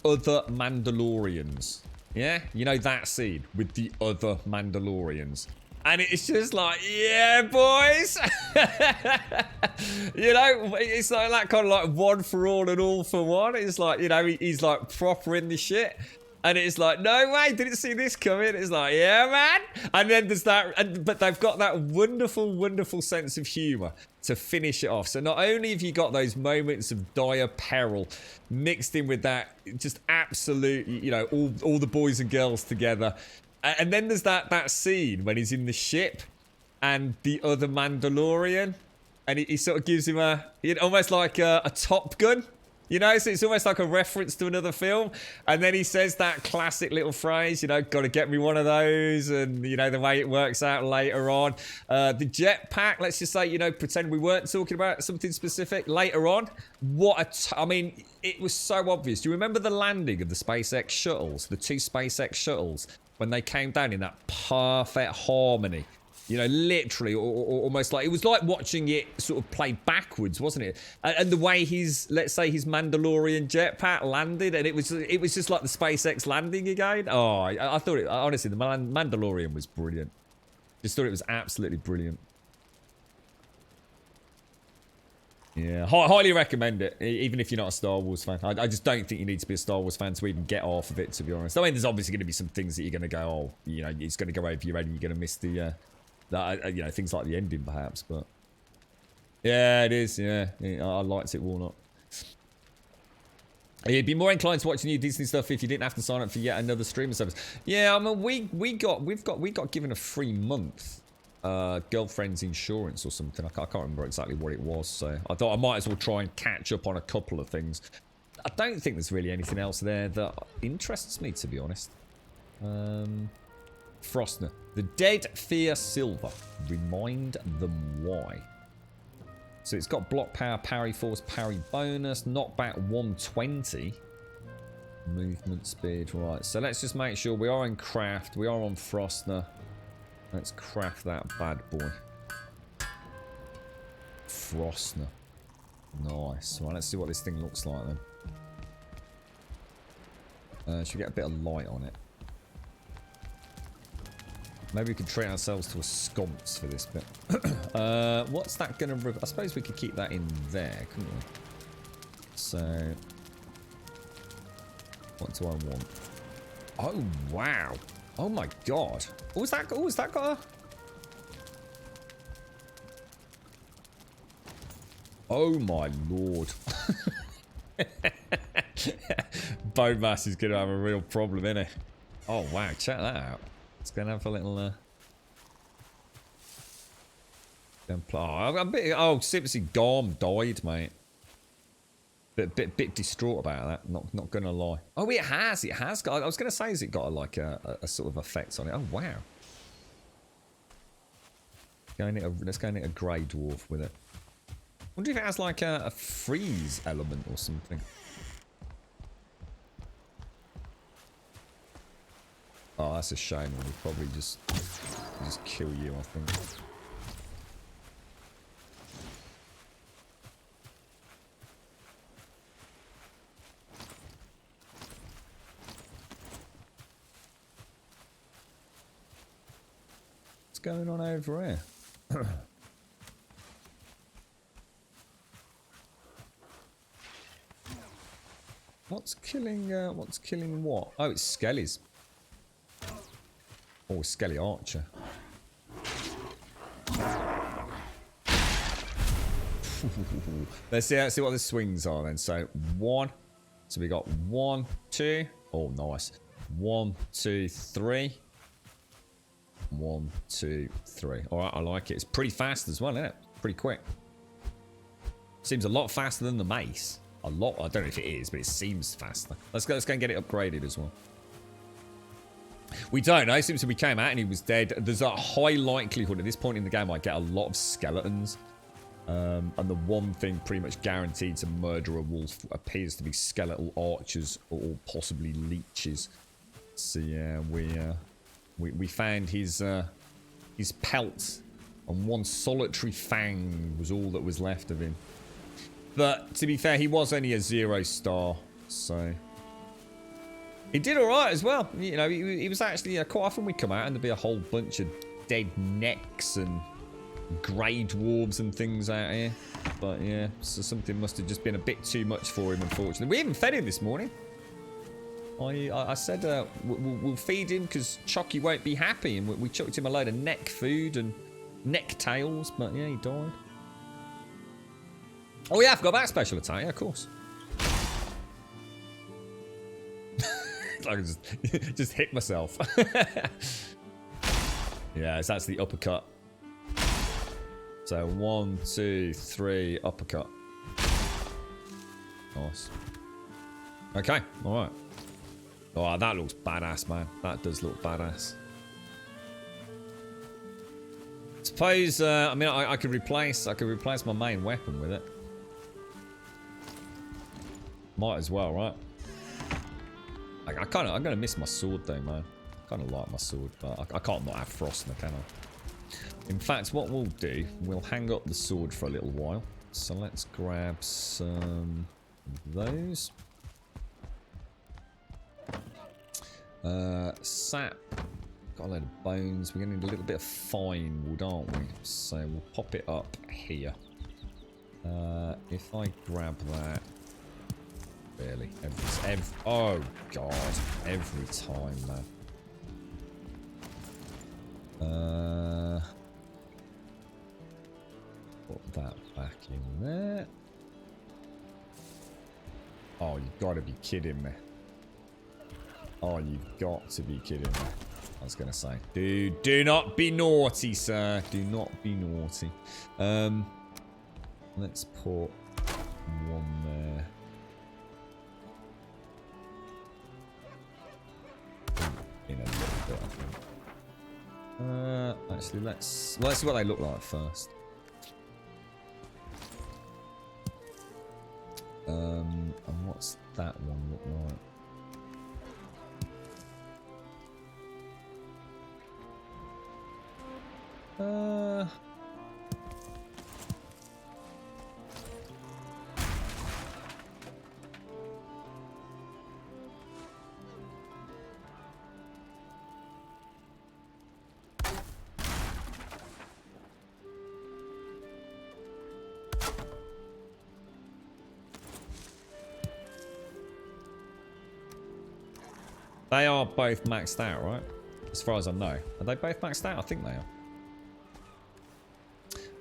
other Mandalorians. Yeah? You know that scene with the other Mandalorians. And it's just like, yeah, boys. You know, it's like that kind of like one for all and all for one. It's like, you know, he's like proper in the shit. And it's like, no way, didn't see this coming. It's like, yeah, man. And then there's that, but they've got that wonderful, wonderful sense of humour to finish it off. So not only have you got those moments of dire peril mixed in with that, just absolute, you know, all the boys and girls together. And then there's that scene when he's in the ship and the other Mandalorian, and he sort of gives him almost like a Top Gun, you know, so it's almost like a reference to another film. And then he says that classic little phrase, you know, gotta get me one of those, and you know the way it works out later on. The jetpack, let's just say, you know, pretend we weren't talking about something specific. Later on, I mean, it was so obvious. Do you remember the landing of the SpaceX shuttles, the 2 SpaceX shuttles? When they came down in that perfect harmony, you know, literally, or almost like, it was like watching it sort of play backwards, wasn't it? And the way let's say his Mandalorian jetpack landed, and it was just like the SpaceX landing again. Oh, I thought it, honestly, the Mandalorian was brilliant. Just thought it was absolutely brilliant. Yeah, highly recommend it, even if you're not a Star Wars fan. I just don't think you need to be a Star Wars fan to even get off of it, to be honest. I mean, there's obviously going to be some things that you're going to go, oh, you know, it's going to go over your head and you're going to miss the, you know, things like the ending, perhaps, but... Yeah, it is, yeah. I liked it, Warnock. You'd be more inclined to watch new Disney stuff if you didn't have to sign up for yet another streaming service. Yeah, I mean, we got given a free month. Girlfriend's insurance or something. I can't remember exactly what it was, so I thought I might as well try and catch up on a couple of things. I don't think there's really anything else there that interests me, to be honest. Frostner. The dead fear silver. Remind them why. So it's got block power, parry force, parry bonus, knockback 120. Movement speed, right. So let's just make sure we are in craft, we are on Frostner. Let's craft that bad boy. Frostner. Nice. Right, let's see what this thing looks like then. Should we get a bit of light on it? Maybe we could treat ourselves to a sconce for this bit. What's that going to... I suppose we could keep that in there, couldn't we? So... What do I want? Oh, wow. Oh my god. Oh, is that got a... Oh my lord. Bone mass is going to have a real problem, isn't it? Oh wow, check that out. It's going to have a little... Oh, seriously, Garm died, mate. Bit distraught about that. Not gonna lie. Oh, it has got. I was gonna say, has it got like a sort of effect on it? Oh wow. Let's go and hit a grey dwarf with it. Wonder if it has like a freeze element or something. Oh, that's a shame. We'll probably just kill you, I think. Going on over here? What's killing what? Oh, it's skellies. Oh, Skelly Archer. Let's see what the swings are then. So 1. So we got 1, 2. Oh, nice. 1, 2, 3. 1, 2, 3. All right, I like it. It's pretty fast as well, isn't it? Pretty quick. Seems a lot faster than the mace. A lot. I don't know if it is, but it seems faster. Let's go and get it upgraded as well. We don't know. Since we came out and he was dead, there's a high likelihood at this point in the game I get a lot of skeletons. And the one thing pretty much guaranteed to murder a wolf appears to be skeletal archers or possibly leeches. So yeah, we found his pelt, and one solitary fang was all that was left of him. But to be fair, he was only a 0 star, so he did all right as well. You know, he was actually quite often we come out and there'd be a whole bunch of dead necks and grey dwarves and things out here. But yeah, so something must have just been a bit too much for him, unfortunately. We even fed him this morning. I said we'll feed him because Chucky won't be happy, and we chucked him a load of neck food and neck tails, but yeah, he died. Oh yeah, I forgot about special attack. Yeah, of course. I just hit myself. Yeah, it's actually uppercut. So 1, 2, 3, uppercut. Nice. Okay, all right. Oh, that looks badass, man. That does look badass. Suppose I mean I could replace my main weapon with it. Might as well, right? I'm gonna miss my sword though, man. I kind of like my sword, but I can't not have Frostner, can I? In fact, what we'll do, we'll hang up the sword for a little while. So let's grab some of those. Sap. Got a load of bones. We're gonna need a little bit of fine wood, aren't we? So we'll pop it up here. If I grab that. Really, oh god, every time, man. Put that back in there. Oh, you've got to be kidding me. Oh, you've got to be kidding me. I was gonna say, dude, do not be naughty, sir. Do not be naughty. Let's put one there. In a little bit, I think. Actually, let's see what they look like first. And what's that one look like? They are both maxed out, right? As far as I know. Are they both maxed out? I think they are.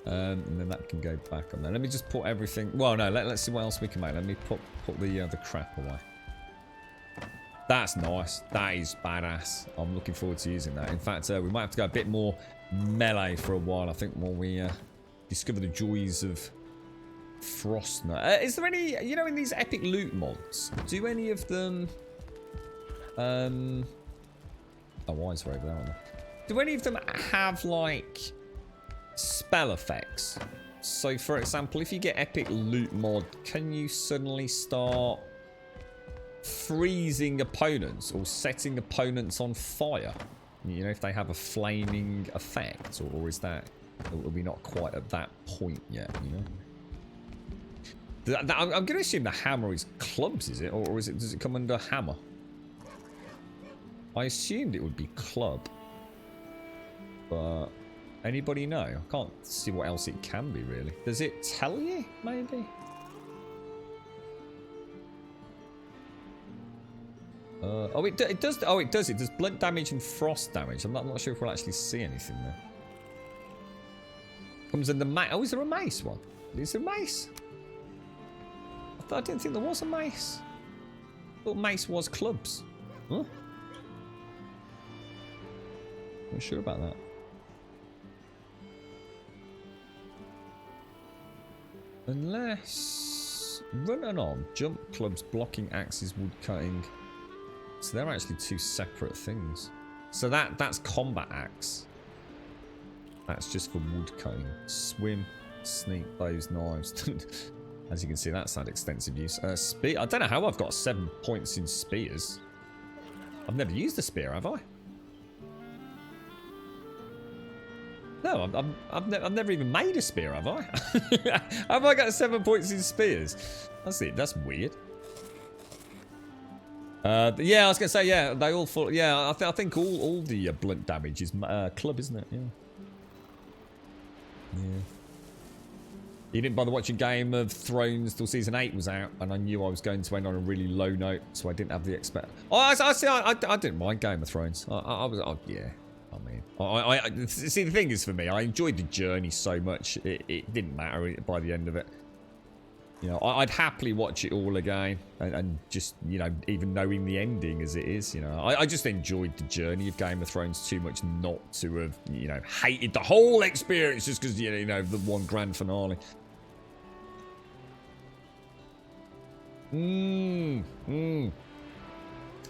And then that can go back on there. Let me just put everything... Well, no, let's see what else we can make. Let me put the crap away. That's nice. That is badass. I'm looking forward to using that. In fact, we might have to go a bit more melee for a while. I think when we discover the joys of Frostner. Is there any... You know, in these epic loot mods, do any of them... Oh, wise over there, aren't they? Do any of them have, like, spell effects? So, for example, if you get epic loot mod, can you suddenly start freezing opponents or setting opponents on fire? You know, if they have a flaming effect, or is that... Are we not quite at that point yet, you know? I'm going to assume the hammer is clubs, is it? Or is it, does it come under hammer? I assumed it would be club. But anybody know? I can't see what else it can be, really. Does it tell you, maybe? Oh, it does. Oh, it does. It does blunt damage and frost damage. I'm not sure if we'll actually see anything there. Comes in the mace. Oh, is there a mace one? Is there a mace? I didn't think there was a mace. I thought mace was clubs. Huh? Not sure about that. Unless run and arm, jump, clubs, blocking, axes, wood cutting. So they're actually two separate things. So that's combat axe. That's just for wood cutting. Swim, sneak, bows, knives. As you can see, that's had extensive use. Spear. I don't know how I've got 7 points in spears. I've never used a spear, have I? No, I've never even made a spear, have I? Have I got 7 points in spears? That's it. That's weird. Yeah, I was gonna say, yeah, they all fall. Yeah, I think all the blunt damage is club, isn't it? Yeah. Yeah. You didn't bother watching Game of Thrones till season 8 was out, and I knew I was going to end on a really low note, so I didn't have the expect. Oh, I didn't mind Game of Thrones. I was, yeah. I mean, see, the thing is, for me, I enjoyed the journey so much, it didn't matter by the end of it. You know, I'd happily watch it all again, and just, you know, even knowing the ending as it is, you know, I just enjoyed the journey of Game of Thrones too much not to have, you know, hated the whole experience just because, you know, the one grand finale.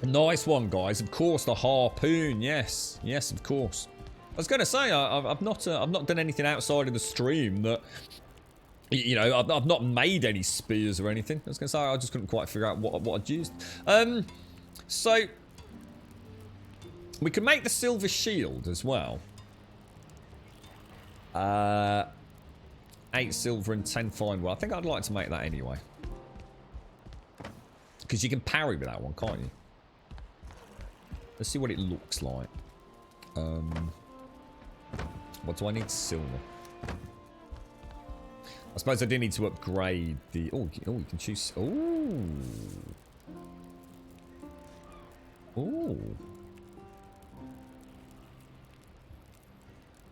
Nice one, guys. Of course, the harpoon. Yes, yes, of course. I was going to say, I've not done anything outside of the stream that, you know, I've not made any spears or anything. I was going to say, I just couldn't quite figure out what I'd used. So we can make the silver shield as well. 8 silver and 10 fine. Well, I think I'd like to make that anyway. Because you can parry with that one, can't you? Let's see what it looks like. What do I need? Silver. I suppose I do need to upgrade the... Oh, you can choose... Oh. Oh.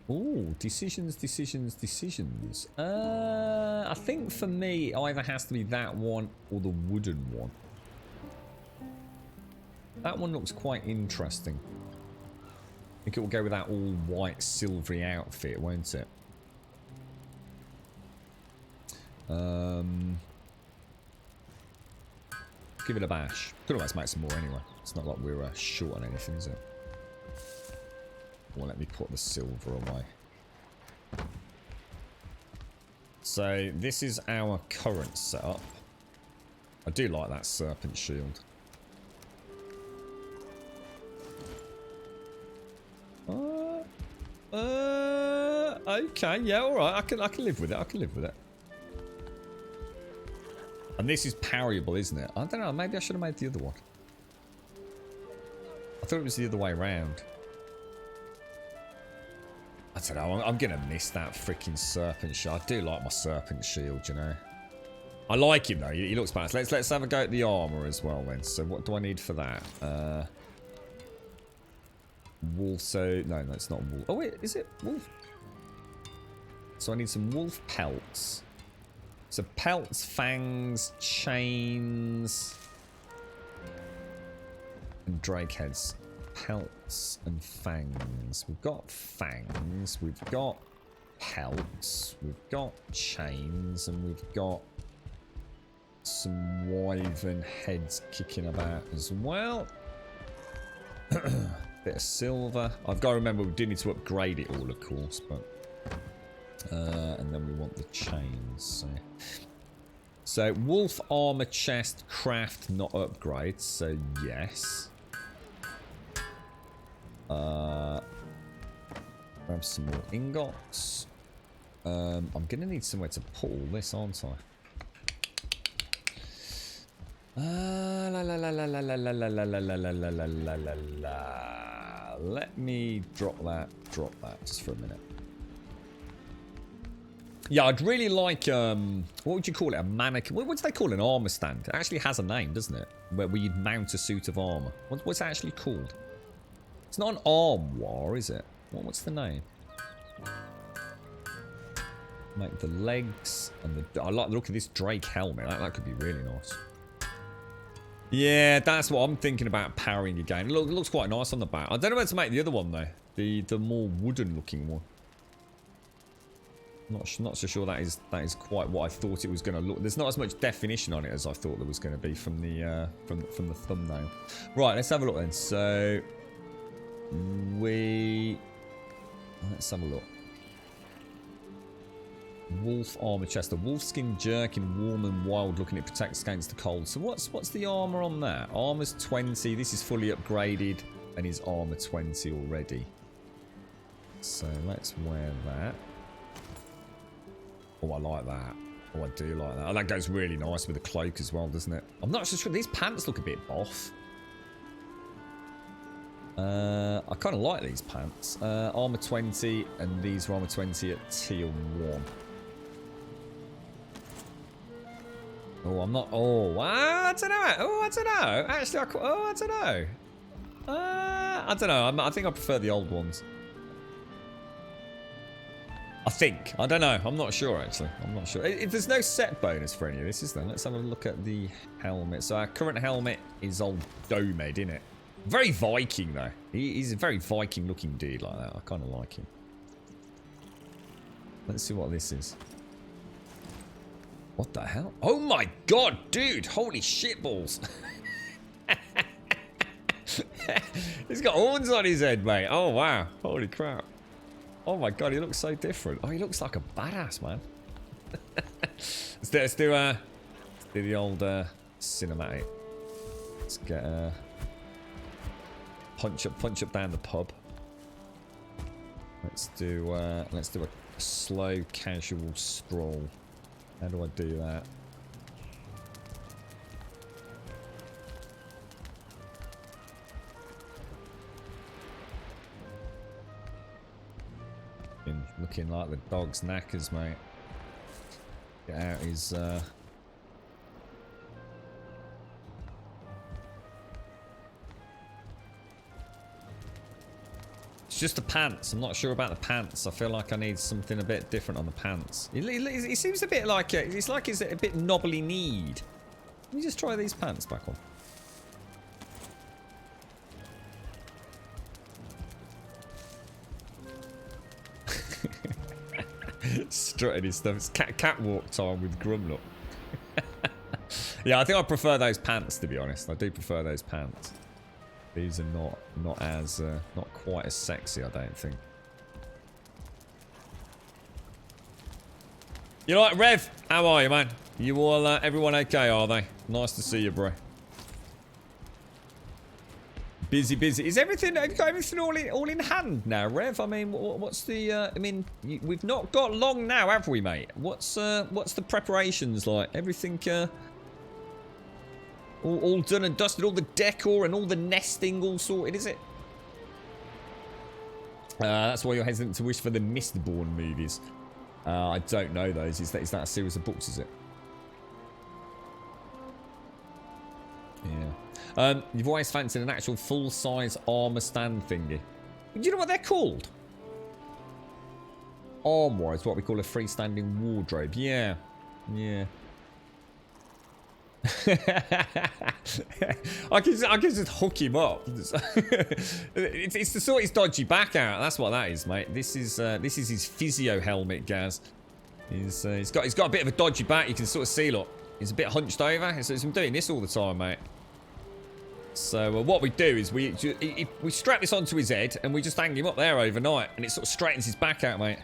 Oh, decisions. I think for me, it either has to be that one or the wooden one. That one looks quite interesting. I think it will go with that all white silvery outfit, won't it? Give it a bash. Could always make some more anyway. It's not like we're short on anything, is it? Well, let me put the silver away. So this is our current setup. I do like that serpent shield. Okay, yeah, all right. I can live with it. I can live with it. And this is parryable, isn't it? I don't know. Maybe I should have made the other one. I thought it was the other way around. I don't know. I'm gonna miss that freaking serpent shield. I do like my serpent shield, you know. I like him though. He looks badass. Let's have a go at the armor as well then. So what do I need for that? Wolf. So no, it's not wolf. Oh wait, is it wolf? So I need some wolf pelts. So pelts, fangs, chains, and drake heads. Pelts and fangs. We've got fangs. We've got pelts. We've got chains, and we've got some wyvern heads kicking about as well. Bit of silver. I've got to remember we do need to upgrade it all, of course, but and then we want the chains. So wolf armor chest craft not upgrade. So yes. Grab some more ingots. I'm gonna need somewhere to put all this, aren't I? Let me drop that just for a minute. Yeah, I'd really like, what would you call it? A mannequin? What do they call an armor stand? It actually has a name, doesn't it? Where you'd mount a suit of armor. What's it actually called? It's not an armoire, is it? What's the name? Make the legs and the... I like the look of this Drake helmet. That could be really nice. Yeah, that's what I'm thinking about powering again. It looks quite nice on the back. I don't know where to make the other one, though. The more wooden looking one. Not so sure that is quite what I thought it was going to look. There's not as much definition on it as I thought there was going to be from the thumbnail. Right, let's have a look then. So let's have a look. Wolf armor chest, a wolfskin jerkin, warm and wild looking. It protects against the cold. So what's the armor on that? Armor's 20. This is fully upgraded and is armor 20 already. So let's wear that. Oh, I like that. Oh, I do like that. Oh, that goes really nice with the cloak as well, doesn't it? I'm not so sure. These pants look a bit off. I kind of like these pants. Armor 20, and these are armor 20 at teal 1. Oh, I'm not... Oh, I don't know. Oh, I don't know. Actually, I don't know. I don't know. I think I prefer the old ones. I think. I don't know. I'm not sure, actually. I'm not sure. There's no set bonus for any of this, is there? Let's have a look at the helmet. So our current helmet is old Domed, isn't it? Very Viking, though. He's a very Viking-looking dude like that. I kind of like him. Let's see what this is. What the hell? Oh my god, dude! Holy shitballs! He's got horns on his head, mate. Oh, wow. Holy crap. Oh my god, he looks so different. Oh, he looks like a badass, man. Let's do the old cinematic. Let's get punch up down the pub. Let's do a slow casual stroll. How do I do that? Looking like the dog's knackers, mate. Get out his It's just the pants. I'm not sure about the pants. I feel like I need something a bit different on the pants. He seems a bit like it's like he's a bit knobbly kneed. Let me just try these pants back on. Strutting his stuff. It's catwalk time with Grumlock. Yeah, I think I prefer those pants, to be honest. I do prefer those pants. These are not quite as sexy, I don't think. You like Rev? How are you, man? You all everyone okay? Are they? Nice to see you, bro. Busy. Is everything? Have you got everything all in hand now, Rev? I mean, what's the? I mean, we've not got long now, have we, mate? What's the preparations like? Everything all done and dusted. All the decor and all the nesting all sorted, is it? That's why you're hesitant to wish for the Mistborn movies. I don't know those. Is that a series of books? Is it? Yeah. You've always fancied an actual full-size armor stand thingy. Do you know what they're called? Armoire is what we call a freestanding wardrobe. Yeah. Yeah. I can just hook him up. it's to sort his dodgy back out. That's what that is, mate. This is his physio helmet, Gaz. He's got a bit of a dodgy back. You can sort of see, look. He's a bit hunched over. So he's been doing this all the time, mate. So what we do is we strap this onto his head and we just hang him up there overnight, and it sort of straightens his back out, mate.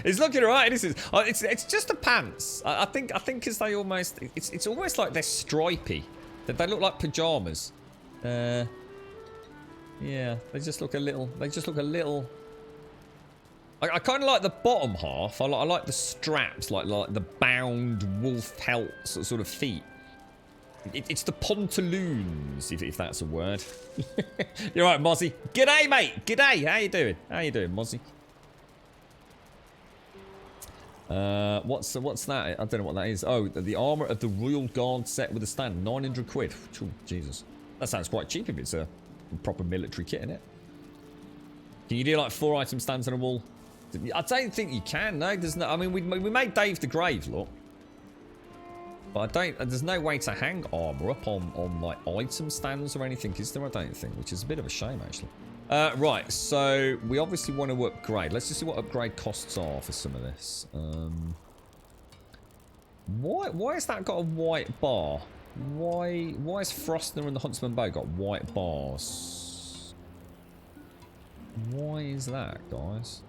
It's looking alright. It's just the pants. I think because they almost it's almost like they're stripy. They look like pajamas. Yeah, they just look a little. I kind of like the bottom half. I like the straps, like the bound wolf pelt sort of feet. It's the pantaloons, if that's a word. You're right, Mozzie. G'day, mate. G'day. How you doing? How you doing, Mozzie? What's that? I don't know what that is. Oh, the armor of the Royal Guard set with a stand. 900 quid. Ooh, Jesus. That sounds quite cheap if it's a proper military kit, innit? Can you do like 4 item stands on a wall? I don't think you can. No, there's no. I mean, we made Dave the Grave look, but I don't. There's no way to hang armor up on like item stands or anything, is there? I don't think, which is a bit of a shame actually. Right, so we obviously want to upgrade. Let's just see what upgrade costs are for some of this. Why has that got a white bar? Why has Frostner and the Huntsman Bow got white bars? Why is that, guys?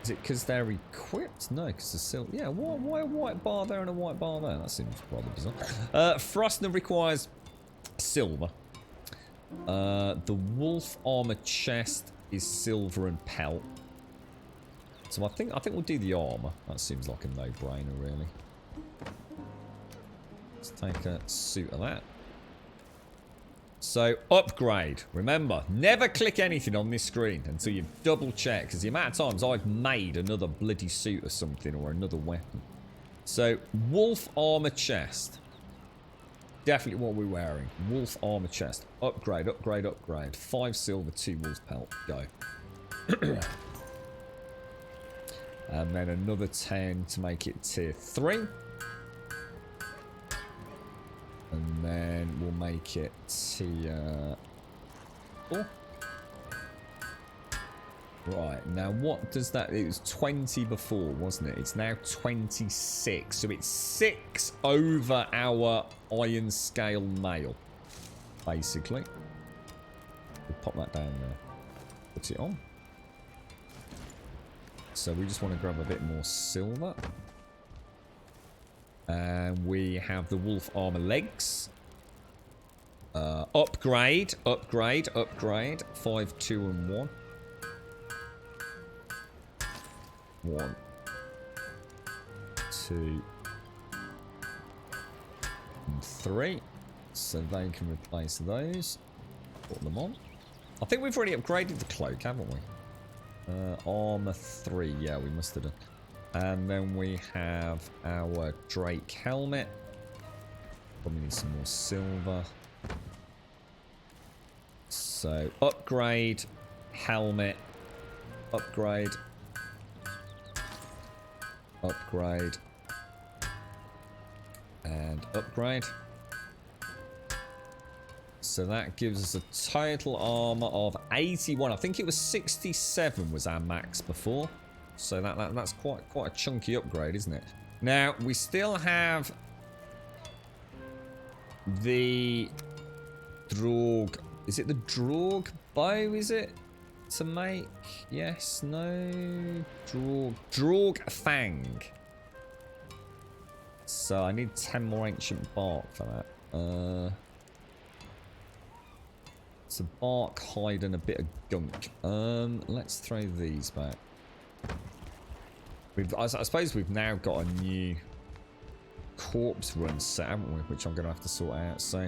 Is it because they're equipped? No, because the silver. Yeah, why a white bar there and a white bar there? That seems rather bizarre. Frostner requires silver. The wolf armor chest is silver and pelt. So I think we'll do the armor. That seems like a no-brainer, really. Let's take a suit of that. So, upgrade. Remember, never click anything on this screen until you've double checked, because the amount of times I've made another bloody suit or something, or another weapon. So, wolf armor chest. Definitely what we're wearing. Wolf armor chest. Upgrade, upgrade, upgrade. 5 silver, 2 wolf pelt. Go. And then another 10 to make it tier 3. And then we'll make it tier 4. Right, now what does that... It was 20 before, wasn't it? It's now 26. So it's 6 over our iron scale mail, basically. We'll pop that down there. Put it on. So we just want to grab a bit more silver. And we have the wolf armor legs. Upgrade, upgrade, upgrade. 5, 2, and 1. 1, 2, and 3. So they can replace those. Put them on. I think we've already upgraded the cloak, haven't we? Armor 3. Yeah, we must have done. And then we have our Drake helmet. Probably need some more silver. So, upgrade, helmet, upgrade, upgrade, and upgrade. So that gives us a total armor of 81. I think it was 67 was our max before. So that's quite a chunky upgrade, isn't it? Now, we still have the Droog. Is it the Droog bow, is it? To make? Yes, no. Droog Fang. So I need 10 more ancient bark for that. It's a bark, hide, and a bit of gunk. Let's throw these back. I suppose we've now got a new corpse run set, haven't we? Which I'm going to have to sort out. So,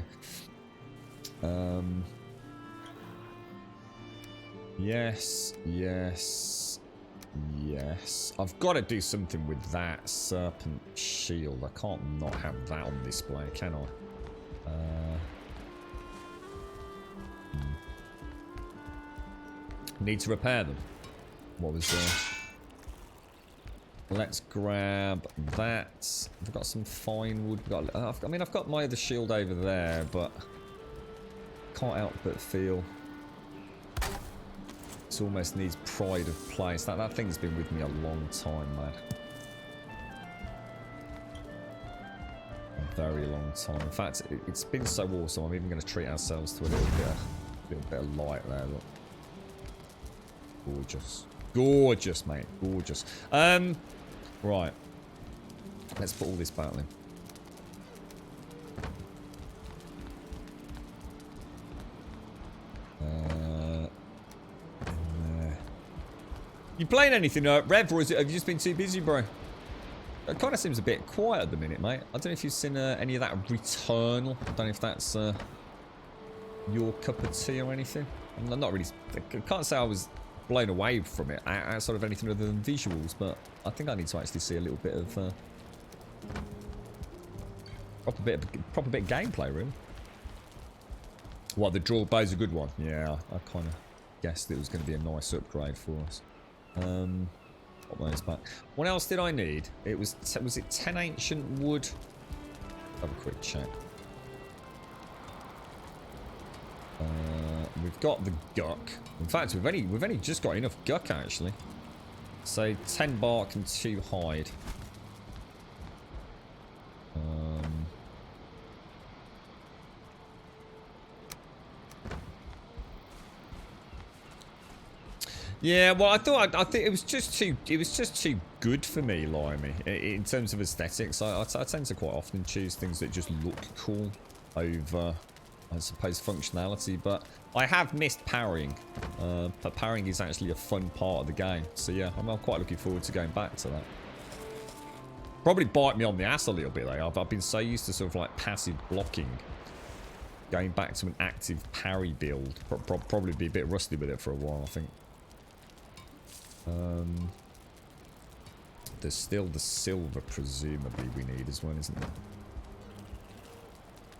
yes, yes, yes. I've got to do something with that serpent shield. I can't not have that on display, can I? Need to repair them. What was there? Let's grab that. We've got some fine wood. I mean, I've got my other shield over there, but can't help but feel it almost needs pride of place. That thing's been with me a long time, man. A very long time. In fact, it's been so awesome. I'm even going to treat ourselves to a little bit of light there. Look. Gorgeous. Gorgeous, mate. Gorgeous. Right. Let's put all this back in. You playing anything, Rev, or have you just been too busy, bro? It kind of seems a bit quiet at the minute, mate. I don't know if you've seen any of that Returnal. I don't know if that's your cup of tea or anything. I'm not really... I can't say I was blown away from it outside of anything other than visuals, but I think I need to actually see a little bit of... proper bit of gameplay, really. What, the draw bow's a good one? Yeah, I kind of guessed it was going to be a nice upgrade for us. Put those back. What else did I need? It was it 10 ancient wood? Have a quick check. We've got the guck. In fact, we've only just got enough guck actually. So 10 bark and 2 hide. Yeah, well, I think it was just too good for me, Limey, in terms of aesthetics. I tend to quite often choose things that just look cool over, I suppose, functionality. But I have missed parrying. But parrying is actually a fun part of the game. So yeah, I'm quite looking forward to going back to that. Probably bite me on the ass a little bit though. I've been so used to sort of like passive blocking. Going back to an active parry build, probably be a bit rusty with it for a while, I think. There's still the silver, presumably, we need as well, isn't there?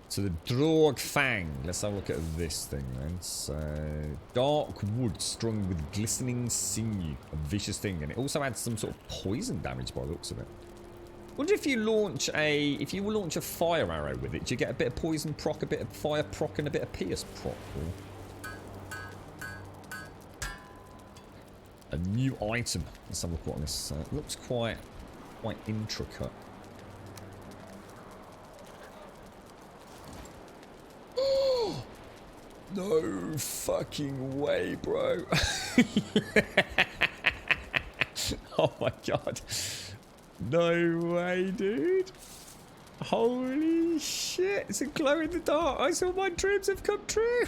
So the Drog Fang. Let's have a look at this thing then. So, dark wood strung with glistening sinew. A vicious thing. And it also adds some sort of poison damage by the looks of it. Wonder if you launch a fire arrow with it, do you get a bit of poison proc, a bit of fire proc, and a bit of pierce proc? Or... a new item. Let's have a look at this. It looks quite intricate. No fucking way, bro. Oh my god. No way, dude. Holy shit. It's a glow in the dark. I saw my dreams have come true.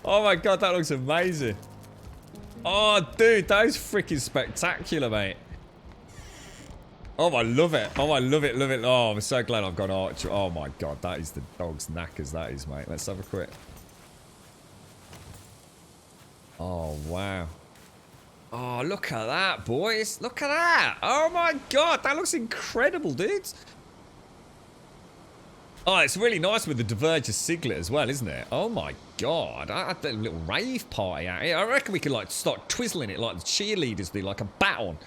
Oh my god, that looks amazing. Oh, dude, that is freaking spectacular, mate. Oh, I love it. Oh, I love it, love it. Oh, I'm so glad I've got Archer. Oh my god, that is the dog's knackers, that is, mate. Let's have a quick. Oh, wow. Oh, look at that, boys. Look at that. Oh my god, that looks incredible, dudes. Oh, it's really nice with the Diverger Siglet as well, isn't it? Oh my god. I had a little rave party out here. I reckon we could like start twizzling it like the cheerleaders do, like a baton.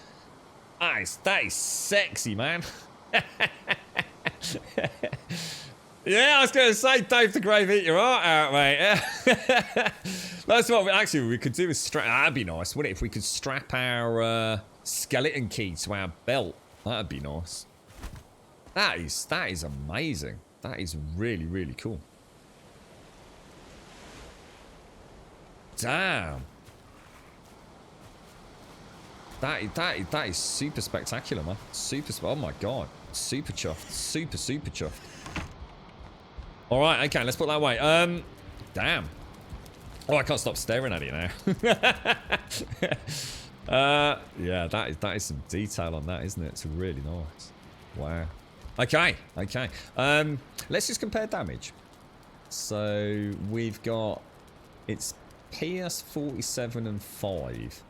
That is sexy, man. Yeah, I was going to say, Dave the Grave, eat your heart out, mate. That's what we could do is strap. That'd be nice, wouldn't it? If we could strap our skeleton key to our belt. That'd be nice. That is amazing. That is really, really cool. Damn. That is super spectacular, man. Oh my god. Super chuffed. Super chuffed. Alright, okay, let's put that away. Damn. Oh, I can't stop staring at it now. Yeah, that is some detail on that, isn't it? It's really nice. Wow. Okay. Let's just compare damage. So we've got, it's PS 47 and 5,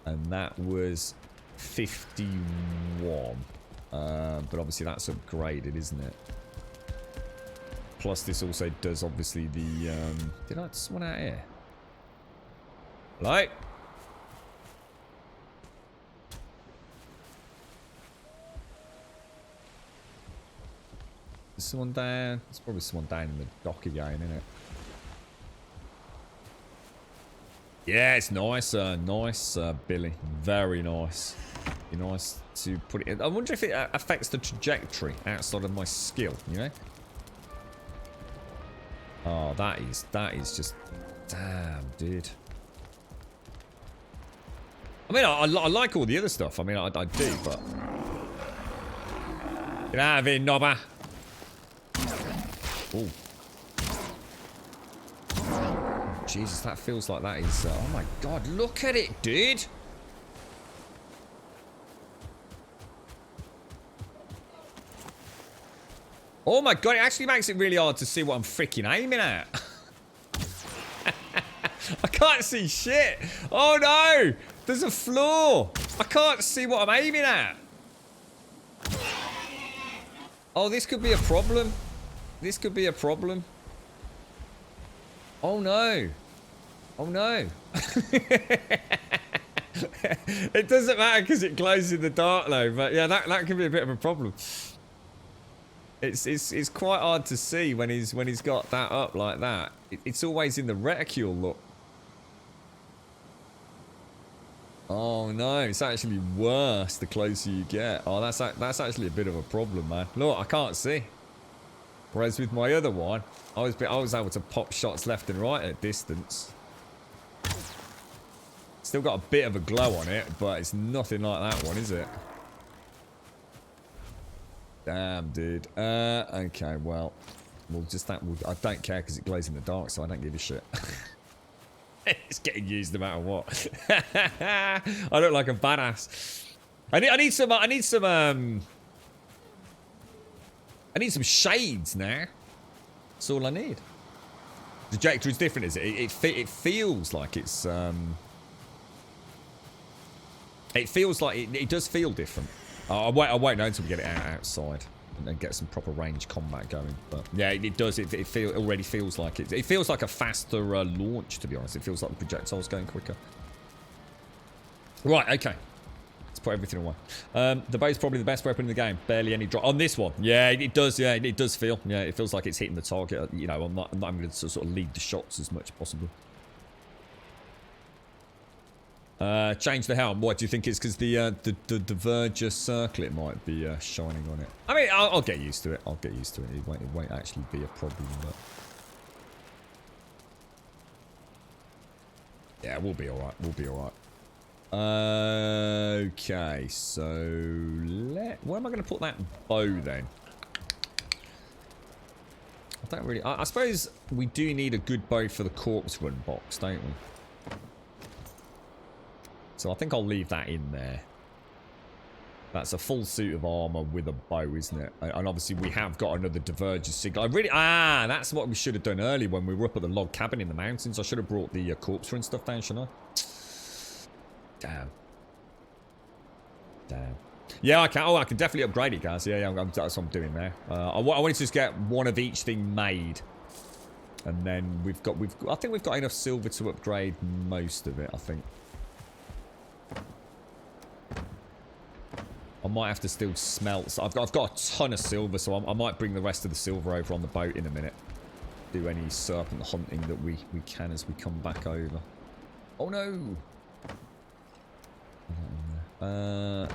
and that was 51. But obviously that's upgraded, isn't it? Plus this also does obviously the did I just want out here? Hello? Is someone down? There's probably someone down in the dock again, isn't it? Yeah, it's nice, Billy. Very nice. Be nice to put it in. I wonder if it affects the trajectory outside of my skill, you know? Oh, that is just... Damn, dude. I mean, I like all the other stuff. I mean, I do, but... Get out of here, knobber. Oh. Jesus, that feels like that is... oh my god, look at it, dude. Oh my god, it actually makes it really hard to see what I'm freaking aiming at. I can't see shit. Oh no! There's a flaw. I can't see what I'm aiming at. Oh, this could be a problem. This could be a problem. Oh no. Oh no. It doesn't matter because it glows in the dark though, but yeah, that can be a bit of a problem. It's quite hard to see when he's got that up like that. It's always in the reticule, look. Oh no, it's actually worse the closer you get. Oh, that's actually a bit of a problem, man. Look, I can't see. Whereas with my other one, I was able to pop shots left and right at distance. Still got a bit of a glow on it, but it's nothing like that one, is it? Damn, dude. Okay, well, I don't care because it glows in the dark, so I don't give a shit. It's getting used no matter what. I look like a badass. I need some shades now. That's all I need. The trajectory is different, is it? It feels like it's it feels like it does feel different. I won't know until we get it outside and get some proper range combat going. But yeah, it does. It already feels like it. It feels like a faster launch, to be honest. It feels like the projectile's going quicker. Right, okay. Let's put everything away. The bow's probably the best weapon in the game. Barely any drop on this one. Yeah, it does. Yeah, it does feel. Yeah, it feels like it's hitting the target. You know, I'm not going to sort of lead the shots as much as possible. Change the helm. What do you think it's because the Diverger circlet might be shining on it? I mean, I'll get used to it. I'll get used to it. It won't actually be a problem. But yeah, we'll be all right. We'll be all right. Okay, so where am I going to put that bow then? I don't really. I suppose we do need a good bow for the corpse run box, don't we? So I think I'll leave that in there. That's a full suit of armor with a bow, isn't it? And obviously we have got another Diverger signal. That's what we should have done earlier when we were up at the log cabin in the mountains. I should have brought the corpse run stuff down, shouldn't I? Damn. Damn. Yeah, I can. Oh, I can definitely upgrade it, guys. Yeah, that's what I'm doing there. I wanted to just get one of each thing made. And then I think we've got enough silver to upgrade most of it, I think. I might have to still smelt. So I've got a ton of silver, so I might bring the rest of the silver over on the boat in a minute. Do any serpent hunting that we can as we come back over. Oh no!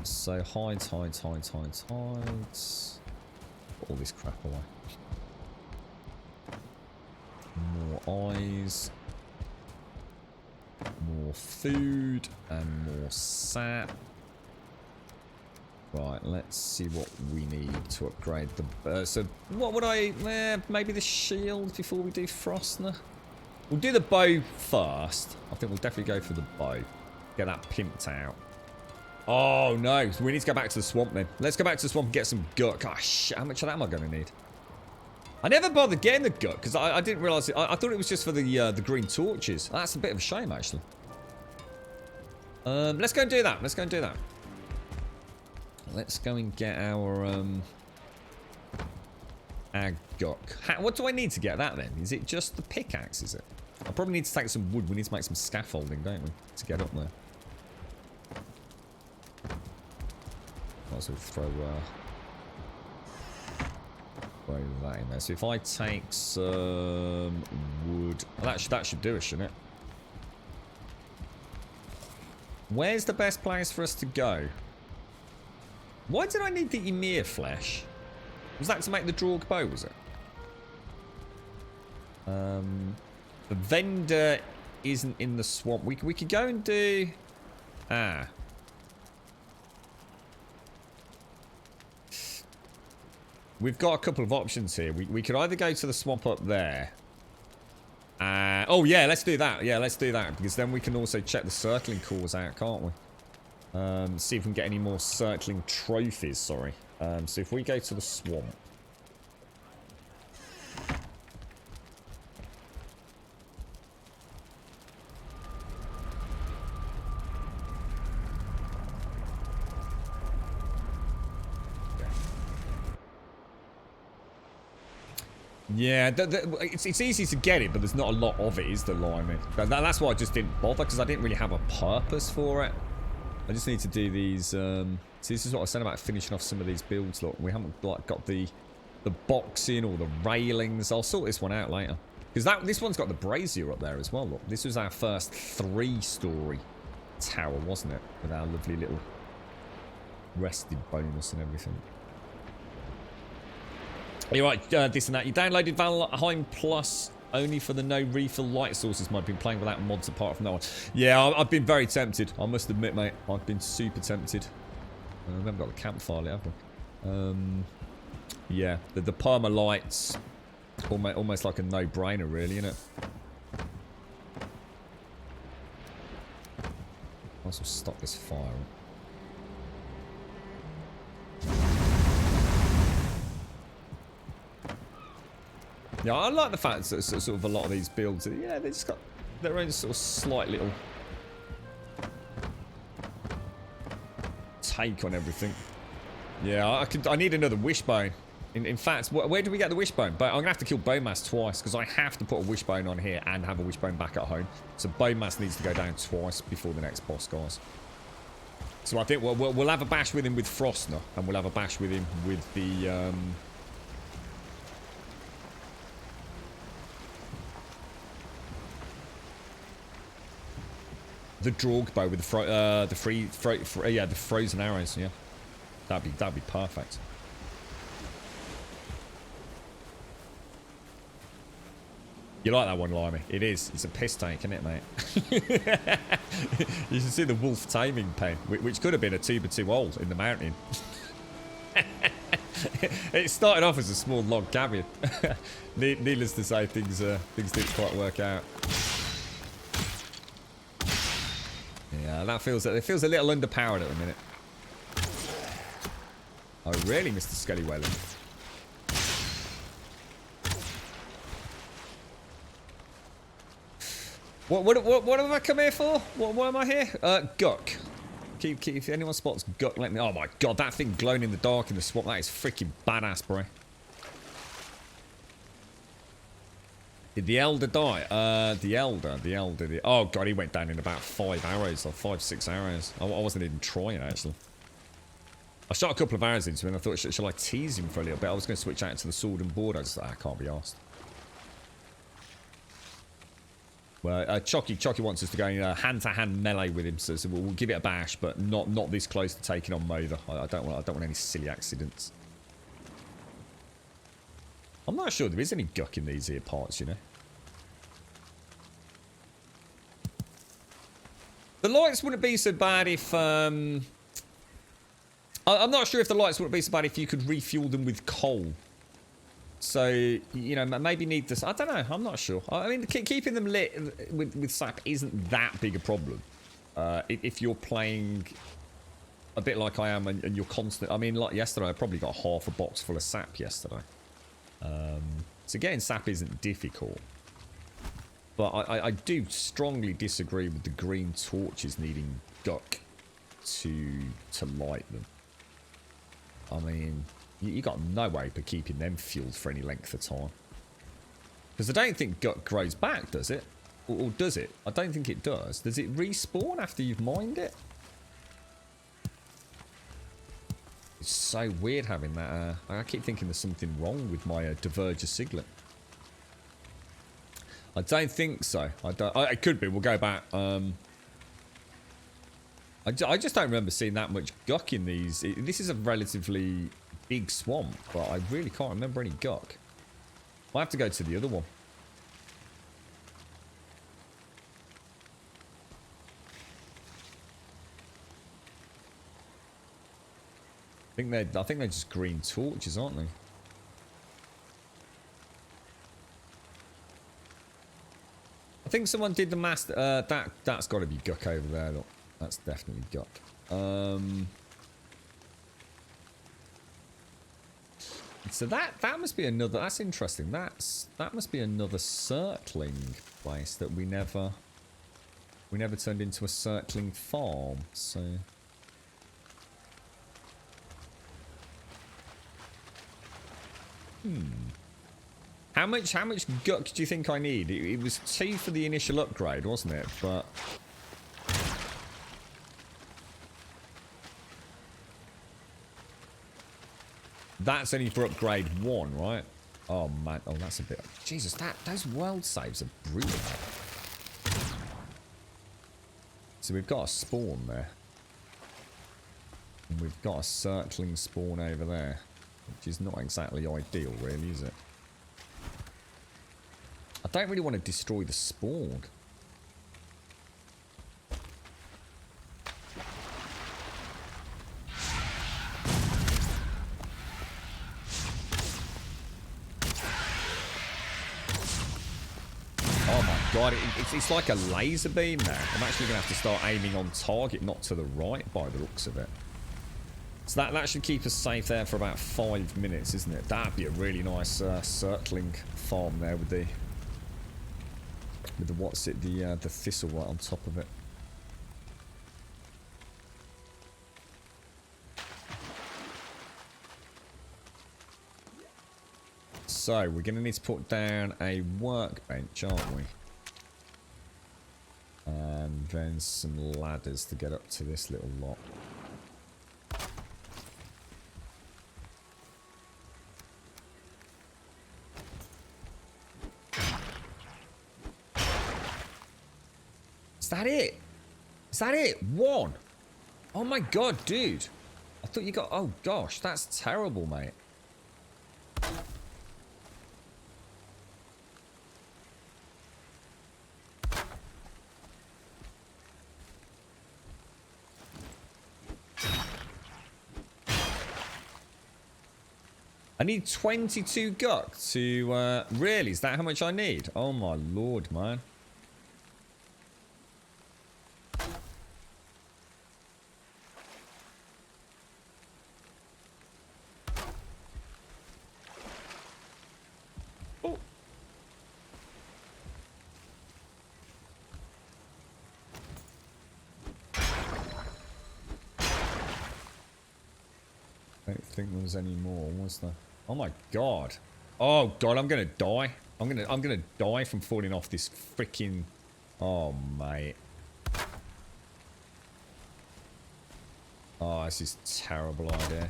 So hides. Put all this crap away. More eyes. More food and more sap. Right, let's see what we need to upgrade the... so, what would maybe the shield before we do Frostner? We'll do the bow first. I think we'll definitely go for the bow. Get that pimped out. Oh, no. We need to go back to the swamp, then. Let's go back to the swamp and get some gut. Gosh, shit, how much of that am I going to need? I never bothered getting the gut, because I didn't realise it. I thought it was just for the green torches. That's a bit of a shame, actually. Let's go and do that. Let's go and do that. Let's go and get our gut. What do I need to get that then? Is it just the pickaxe, is it? I probably need to take some wood. We need to make some scaffolding, don't we? To get up there. Might as well throw that in there. So if I take some wood... Well, that should do it, shouldn't it? Where's the best place for us to go? Why did I need the Ymir flesh? Was that to make the Draug bow, was it? The vendor isn't in the swamp. We could go and do... We've got a couple of options here. We could either go to the swamp up there. Oh, yeah, let's do that. Yeah, let's do that. Because then we can also check the circling cores out, can't we? See if we can get any more circling trophies, sorry. So if we go to the swamp. Yeah, it's easy to get it, but there's not a lot of it, is the limey. That's why I just didn't bother, because I didn't really have a purpose for it. I just need to do these. See, this is what I was saying about finishing off some of these builds. Look, we haven't like got the boxing or the railings. I'll sort this one out later, because this one's got the brazier up there as well. Look, this was our first 3-story tower, wasn't it? With our lovely little rested bonus and everything. You're right, this and that. You downloaded Valheim Plus only for the no refill light sources. I've been playing without mods apart from that one. Yeah, I've been very tempted. I must admit, mate. I've been super tempted. We haven't got the campfire yet, have we? Yeah, the perma lights, almost like a no-brainer, really, isn't it? Might as well stop this fire. Yeah, I like the fact that sort of a lot of these builds, yeah, they just got their own sort of slight little take on everything. Yeah, I need another wishbone. In fact, where do we get the wishbone? But I'm gonna have to kill Bowmass twice, because I have to put a wishbone on here and have a wishbone back at home. So Bowmass needs to go down twice before the next boss, guys. So I think we'll have a bash with him with Frostner, and we'll have a bash with him with the Draugbow with the frozen arrows. Yeah, that'd be perfect. You like that one, Limey? It is. It's a piss tank, isn't it, mate? You should see the wolf taming pen, which could have been a 2x2 hole in the mountain. It started off as a small log cabin. Needless to say, things didn't quite work out. Yeah, it feels a little underpowered at the minute. Oh, really, Mr. Skelly Whalen? What have I come here for? What am I here? Guck. Keep if anyone spots Guck, let me. Oh my god, that thing glowing in the dark in the swamp, that is freaking badass, bro. Did the Elder die? The Elder. Oh god, he went down in about 5 arrows, or 5-6 arrows. I wasn't even trying, actually. I shot a couple of arrows into him, and I thought, shall I tease him for a little bit? I was going to switch out to the sword and board. I just thought, I can't be arsed. Well, Chocky wants us to go hand-to-hand melee with him, so we'll give it a bash, but not this close to taking on Mother. I don't want any silly accidents. I'm not sure there is any Guck in these here parts, you know. The lights wouldn't be so bad if... I'm not sure if the lights wouldn't be so bad if you could refuel them with coal. So, you know, maybe need this... I don't know, I'm not sure. I mean, keeping them lit with sap isn't that big a problem. If you're playing a bit like I am and you're constant... I mean, like yesterday, I probably got half a box full of sap yesterday. So getting sap isn't difficult, but I do strongly disagree with the green torches needing Guck to light them. I mean, you got no way for keeping them fueled for any length of time, because I don't think Guck grows back, does it? Or does it? I don't think it does. Does it respawn after you've mined it? It's so weird having that. I keep thinking there's something wrong with my Diverger Siglet. I don't think so. It could be. We'll go back. I just don't remember seeing that much Guck in these. This is a relatively big swamp, but I really can't remember any Guck. I'll have to go to the other one. I think they're just green torches, aren't they? I think someone did the master. That's got to be Guck over there. Look, that's definitely Guck. So that must be another. That's interesting. That must be another circling place that we never turned into a circling farm. So. How much guck do you think I need? It was 2 for the initial upgrade, wasn't it? But that's only for upgrade 1, right? Oh man, oh that's a bit. Jesus, those world saves are brutal. So we've got a spawn there. And we've got a circling spawn over there. Which is not exactly ideal, really, is it? I don't really want to destroy the spawn. Oh my god, it's like a laser beam now. I'm actually going to have to start aiming on target, not to the right by the looks of it. So that should keep us safe there for about 5 minutes, isn't it? That'd be a really nice circling farm there with the what's it, the thistle right on top of it. So we're going to need to put down a workbench, aren't we? And then some ladders to get up to this little lot. Is that it? Is that it? 1? Oh my god, dude. I thought you got... Oh gosh, that's terrible, mate. I need 22 guck to... really? Is that how much I need? Oh my lord, man. Oh. I don't think there was any more, was there? Oh my god. Oh god, I'm gonna die. I'm gonna die from falling off this freaking... Oh mate. Oh, this is a terrible idea.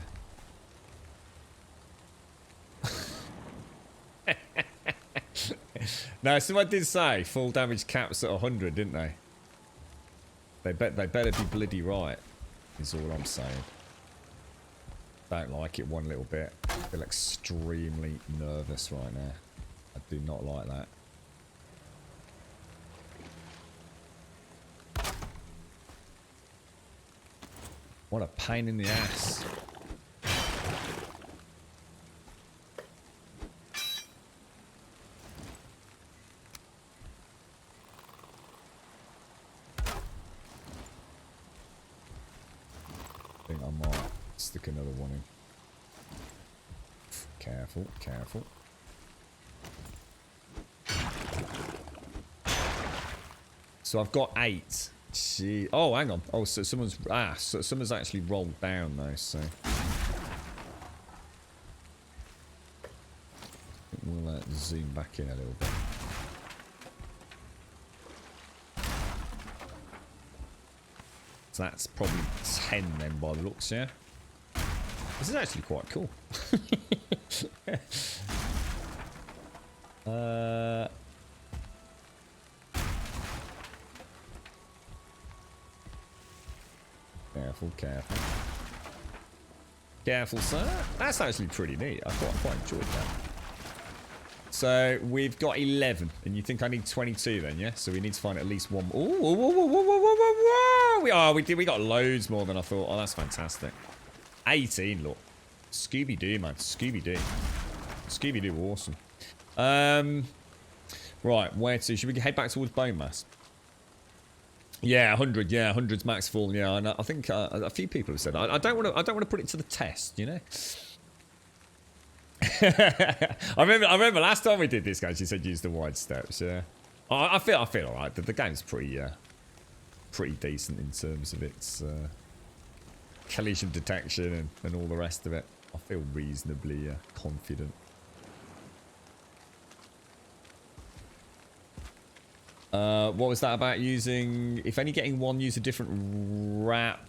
No, someone did say full damage caps at 100, didn't they? They better be bloody right, is all I'm saying. Don't like it one little bit. I feel extremely nervous right now. I do not like that. What a pain in the ass. I think I might stick another one in. Careful, careful. So I've got 8. Gee. Oh, hang on. Oh, so someone's actually rolled down though. So I think we'll zoom back in a little bit. So that's probably 10 then by the looks, yeah. This is actually quite cool. Careful, careful. Careful, sir. That's actually pretty neat. I quite enjoyed that. So we've got 11, and you think I need 22 then, yeah? So we need to find at least one. We got loads more than I thought. Oh, that's fantastic. 18, look. Scooby-Doo, man. Scooby-Doo. Scooby-Doo, awesome. Right, where to? Should we head back towards Bone Mass? Yeah, 100. Yeah, 100's max full. Yeah, and I think a few people have said I don't want to put it to the test, you know. I remember last time we did this, guys. She said use the wide steps. Yeah, I feel all right. The game's pretty decent in terms of its collision detection and all the rest of it. I feel reasonably confident. What was that about using... If any getting one, use a different wrap.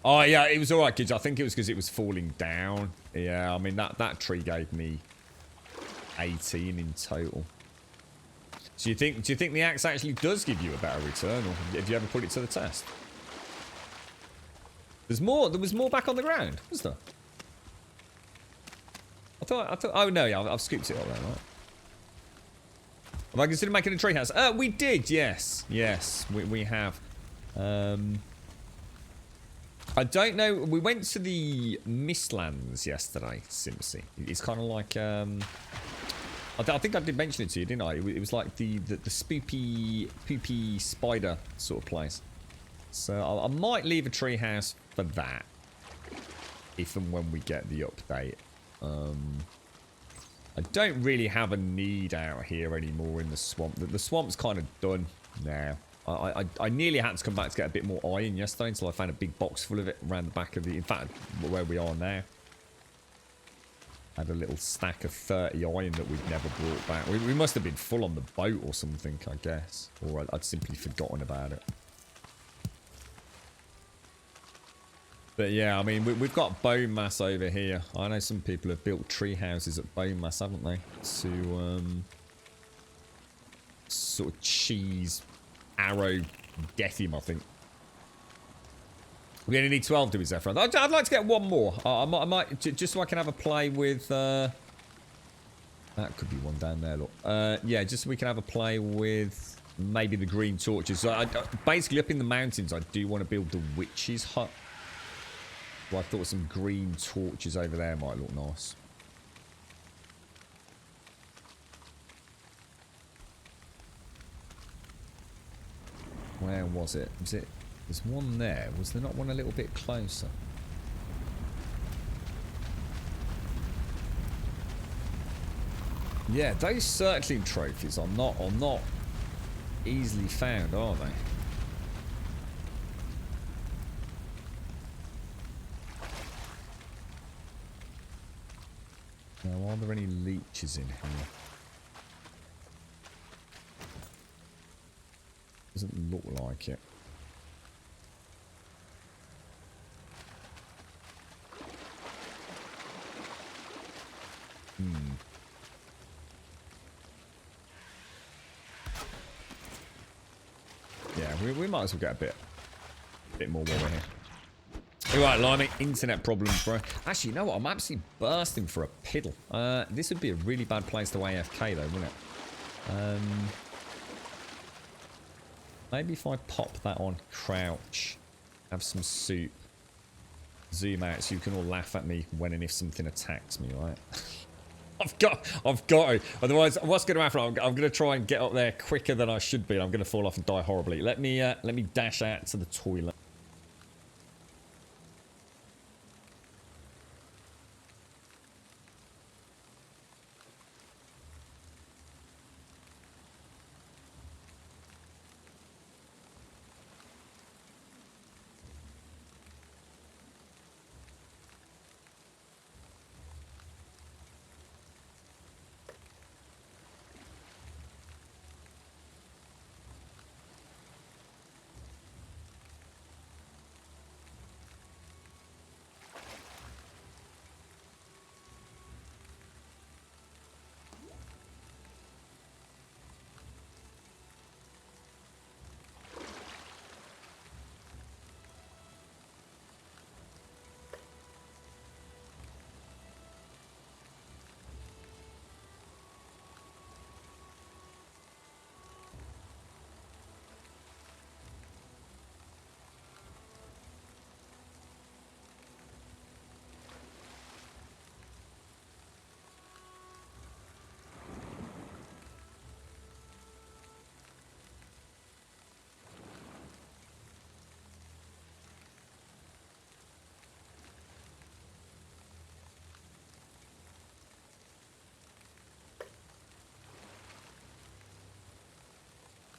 Oh, yeah, it was alright, kids. I think it was because it was falling down. Yeah, I mean, that tree gave me 18 in total. So do you think the axe actually does give you a better return, or have you ever put it to the test? There was more back on the ground, was there? I thought, oh no, yeah, I've scooped it up there, right? Have I considered making a treehouse? We did, yes. Yes, we have. I don't know. We went to the Mistlands yesterday, Simpsy. It's kind of like, I think I did mention it to you, didn't I? It was like the spoopy, poopy spider sort of place. So I might leave a treehouse for that. If and when we get the update. I don't really have a need out here anymore in the swamp. The swamp's kind of done now. I nearly had to come back to get a bit more iron yesterday until I found a big box full of it around the back of the... In fact, where we are now. I had a little stack of 30 iron that we'd never brought back. We must have been full on the boat or something, I guess. Or I'd simply forgotten about it. But yeah, I mean, we've got bone mass over here. I know some people have built tree houses at bone mass, haven't they? To sort of cheese arrow death him, I think. We only need 12 to be Zephyr. I'd like to get one more. I might just so I can have a play with. That could be one down there. Look. Yeah, just so we can have a play with maybe the green torches. So basically, up in the mountains, I do want to build the witch's hut. Well, I thought some green torches over there might look nice. Where was it? Was it? There's one there. Was there not one a little bit closer? Yeah, those circling trophies are not easily found, are they? Now, are there any leeches in here? Doesn't look like it. Yeah, we might as well get a bit more while we're here. Right, Limey, internet problems, bro. Actually, you know what? I'm absolutely bursting for a piddle. This would be a really bad place to AFK, though, wouldn't it? Maybe if I pop that on crouch, have some soup, zoom out so you can all laugh at me when and if something attacks me, right? I've got to. Otherwise, what's going to happen? I'm going to try and get up there quicker than I should be. And I'm going to fall off and die horribly. Let me dash out to the toilet.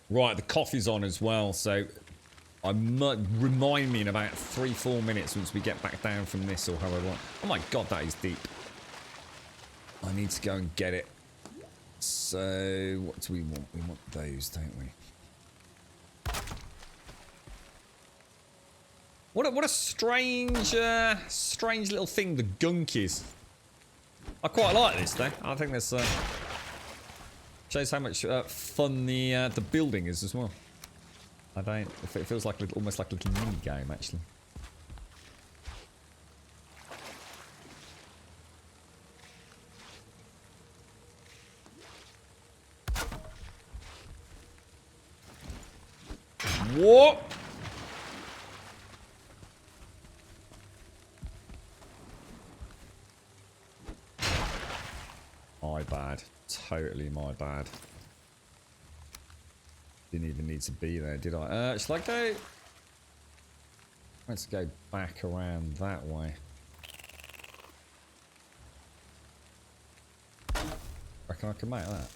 Right, the coffee's on as well, so remind me in about 3-4 minutes once we get back down from this or however long. Oh my god, that is deep. I need to go and get it. So, what do we want? We want those, don't we? What a strange, strange little thing the gunk is. I quite like this though. I think this shows how much fun the building is as well. I don't. It feels like almost like a little mini game actually. What? My bad. Totally my bad. Didn't even need to be there, did I? Shall I go? Let's go back around that way. Reckon I can make that.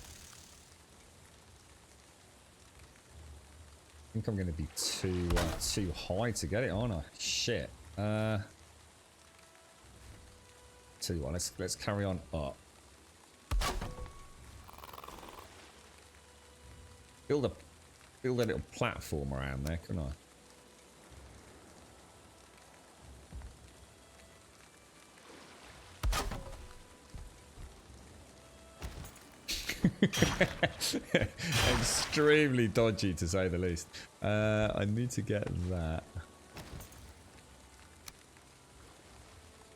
I think I'm going to be too high to get it, aren't I? Shit. Tell you what, let's carry on up. Build a little platform around there, couldn't I? Extremely dodgy to say the least. I need to get that.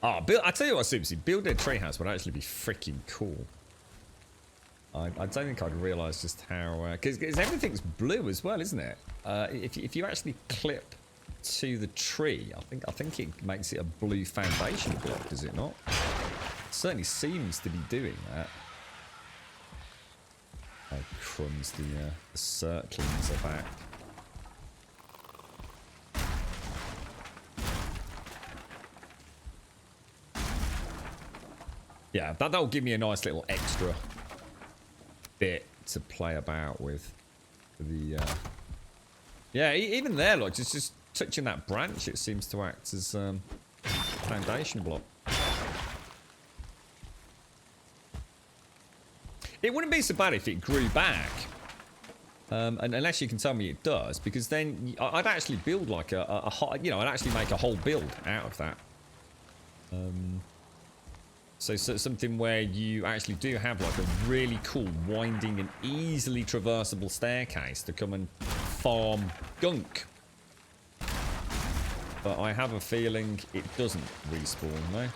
Oh, I tell you what, Supersy, building a treehouse would actually be freaking cool. I don't think I'd realise just how... Because everything's blue as well, isn't it? If you actually clip to the tree, I think it makes it a blue foundation block, does it not? It certainly seems to be doing that. Oh, crumbs, the circlings are back. Yeah, that'll give me a nice little extra bit to play about with. The yeah, even there, like just touching that branch, it seems to act as foundation block. It wouldn't be so bad if it grew back, and unless you can tell me it does, because then I'd actually build like I'd actually make a whole build out of that. So something where you actually do have like a really cool winding and easily traversable staircase to come and farm gunk. But I have a feeling it doesn't respawn, no?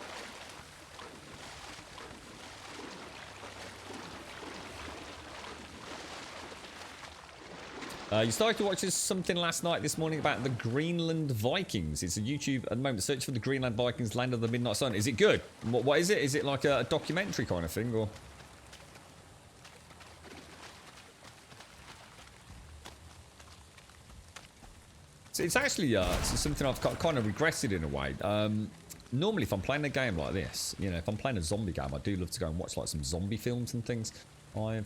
You started to watch something last night, this morning, about the Greenland Vikings. It's a YouTube at the moment. Search for the Greenland Vikings, Land of the Midnight Sun. Is it good? What is it? Is it like a documentary kind of thing, or? It's actually something I've kind of regretted in a way. Normally, if I'm playing a game like this, you know, if I'm playing a zombie game, I do love to go and watch like some zombie films and things. I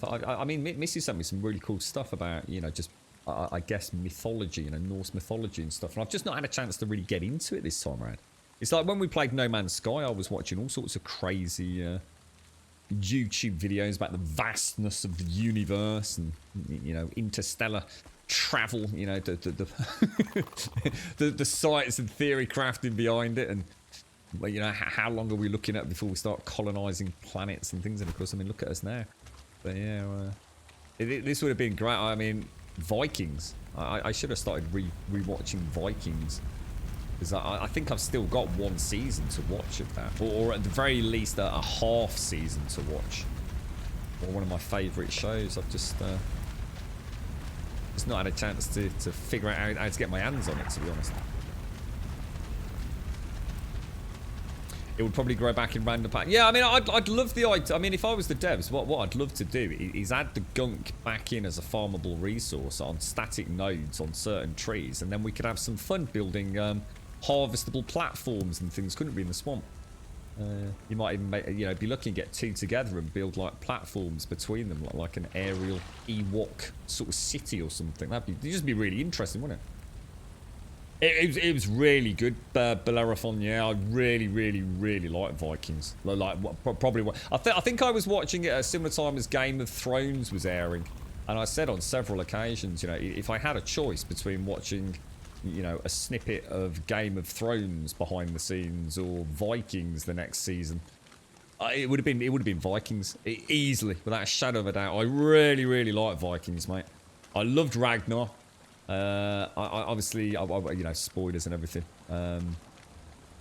mean, Missy sent me some really cool stuff about, you know, just I guess mythology, you know, Norse mythology and stuff. And I've just not had a chance to really get into it this time around. It's like when we played No Man's Sky, I was watching all sorts of crazy YouTube videos about the vastness of the universe and, you know, interstellar travel, you know, the science and theory crafting behind it, and, you know, how long are we looking at before we start colonizing planets and things. And of course, I mean, look at us now. But yeah, this would have been great. I mean, Vikings. I should have started rewatching Vikings, because I think I've still got one season to watch of that, or at the very least a half season to watch. Or one of my favourite shows. I've just not had a chance to figure out how to get my hands on it, to be honest. It would probably grow back in random pack. Yeah, I mean, I'd love the idea. I mean, if I was the devs, what I'd love to do is add the gunk back in as a farmable resource on static nodes on certain trees, and then we could have some fun building harvestable platforms and things, couldn't we, in the swamp? You might even be looking to get two together and build like platforms between them, like an aerial Ewok sort of city or something. It'd just be really interesting, wouldn't it? It was really good, Bellerophon. Yeah, I really like Vikings. Probably. I think I was watching it at a similar time as Game of Thrones was airing, and I said on several occasions, you know, if I had a choice between watching you know, a snippet of Game of Thrones behind the scenes or Vikings the next season, it would have been Vikings easily, without a shadow of a doubt. I really, really like Vikings, mate. I loved Ragnar. Obviously, you know, spoilers and everything.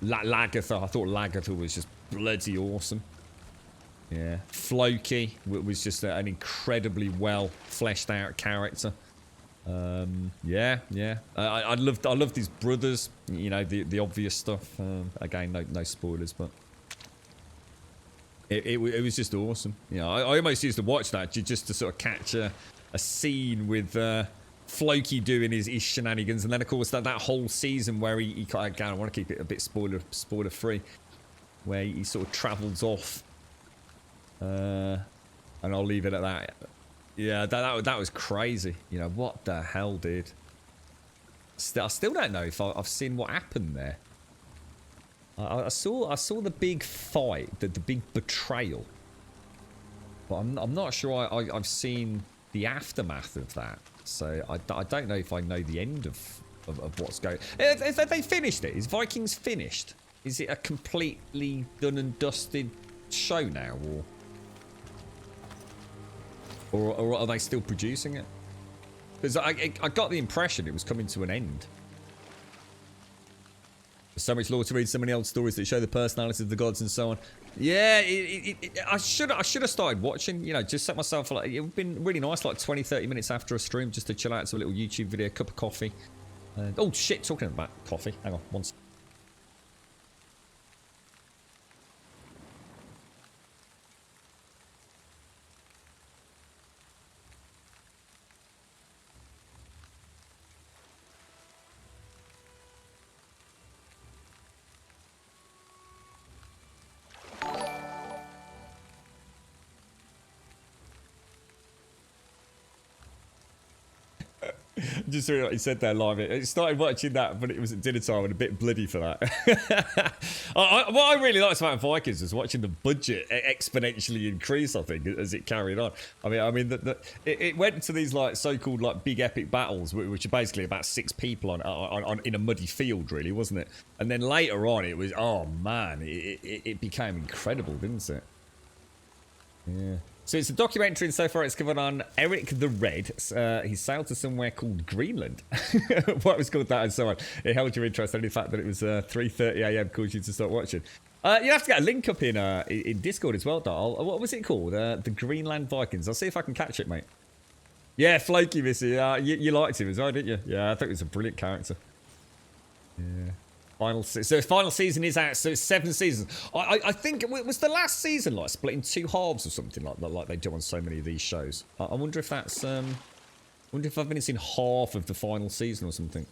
Lagertha, I thought Lagertha was just bloody awesome. Yeah, Floki was just an incredibly well fleshed out character. Yeah. I loved his brothers. You know, the obvious stuff. Again, no spoilers, but it was just awesome. You know, I almost used to watch that just to sort of catch a scene with Floki doing his shenanigans, and then of course that whole season where he again, I want to keep it a bit spoiler free, where he sort of travels off. And I'll leave it at that. Yeah, that was crazy. You know, what the hell, dude? I still don't know if I've seen what happened there. I saw the big fight, the big betrayal, but I'm not sure I've seen the aftermath of that. So I don't know if I know the end of what's going. Have they finished it? Is Vikings finished? Is it a completely done and dusted show now, or are they still producing it? Because I got the impression it was coming to an end. There's so much lore to read, so many old stories that show the personalities of the gods and so on. Yeah, I should have started watching, you know, just set myself, like, it would have been really nice, like 20-30 minutes after a stream, just to chill out to a little YouTube video, cup of coffee. Oh shit, talking about coffee, hang on, one second. Just really like you said there live. I started watching that, but it was at dinner time and a bit bloody for that. What I really liked about Vikings was watching the budget exponentially increase, I think, as it carried on. I mean, it went to these like so-called like big epic battles, which are basically about 6 people on in a muddy field, really, wasn't it? And then later on, it was, oh man, it became incredible, didn't it? Yeah. So it's a documentary, and so far it's covered on Eric the Red. He sailed to somewhere called Greenland. What was called that and so on. It held your interest, only the fact that it was 3:30 AM caused you to start watching. You have to get a link up in Discord as well, Darl. What was it called? The Greenland Vikings. I'll see if I can catch it, mate. Yeah, Floki, Missy. You liked him as well, didn't you? Yeah, I think he was a brilliant character. Yeah. Final season is out, so it's 7 seasons. I think it was the last season like split in 2 halves or something like they do on so many of these shows. I wonder if that's I wonder if I've been seen half of the final season or something.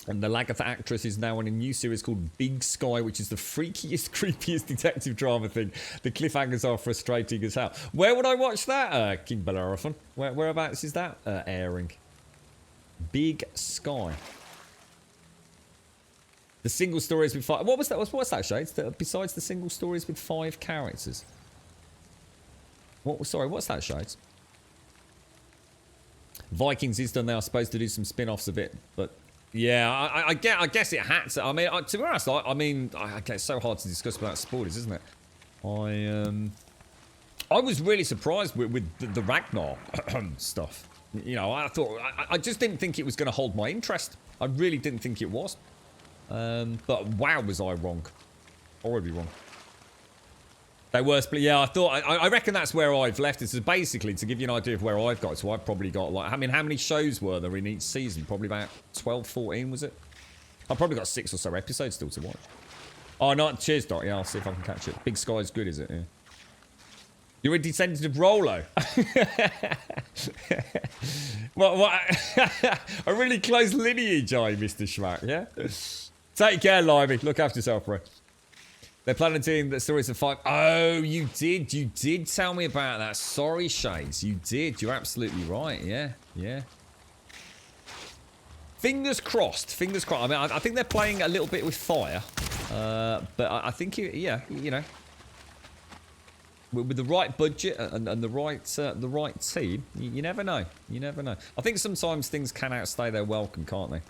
And the Lagertha actress is now on a new series called Big Sky, which is the freakiest, creepiest detective drama thing. The cliffhangers are frustrating as hell. Where would I watch that, King Bellerophon? Whereabouts is that airing? Big Sky. The single stories with 5... What's that, Shades? Besides the single stories with 5 characters. Sorry, what's that, Shades? Vikings is done. They are supposed to do some spin-offs of it, but... Yeah, I guess it had to. I mean, to be honest, I mean, it's so hard to discuss without spoilers, isn't it? I was really surprised with the Ragnar stuff. You know, I just didn't think it was going to hold my interest. I really didn't think it was. But wow, was I wrong. Horribly wrong. They were split. Yeah, I reckon that's where I've left. This is basically to give you an idea of where I've got. So I've probably got, like, I mean, how many shows were there in each season? Probably about 12, 14, was it? I've probably got 6 or so episodes still to watch. Oh, no, cheers, Dot. Yeah, I'll see if I can catch it. Big Sky's good, is it? Yeah. You're a descendant of Rolo. What? A really close lineage, Mr. Schmack, yeah? Take care, Limey. Look after yourself, bro. They're planning the stories of 5. Oh, you did tell me about that. Sorry, Shades. You did. You're absolutely right. Yeah. Fingers crossed. Fingers crossed. I mean, I think they're playing a little bit with fire. But I think, yeah, you know. with the right budget and the right team, you never know. You never know. I think sometimes things can outstay their welcome, can't they?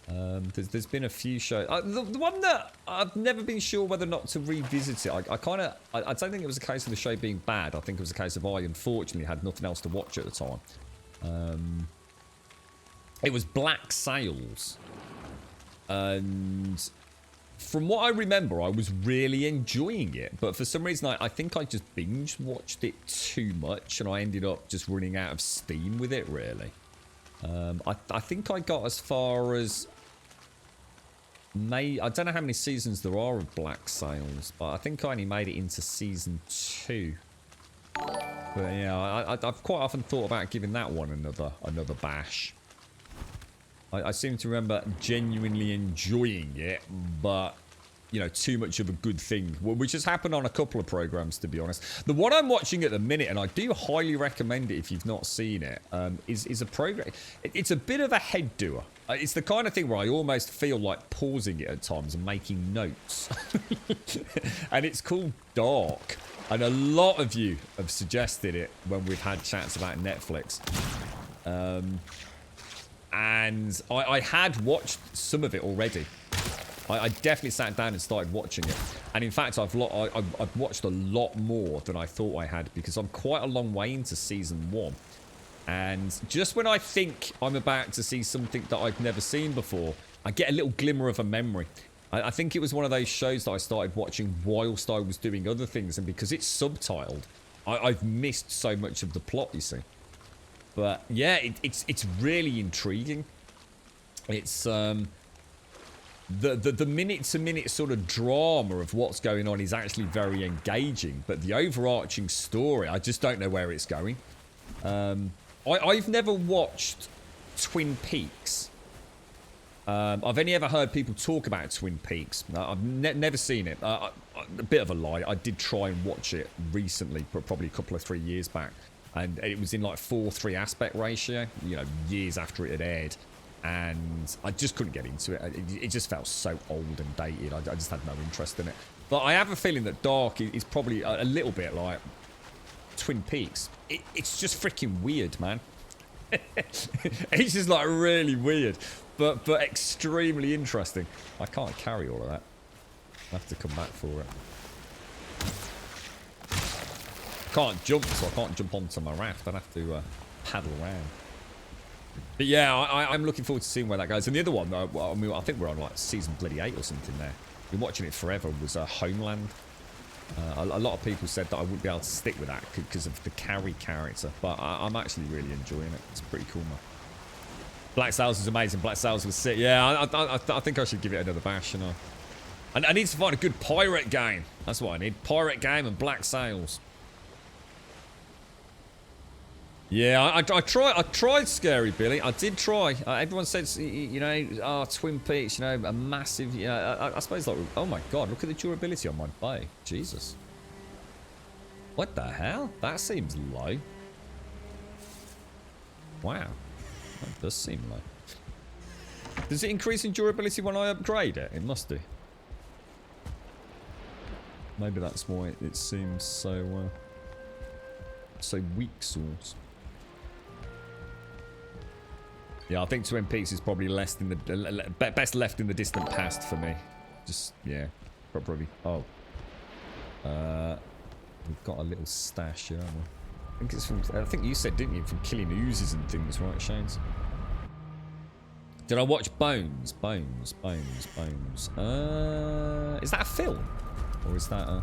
There's been a few shows. The one that I've never been sure whether or not to revisit it. I don't think it was a case of the show being bad. I think it was a case of I unfortunately had nothing else to watch at the time. It was Black Sails, and from what I remember, I was really enjoying it. But for some reason, I think I just binge watched it too much, and I ended up just running out of steam with it. Really, I think I got as far as I don't know how many seasons there are of Black Sails, but I think I only made it into season 2. But yeah, I've quite often thought about giving that one another bash. I seem to remember genuinely enjoying it, but you know, too much of a good thing, which has happened on a couple of programs, to be honest. The one I'm watching at the minute, and I do highly recommend it if you've not seen it, is a program. It's a bit of a head doer. It's the kind of thing where I almost feel like pausing it at times and making notes. And it's called Dark. And a lot of you have suggested it when we've had chats about Netflix. And I had watched some of it already. I definitely sat down and started watching it. And in fact, I've watched a lot more than I thought I had, because I'm quite a long way into season 1. And just when I think I'm about to see something that I've never seen before, I get a little glimmer of a memory. I think it was one of those shows that I started watching whilst I was doing other things, and because it's subtitled, I've missed so much of the plot, you see. But yeah, it's really intriguing. It's the minute-to-minute sort of drama of what's going on is actually very engaging, but the overarching story, I just don't know where it's going. I've never watched Twin Peaks. I've only ever heard people talk about Twin Peaks. I've never seen it. A bit of a lie. I did try and watch it recently, probably a couple of 3 years back. And it was in like 4:3 aspect ratio, you know, years after it had aired. And I just couldn't get into it. It just felt so old and dated. I just had no interest in it. But I have a feeling that Dark is probably a little bit like Twin Peaks. It's just freaking weird, man. It's just like really weird, but extremely interesting. I can't carry all of that. I have to come back for it. Can't jump, so I can't jump onto my raft. I'd have to paddle around. But yeah, I'm looking forward to seeing where that goes. And the other one, well, I mean, I think we're on like season bloody 8 or something there. Been watching it forever. Was Homeland. A lot of people said that I wouldn't be able to stick with that because of the Carrie character, but I'm actually really enjoying it. It's pretty cool, man. Black Sails was amazing. Black Sails was sick. Yeah, I think I should give it another bash, you know. And I need to find a good pirate game. That's what I need. Pirate game and Black Sails. Yeah, I tried Scary Billy. I did try. Everyone says, you know, Twin Peaks, you know, a massive, you know, I suppose like, oh my God, look at the durability on my bow. Jesus. What the hell? That seems low. Wow. That does seem low. Does it increase in durability when I upgrade it? It must do. Maybe that's why it seems so, so weak sauce. Yeah, I think Twin Peaks is probably less in the best left in the distant past for me. Just yeah, probably. Oh, we've got a little stash here, haven't we? I think it's from. I think you said, didn't you, from killing oozes and things, right, Shanes? Did I watch Bones? Bones. Is that a film, or is that a?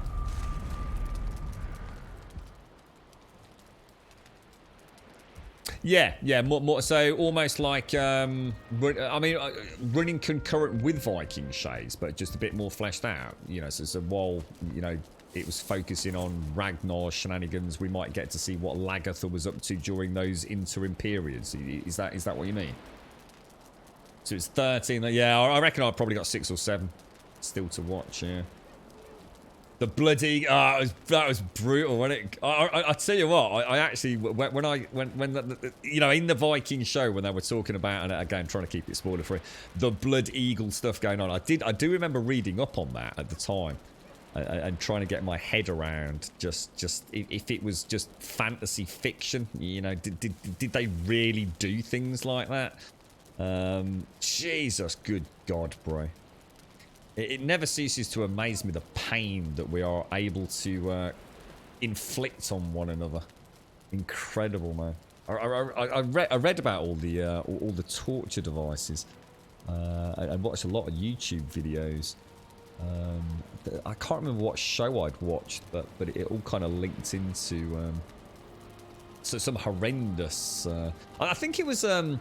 Yeah, more so almost like, I mean, running concurrent with Viking Shades, but just a bit more fleshed out, you know, so while, you know, it was focusing on Ragnar's shenanigans, we might get to see what Lagertha was up to during those interim periods. Is that what you mean? So it's 13, yeah, I reckon I've probably got 6 or 7 still to watch, yeah. The bloody that was brutal, wasn't it? I tell you what, I actually when you know, in the Viking show when they were talking about, and again trying to keep it spoiler free, the Blood Eagle stuff going on, I do remember reading up on that at the time, and trying to get my head around just if it was just fantasy fiction, you know, did they really do things like that? Jesus, good God, bro. It never ceases to amaze me the pain that we are able to inflict on one another. Incredible, man. I read about all the torture devices. I watched a lot of YouTube videos. I can't remember what show I'd watched, but it all kind of linked into so some horrendous. I think it was a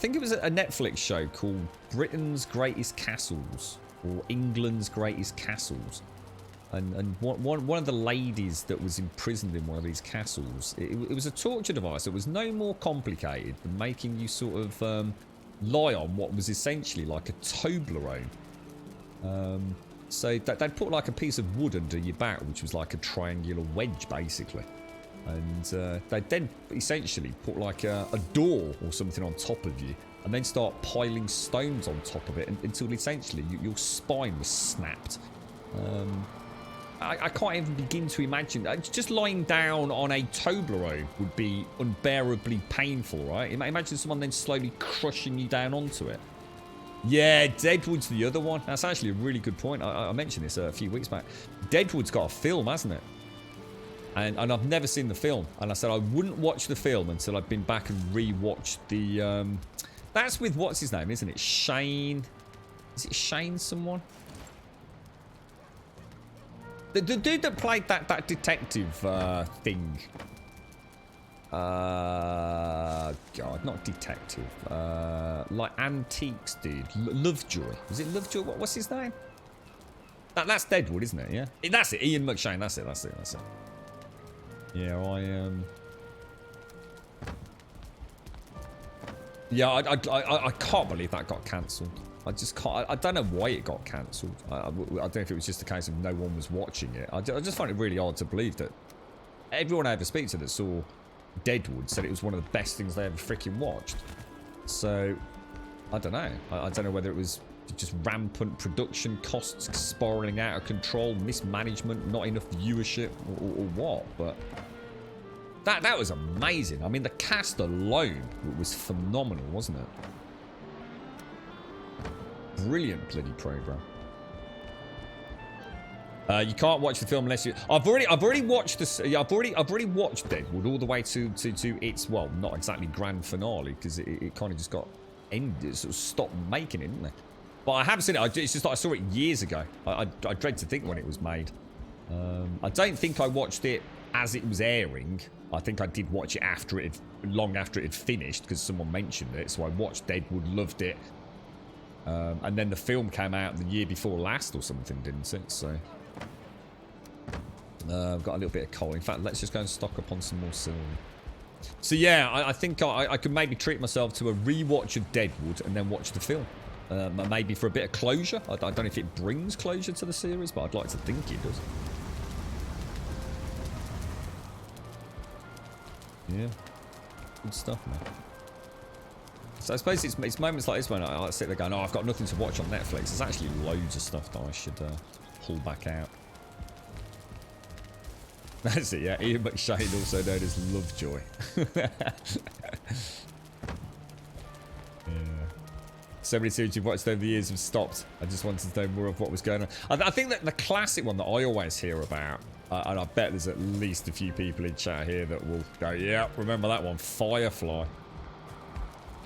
Netflix show called Britain's Greatest Castles or England's Greatest Castles, and one of the ladies that was imprisoned in one of these castles, it was a torture device. It was no more complicated than making you sort of lie on what was essentially like a Toblerone. So they'd put like a piece of wood under your back, which was like a triangular wedge, basically. And they'd then essentially put like a door or something on top of you, and then start piling stones on top of it until essentially your spine was snapped. I can't even begin to imagine. Just lying down on a Toblerone would be unbearably painful, right? Imagine someone then slowly crushing you down onto it. Yeah, Deadwood's the other one. That's actually a really good point. I mentioned this a few weeks back. Deadwood's got a film, hasn't it? And I've never seen the film. And I said I wouldn't watch the film until I'd been back and re-watched the... that's with, what's his name, isn't it? Shane... Is it Shane someone? The dude that played that detective thing. God, not detective. Like antiques dude. Lovejoy. Was it Lovejoy? What's his name? That's Deadwood, isn't it? Yeah. That's it. Ian McShane. That's it. Yeah, yeah, I can't believe that got cancelled. I just can't. I don't know why it got cancelled. I don't know if it was just a case of no one was watching it. I just find it really hard to believe that everyone I ever speak to that saw Deadwood said it was one of the best things they ever freaking watched. So, I don't know. I don't know whether it was just rampant production costs spiraling out of control, mismanagement, not enough viewership, or what, but that was amazing. I mean, the cast alone was phenomenal, wasn't it? Brilliant bloody program. You can't watch the film unless you. I've already watched this. Yeah, I've already watched Deadwood all the way to its, well, not exactly grand finale, because it kind of just got ended. It sort of stopped making it, didn't it? But I have seen it. It's just that I saw it years ago. I dread to think when it was made. I don't think I watched it as it was airing. I think I did watch it long after it had finished, because someone mentioned it. So I watched Deadwood, loved it. And then the film came out the year before last or something, didn't it? So I've got a little bit of coal. In fact, let's just go and stock up on some more silver. So yeah, I think I could maybe treat myself to a rewatch of Deadwood and then watch the film. Maybe for a bit of closure. I don't know if it brings closure to the series, but I'd like to think it does. Yeah, good stuff, man. So I suppose it's moments like this when I sit there going, oh, I've got nothing to watch on Netflix. There's actually loads of stuff that I should pull back out. That's it, yeah. Ian McShane, also known as Lovejoy. Yeah. So many series you've watched over the years have stopped. I just wanted to know more of what was going on. I think that the classic one that I always hear about, and I bet there's at least a few people in chat here that will go, yeah, remember that one, Firefly.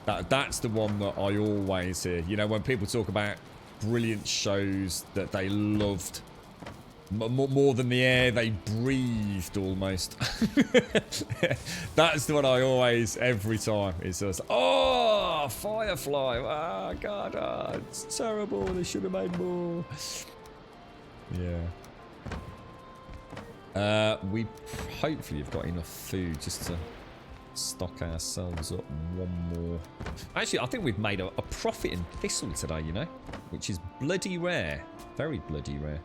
That's the one that I always hear. You know, when people talk about brilliant shows that they loved more than the air they breathed, almost. That's the one I always, every time. It's just, oh, Firefly. Oh, God, oh, it's terrible. They should have made more. Yeah. We hopefully have got enough food just to stock ourselves up one more. Actually, I think we've made a profit in thistle today, you know, which is bloody rare. Very bloody rare.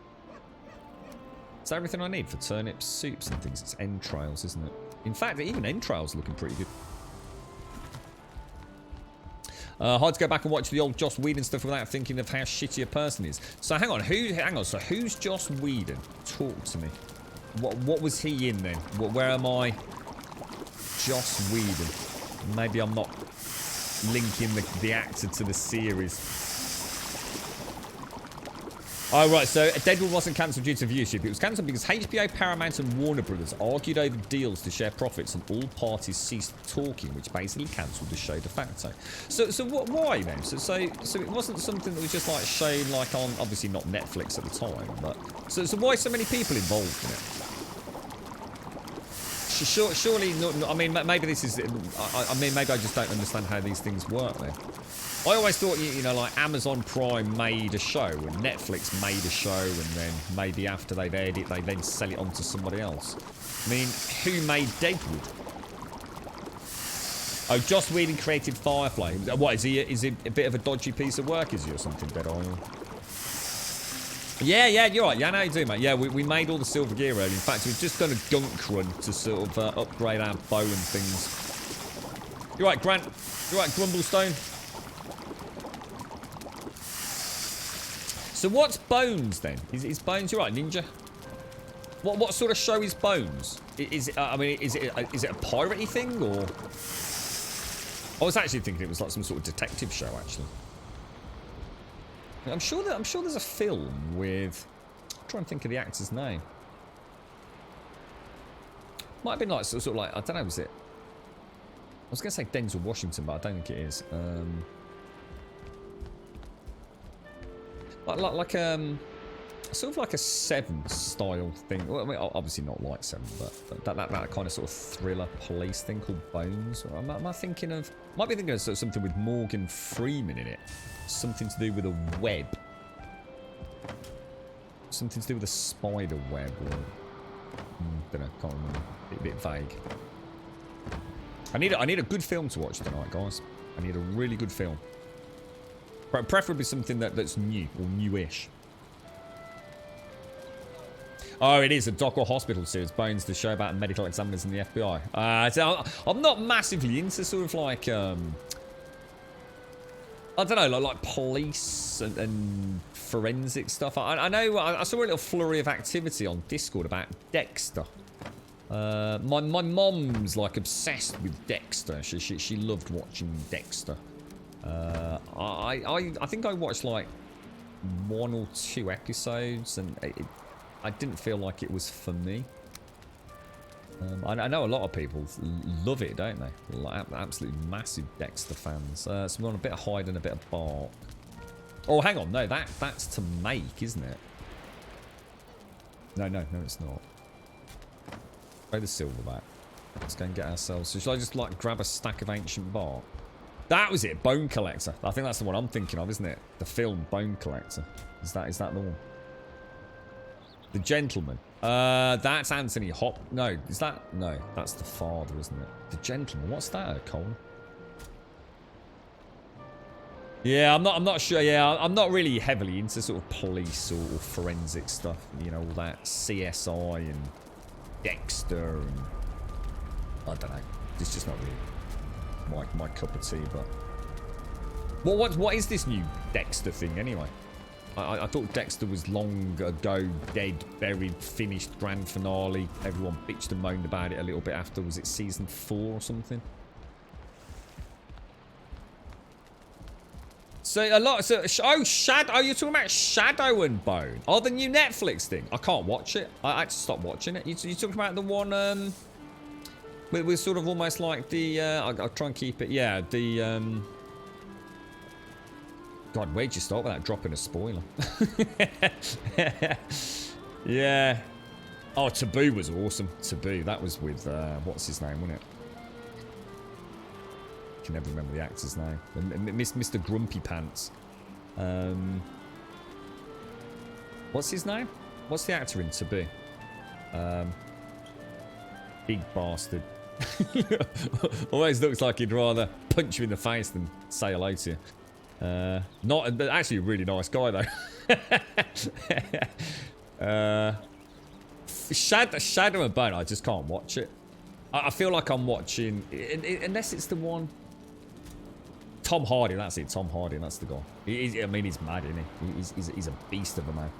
Is that everything I need for turnips, soups and things? It's entrails, isn't it? In fact, even entrails are looking pretty good. Hard to go back and watch the old Joss Whedon stuff without thinking of how shitty a person he is. So hang on, so who's Joss Whedon? Talk to me. What was he in then? Where am I? Joss Whedon. Maybe I'm not linking the actor to the series. Oh, right, so Deadwood wasn't cancelled due to viewership. It was cancelled because HBO, Paramount, and Warner Brothers argued over deals to share profits, and all parties ceased talking, which basically cancelled the show de facto. So why then? So it wasn't something that was just like shown like on, obviously not Netflix at the time, but so why so many people involved in it? Surely, I mean, maybe this is. I mean, maybe I just don't understand how these things work then. I always thought, you know, like Amazon Prime made a show and Netflix made a show, and then maybe after they've aired it, they then sell it on to somebody else. I mean, who made Deadwood? Oh, Joss Whedon created Firefly. What, is he a bit of a dodgy piece of work, is he, or something, Dead Island? Yeah, you're right. Yeah, I know you do, mate. Yeah, we made all the silver gear earlier. In fact, we've just done a gunk run to sort of upgrade our bow and things. You're right, Grant. You're right, Grumblestone. So what's Bones then? Is Bones, you're right, Ninja? What sort of show is Bones? Is it, I mean, is it a piratey thing, or? I was actually thinking it was like some sort of detective show, actually. I'm sure there's a film with. I'm trying to think of the actor's name. Might have been like sort of like, I don't know, was it? I was gonna say Denzel Washington, but I don't think it is. Like sort of like a Seven style thing. Well, I mean, obviously not like Seven, but that kind of sort of thriller police thing called Bones. Or am I thinking of? Might be thinking of sort of something with Morgan Freeman in it. Something to do with a web. Something to do with a spider web, or don't know. Can't remember. A bit vague. I need a good film to watch tonight, guys. I need a really good film. Preferably something that's new or newish. Oh, it is a Doc or Hospital series. Bones, the show about medical examiners in the FBI. So I'm not massively into sort of like I don't know, like police and forensic stuff. I know I saw a little flurry of activity on Discord about Dexter. My mom's like obsessed with Dexter. She loved watching Dexter. I think I watched like 1 or 2 episodes, and I didn't feel like it was for me. I know a lot of people love it, don't they? Like, absolutely massive Dexter fans. So we're on a bit of hide and a bit of bark. Oh, hang on, no, that's to make, isn't it? No, it's not. Go the silverback. Let's go and get ourselves. So should I just like grab a stack of ancient bark? That was it, Bone Collector. I think that's the one I'm thinking of, isn't it? The film Bone Collector. Is that the one? The Gentleman. That's Anthony Hop. No, is that? No, that's the father, isn't it? The Gentleman. What's that, Colin? Yeah, I'm not sure. Yeah, I'm not really heavily into sort of police or forensic stuff. You know, all that CSI and Dexter and I don't know. It's just not really my cup of tea. But what is this new Dexter thing anyway? I thought Dexter was long ago dead, buried, finished, grand finale. Everyone bitched and moaned about it a little bit after. Was it season 4 or something? So a lot. So Shadow. You're talking about Shadow and Bone? Oh, the new Netflix thing. I can't watch it. I had to stop watching it. You talking about the one? With sort of almost like the. I'll try and keep it. Yeah, the. God, where'd you start without dropping a spoiler? Yeah. Oh, Taboo was awesome. Taboo. That was with what's his name, wasn't it? I can never remember the actor's name. Mr. Grumpy Pants. What's his name? What's the actor in Taboo? Big bastard. Always looks like he'd rather punch you in the face than say hello to you. Not, but actually a really nice guy though. Shadow and Bone, I just can't watch it. I feel like I'm watching, unless it's the one. Tom Hardy, that's it. Tom Hardy, that's the guy. I mean, he's mad, isn't he? He's a beast of a man.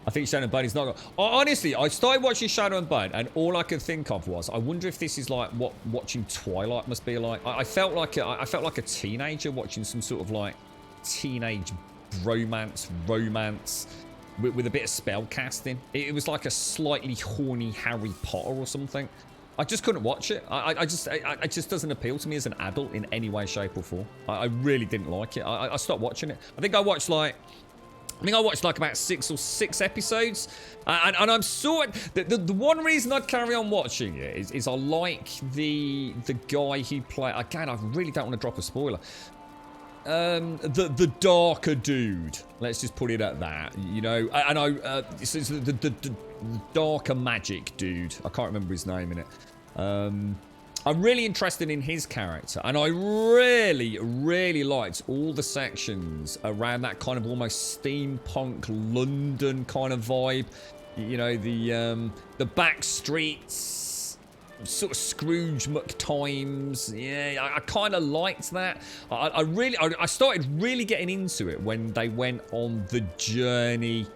I think Shadow and Bone is not... Honestly, I started watching Shadow and Bone, and all I could think of was, I wonder if this is like what watching Twilight must be like. I felt like a teenager watching some sort of like teenage romance with a bit of spell casting. It was like a slightly horny Harry Potter or something. I just couldn't watch it. It just doesn't appeal to me as an adult in any way, shape, or form. I really didn't like it. I stopped watching it. I think I watched like about 6 episodes, and I'm sort of the one reason I'd carry on watching it is I like the guy who played. Again, I really don't want to drop a spoiler. The darker dude. Let's just put it at that. You know, and it's the darker magic dude. I can't remember his name in it. I'm really interested in his character, and I really liked all the sections around that kind of almost steampunk London kind of vibe. You know, the back streets, sort of Scrooge McTimes. Yeah, I kind of liked that. I started really getting into it when they went on the journey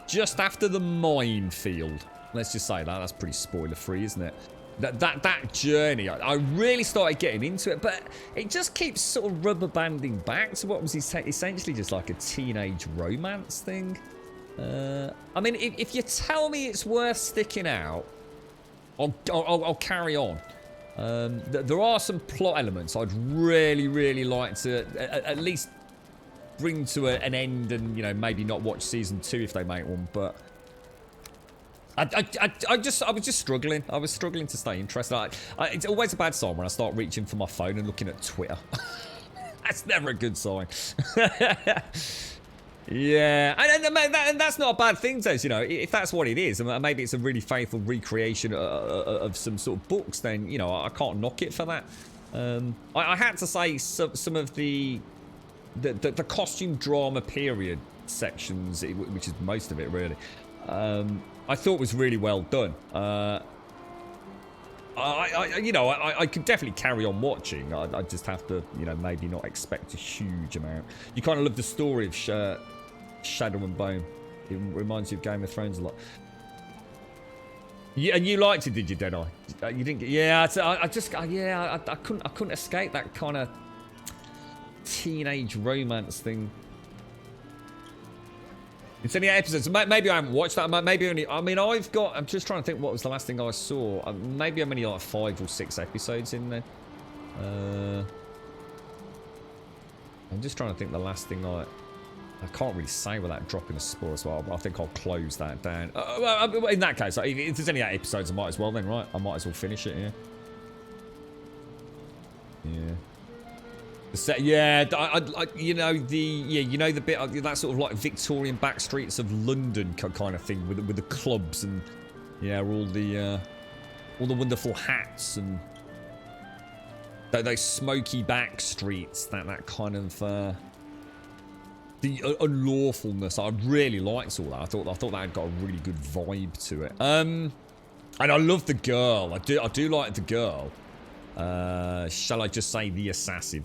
just after the minefield. Let's just say that's pretty spoiler-free, isn't it? That journey, I really started getting into it, but it just keeps sort of rubber banding back to what was essentially just like a teenage romance thing. I mean, if you tell me it's worth sticking out, I'll carry on. There are some plot elements I'd really like to at least bring to an end, and you know, maybe not watch season 2 if they make one, but. I was just struggling. I was struggling to stay interested. It's always a bad sign when I start reaching for my phone and looking at Twitter. That's never a good sign. Yeah, and that's not a bad thing, Des. You know, if that's what it is, and maybe it's a really faithful recreation of some sort of books, then you know I can't knock it for that. I had to say some of the costume drama period sections, which is most of it really. I thought was really well done. I could definitely carry on watching. I just have to, you know, maybe not expect a huge amount. You kind of love the story of Shadow and Bone. It reminds you of Game of Thrones a lot. Yeah, and you liked it, did you, Deadeye? You didn't. Yeah, I couldn't escape that kind of teenage romance thing. It's only 8 episodes. Maybe I haven't watched that. Maybe only. I mean, I'm just trying to think what was the last thing I saw. Maybe I'm only like 5 or 6 episodes in there. I'm just trying to think the last thing I can't really say without dropping a spoiler as well. But I think I'll close that down. Well, in that case, if there's only 8 episodes, I might as well then, right? I might as well finish it. Yeah. Yeah. Yeah, you know the bit that sort of like Victorian back streets of London kind of thing with the clubs and yeah, all the wonderful hats and those smoky back streets, that kind of the unlawfulness. I really liked all that. I thought that had got a really good vibe to it. And I love the girl. I do like the girl. Shall I just say the assassin?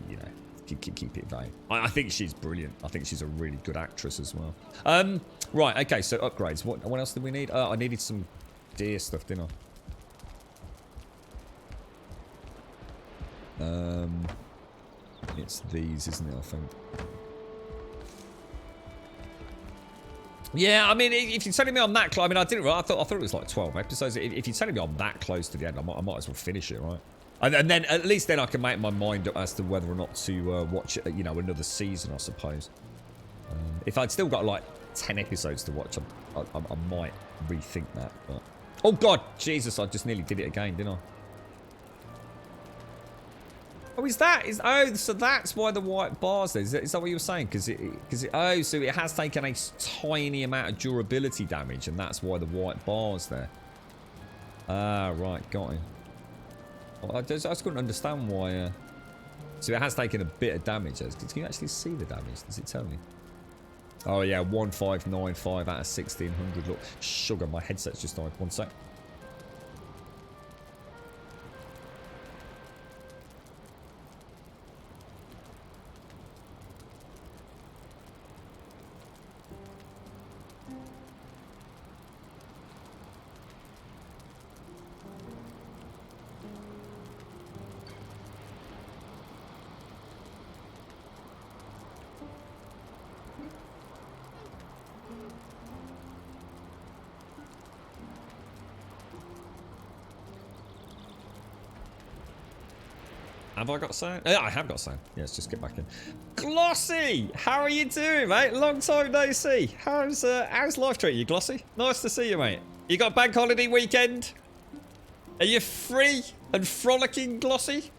You know, keep it vague. I think she's brilliant. I think she's a really good actress as well. Right, okay, so upgrades. What else did we need? I needed some deer stuff, didn't I? It's these, isn't it, I think. Yeah, I mean, if you're telling me I'm that close, I mean, I didn't. I thought it was like 12 episodes. If you're telling me I'm that close to the end, I might as well finish it, right? And then at least then I can make my mind up as to whether or not to watch it, you know, another season, I suppose. If I'd still got like 10 episodes to watch, I might rethink that. But oh God, Jesus! I just nearly did it again, didn't I? Oh, so that's why the white bars there. Is that what you were saying? Because so it has taken a tiny amount of durability damage, and that's why the white bars there. Ah, right, got it. I just couldn't understand why. So it has taken a bit of damage. Can you actually see the damage? Does it tell me? Oh yeah, 1595 out of 1600. Look, sugar, my headset's just died. 1 sec. Have I got sound? Yeah, I have got sound. Yeah, let's just get back in. Glossy! How are you doing, mate? Long time no see. How's life treating you, Glossy? Nice to see you, mate. You got a bank holiday weekend? Are you free and frolicking, Glossy?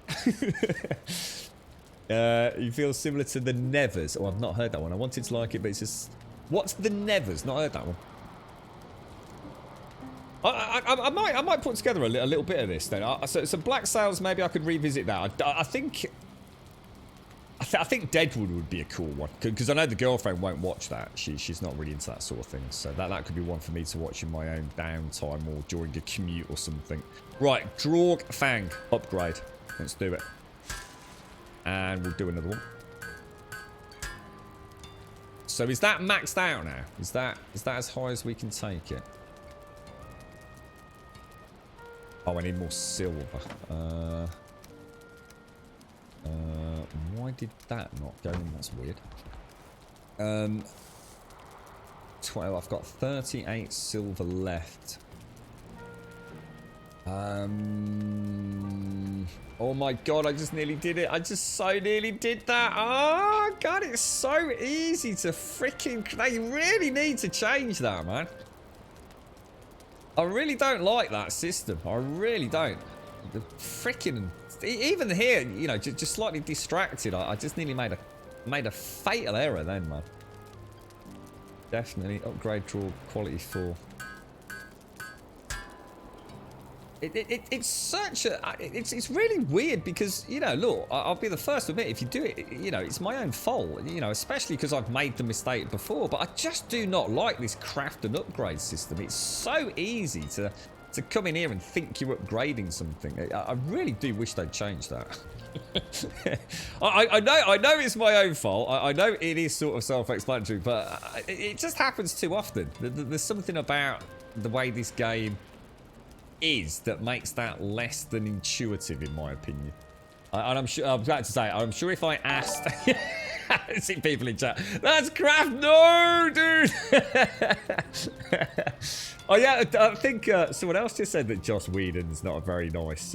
You feel similar to the Nevers. Oh, I've not heard that one. I wanted to like it, but it's just... What's the Nevers? Not heard that one. I might put together a little bit of this then. So Black Sails, maybe I could revisit that. I think Deadwood would be a cool one because I know the girlfriend won't watch that. She's not really into that sort of thing. So that could be one for me to watch in my own downtime or during a commute or something. Right, Draug Fang upgrade. Let's do it, and we'll do another one. So is that maxed out now? Is that as high as we can take it? Oh, I need more silver. Why did that not go in? That's weird. 12. I've got 38 silver left. Oh my god, I just nearly did it. I just so nearly did that. Oh god, it's so easy to freaking... They really need to change that, man. I really don't like that system. I really don't. The freaking... Even here, you know, just slightly distracted. I just nearly made a fatal error then, man. Definitely upgrade draw quality 4. It's such a... It's really weird because, you know, look, I'll be the first to admit, if you do it, you know, it's my own fault, you know, especially because I've made the mistake before, but I just do not like this craft and upgrade system. It's so easy to come in here and think you're upgrading something. I really do wish they'd change that. I know it's my own fault. I know it is sort of self-explanatory, but it just happens too often. There's something about the way this game is that makes that less than intuitive, in my opinion. And I'm sure, I'm glad to say, I'm sure if I asked... I see people in chat. That's craft. No, dude. Oh yeah, I think someone else just said that Joss Whedon's not a very nice,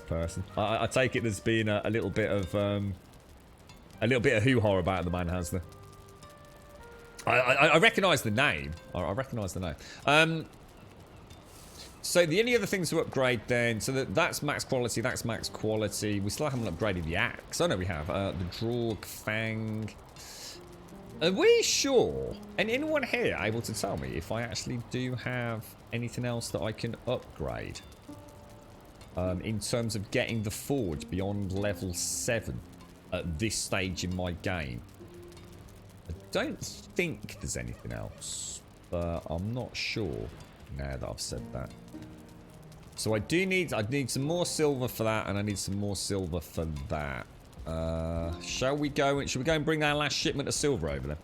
person. I take it there's been a little bit of hoo-ha about the man, has there? I recognise the name. I recognise the name. So the only other things to upgrade then, so that's max quality, that's max quality. We still haven't upgraded the axe. Oh no, we have. The Draug Fang. Are we sure? And anyone here able to tell me if I actually do have anything else that I can upgrade? In terms of getting the forge beyond level 7 at this stage in my game. I don't think there's anything else, but I'm not sure now that I've said that. So I need some more silver for that, and I need some more silver for that. Shall we go and bring our last shipment of silver over then?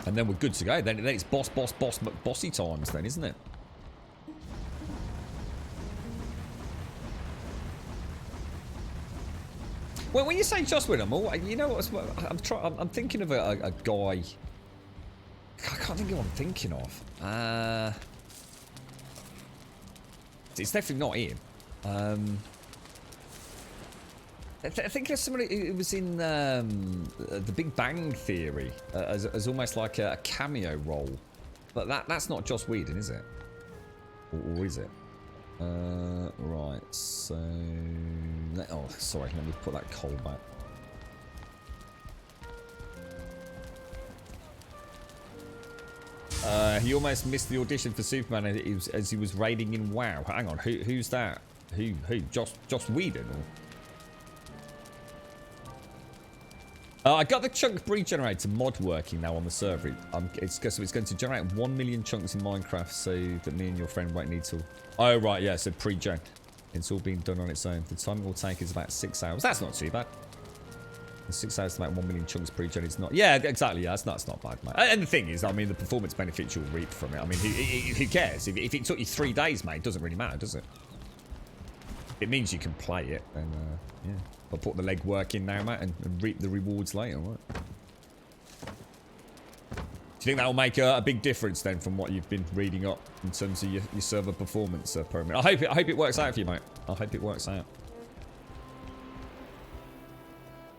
And then we're good to go. Then it's bossy times then, isn't it? Well, when you say Joss Whedon, you know what? I'm thinking of a guy. I can't think of what I'm thinking of. It's definitely not him. I think there's somebody who was in the Big Bang Theory as almost like a cameo role, but that's not Joss Whedon, is it? Or is it? Right. So, oh, sorry. Let me put that coal back. He almost missed the audition for Superman as he was raiding in WoW. Hang on, who's that? Who? Joss Whedon? Or... I got the chunk breed generator mod working now on the server. It's going to generate 1 million chunks in Minecraft so that me and your friend won't need to... Oh, right, yeah, so pre-gen. It's all being done on its own. The time it will take is about 6 hours. That's not too bad. 6 hours to make 1 million chunks pre-gen is not... Yeah, exactly. Yeah, that's not bad, mate. And the thing is, I mean, the performance benefits you'll reap from it. I mean, who cares? If it took you 3 days, mate, it doesn't really matter, does it? It means you can play it, and, yeah. But put the legwork in now, mate, and reap the rewards later, right? Do you think that will make a big difference, then, from what you've been reading up in terms of your server performance, Pyramid? I hope it works out for you, mate. I hope it works out.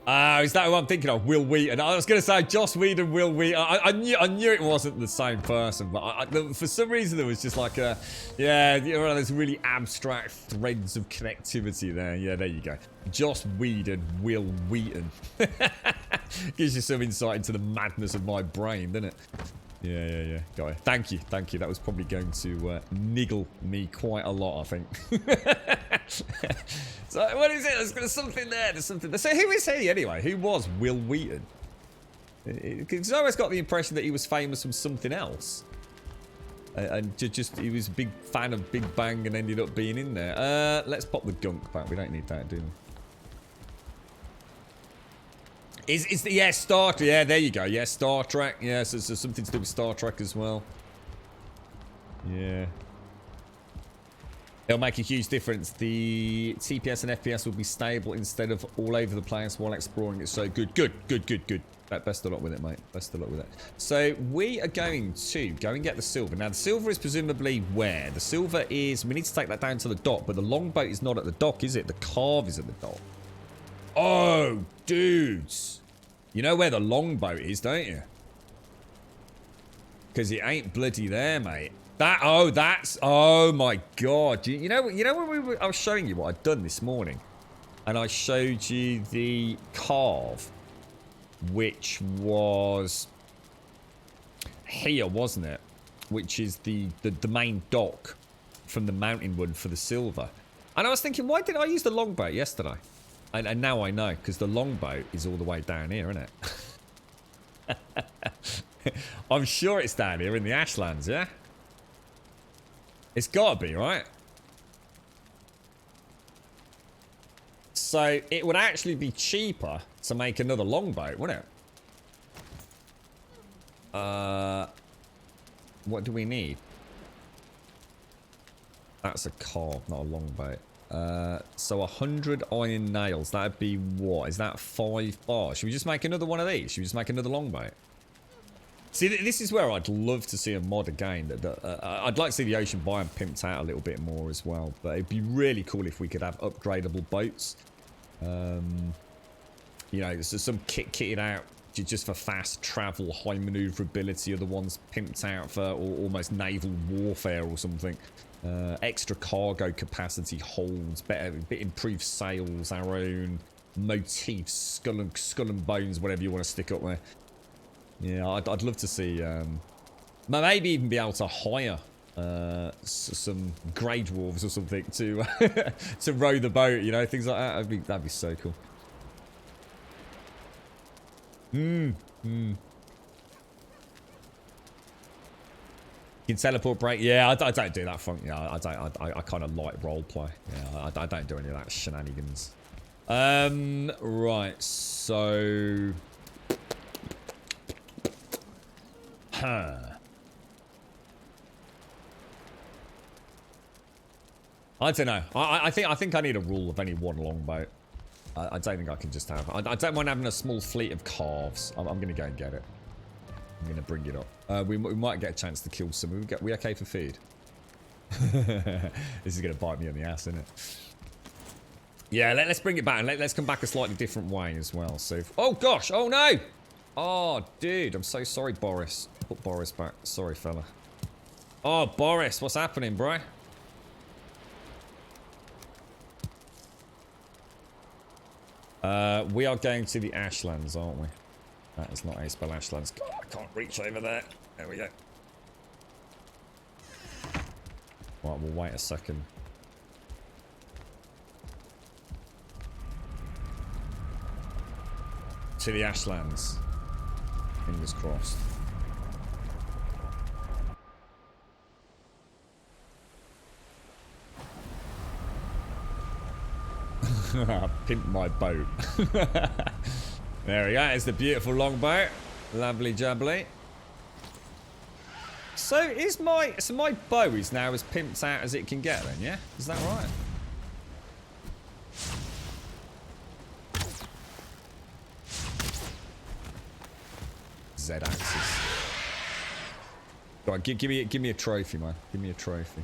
Is that who I'm thinking of? Will Wheaton. I was going to say Joss Whedon, Will Wheaton. I knew it wasn't the same person, but for some reason there was just like a, yeah, you know, there's really abstract threads of connectivity there. Yeah, there you go. Joss Whedon, Will Wheaton. Gives you some insight into the madness of my brain, doesn't it? Yeah. Got it. Thank you. That was probably going to niggle me quite a lot, I think. So, what is it? There's something there. There's something there. So, who is he anyway? Who was Will Wheaton? Because I always got the impression that he was famous from something else. And just, he was a big fan of Big Bang and ended up being in there. Let's pop the gunk back. We don't need that, do we? Yeah, Star Trek. Yeah, there you go. Yeah, Star Trek. Yeah, so something to do with Star Trek as well. Yeah. It'll make a huge difference. The TPS and FPS will be stable instead of all over the place while exploring it. So good. Best of luck with it, mate. Best of luck with it. So we are going to go and get the silver. Now, the silver is presumably where? The silver is... We need to take that down to the dock, but the longboat is not at the dock, is it? The carve is at the dock. Oh, dudes. You know where the longboat is, don't you? Because it ain't bloody there, mate. Oh my god. You know when I was showing you what I'd done this morning? And I showed you the carve, which was here, wasn't it? Which is the main dock from the mountain one for the silver. And I was thinking, why didn't I use the longboat yesterday? And now I know, because the longboat is all the way down here, isn't it? I'm sure it's down here in the Ashlands, yeah? It's got to be, right? So, it would actually be cheaper to make another longboat, wouldn't it? What do we need? That's a carve, not a longboat. So 100 iron nails. That'd be what? Is that 5 bars? Should we just make another one of these? Should we just make another longboat? See, this is where I'd love to see a mod again. I'd like to see the ocean biome pimped out a little bit more as well. But it'd be really cool if we could have upgradable boats. You know, so some kitted out just for fast travel, high maneuverability are the ones pimped out for almost naval warfare or something. Extra cargo capacity holds, better, improved sails, our own motifs, skull and bones, whatever you want to stick up there. Yeah, I'd love to see, maybe even be able to hire some grey dwarves or something to to row the boat, you know, things like that. That'd be so cool. You can teleport break. Yeah, I don't do that funk. Yeah, I kind of like roleplay. Yeah, I don't do any of that shenanigans. Right. So, I don't know. I think I need a rule of only one longboat. I don't think I can just have... I don't mind having a small fleet of calves. I'm going to go and get it. I'm going to bring it up. We might get a chance to kill some. We okay for food? This is going to bite me on the ass, isn't it? Yeah, let's bring it back. And let's come back a slightly different way as well. So, oh, gosh. Oh, no. Oh, dude. I'm so sorry, Boris. Put Boris back. Sorry, fella. Oh, Boris. What's happening, bro? We are going to the Ashlands, aren't we? That is not how you spell Ashlands. God, I can't reach over there. There we go. Right, we'll wait a second. To the Ashlands. Fingers crossed. Pimp my boat. There we go. It's the beautiful longboat. Lovely jubbly. So my bow is now as pimped out as it can get then, yeah? Is that right? Z-axis. Go on, give me a trophy, man. Give me a trophy.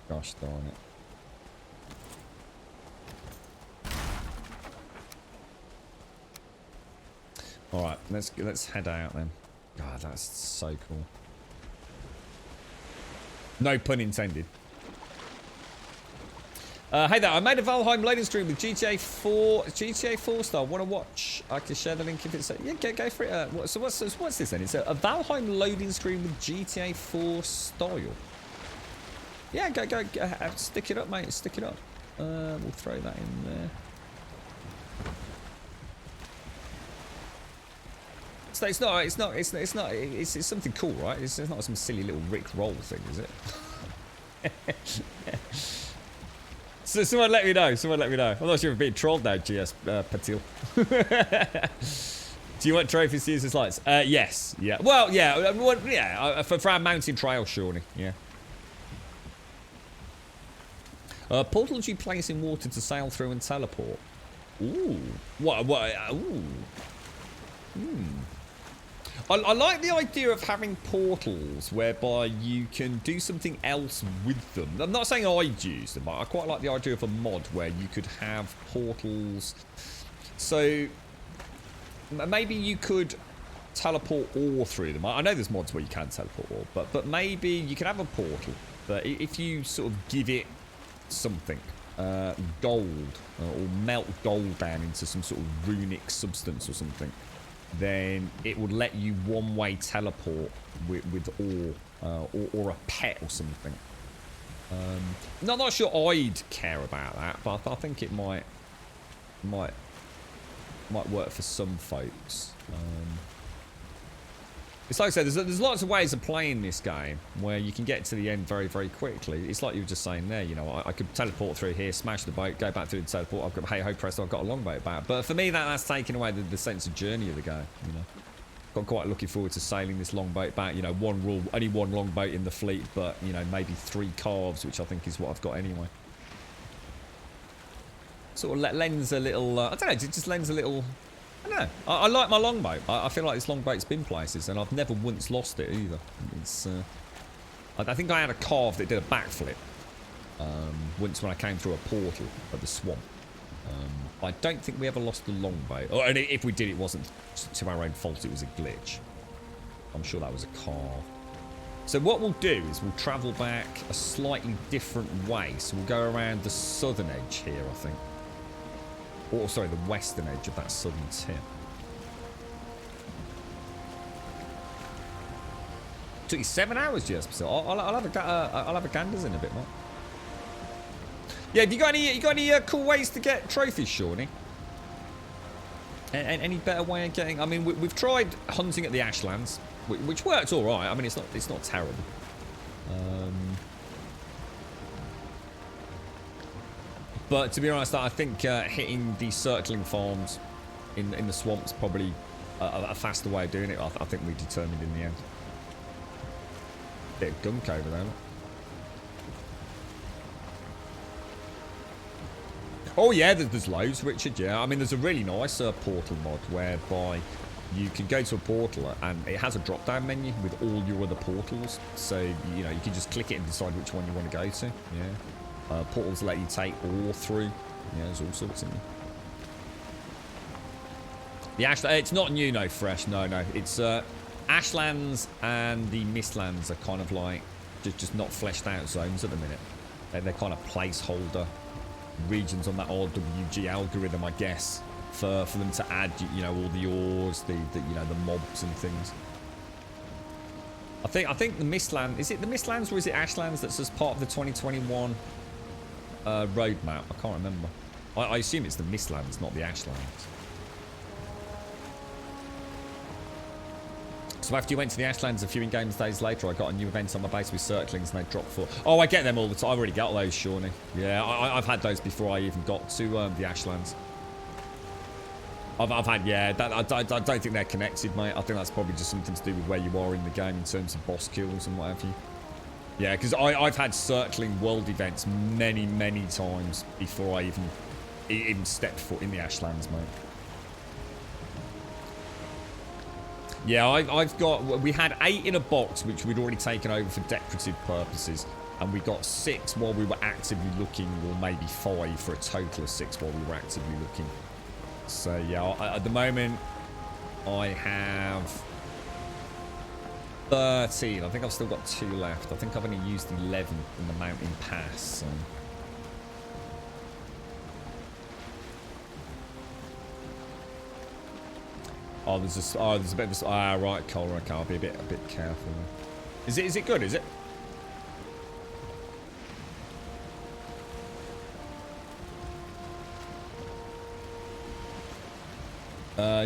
Gosh darn it. All right, let's head out then. God, that's so cool. No pun intended. Hey there, I made a Valheim loading stream with GTA 4 style. Want to watch? I can share the link if it's... Yeah, go for it. So what's this then? It's a Valheim loading stream with GTA 4 style. Yeah, go, stick it up, mate. Stick it up. We'll throw that in there. So it's something cool, right? It's not some silly little Rick Roll thing, is it? So someone let me know. I'm not sure if I'm being trolled now, GS Patil. Do you want trophies to use as lights? Yes. Yeah. Well, yeah. For our mountain trail, surely. Yeah. Portals you place in water to sail through and teleport. Ooh. What? Ooh. I like the idea of having portals whereby you can do something else with them. I'm not saying I'd use them, but I quite like the idea of a mod where you could have portals. So maybe you could teleport ore through them. I know there's mods where you can teleport ore, but maybe you could have a portal that if you sort of give it something, gold, or melt gold down into some sort of runic substance or something, then it would let you one-way teleport with ore, or a pet or something. Not sure I'd care about that, but I think it might work for some folks. It's like I said, there's lots of ways of playing this game where you can get to the end very, very quickly. It's like you were just saying there, you know, I could teleport through here, smash the boat, go back through the teleport. I've got, hey ho presto, I've got a longboat back. But for me, that's taking away the sense of journey of the game, you know. I'm quite looking forward to sailing this longboat back. You know, only one longboat in the fleet, but, you know, maybe 3 calves, which I think is what I've got anyway. Sort of lends a little, I don't know, it just lends a little... I don't know. I like my longboat. I feel like this longboat's been places, and I've never once lost it either. It's, I think I had a calf that did a backflip once when I came through a portal at the swamp. I don't think we ever lost the longboat. Or and if we did, it wasn't to our own fault. It was a glitch. I'm sure that was a calf. So what we'll do is we'll travel back a slightly different way. So we'll go around the southern edge here, I think. Or, sorry, the western edge of that southern tip. Took you 7 hours, just so I'll have a ganders in a bit more. Yeah, have you got any cool ways to get trophies, Shawnee? And any better way of getting? I mean, we've tried hunting at the Ashlands, which works all right. I mean, it's not terrible. But to be honest, I think hitting the circling farms in the swamps probably a faster way of doing it. I think we determined in the end. Bit of gunk over there. Look. Oh yeah, there's loads, Richard. Yeah, I mean, there's a really nice portal mod whereby you can go to a portal and it has a drop-down menu with all your other portals. So you know you can just click it and decide which one you want to go to. Yeah. Portals let you take ore through. Yeah, there's all sorts in there. The it's not new, no, fresh. No. It's Ashlands and the Mistlands are kind of like just not fleshed out zones at the minute. They're kind of placeholder regions on that RWG algorithm, I guess, for them to add, you know, all the ores, the you know, the mobs and things. I think the Mistland, is it the Mistlands or is it Ashlands that's as part of the 2021 roadmap? I can't remember. I assume it's the Mistlands, not the Ashlands. So after you went to the Ashlands a few in-games days later, I got a new event on my base with circlings and they dropped 4. Oh, I get them all the time. I've already got those, Shawnee. Yeah, I've had those before I even got to the Ashlands. I've had, yeah, I don't think they're connected, mate. I think that's probably just something to do with where you are in the game in terms of boss kills and what have you. Yeah, because I've had circling world events many, many times before I even stepped foot in the Ashlands, mate. Yeah, we had 8 in a box, which we'd already taken over for decorative purposes. And we got 6 while we were actively looking, or maybe 5 for a total of 6 while we were actively looking. So, yeah, at the moment, I have 13. I think I've still got 2 left. I think I've only used 11 in the mountain pass. So. Oh, there's a bit of a, right, Cole. Okay, I'll be a bit careful. Is it good? Is it?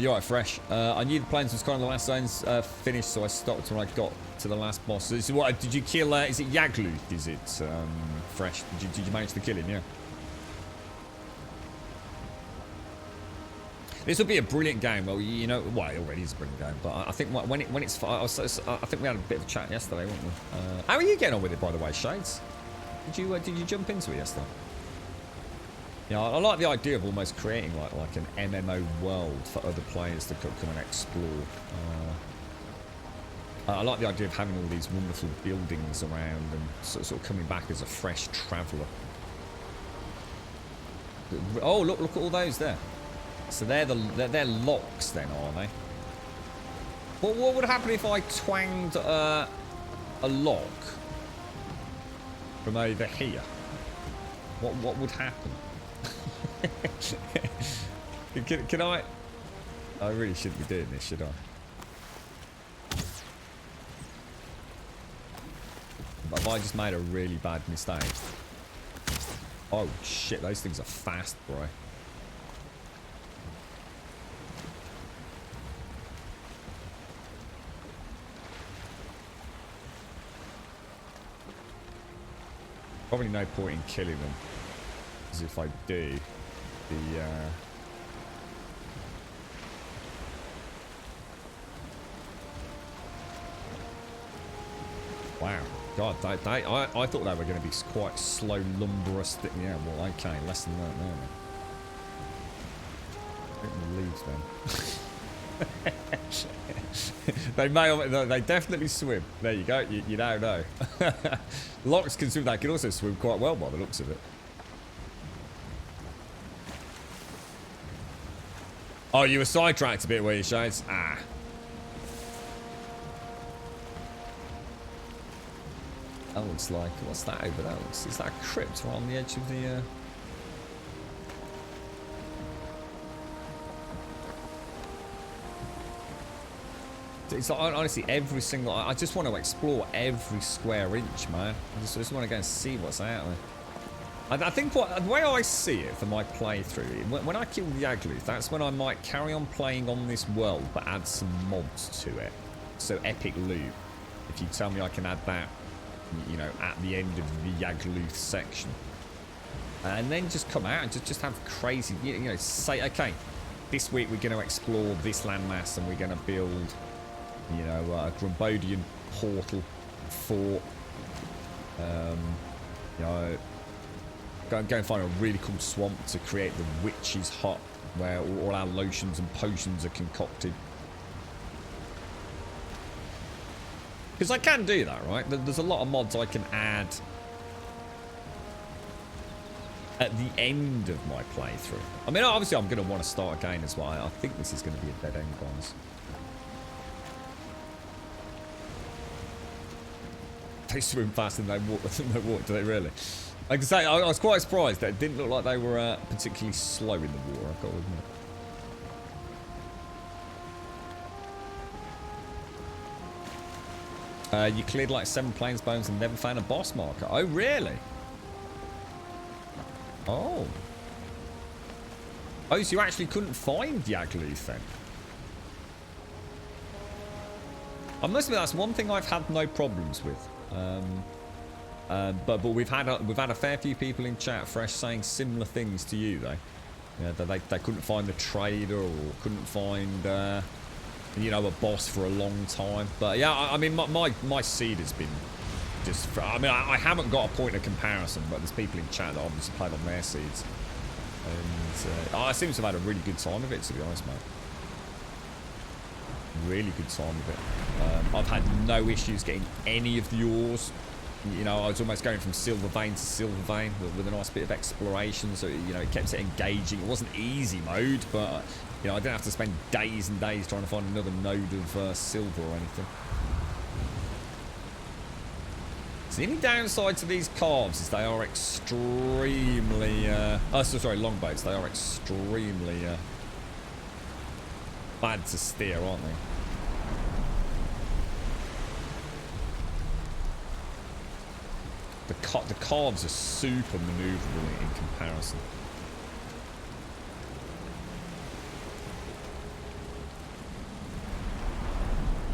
You're right, Fresh. I knew the planes was kind of the last zones finished, so I stopped when I got to the last boss. So what did you kill? Is it Yagluth? Is it Fresh? Did you manage to kill him? Yeah. This would be a brilliant game. Well, you know, well, it already is a brilliant game. But I think when it's, I think we had a bit of a chat yesterday, weren't we? How are you getting on with it, by the way, Shades? Did you jump into it yesterday? Yeah, I like the idea of almost creating like an MMO world for other players to come and explore. I like the idea of having all these wonderful buildings around and sort of coming back as a fresh traveller. Oh, look at all those there. So they're locks then, are they? What would happen if I twanged a lock from over here? What would happen? Can I? I really shouldn't be doing this, should I? But have I just made a really bad mistake? Oh shit, those things are fast, bro. Probably no point in killing them, because if I do, wow, God, I thought they were going to be quite slow, lumberous. Yeah, well, okay, lesson learned there. They they definitely swim. There you go. You now know. Locks can swim. They can also swim quite well by the looks of it. Oh, you were sidetracked a bit, were you, Shades? Ah. That looks like, what's that over there? Is that a crypt right on the edge of the... It's like, honestly, every single... I just want to explore every square inch, man. I just want to go and see what's out there. I think the way I see it for my playthrough, when I kill the Yagluth, that's when I might carry on playing on this world, but add some mods to it. So epic loot. If you tell me I can add that, you know, at the end of the Yagluth section, and then just come out and just have crazy, you know, say, okay, this week we're going to explore this landmass and we're going to build, you know, a Grumbodian portal fort. You know. Go and find a really cool swamp to create the witch's hut where all our lotions and potions are concocted. Because I can do that, right? There's a lot of mods I can add at the end of my playthrough. I mean, obviously I'm going to want to start again as well. I think this is going to be a dead end, guys. They swim faster than they walk, do they really? Like I say, I was quite surprised that it didn't look like they were particularly slow in the water, I've got to admit. You cleared like 7 plains bones and never found a boss marker. Oh, really? Oh. Oh, so you actually couldn't find Yagluth then? I must admit, that's one thing I've had no problems with. But we've had a fair few people in chat, Fresh, saying similar things to you, though. Yeah, that they couldn't find the trader or couldn't find, you know, a boss for a long time. But yeah, I mean, my seed has been just. I mean, I haven't got a point of comparison, but there's people in chat that obviously played on their seeds, and I seem to have had a really good time of it, to be honest, mate. Really good time of it. I've had no issues getting any of the ores. You know, I was almost going from silver vein to silver vein with a nice bit of exploration, so, you know, it kept it engaging. It wasn't easy mode, but You know, I don't have to spend days and days trying to find another node of silver or anything. So the only downside to these calves is they are extremely... sorry, longboats. They are extremely bad to steer, aren't they? The calves are super maneuverable in comparison.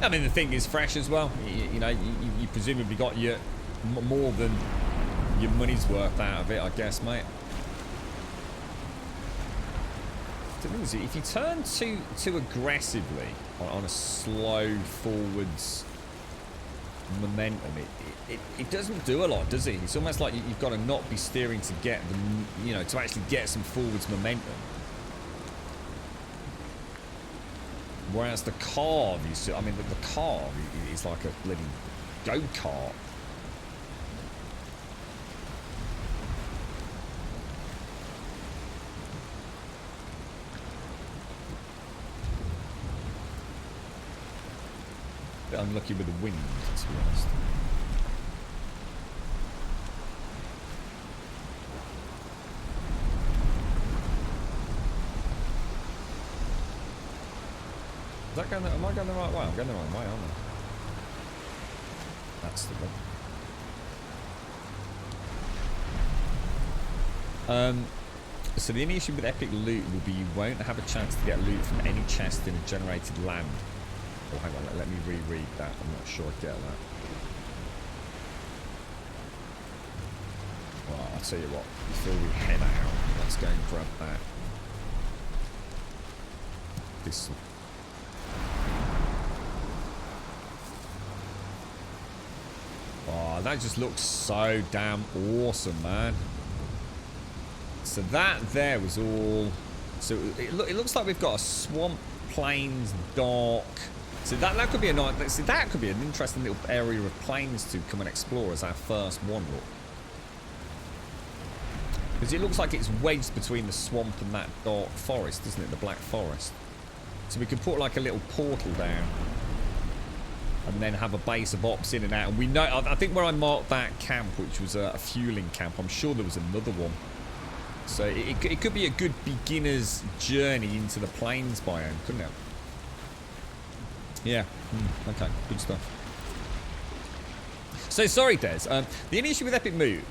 I mean, the thing is fresh as well. You know, you presumably got your more than your money's worth out of it, I guess, mate. The thing is, if you turn too aggressively on a slow forwards momentum, it doesn't do a lot, does it? It's almost like you've got to not be steering to get the, you know, to actually get some forwards momentum. Whereas the carve is, I mean, the carve is like a bloody go-kart. Bit unlucky with the wind, to be honest. Is that going? Am I going the right way? I'm going the wrong way, aren't I? That's the one. So the only issue with epic loot will be you won't have a chance to get loot from any chest in a generated land. Oh, hang on, let me reread that. I'm not sure I get that. Well, I'll tell you what. Before we head out, let's go and grab that. This. Oh, that just looks so damn awesome, man. So that there was all... So it looks like we've got a swamp, plains, dock. So that could be a nice... See, that could be an interesting little area of plains to come and explore as our first one, look. Because it looks like it's wedged between the swamp and that dark forest, doesn't it? The black forest. So we could put like a little portal down. And then have a base of ops in and out. And we know... I think where I marked that camp, which was a fueling camp, I'm sure there was another one. So it could be a good beginner's journey into the plains biome, couldn't it? Yeah. Okay. Good stuff. So sorry, Des. The only issue with epic loot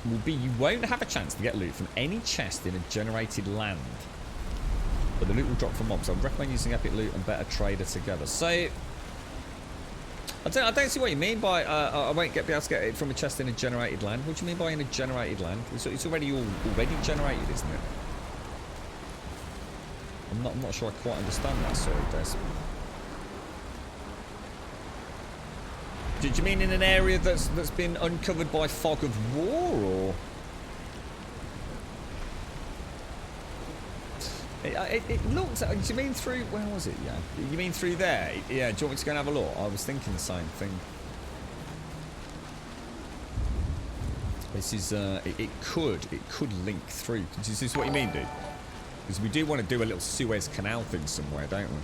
will be you won't have a chance to get loot from any chest in a generated land. But the loot will drop from mobs. I would recommend using epic loot and better trader together. So I don't see what you mean by I won't be able to get it from a chest in a generated land. What do you mean by in a generated land? It's already generated, isn't it? I'm not sure I quite understand that. Sorry, Des. Do you mean in an area that's been uncovered by fog of war, or? It looked... Do you mean through... Where was it? Yeah. You mean through there? Yeah, do you want me to go and have a look? I was thinking the same thing. This is... It could link through. Is this what you mean, dude? Because we do want to do a little Suez Canal thing somewhere, don't we?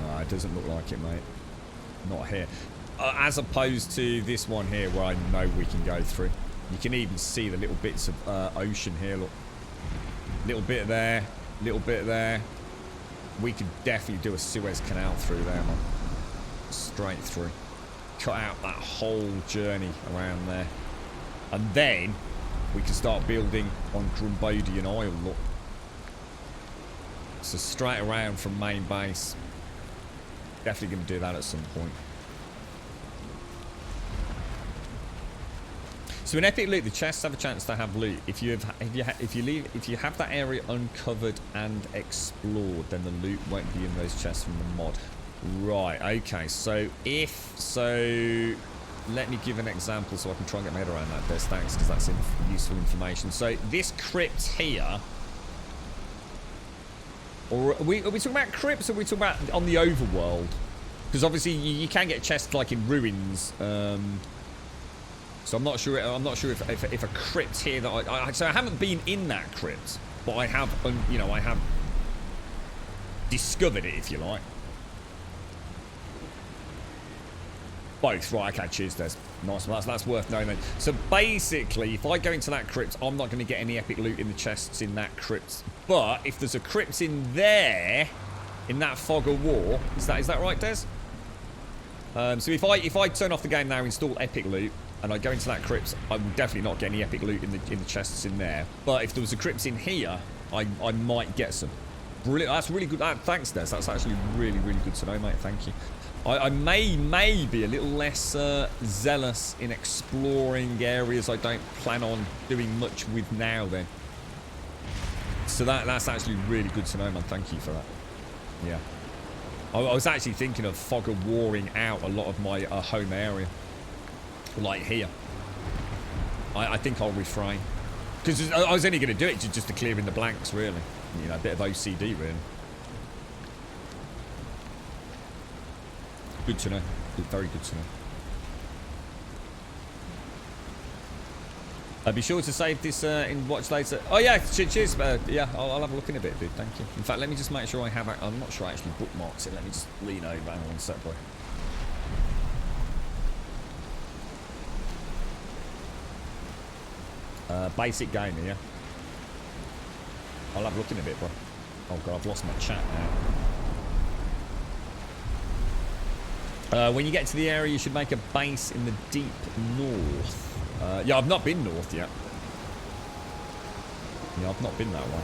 No, it doesn't look like it, mate. Not here. As opposed to this one here where I know we can go through. You can even see the little bits of ocean here, look. Little bit there, little bit there. We could definitely do a Suez Canal through there, man. Straight through. Cut out that whole journey around there. And then we can start building on Drumbodian Isle, look. So straight around from main base. Definitely going to do that at some point. So in epic loot, the chests have a chance to have loot. If you have that area uncovered and explored, then the loot won't be in those chests from the mod. Right. Okay. So let me give an example so I can try and get my head around that. Des, thanks, because that's useful information. So this crypt here, or are we talking about crypts, or are we talking about on the overworld? Because obviously you can get chests like in ruins. So I'm not sure. I'm not sure if a crypt here that so I haven't been in that crypt, but I have, you know, I have discovered it, if you like. Both, right? Okay, cheers, Des. Nice one. That's worth knowing then. So basically, if I go into that crypt, I'm not going to get any epic loot in the chests in that crypt. But if there's a crypt in there, in that fog of war, is that right, Des? So if I turn off the game now, install epic loot, and I go into that crypt, I will definitely not get any epic loot in the chests in there. But if there was a crypt in here, I might get some. Brilliant. That's really good. Thanks, Des. That's actually really, really good to know, mate. Thank you. I may be a little less zealous in exploring areas I don't plan on doing much with now then. So that's actually really good to know, man. Thank you for that. Yeah. I was actually thinking of fog of warring out a lot of my home area. Like here. I think I'll refrain. Because I was only going to do it just to clear in the blanks, really. You know, a bit of OCD, really. Good to know. Very good to know. Be sure to save this in watch later. Oh yeah, cheers. Yeah, I'll have a look in a bit, dude. Thank you. In fact, let me just make sure I have. I'm not sure I actually bookmarked it. Let me just lean over. Hang on one sec, boy. Basic gamer, yeah. I'll have a look in a bit, bro. Oh god, I've lost my chat now. When you get to the area, you should make a base in the deep north. Yeah, I've not been north yet. Yeah, I've not been that way.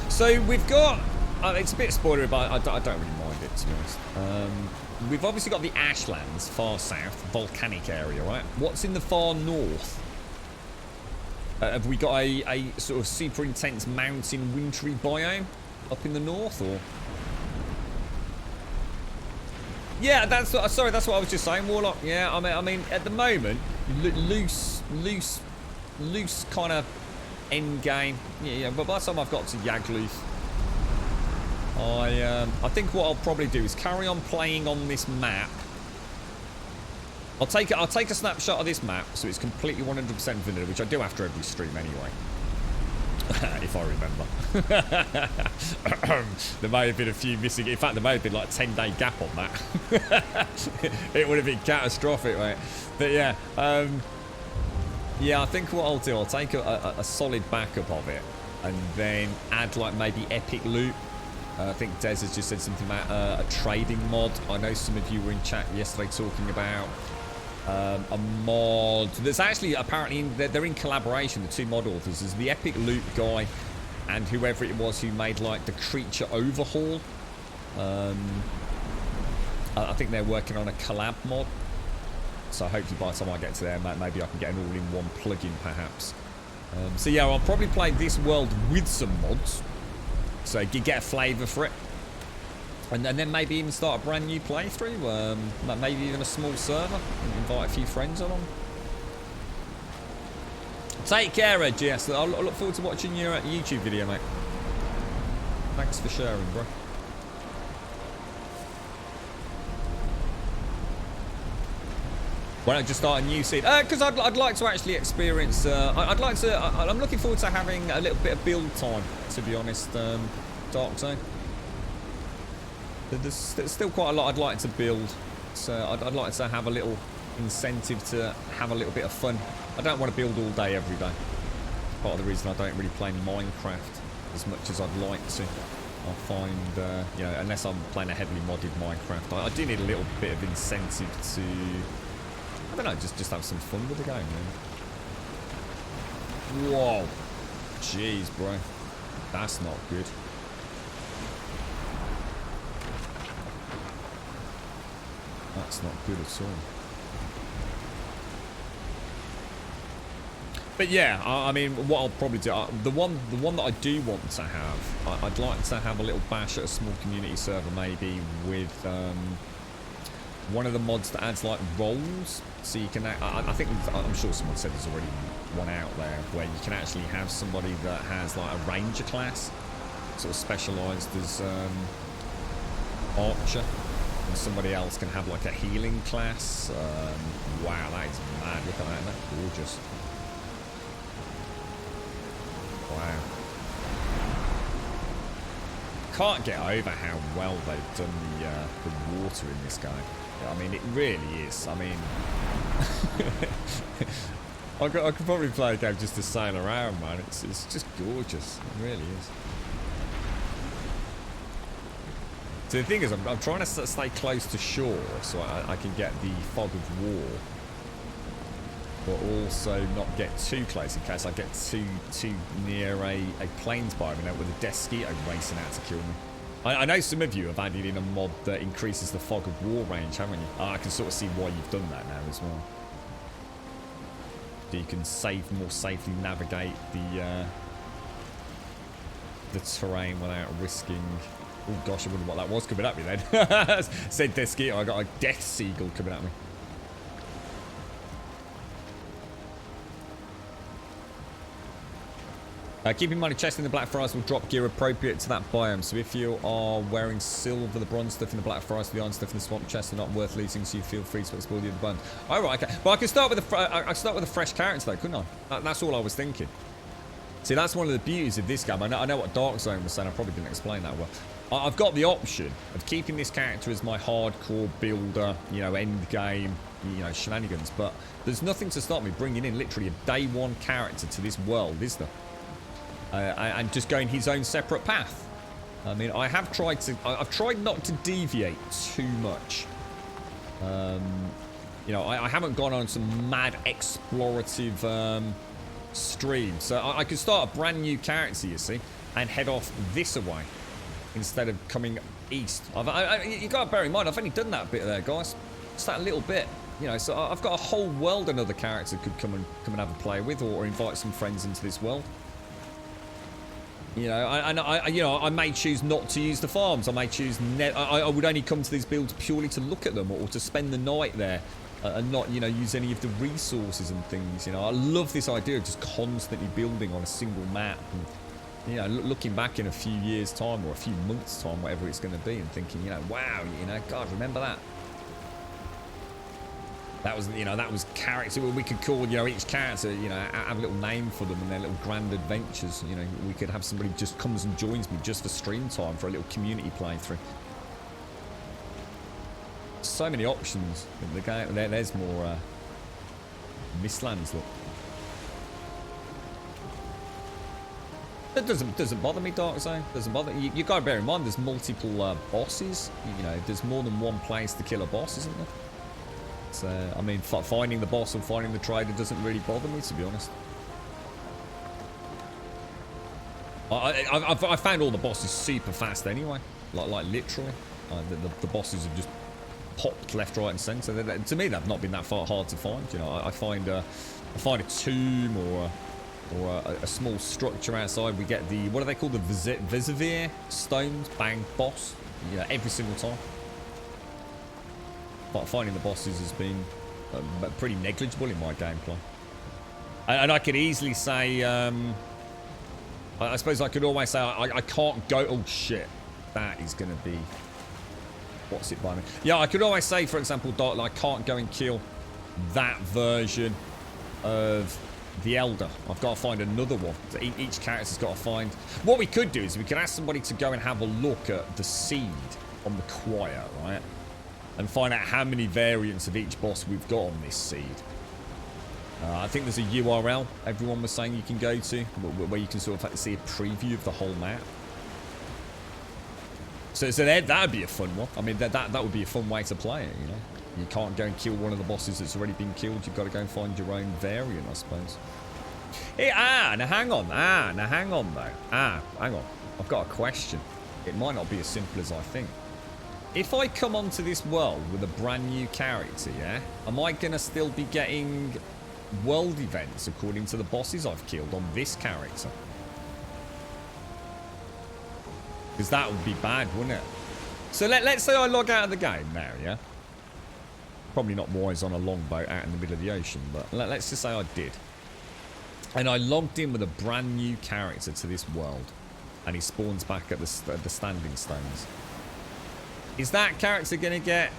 So we've got... it's a bit spoilery, but I don't really mind it, to be honest. We've obviously got the Ashlands, far south, volcanic area, right? What's in the far north? Have we got a sort of super intense mountain wintry biome up in the north, or...? Yeah, that's what I was just saying, Warlock. Yeah, I mean, at the moment, loose kind of end game. Yeah. But by the time I've got to Yagluth, I think what I'll probably do is carry on playing on this map. I'll take a snapshot of this map, so it's completely 100% vanilla, which I do after every stream anyway. If I remember. There may have been a few missing. In fact, there may have been like a 10-day gap on that. It would have been catastrophic, mate. But yeah, yeah, I think what I'll do, I'll take a solid backup of it, and then add like maybe epic loot. I think Des has just said something about a trading mod. I know some of you were in chat yesterday talking about a mod that's actually apparently they're in collaboration, the two mod authors. There's the epic loot guy and whoever it was who made like the creature overhaul. I think they're working on a collab mod, so hopefully by the time I get to there, maybe I can get an all-in-one plugin perhaps. So yeah, I'll probably play this world with some mods, so you get a flavour for it. And then maybe even start a brand new playthrough, maybe even a small server, and invite a few friends along. Take care, Ed. Yes, I look forward to watching your YouTube video, mate. Thanks for sharing, bro. Why not just start a new seed? Because I'd like to actually experience. I'm looking forward to having a little bit of build time, to be honest. Dark Zone. There's still quite a lot I'd like to build, so I'd like to have a little incentive to have a little bit of fun. I don't want to build all day every day. Part of the reason I don't really play Minecraft as much as I'd like to. I find, you know, unless I'm playing a heavily modded Minecraft, I do need a little bit of incentive to, I don't know, just have some fun with the game, man. Whoa. Jeez, bro. That's not good. That's not good at all. But yeah, I mean, what I'll probably do, the one that I do want to have, I'd like to have a little bash at a small community server, maybe with one of the mods that adds like roles, so you can. I'm sure someone said there's already one out there where you can actually have somebody that has like a ranger class, sort of specialised as archer. and somebody else can have like a healing class. Wow, that is mad. Look at that. That's gorgeous. Wow. Can't get over how well they've done the water in this game. I mean, it really is. I mean, I could probably play a game just to sail around, man. It's just gorgeous. It really is. So the thing is, I'm trying to stay close to shore so I can get the fog of war, but also not get too close in case I get too near a plains biome, you know, with a Desquito racing out to kill me. I know some of you have added in a mod that increases the fog of war range, haven't you? I can sort of see why you've done that now as well. So you can more safely navigate the terrain without risking. Oh gosh, I wonder what that was coming at me then. Said Desquito, I got a death seagull coming at me. Keep in mind, a chest in the Black Forest will drop gear appropriate to that biome. So if you are wearing silver, the bronze stuff in the Black Forest, the iron stuff in the swamp chest are not worth losing. So you feel free to explore the other biomes. Oh right, okay. Well, I can start with a fresh character though, couldn't I? That's all I was thinking. See, that's one of the beauties of this game. I know what Dark Zone was saying. I probably didn't explain that well. I've got the option of keeping this character as my hardcore builder, you know, end game, you know, shenanigans. But there's nothing to stop me bringing in literally a day one character to this world, is there? And just going his own separate path. I mean, I've tried not to deviate too much. You know, I haven't gone on some mad explorative stream. So I could start a brand new character, you see, and head off this away instead of coming east. You got to bear in mind, I've only done that bit there, guys. Just that little bit. You know, so I've got a whole world another character could come and have a play with, or invite some friends into this world. You know, I may choose not to use the farms. I may choose I would only come to these builds purely to look at them or to spend the night there and not, you know, use any of the resources and things. You know, I love this idea of just constantly building on a single map. And, you know, looking back in a few years' time or a few months' time, whatever it's going to be, and thinking, you know, wow, you know, God, remember that? That was, you know, that was character. We could call, you know, each character, you know, have a little name for them and their little grand adventures. You know, we could have somebody just comes and joins me just for stream time for a little community playthrough. So many options in the game. There's more Mistlands, look. It doesn't bother me, Dark Zone. Doesn't bother you. Got to bear in mind there's multiple bosses. You know, there's more than one place to kill a boss, isn't there? So, I mean, finding the boss and finding the trader doesn't really bother me, to be honest. I found all the bosses super fast anyway. Like literally. The bosses have just popped left, right, and centre. To me, they've not been that hard to find. You know, I find a tomb or a small structure outside. We get the, what do they call, the Visivir stones? Bang, boss. You know, every single time. But finding the bosses has been pretty negligible in my gameplay. And I could easily say, I suppose I could always say I can't go, oh shit, that is going to be, what's it by me? Yeah, I could always say, for example, I can't go and kill that version of the Elder. I've got to find another one. So each character's got to find. What we could do is we could ask somebody to go and have a look at the seed on the choir, right? And find out how many variants of each boss we've got on this seed. I think there's a URL everyone was saying you can go to, where you can sort of see a preview of the whole map. So that would be a fun one. I mean, that would be a fun way to play it, you know. You can't go and kill one of the bosses that's already been killed. You've got to go and find your own variant, I suppose. Hey, now hang on. Now hang on, though. Hang on. I've got a question. It might not be as simple as I think. If I come onto this world with a brand new character, yeah, am I going to still be getting world events according to the bosses I've killed on this character? Because that would be bad, wouldn't it? So let's say I log out of the game now, yeah? Probably not wise on a longboat out in the middle of the ocean, but let's just say I did. And I logged in with a brand new character to this world. And he spawns back at the standing stones. Is that character going to get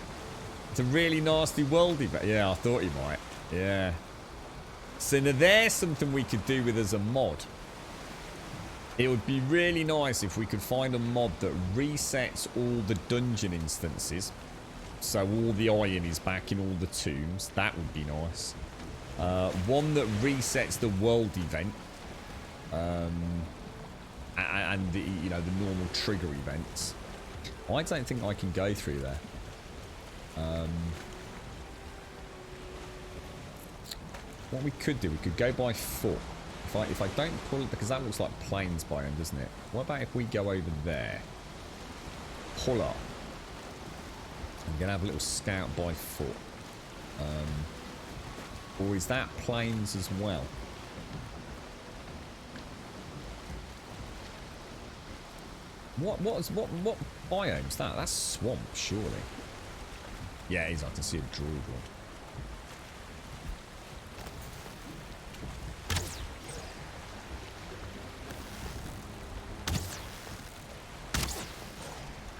the really nasty worldy? But yeah, I thought he might. Yeah. So now there's something we could do with as a mod. It would be really nice if we could find a mod that resets all the dungeon instances. So all the iron is back in all the tombs. That would be nice. One that resets the world event. And the, you know, the normal trigger events. I don't think I can go through there. What we could do, we could go by foot. If I don't pull it, because that looks like plains biome, doesn't it? What about if we go over there? Pull up. I'm going to have a little scout by foot. Or is that plains as well? What biome's that? That's swamp, surely. Yeah, it is. I can see a druid one.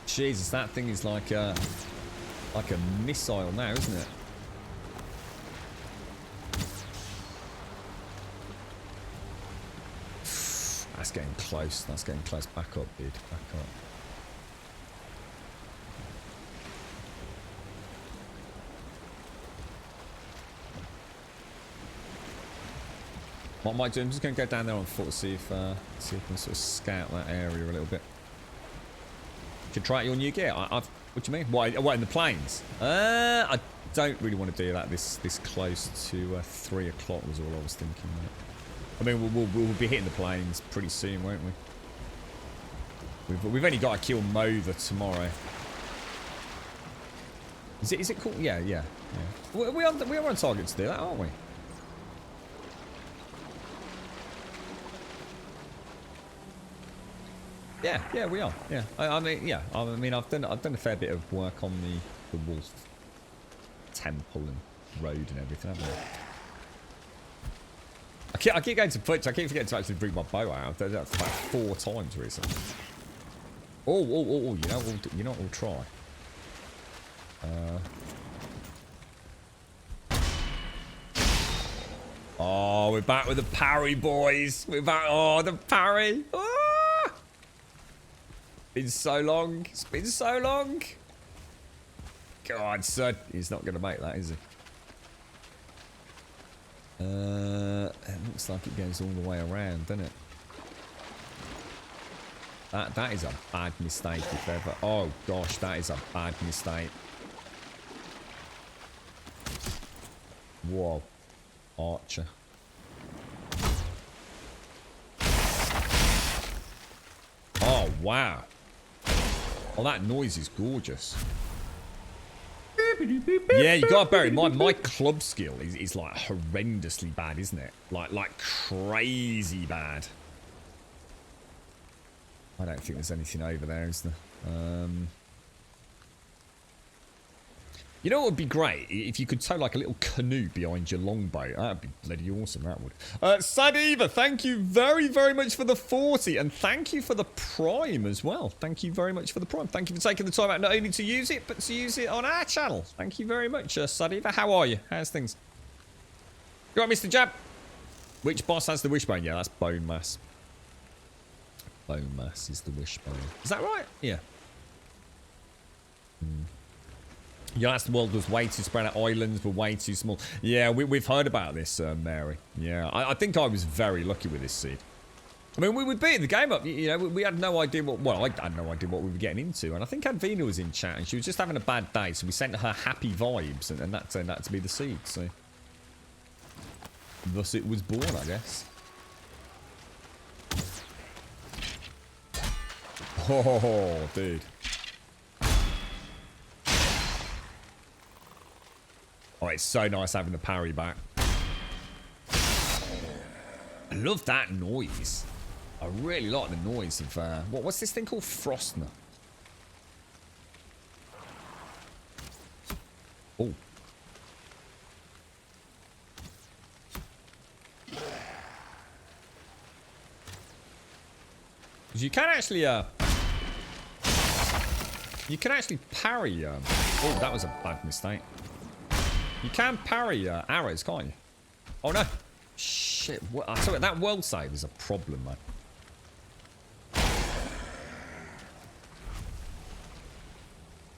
Jesus, that thing is like a missile now, isn't it? That's getting close. That's getting close. Back up, dude. Back up. What I might do, I'm just going to go down there on foot, see if we can sort of scout that area a little bit. Should try out your new gear. What do you mean? What in the plains? I don't really want to do that this close to 3 o'clock was all I was thinking. I mean, we'll be hitting the plains pretty soon, won't we? We've only got to kill Mother tomorrow. Is it cool? Yeah. We are on target to do that, aren't we? Yeah, we are. Yeah, I mean, I've done a fair bit of work on the wolf temple and road and everything, haven't I? I keep going to Butch. I keep forgetting to actually bring my bow out. I've done that about 4 times recently. Oh, you know, we'll try. Oh, we're back with the parry, boys. We're back. Oh, the parry. Ah! Been so long. It's been so long. God, son. He's not going to make that, is he? It looks like it goes all the way around, doesn't it? That is a bad mistake if ever. Oh, gosh, that is a bad mistake. Whoa. Archer. Oh, wow. Oh, that noise is gorgeous. Yeah, you gotta bear in mind, my club skill is like horrendously bad, isn't it? Like crazy bad. I don't think there's anything over there, is there? You know what would be great? If you could tow like a little canoe behind your longbow. That'd be bloody awesome, that would. Sadiva, thank you very, very much for the 40. And thank you for the Prime as well. Thank you very much for the Prime. Thank you for taking the time out not only to use it, but to use it on our channel. Thank you very much, Sadiva. How are you? How's things? You right, Mr. Jab? Which boss has the wishbone? Yeah, that's Bone Mass. Bone Mass is the wishbone. Is that right? Yeah. Yeah, that's the world was way too spread out. Islands were way too small. Yeah, we've heard about this, Mary. Yeah, I think I was very lucky with this seed. I mean, we beat the game up. You know, we had no idea what... Well, I had no idea what we were getting into. And I think Advina was in chat and she was just having a bad day. So we sent her happy vibes and that turned out to be the seed. So thus it was born, I guess. Oh, dude. Oh, it's so nice having the parry back. I love that noise. I really like the noise of... what's this thing called? Frostner. Oh. Because you can actually... You can actually parry... oh, that was a bad mistake. You can parry arrows, can't you? Oh, no. Shit. What? I tell you, that world save is a problem, man.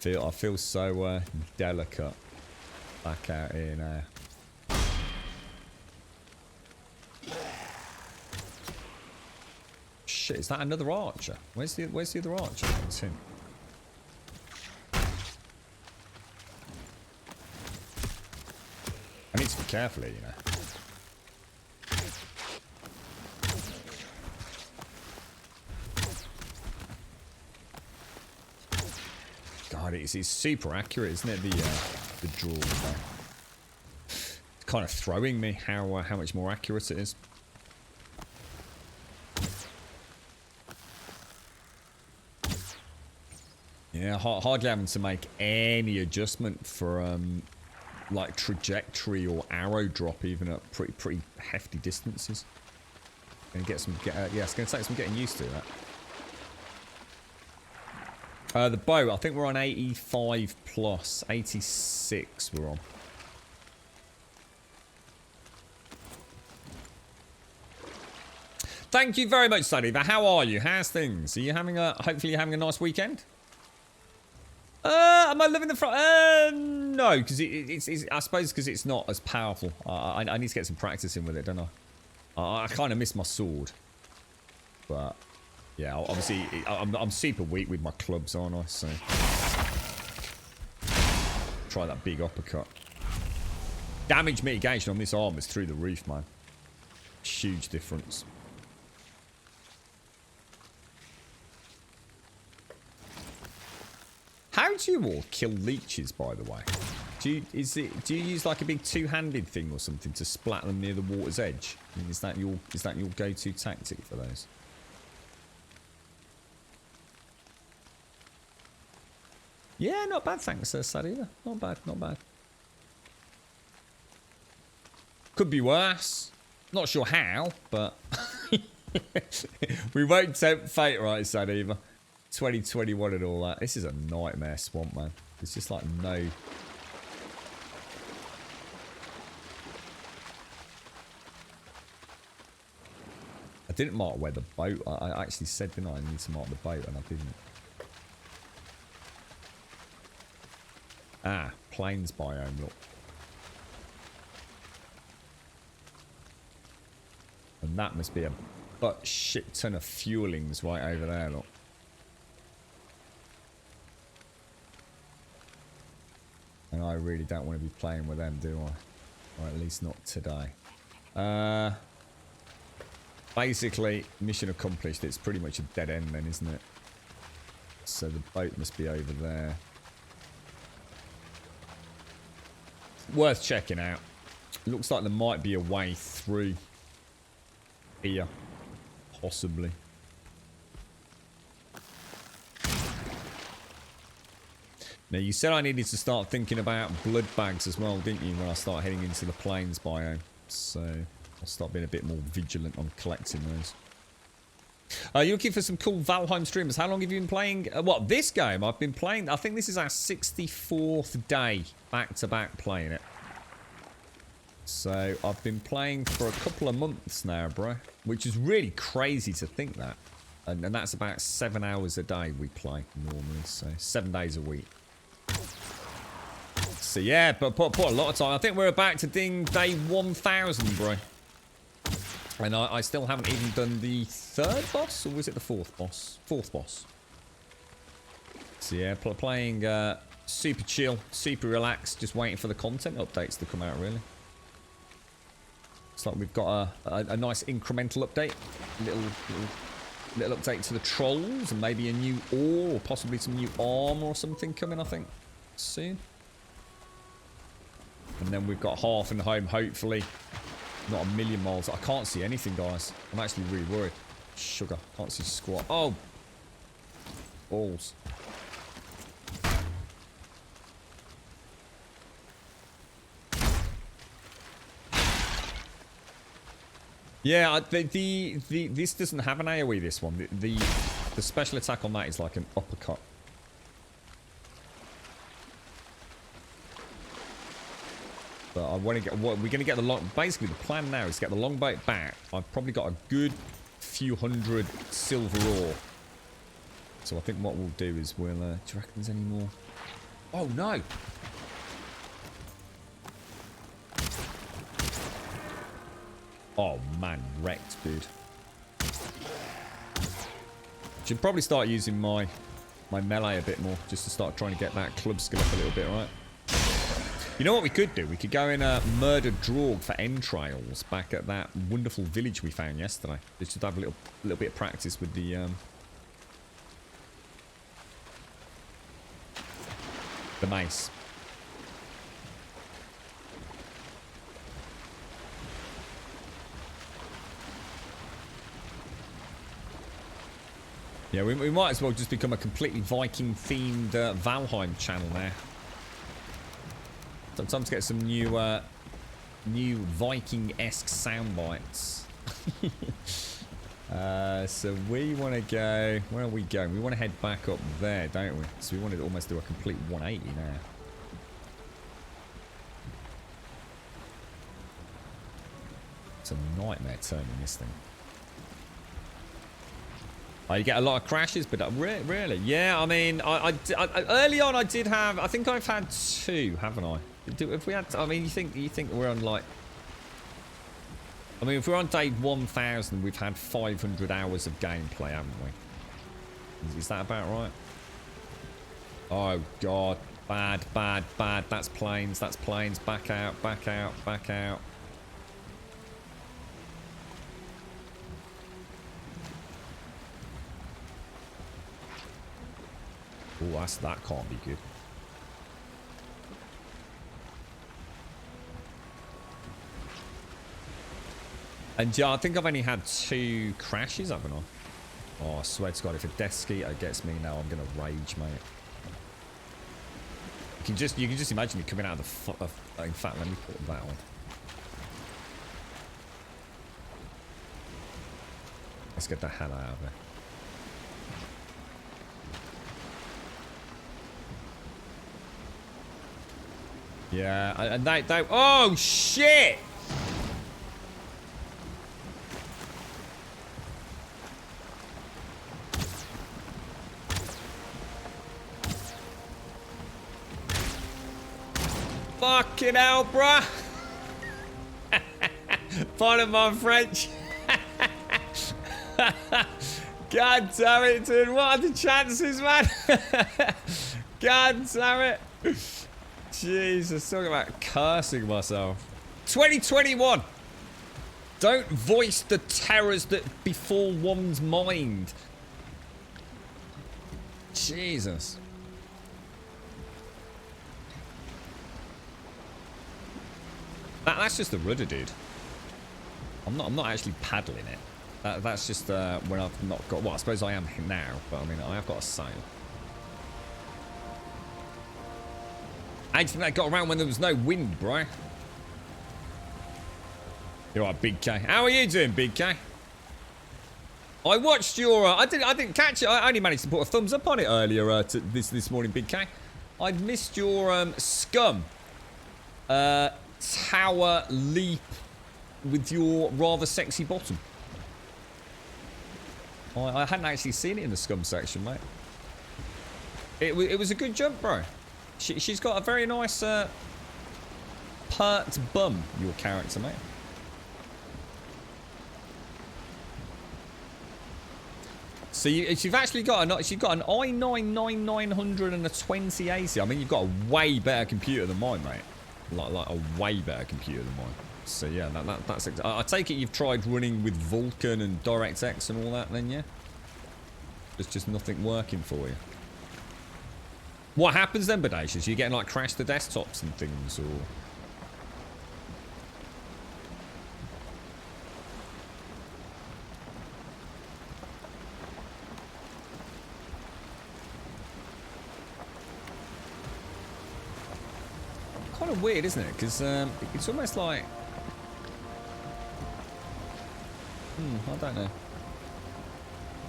I feel so delicate back out here now. Shit, is that another archer? Where's the other archer? It's him. I need to be careful here, you know. God, it's super accurate, isn't it? The draw. It's kind of throwing me how much more accurate it is. Yeah, hardly having to make any adjustment for like trajectory or arrow drop, even at pretty hefty distances. And yeah, it's going to take some getting used to that. The bow, I think we're on 85 plus, 86 we're on. Thank you very much, Sunny. How are you? How's things? Are you having hopefully you're having a nice weekend? Am I living the front? No, because it's I suppose because it's not as powerful. I need to get some practice in with it, don't I? I kind of miss my sword. But, yeah, obviously, I'm super weak with my clubs, aren't I? So, try that big uppercut. Damage mitigation on this arm is through the roof, man. Huge difference. How do you all kill leeches, by the way? Do you use like a big two-handed thing or something to splat them near the water's edge? I mean, is that your go-to tactic for those? Yeah, not bad, thanks, Sadida. Not bad, not bad. Could be worse. Not sure how, but we won't tempt fate, right, Sadida? 2021 and all that. This is a nightmare swamp, man. It's just like no... I didn't mark where the boat... I actually said, didn't I need to mark the boat, and I didn't. Ah, plains biome, look. And that must be a butt shit ton of fuelings right over there, look. And I really don't want to be playing with them, do I? Or at least not today. Basically, mission accomplished. It's pretty much a dead end then, isn't it? So the boat must be over there. Worth checking out. Looks like there might be a way through here. Possibly. Now, you said I needed to start thinking about blood bags as well, didn't you, when I start heading into the plains biome? So, I'll start being a bit more vigilant on collecting those. You're looking for some cool Valheim streamers. How long have you been playing? What, this game? I've been playing... I think this is our 64th day back-to-back playing it. So, I've been playing for a couple of months now, bro. Which is really crazy to think that. And that's about 7 hours a day we play normally. So, 7 days a week. So yeah, but put a lot of time. I think we're about to ding day 1000, bro. And I still haven't even done the third boss, or was it the fourth boss? Fourth boss. So yeah, playing super chill, super relaxed, just waiting for the content updates to come out, really. It's like we've got a nice incremental update. Little update to the trolls, and maybe a new ore, or possibly some new armor or something coming, I think, soon. And then we've got half in the home, hopefully. Not a million miles. I can't see anything, guys. I'm actually really worried. Sugar. Can't see squat. Oh! Balls. Yeah, this doesn't have an AoE, this one. The special attack on that is like an uppercut. But I want to get... What we're going to get the long... Basically, the plan now is to get the longboat back. I've probably got a good few hundred silver ore. So I think what we'll do is we'll... do you reckon there's any more? Oh, no! Oh, man. Wrecked, dude. Should probably start using my melee a bit more. Just to start trying to get that club skill up a little bit, right? You know what we could do? We could go and murder Draug for entrails back at that wonderful village we found yesterday. Just to have a little bit of practice with the mace. Yeah, we might as well just become a completely Viking-themed Valheim channel now. Sometimes get some new Viking-esque sound bites. So we want to go... Where are we going? We want to head back up there, don't we? So we want to almost do a complete 180 now. It's a nightmare turning this thing. Oh, you get a lot of crashes, but really? Yeah, I mean, I early on I did have... I think I've had 2, haven't I? If we had... I mean, you think we're on, like... I mean, if we're on day 1000, we've had 500 hours of gameplay, haven't we? Is that about right? Oh, God. Bad. That's planes. Back out. Oh, that can't be good. And yeah, I think I've only had 2 crashes, haven't I? Oh, I swear to God, if a Death Skeeter gets me now, I'm gonna rage, mate. You can just imagine me coming out of the... in fact, let me put that on. Let's get the hell out of there. Yeah, and they... Oh, shit! Fucking hell, bruh! Pardon my French. God damn it, dude. What are the chances, man? God damn it. Jesus, talking about cursing myself. 2021. Don't voice the terrors that befall one's mind. Jesus. That's just the rudder, dude. I'm not actually paddling it. That's just when I've not got... Well, I suppose I am now, but I mean, I have got a sail. I think that got around when there was no wind, bro. You're right, Big K. How are you doing, Big K? I watched your... I didn't catch it. I only managed to put a thumbs up on it earlier this morning, Big K. I'd missed your scum tower leap with your rather sexy bottom. I hadn't actually seen it in the scum section, mate. It was a good jump, bro. She's got a very nice pert bum, your character, mate. So you've actually got an i9-9900 and a 2080. I mean, you've got a way better computer than mine, mate. Like a way better computer than mine. So yeah, that's. I take it you've tried running with Vulkan and DirectX and all that, then yeah. There's just nothing working for you. What happens then, Bodacious? You getting like crash the desktops and things, or? Kind of weird, isn't it? Because it's almost like... I don't know.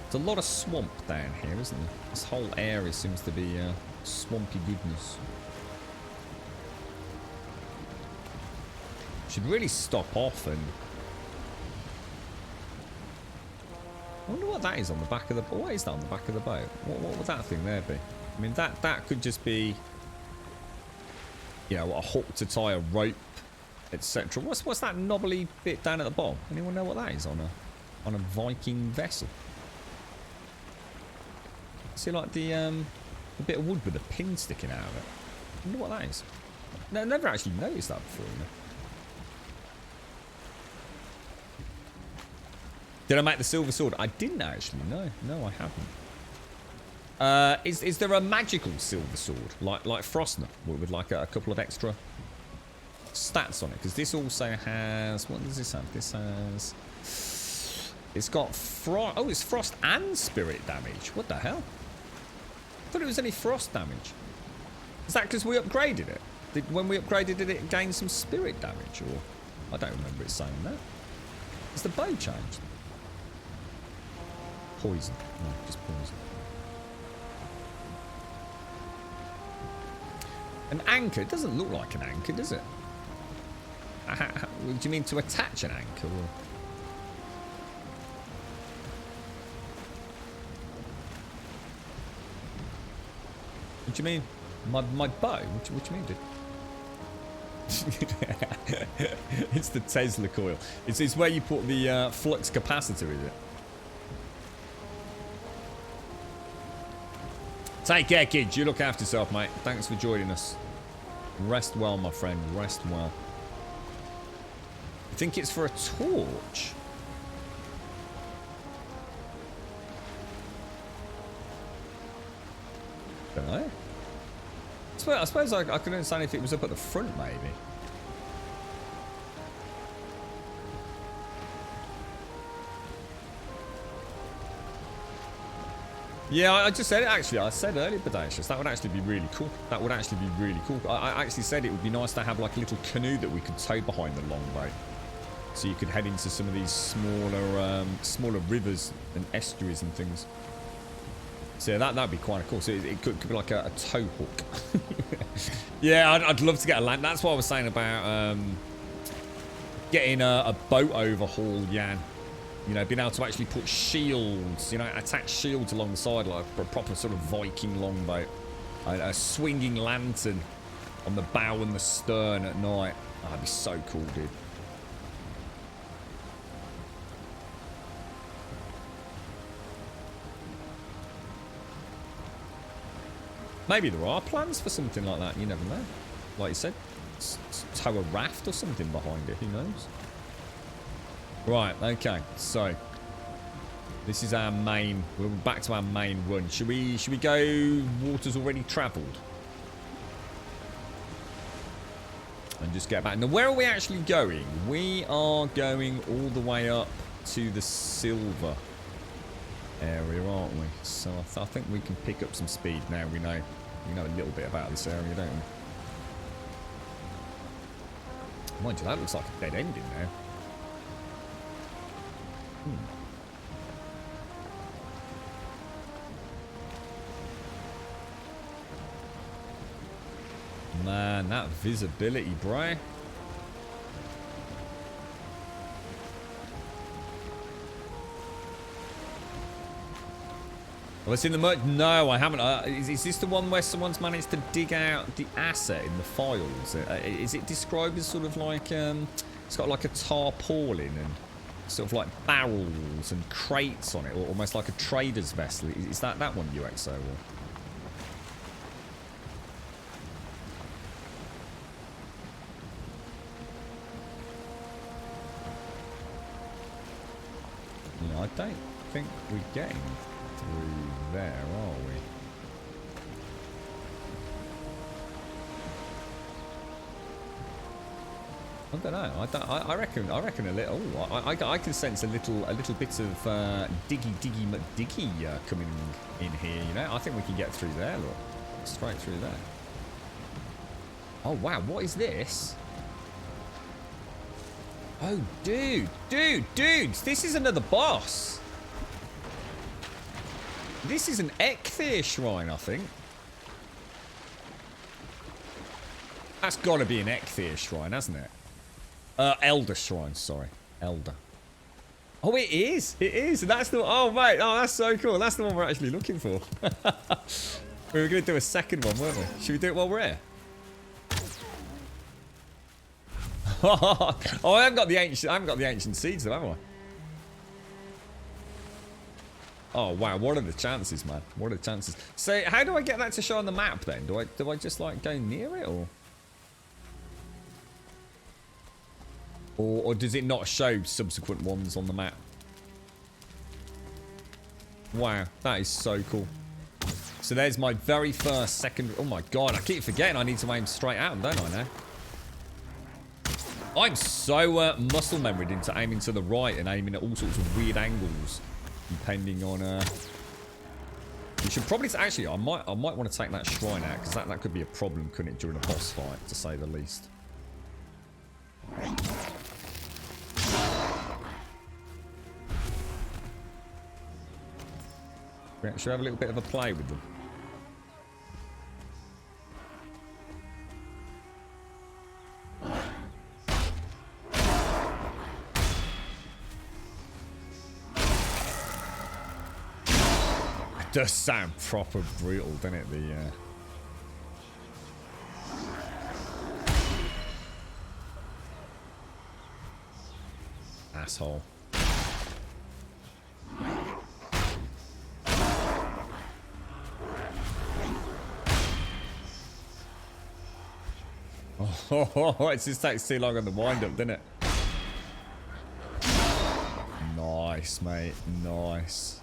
There's a lot of swamp down here, isn't there? This whole area seems to be swampy goodness. Should really stop off and... I wonder what that is on the back of the... What is that on the back of the boat? What would that thing there be? I mean, that could just be... You know, a hook to tie a rope, etc. What's that knobbly bit down at the bottom? Anyone know what that is on a Viking vessel? See, like the bit of wood with a pin sticking out of it. I wonder what that is. No, I've never actually noticed that before, you know. Did I make the silver sword? I didn't actually. No, I haven't. Is there a magical silver sword like Frostner with like a couple of extra stats on it? Because this also has, what does this have? This has, it's got frost. Oh, it's frost and spirit damage. What the hell? I thought it was only frost damage. Is that because we upgraded it? When we upgraded it, it gained some spirit damage, or I don't remember it saying that. Has the bow changed? Poison. No, just poison. An anchor? It doesn't look like an anchor, does it? Do you mean to attach an anchor? Or? What do you mean? My bow? What do you mean, dude? It's the Tesla coil. It's where you put the flux capacitor, is it? Take care, kids. You look after yourself, mate. Thanks for joining us. Rest well, my friend. Rest well. I think it's for a torch. Don't know. I suppose I could understand if it was up at the front, maybe. Yeah, I just said it actually. I said earlier, Bodacious, that would actually be really cool. That would actually be really cool. I actually said it would be nice to have like a little canoe that we could tow behind the longboat. So you could head into some of these smaller rivers and estuaries and things. So yeah, that'd be quite cool. So it could be like a tow hook. Yeah, I'd love to get a land. That's what I was saying about getting a boat overhaul, Jan. You know, being able to actually put shields, you know, attach shields along the side like a proper sort of Viking longboat. A swinging lantern on the bow and the stern at night. Oh, that'd be so cool, dude. Maybe there are plans for something like that. You never know. Like you said, tow a raft or something behind it. Who knows? Right, okay, so this is our main, we're back to our main run. Should we go waters already travelled? And just get back. Now, where are we actually going? We are going all the way up to the silver area, aren't we? So I think we can pick up some speed now. We know a little bit about this area, don't we? Mind you, that looks like a dead end in there. Man, that visibility, bro. Have I seen the merch? No, I haven't. Is this the one where someone's managed to dig out the asset in the files? Is it described as sort of like, it's got like a tarpaulin and sort of like barrels and crates on it, or almost like a trader's vessel? Is that one, UXO? Or? Yeah, I don't think we're getting through there, are we? I don't know. I reckon a little. I can sense a little bit of diggy McDiggy coming in here. You know, I think we can get through there. Look, straight through there. Oh wow, what is this? Oh dudes, this is another boss. This is an Eikthyr shrine, I think. That's got to be an Eikthyr shrine, hasn't it? Elder Shrine, sorry. Elder. Oh, it is. It is. That's the... Oh, mate. Oh, that's so cool. That's the one we're actually looking for. We were going to do a second one, weren't we? Should we do it while we're here? Oh, I haven't got the ancient seeds, though, have I? Oh, wow. What are the chances, man? What are the chances? So, how do I get that to show on the map, then? Do I just, like, go near it, or... Or does it not show subsequent ones on the map? Wow, that is so cool. So there's my very first second... Oh my god, I keep forgetting I need to aim straight at them, don't I now? I'm so muscle memoried into aiming to the right and aiming at all sorts of weird angles. Depending on... You should probably... Actually, I might want to take that shrine out, because that could be a problem, couldn't it, during a boss fight, to say the least. Should we have a little bit of a play with them? It does sound proper brutal, doesn't it? The asshole. Oh, it just takes too long on the wind-up, doesn't it? Nice, mate. Nice.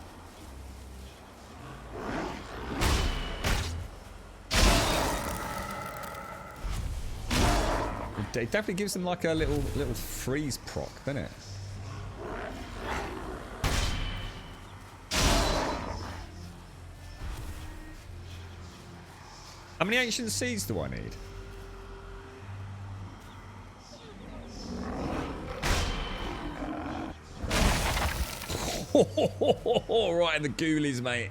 It definitely gives them like a little freeze proc, doesn't it? How many ancient seeds do I need? Right in the ghoulies, mate.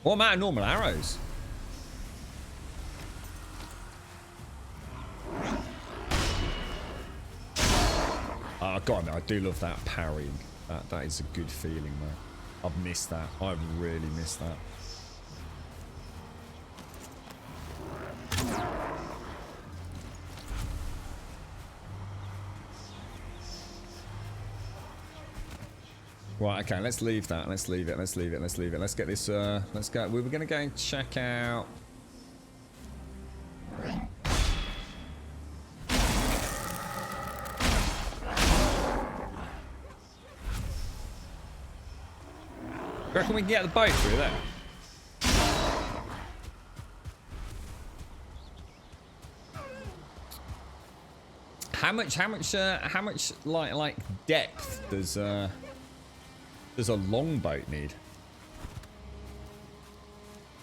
What amount of normal arrows? Oh, God, I do love that parrying. That is a good feeling, mate. I've missed that. I've really missed that. Right, okay, let's leave that. Let's leave it. Let's leave it. Let's leave it. Let's get this, let's go. We were going to go and check out... Reckon we can get the boat through there? How much like depth does a longboat need?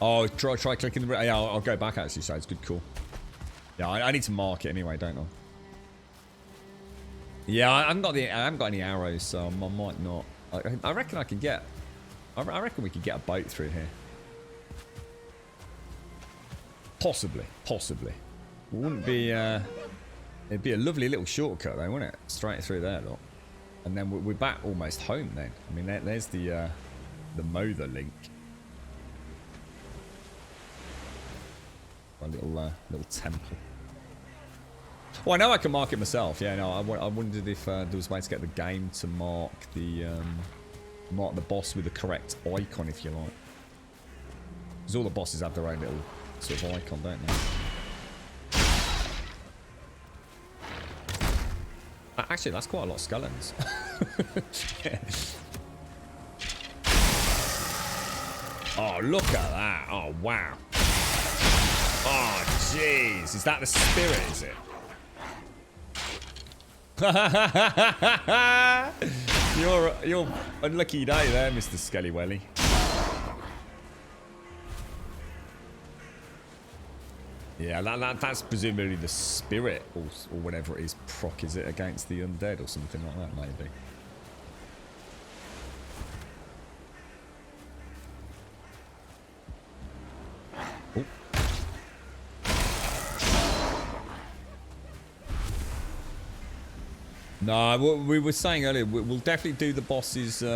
Oh, try clicking the... Yeah, I'll go back actually, so it's good call. Yeah, I need to mark it anyway, don't I? Yeah, I haven't got any arrows, so I might not. I reckon I can get... I reckon we could get a boat through here. Possibly. It wouldn't be... it'd be a lovely little shortcut though, wouldn't it? Straight through there, look. And then we're back almost home then. I mean, there's the Mother link. A little temple. Well, I know I can mark it myself. Yeah, no, I wondered if there was a way to get the game to mark the boss with the correct icon, if you like. Because all the bosses have their own little sort of icon, don't they? Actually, that's quite a lot of skeletons. Yeah. Oh, look at that. Oh, wow. Oh, jeez. Is that the spirit, is it? You're unlucky day there, Mr. Skellywelly. Yeah, that's presumably the spirit or whatever it is proc, is it, against the undead or something like that, maybe. No, what we were saying earlier, we'll definitely do the bosses, you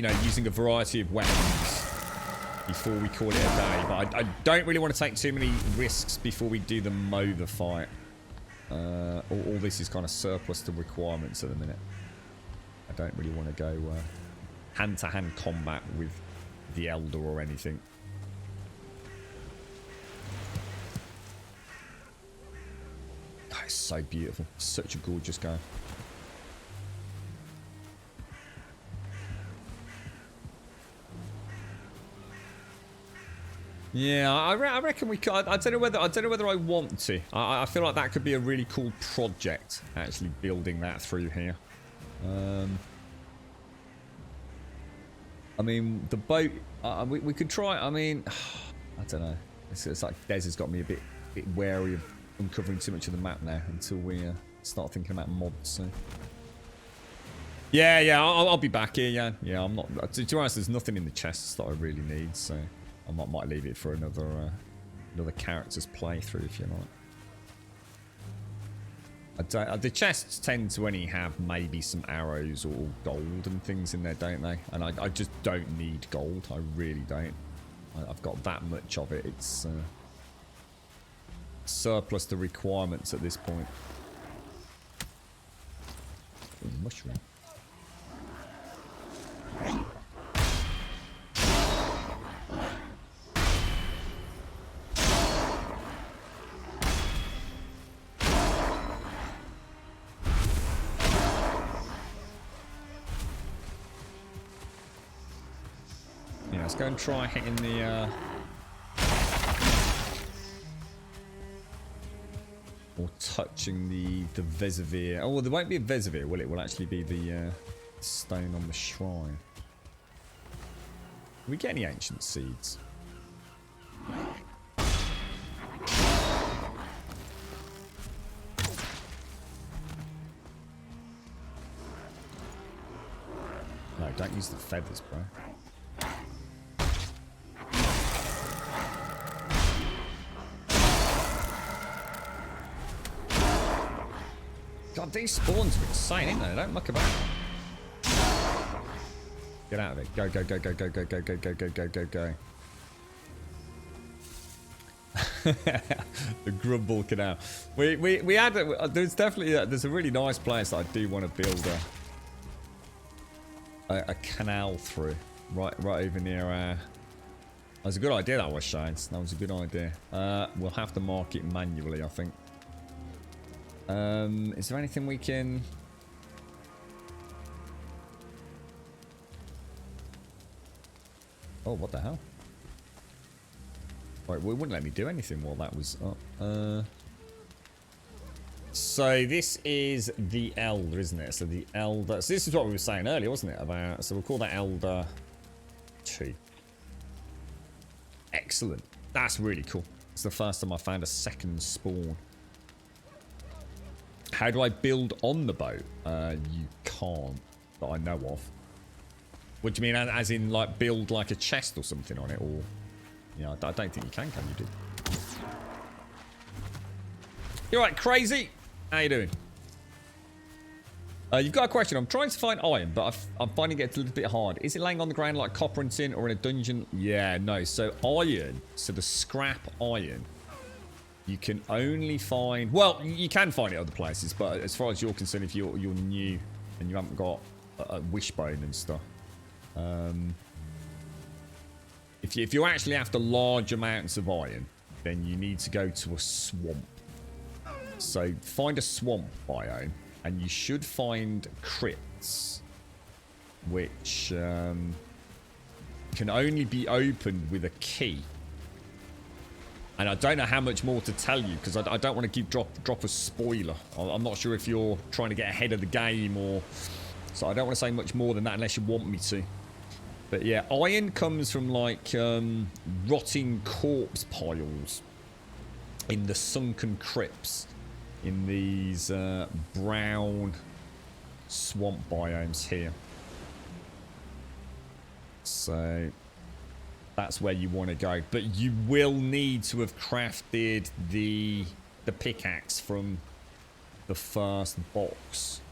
know, using a variety of weapons before we call it a day. But I don't really want to take too many risks before we do the Mother fight. All this is kind of surplus to requirements at the minute. I don't really want to go hand-to-hand combat with the Elder or anything. Oh, it's so beautiful. Such a gorgeous game. Yeah, I reckon we could. I don't know whether I want to. I feel like that could be a really cool project. Actually, building that through here. I mean, the boat. We could try. I mean, I don't know. It's like Des has got me a bit wary of uncovering too much of the map now until we start thinking about mods. So. Yeah. I'll be back here. Yeah. I'm not. To be honest, there's nothing in the chests that I really need. So. I might leave it for another character's playthrough if you like. The chests tend to only have maybe some arrows or gold and things in there, don't they? And I just don't need gold. I really don't. I've got that much of it. It's surplus the requirements at this point. Ooh, mushroom. Let's go and try hitting the or touching the Vesivir. Oh, well, there won't be a Vesivir, will it? Will actually be the stone on the shrine. Can we get any ancient seeds? No, don't use the feathers, bro. God, these spawns are insane, ain't they? They don't muck about. Get out of it. Go. The Grumble Canal. We had there's definitely there's a really nice place that I do want to build a canal through. Right over near that was a good idea, that was, Shines. That was a good idea. We'll have to mark it manually, I think. Is there anything we can... Oh, what the hell? Right, well, it wouldn't let me do anything while that was up. So this is the Elder, isn't it? So the Elder... So this is what we were saying earlier, wasn't it? About... So we'll call that Elder 2. Excellent. That's really cool. It's the first time I found a second spawn. How do I build on the boat? You can't, that I know of. What do you mean, as in, like, build, like, a chest or something on it? Or, you know, I don't think you can you, dude? You alright, crazy? How you doing? You've got a question. I'm trying to find iron, but I'm finding it a little bit hard. Is it laying on the ground like copper and tin, or in a dungeon? Yeah, no. So iron, so the scrap iron, you can only find... Well, you can find it other places, but as far as you're concerned, if you're new and you haven't got a wishbone and stuff, if you're actually after large amounts of iron, then you need to go to a swamp. So find a swamp biome, and you should find crypts, which can only be opened with a key. And I don't know how much more to tell you, because I don't want to drop a spoiler. I'm not sure if you're trying to get ahead of the game, or... So I don't want to say much more than that unless you want me to. But yeah, iron comes from, like, rotting corpse piles in the sunken crypts in these brown swamp biomes here. So... that's where you want to go, but you will need to have crafted the pickaxe from the first box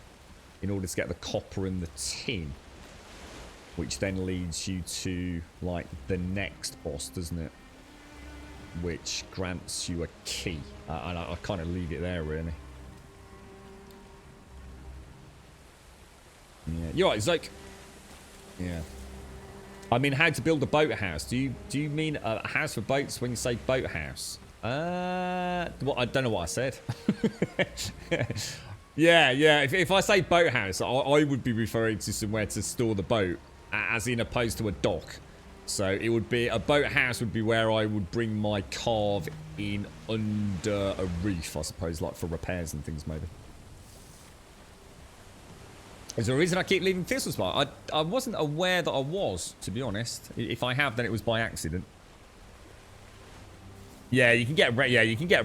in order to get the copper and the tin, which then leads you to like the next boss, doesn't it? Which grants you a key. And I kind of leave it there, really. Yeah, you're right, Zoke. Yeah. I mean, how to build a boathouse? Do you mean a house for boats when you say boathouse? Well, I don't know what I said. yeah. If I say boathouse, I would be referring to somewhere to store the boat, as in opposed to a dock. So it would be a boathouse would be where I would bring my carve in under a roof, I suppose, like for repairs and things, maybe. Is there a reason I keep leaving Thistle Spire? I wasn't aware that I was, to be honest. If I have, then it was by accident. Yeah, you can get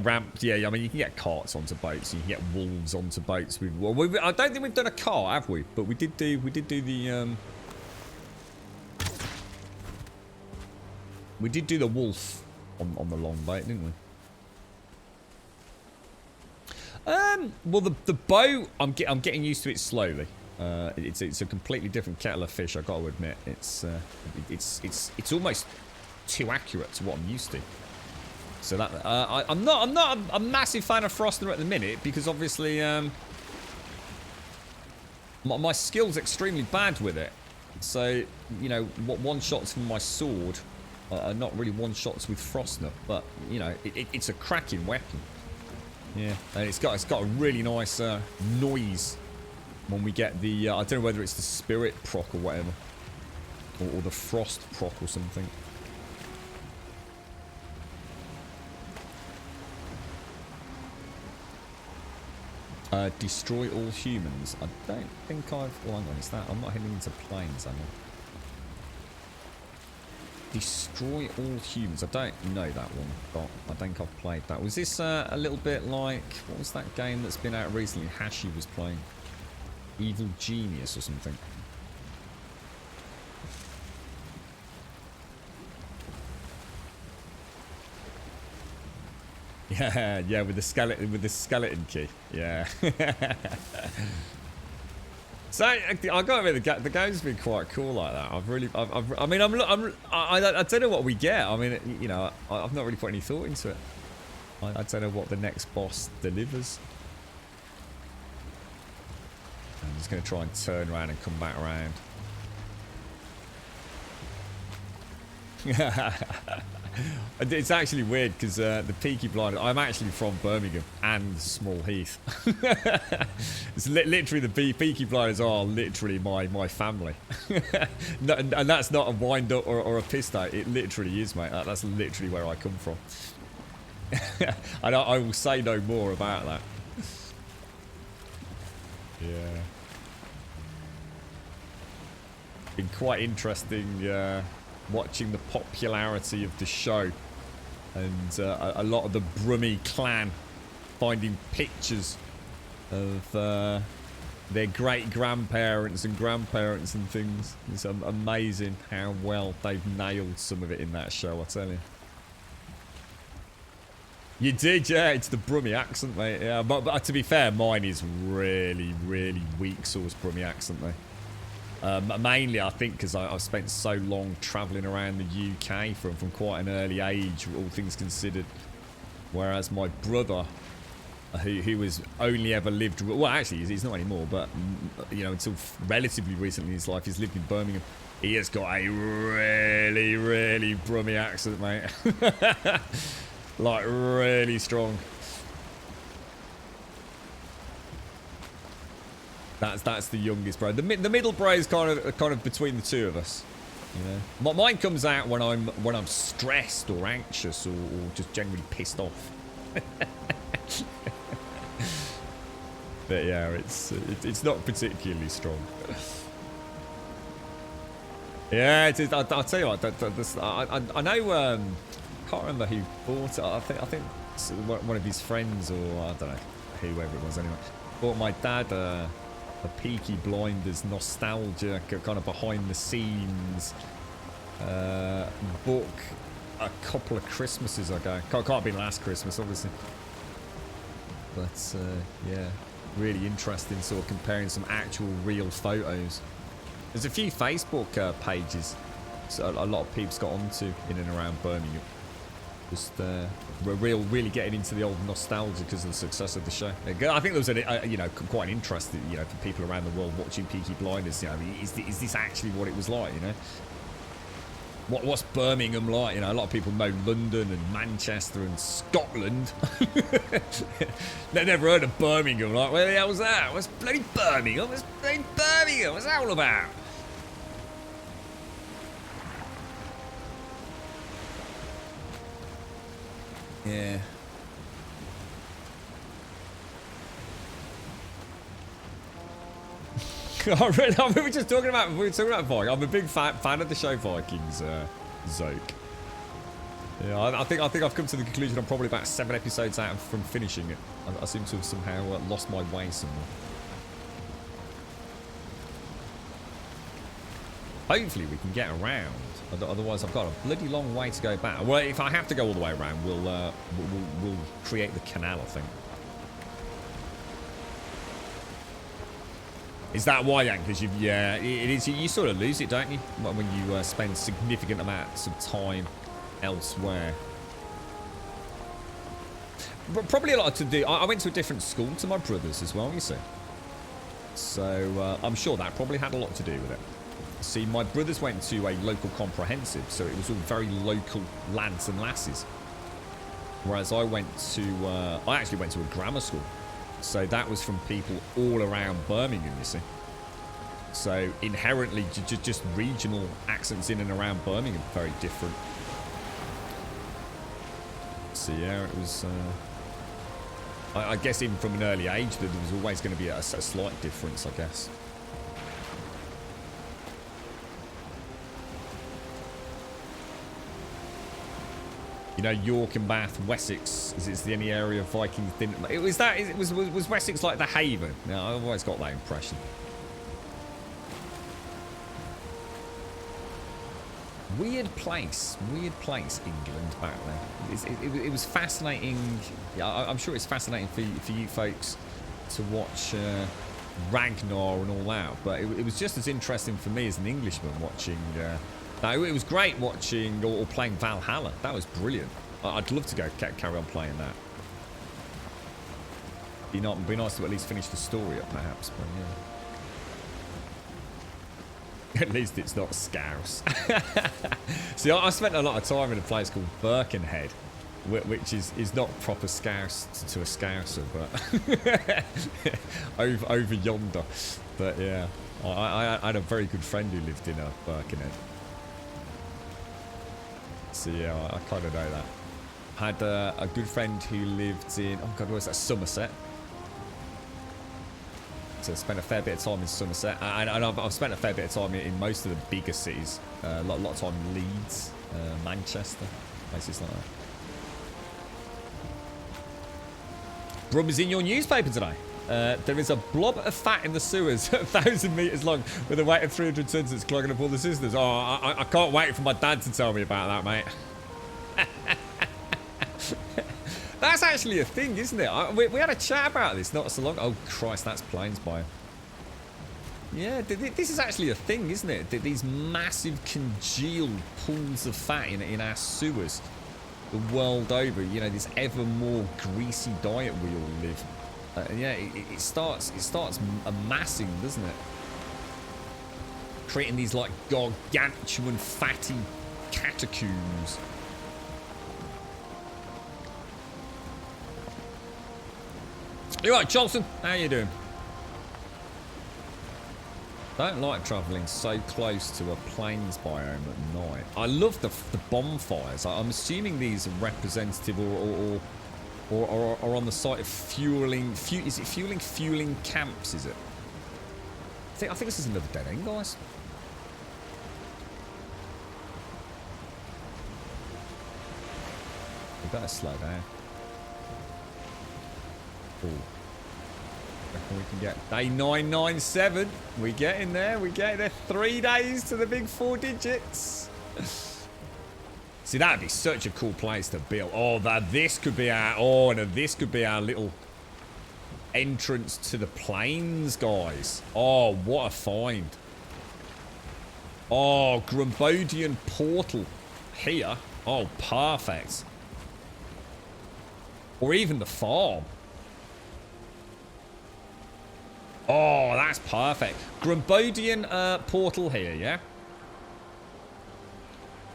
ramps. Yeah, I mean, you can get carts onto boats. You can get wolves onto boats. I don't think we've done a cart, have we? But we did do the we did do the wolf on the long boat, didn't we? Well, the boat, I'm getting used to it slowly. It's a completely different kettle of fish, I've got to admit. It's almost too accurate to what I'm used to. So that I'm not a massive fan of Frostner at the minute, because obviously my skill's extremely bad with it. So, you know, what one shots from my sword are not really one shots with Frostner, but you know, it's a cracking weapon. Yeah, and it's got a really nice noise when we get the I don't know whether it's the spirit proc or whatever, or the frost proc or something. Destroy all humans. I don't think I've. Well, hang on, is that? I'm not heading into planes, am I? Destroy all humans. I don't know that one, but I think I've played that. Was this a little bit like, what was that game that's been out recently? Hashi was playing. Evil Genius or something. Yeah, with the skeleton key. Yeah. So I got to admit, the game's been quite cool like that. I don't know what we get. I mean, you know, I've not really put any thought into it. I don't know what the next boss delivers. I'm just going to try and turn around and come back around. It's actually weird because the Peaky Blinders, I'm actually from Birmingham and Small Heath. It's literally the Peaky Blinders are literally my family. And that's not a wind up or a piss out. It literally is, mate. That's literally where I come from. And I will say no more about that. Yeah. Been quite interesting watching the popularity of the show, and a lot of the Brummie clan finding pictures of their great-grandparents and grandparents and things. It's amazing how well they've nailed some of it in that show, I tell you. You did, yeah. It's the Brummie accent, mate. Yeah, but to be fair, mine is really, really weak sauce Brummie accent, mate. Mainly, I think, because I've spent so long travelling around the UK from quite an early age, all things considered. Whereas my brother, who has only ever lived... Well, actually, he's not anymore, but, you know, until relatively recently in his life, he's lived in Birmingham. He has got a really, really Brummie accent, mate. Like, really strong. That's the youngest bro. The middle bro is kind of between the two of us. You know, mine comes out when I'm stressed or anxious or just generally pissed off. But yeah, it's not particularly strong. Yeah, it is. I'll tell you what. I know. Can't remember who bought it. I think one of his friends, or I don't know, whoever it was. Anyway, bought my dad a Peaky Blinders nostalgia kind of behind the scenes book a couple of Christmases ago. Can't be last Christmas, obviously. But yeah, really interesting sort of comparing some actual real photos. There's a few Facebook pages so a lot of peeps got onto in and around Birmingham. Just really getting into the old nostalgia because of the success of the show. I think there was you know, quite an interest, you know, for people around the world watching Peaky Blinders. You know, is this actually what it was like? You know, what's Birmingham like? You know, a lot of people know London and Manchester and Scotland. They never heard of Birmingham. Like, where the hell was that? What's bloody Birmingham? What's bloody Birmingham? What's that all about? Yeah. We were talking about Vikings. I'm a big fan of the show Vikings, Zoke. Yeah, I think I've come to the conclusion I'm probably about 7 episodes out from finishing it. I seem to have somehow lost my way somewhere. Hopefully we can get around. Otherwise, I've got a bloody long way to go back. Well, if I have to go all the way around, we'll create the canal, I think. Is that why, Yank? Because yeah, it is. You sort of lose it, don't you, when you spend significant amounts of time elsewhere. But probably a lot to do. I went to a different school to my brothers as well, you see. So I'm sure that probably had a lot to do with it. See, my brothers went to a local comprehensive, so it was all very local lads and lasses. Whereas I actually went to a grammar school. So that was from people all around Birmingham, you see. So inherently, just regional accents in and around Birmingham, very different. So yeah, it was... I guess even from an early age, there was always going to be a slight difference, I guess. You know, York and Bath, Wessex is the only area Vikings didn't... Was Wessex like the haven? No, I've always got that impression. Weird place, England back then. It was fascinating. Yeah, I'm sure it's fascinating for you folks to watch Ragnar and all that, but it was just as interesting for me as an Englishman watching... No, it was great watching or playing Valhalla. That was brilliant. I'd love to go carry on playing that. Be nice to at least finish the story up, perhaps. But yeah. At least it's not Scouse. See, I spent a lot of time in a place called Birkenhead, which is not proper Scouse to a Scouser, but over yonder. But yeah, I had a very good friend who lived in Birkenhead. So yeah, I kind of know that. Had a good friend who lived in, oh god, what was that, Somerset. So I spent a fair bit of time in Somerset, and I've spent a fair bit of time in most of the bigger cities. A lot of time in Leeds, Manchester, places like that. Brum's in your newspaper today. There is a blob of fat in the sewers, 1,000 metres long, with a weight of 300 tons that's clogging up all the systems. Oh, I can't wait for my dad to tell me about that, mate. That's actually a thing, isn't it? We had a chat about this not so long. Oh, Christ, that's planes by. Yeah, this is actually a thing, isn't it? These massive congealed pools of fat in our sewers the world over. You know, this ever more greasy diet we all live. Yeah, it starts amassing, doesn't it? Creating these like gargantuan fatty catacombs. You right, Johnson? How you doing? Don't like travelling so close to a plains biome at night. I love the bonfires. I'm assuming these are representative or on the site of fueling camps, is it? I think this is another dead end, guys. We better slow down. Ooh. Reckon we can get day 997. We get in there. We get there. 3 days to the big 4 digits. See, that'd be such a cool place to build. Oh, this could be our. Oh, no, this could be our little entrance to the plains, guys. Oh, what a find. Oh, Grumbodian portal here. Oh, perfect. Or even the farm. Oh, that's perfect. Grumbodian portal here, yeah?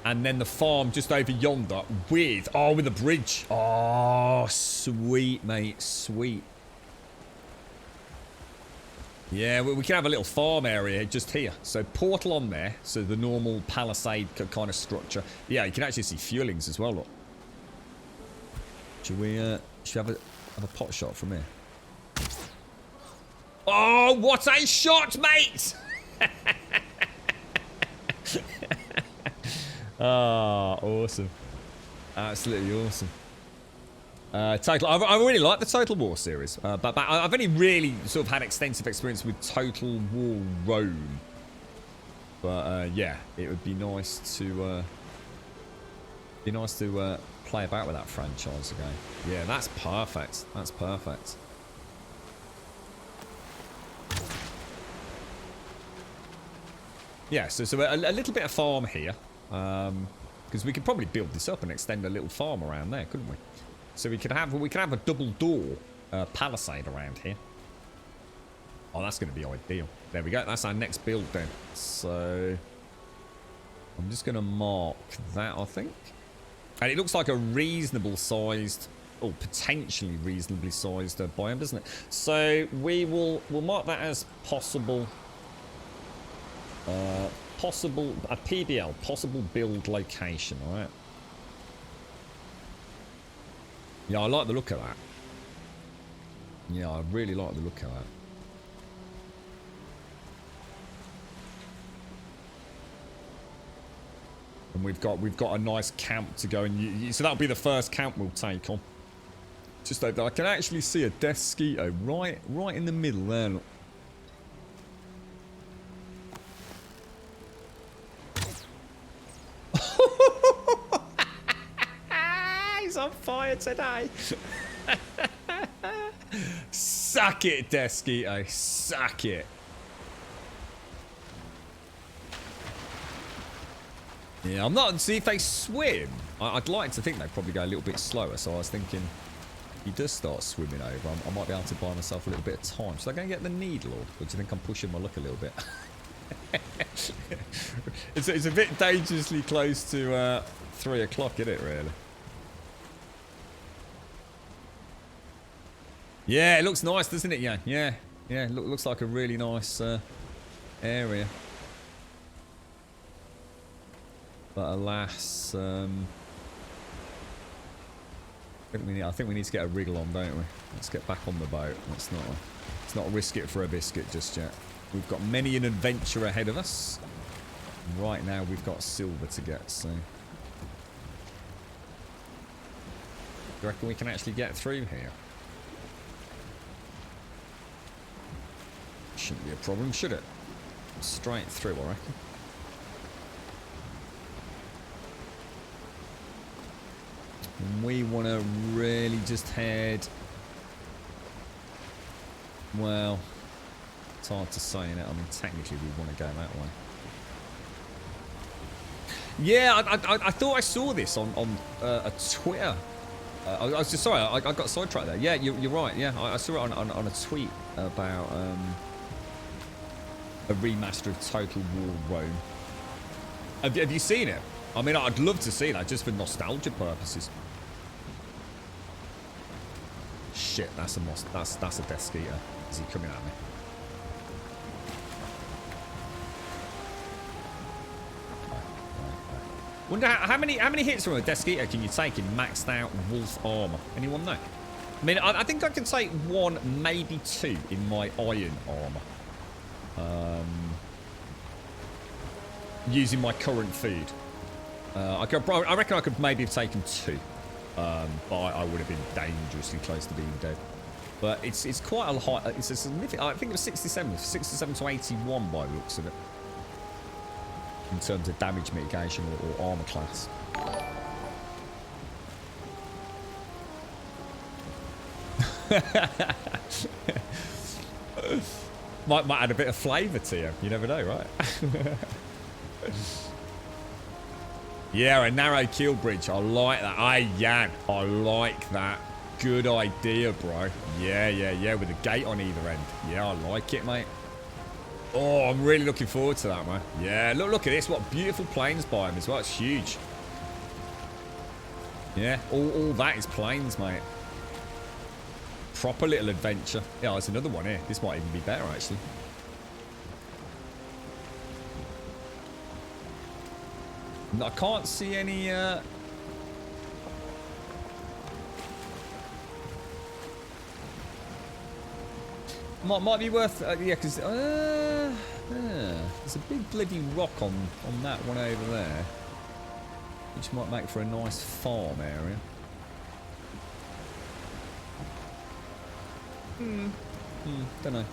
And then the farm just over yonder with a bridge. Oh, sweet, mate. Sweet. Yeah, we can have a little farm area just here. So portal on there. So the normal palisade kind of structure. Yeah, you can actually see fuelings as well, look. Should we have a pot shot from here? Oh, what a shot, mate! Ah, awesome. Absolutely awesome. Total. I really like the Total War series, but I've only really sort of had extensive experience with Total War Rome. But yeah, it would be nice to play about with that franchise again. Yeah, that's perfect. That's perfect. Yeah, so a little bit of farm here, because we could probably build this up and extend a little farm around there, couldn't we? So we could have a double door palisade around here. Oh, that's going to be ideal. There we go. That's our next build then. So I'm just going to mark that, I think. And it looks like a reasonable sized, or potentially reasonably sized biome, doesn't it? So we'll mark that as possible. Possible a PBL, possible build location. All right. Yeah, I like the look of that. Yeah, I really like the look of that. And we've got a nice camp to go, and so that'll be the first camp we'll take on. Just over there, I can actually see a Desquito right in the middle there. Look. He's on fire today. Suck it, Desquito. Suck it. Yeah, I'm not. See if they swim. I'd like to think they'd probably go a little bit slower. So I was thinking, if he does start swimming over, I might be able to buy myself a little bit of time. So I'm going to get the needle, or do you think I'm pushing my luck a little bit? it's a bit dangerously close to 3 o'clock, isn't it, really? Yeah, it looks nice, doesn't it? Yeah. Looks like a really nice area. But alas, I think we need to get a wriggle on, don't we? Let's get back on the boat. Let's not risk it for a biscuit just yet. We've got many an adventure ahead of us. Right now, we've got silver to get. So, do you reckon we can actually get through here? Shouldn't be a problem, should it? Straight through, I reckon. We want to really just head. Well, it's hard to say, innit? I mean, technically, we want to go that way. Yeah, I thought I saw this on a Twitter. I was just sorry, I got sidetracked there. Yeah, you're right. Yeah, I saw it on a tweet about a remaster of Total War Rome. Have you seen it? I mean, I'd love to see that just for nostalgia purposes. Shit, that's a Desquito. Is he coming at me? Wonder how many hits from a Desquito can you take in maxed out wolf armor? Anyone know? I mean, I think I can take 1, maybe 2 in my iron armor. Using my current food. I reckon I could maybe have taken 2. But I would have been dangerously close to being dead. But it's quite a high. It's a significant. I think it was 67 to 81 by the looks of it, in terms of damage mitigation or armor class. might add a bit of flavour to you. You never know, right? Yeah, a narrow keel bridge. I like that. I like that. Good idea, bro. Yeah. With a gate on either end. Yeah, I like it, mate. Oh, I'm really looking forward to that, man. Yeah, look at this. What beautiful plains biome as well. It's huge. Yeah, all that is plains, mate. Proper little adventure. Yeah, there's another one here. This might even be better, actually. I can't see any... Might be worth... yeah, because... there's a big bloody rock on that one over there. Which might make for a nice farm area. Don't know.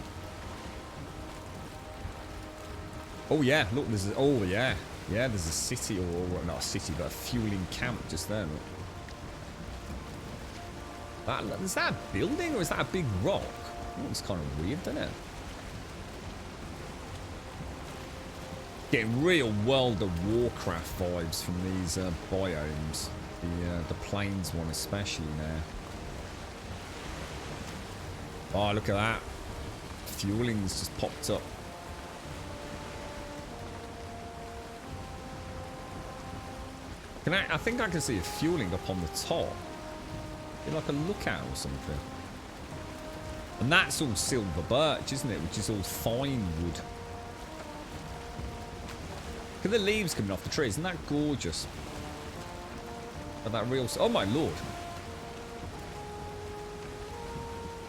Oh yeah, look, there's a, oh yeah. Yeah, there's a city, or not a city, but a fueling camp just there. Look. Is that a building, or is that a big rock? Oh, it's kind of weird, doesn't it? Getting real World of Warcraft vibes from these biomes. The plains one especially now. Oh, look at that. Fueling's just popped up. I think I can see a fueling up on the top. Be like a lookout or something. And that's all silver birch, isn't it? Which is all fine wood. Look at the leaves coming off the tree. Isn't that gorgeous? But that real... Oh, my lord.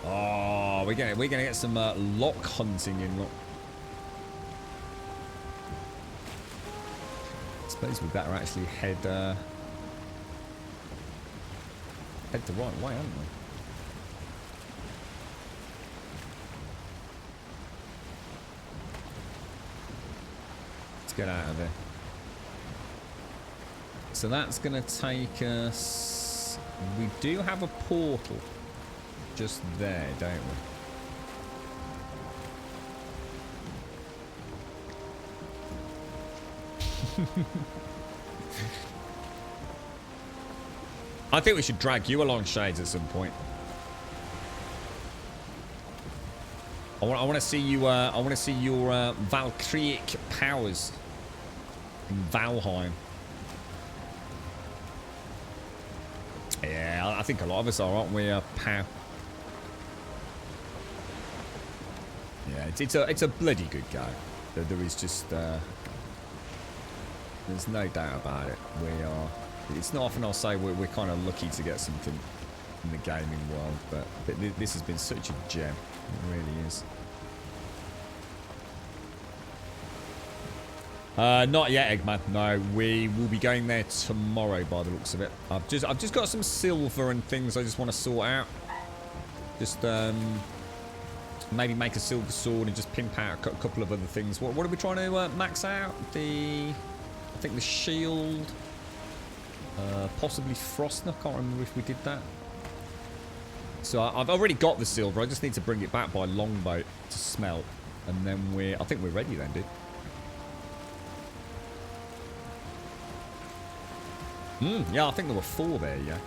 Oh, we're gonna get some lock hunting in. Look. I suppose we better actually head the right way, haven't we? Let's get out of there. So that's gonna take us... We do have a portal just there, don't we? I think we should drag you along, Shades, at some point. I want to see you. I want to see your Valkyric powers in Valheim. Yeah, I think a lot of us are, aren't we? Pow. Yeah, it's a bloody good go. There is just. There's no doubt about it. We are. It's not often I'll say we're kind of lucky to get something in the gaming world, but this has been such a gem. It really is. Not yet, Eggman. No, we will be going there tomorrow by the looks of it. I've just got some silver and things I just want to sort out. Just maybe make a silver sword and just pimp out a couple of other things. What are we trying to max out? I think the shield, possibly Frostner. Can't remember if we did that. So I've already got the silver. I just need to bring it back by longboat to smelt, and then I think we're ready then, dude. Yeah, I think there were 4 there. Yeah.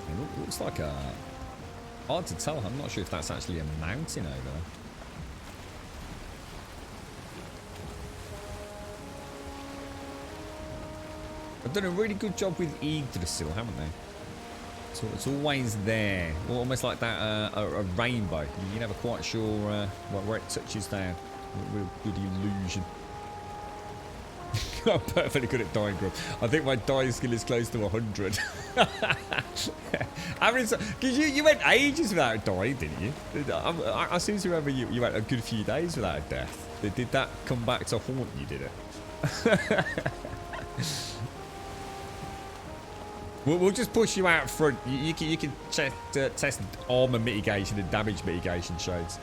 It looks like a... Hard to tell. I'm not sure if that's actually a mountain over there. They've done a really good job with Yggdrasil, haven't they? So it's always there. Almost like that, a rainbow. You're never quite sure where it touches down. Real good illusion. I'm perfectly good at dying, Grub. I think my dying skill is close to 100. I mean, because you went ages without dying, didn't you? I seem to remember you went a good few days without a death. Did that come back to haunt you, did it? We'll just push you out front. You can test armor mitigation and damage mitigation, Shades.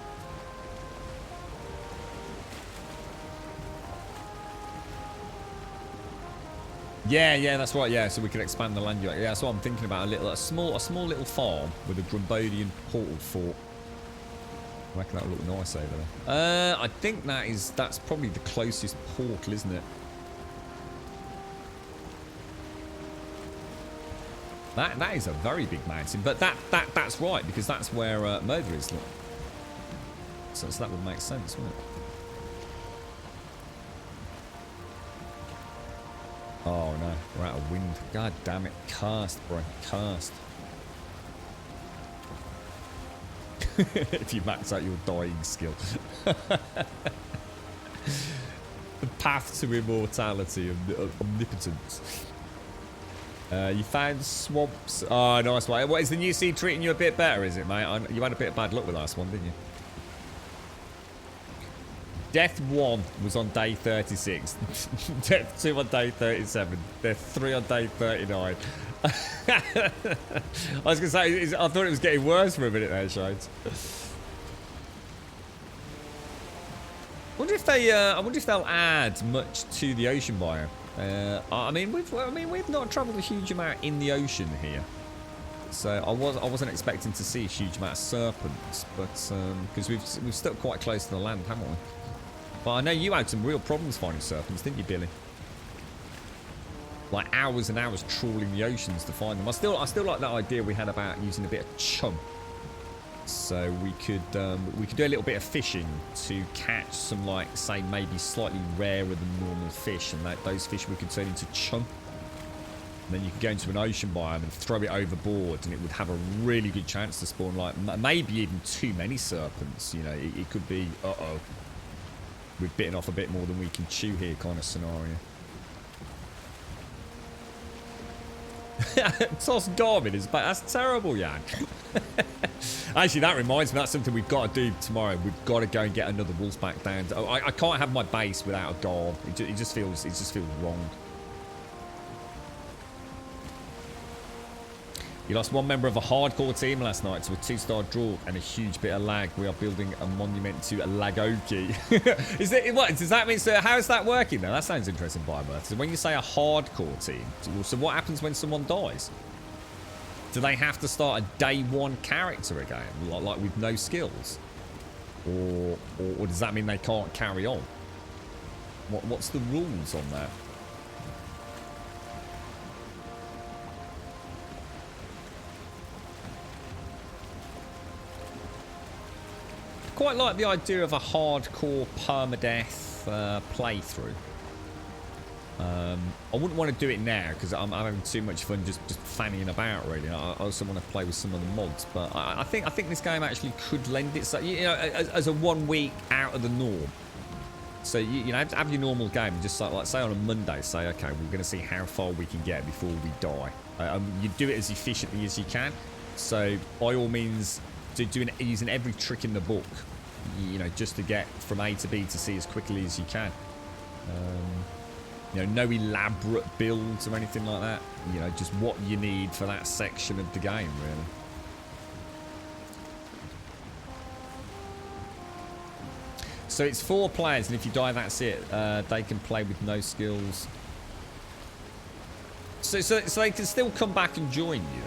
Yeah, that's right. Yeah, so we could expand the land. Yeah, that's what I'm thinking about. A small little farm with a Grumbodian portal fort. I reckon that'll look nice over there. I think that's probably the closest portal, isn't it? That is a very big mountain, but that's right because that's where Murder is. Look. So that would make sense, wouldn't it? Oh no, we're out of wind. God damn it. Cast, bro. Cast. If you max out your dying skill. The path to immortality of omnipotence. You found swamps. Oh, nice one. What, is the new seed treating you a bit better, is it, mate? You had a bit of bad luck with the last one, didn't you? Death 1 was on day 36. Death 2 on day 37. Death 3 on day 39. I was going to say, I thought it was getting worse for a minute there, Shades. I wonder if they'll add much to the ocean biome. I mean, we've not travelled a huge amount in the ocean here. So I wasn't expecting to see a huge amount of serpents, but because we've stuck quite close to the land, haven't we? But I know you had some real problems finding serpents, didn't you, Billy? Like hours and hours trawling the oceans to find them. I still like that idea we had about using a bit of chum, so we could do a little bit of fishing to catch some, like, say, maybe slightly rarer than normal fish, and those fish we could turn into chum. And then you could go into an ocean biome and throw it overboard, and it would have a really good chance to spawn, like, maybe even too many serpents. You know, it could be, uh-oh, we've bitten off a bit more than we can chew here kind of scenario. Toss Garmin is back. That's terrible, Jan. Actually, that reminds me, that's something we've got to do tomorrow. We've got to go and get another wolfpack down. I can't have my base without a guard. It just feels wrong. You lost one member of a hardcore team last night to a 2-star draw and a huge bit of lag. We are building a monument to Lagoki. What does that mean? So how is that working now? That sounds interesting, Biobirth. So when you say a hardcore team, so what happens when someone dies? Do they have to start a day 1 character again, like with no skills, or does that mean they can't carry on? What's the rules on that? Quite like the idea of a hardcore permadeath playthrough. I wouldn't want to do it now because I'm having too much fun just fanning about, really. I also want to play with some of the mods, but I think this game actually could lend itself, you know, as a 1 week out of the norm. So you know, have your normal game, just like say on a Monday, say, okay, we're going to see how far we can get before we die. You do it as efficiently as you can. So by all means, using every trick in the book, you know, just to get from A to B to C as quickly as you can. You know, no elaborate builds or anything like that. You know, just what you need for that section of the game, really. So it's 4 players, and if you die, that's it. They can play with no skills. So they can still come back and join you,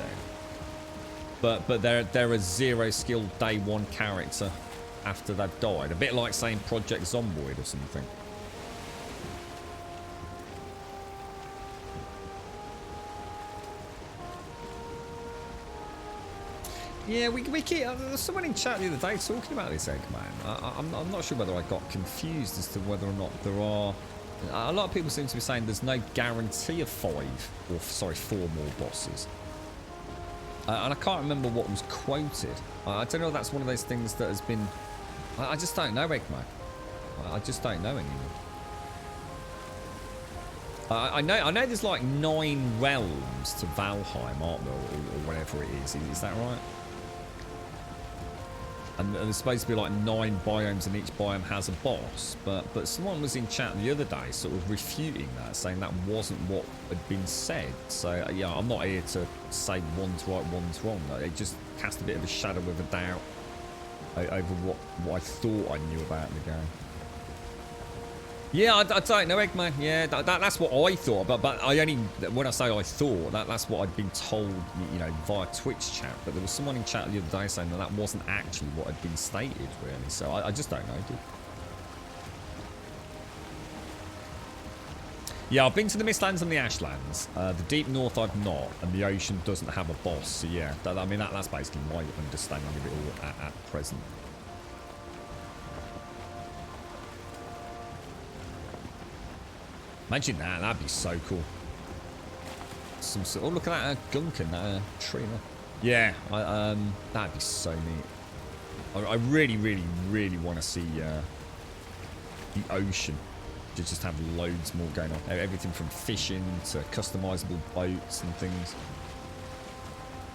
then. But they're a 0 skill day 1 character after they've died. A bit like saying Project Zomboid or something. Yeah, we keep. There was someone in chat the other day talking about this, Eggman. I'm not sure whether I got confused as to whether or not there are. A lot of people seem to be saying there's no guarantee of 4 more bosses. And I can't remember what was quoted. I don't know if that's one of those things that has been... I just don't know, Eggman. I just don't know anymore. I know there's like 9 realms to Valheim, aren't there? Or whatever it is. Is that right? And there's supposed to be like 9 biomes and each biome has a boss. But someone was in chat the other day sort of refuting that, saying that wasn't what had been said. So yeah, I'm not here to say one's right, one's wrong. It just cast a bit of a shadow of a doubt over what I thought I knew about the game. Yeah, I don't know, Eggman. Yeah, that's what I thought. But I only, when I say I thought, that's what I'd been told, you know, via Twitch chat. But there was someone in chat the other day saying that wasn't actually what had been stated, really. So I just don't know, dude. Yeah, I've been to the Mistlands and the Ashlands. The Deep North I've not, and the ocean doesn't have a boss. So yeah, I mean, that's basically my understanding of it all at present. Imagine that, that'd be so cool. Some sort, oh, look at that Guncan, that tree there. Yeah, that'd be so neat. I really, really, really want to see the ocean. Just have loads more going on. Everything from fishing to customizable boats and things.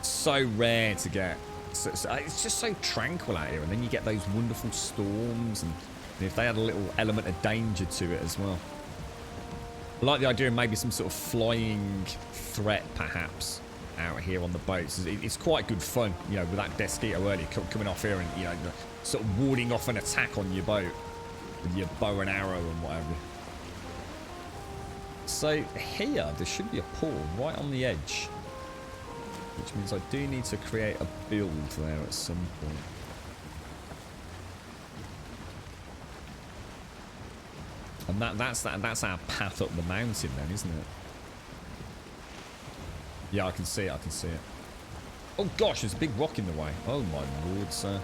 So rare to get. So, it's just so tranquil out here, and then you get those wonderful storms, and if they had a little element of danger to it as well. I like the idea of maybe some sort of flying threat, perhaps, out here on the boats. It's quite good fun, you know, with that Desquito earlier coming off here and, you know, sort of warding off an attack on your boat with your bow and arrow and whatever. So here, there should be a pool right on the edge, which means I do need to create a build there at some point. And that's our path up the mountain then, isn't it? Yeah, I can see it, I can see it. Oh gosh, there's a big rock in the way. Oh my lord, sir.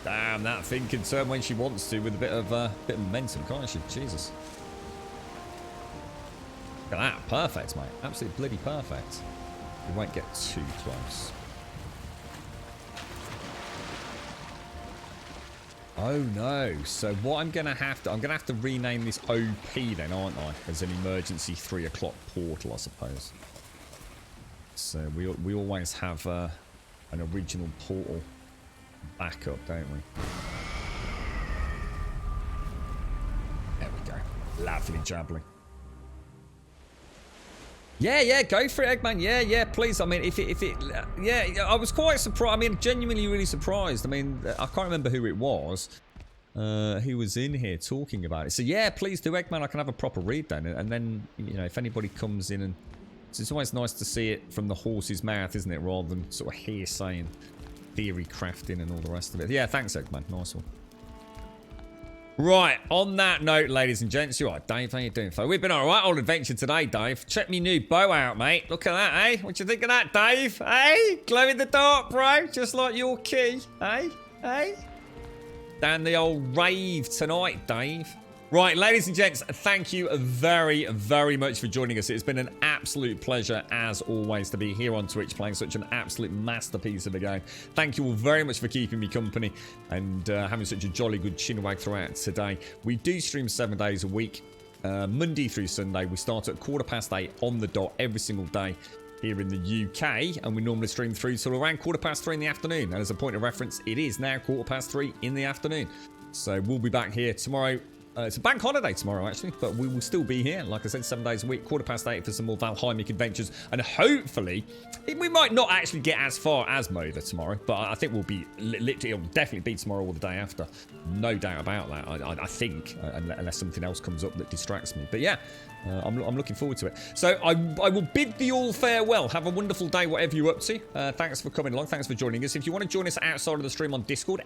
Damn, that thing can turn when she wants to with a bit of momentum, can't she? Jesus. Look at that, perfect, mate. Absolutely bloody perfect. We won't get too close. Oh no, so what I'm gonna have to rename this OP then, aren't I? As an emergency 3 o'clock portal, I suppose. So we always have an original portal backup, don't we? There we go. Lovely jubbly. Yeah, go for it, Eggman. Yeah, please. I mean, if it, yeah, I was quite surprised. I mean, genuinely really surprised. I mean, I can't remember who it was who was in here talking about it. So yeah, please do, Eggman. I can have a proper read then, and then, you know, if anybody comes in and it's always nice to see it from the horse's mouth, isn't it, rather than sort of hearsay and theory crafting and all the rest of it. Yeah, thanks, Eggman. Nice one. Right, on that note, ladies and gents, you all right, Dave? How you doing, folks? We've been on a right old adventure today, Dave. Check me new bow out, mate. Look at that, eh? What you think of that, Dave? Eh? Glow in the dark, bro. Just like your key, eh? Eh? Down the old rave tonight, Dave. Right, ladies and gents, thank you very, very much for joining us. It's been an absolute pleasure, as always, to be here on Twitch playing such an absolute masterpiece of a game. Thank you all very much for keeping me company and having such a jolly good chinwag throughout today. We do stream 7 days a week, Monday through Sunday. We start at 8:15 on the dot every single day here in the UK, and we normally stream through till around 3:15 in the afternoon. And as a point of reference, it is now 3:15 in the afternoon. So we'll be back here tomorrow. It's a bank holiday tomorrow, actually, but we will still be here. Like I said, 7 days a week, 8:15 for some more Valheimic adventures. And hopefully, we might not actually get as far as Mother tomorrow, but I think we'll be, literally, it'll definitely be tomorrow or the day after. No doubt about that, I think, unless something else comes up that distracts me. But yeah, I'm looking forward to it. So I will bid thee all farewell. Have a wonderful day, whatever you're up to. Thanks for coming along. Thanks for joining us. If you want to join us outside of the stream on Discord,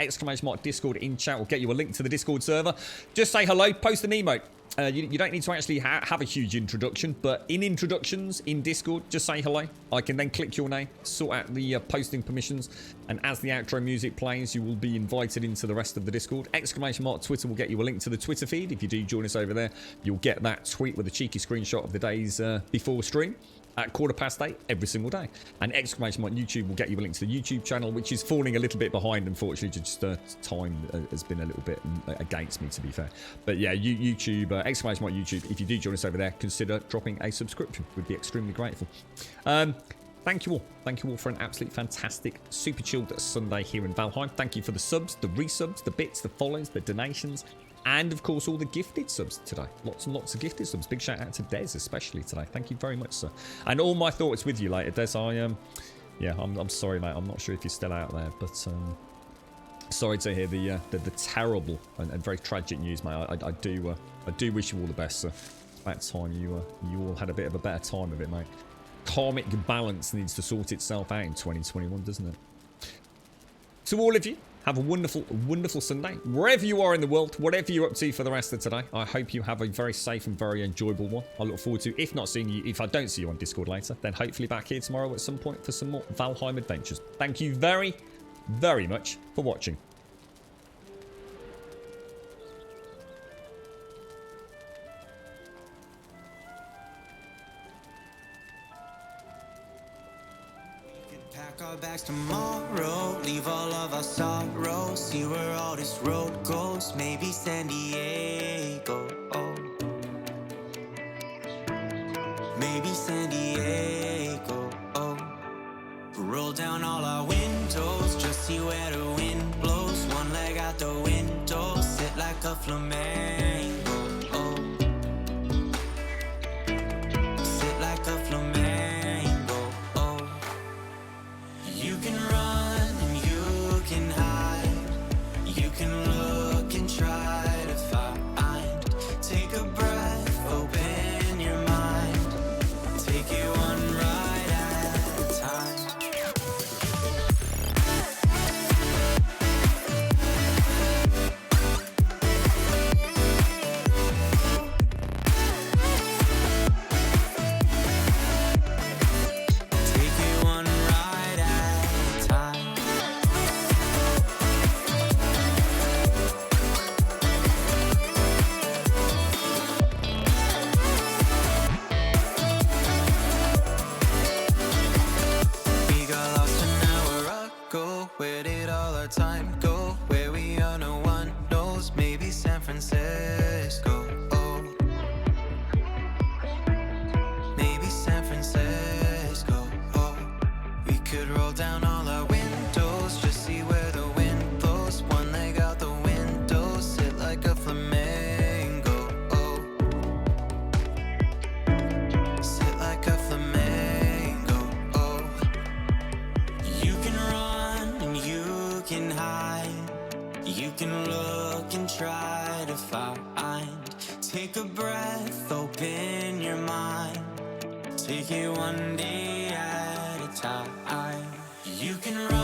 !Discord in chat will get you a link to the Discord server. Just say hello, post an emote. You don't need to actually have a huge introduction, but in introductions in Discord, just say hello. I can then click your name, sort out the posting permissions, and as the outro music plays, you will be invited into the rest of the Discord. Twitter will get you a link to the Twitter feed. If you do join us over there, you'll get that tweet with a cheeky screenshot of the days before stream at 8:15 every single day. And YouTube will get you a link to the YouTube channel, which is falling a little bit behind, unfortunately. Just time has been a little bit against me, to be fair. But yeah, YouTube, YouTube, if you do join us over there, consider dropping a subscription. We'd be extremely grateful. Thank you all. Thank you all for an absolutely fantastic, super chilled Sunday here in Valheim. Thank you for the subs, the resubs, the bits, the follows, the donations, and of course all the gifted subs today. Lots and lots of gifted subs. Big shout out to Des especially today. Thank you very much, sir. And all my thoughts with you later, Des. Yeah, I'm sorry, mate. I'm not sure if you're still out there, but sorry to hear the terrible and very tragic news, mate. I do wish you all the best, sir. That time you all had a bit of a better time of it, mate. Karmic balance needs to sort itself out in 2021, doesn't it? To all of you, have a wonderful, wonderful Sunday. Wherever you are in the world, whatever you're up to for the rest of today, I hope you have a very safe and very enjoyable one. I look forward to, if not seeing you, if I don't see you on Discord later, then hopefully back here tomorrow at some point for some more Valheim adventures. Thank you very, very much for watching. Pack our bags tomorrow, leave all of our sorrows, see where all this road goes, maybe San Diego, oh. Maybe San Diego, oh. Roll down all our windows, just see where the wind blows, one leg out the window, sit like a flamenco, oh. Sit like a flamenco. You can run and you can hide. You can look and try to find. Take a breath, open your mind. Take it one ride at a time. Take it one ride at a time. We got lost an hour ago. Where did all our time go? Where we are, no one knows. Maybe San Francisco. Oh, maybe San Francisco. Oh, we could roll down all our windows, just see where the wind blows. One leg out the window, sit like a flamenco. Oh, sit like a flamenco. Oh, you can run and you can hide. You can look and try to find. Take a breath, open your mind. Take it one day at a time. You can run.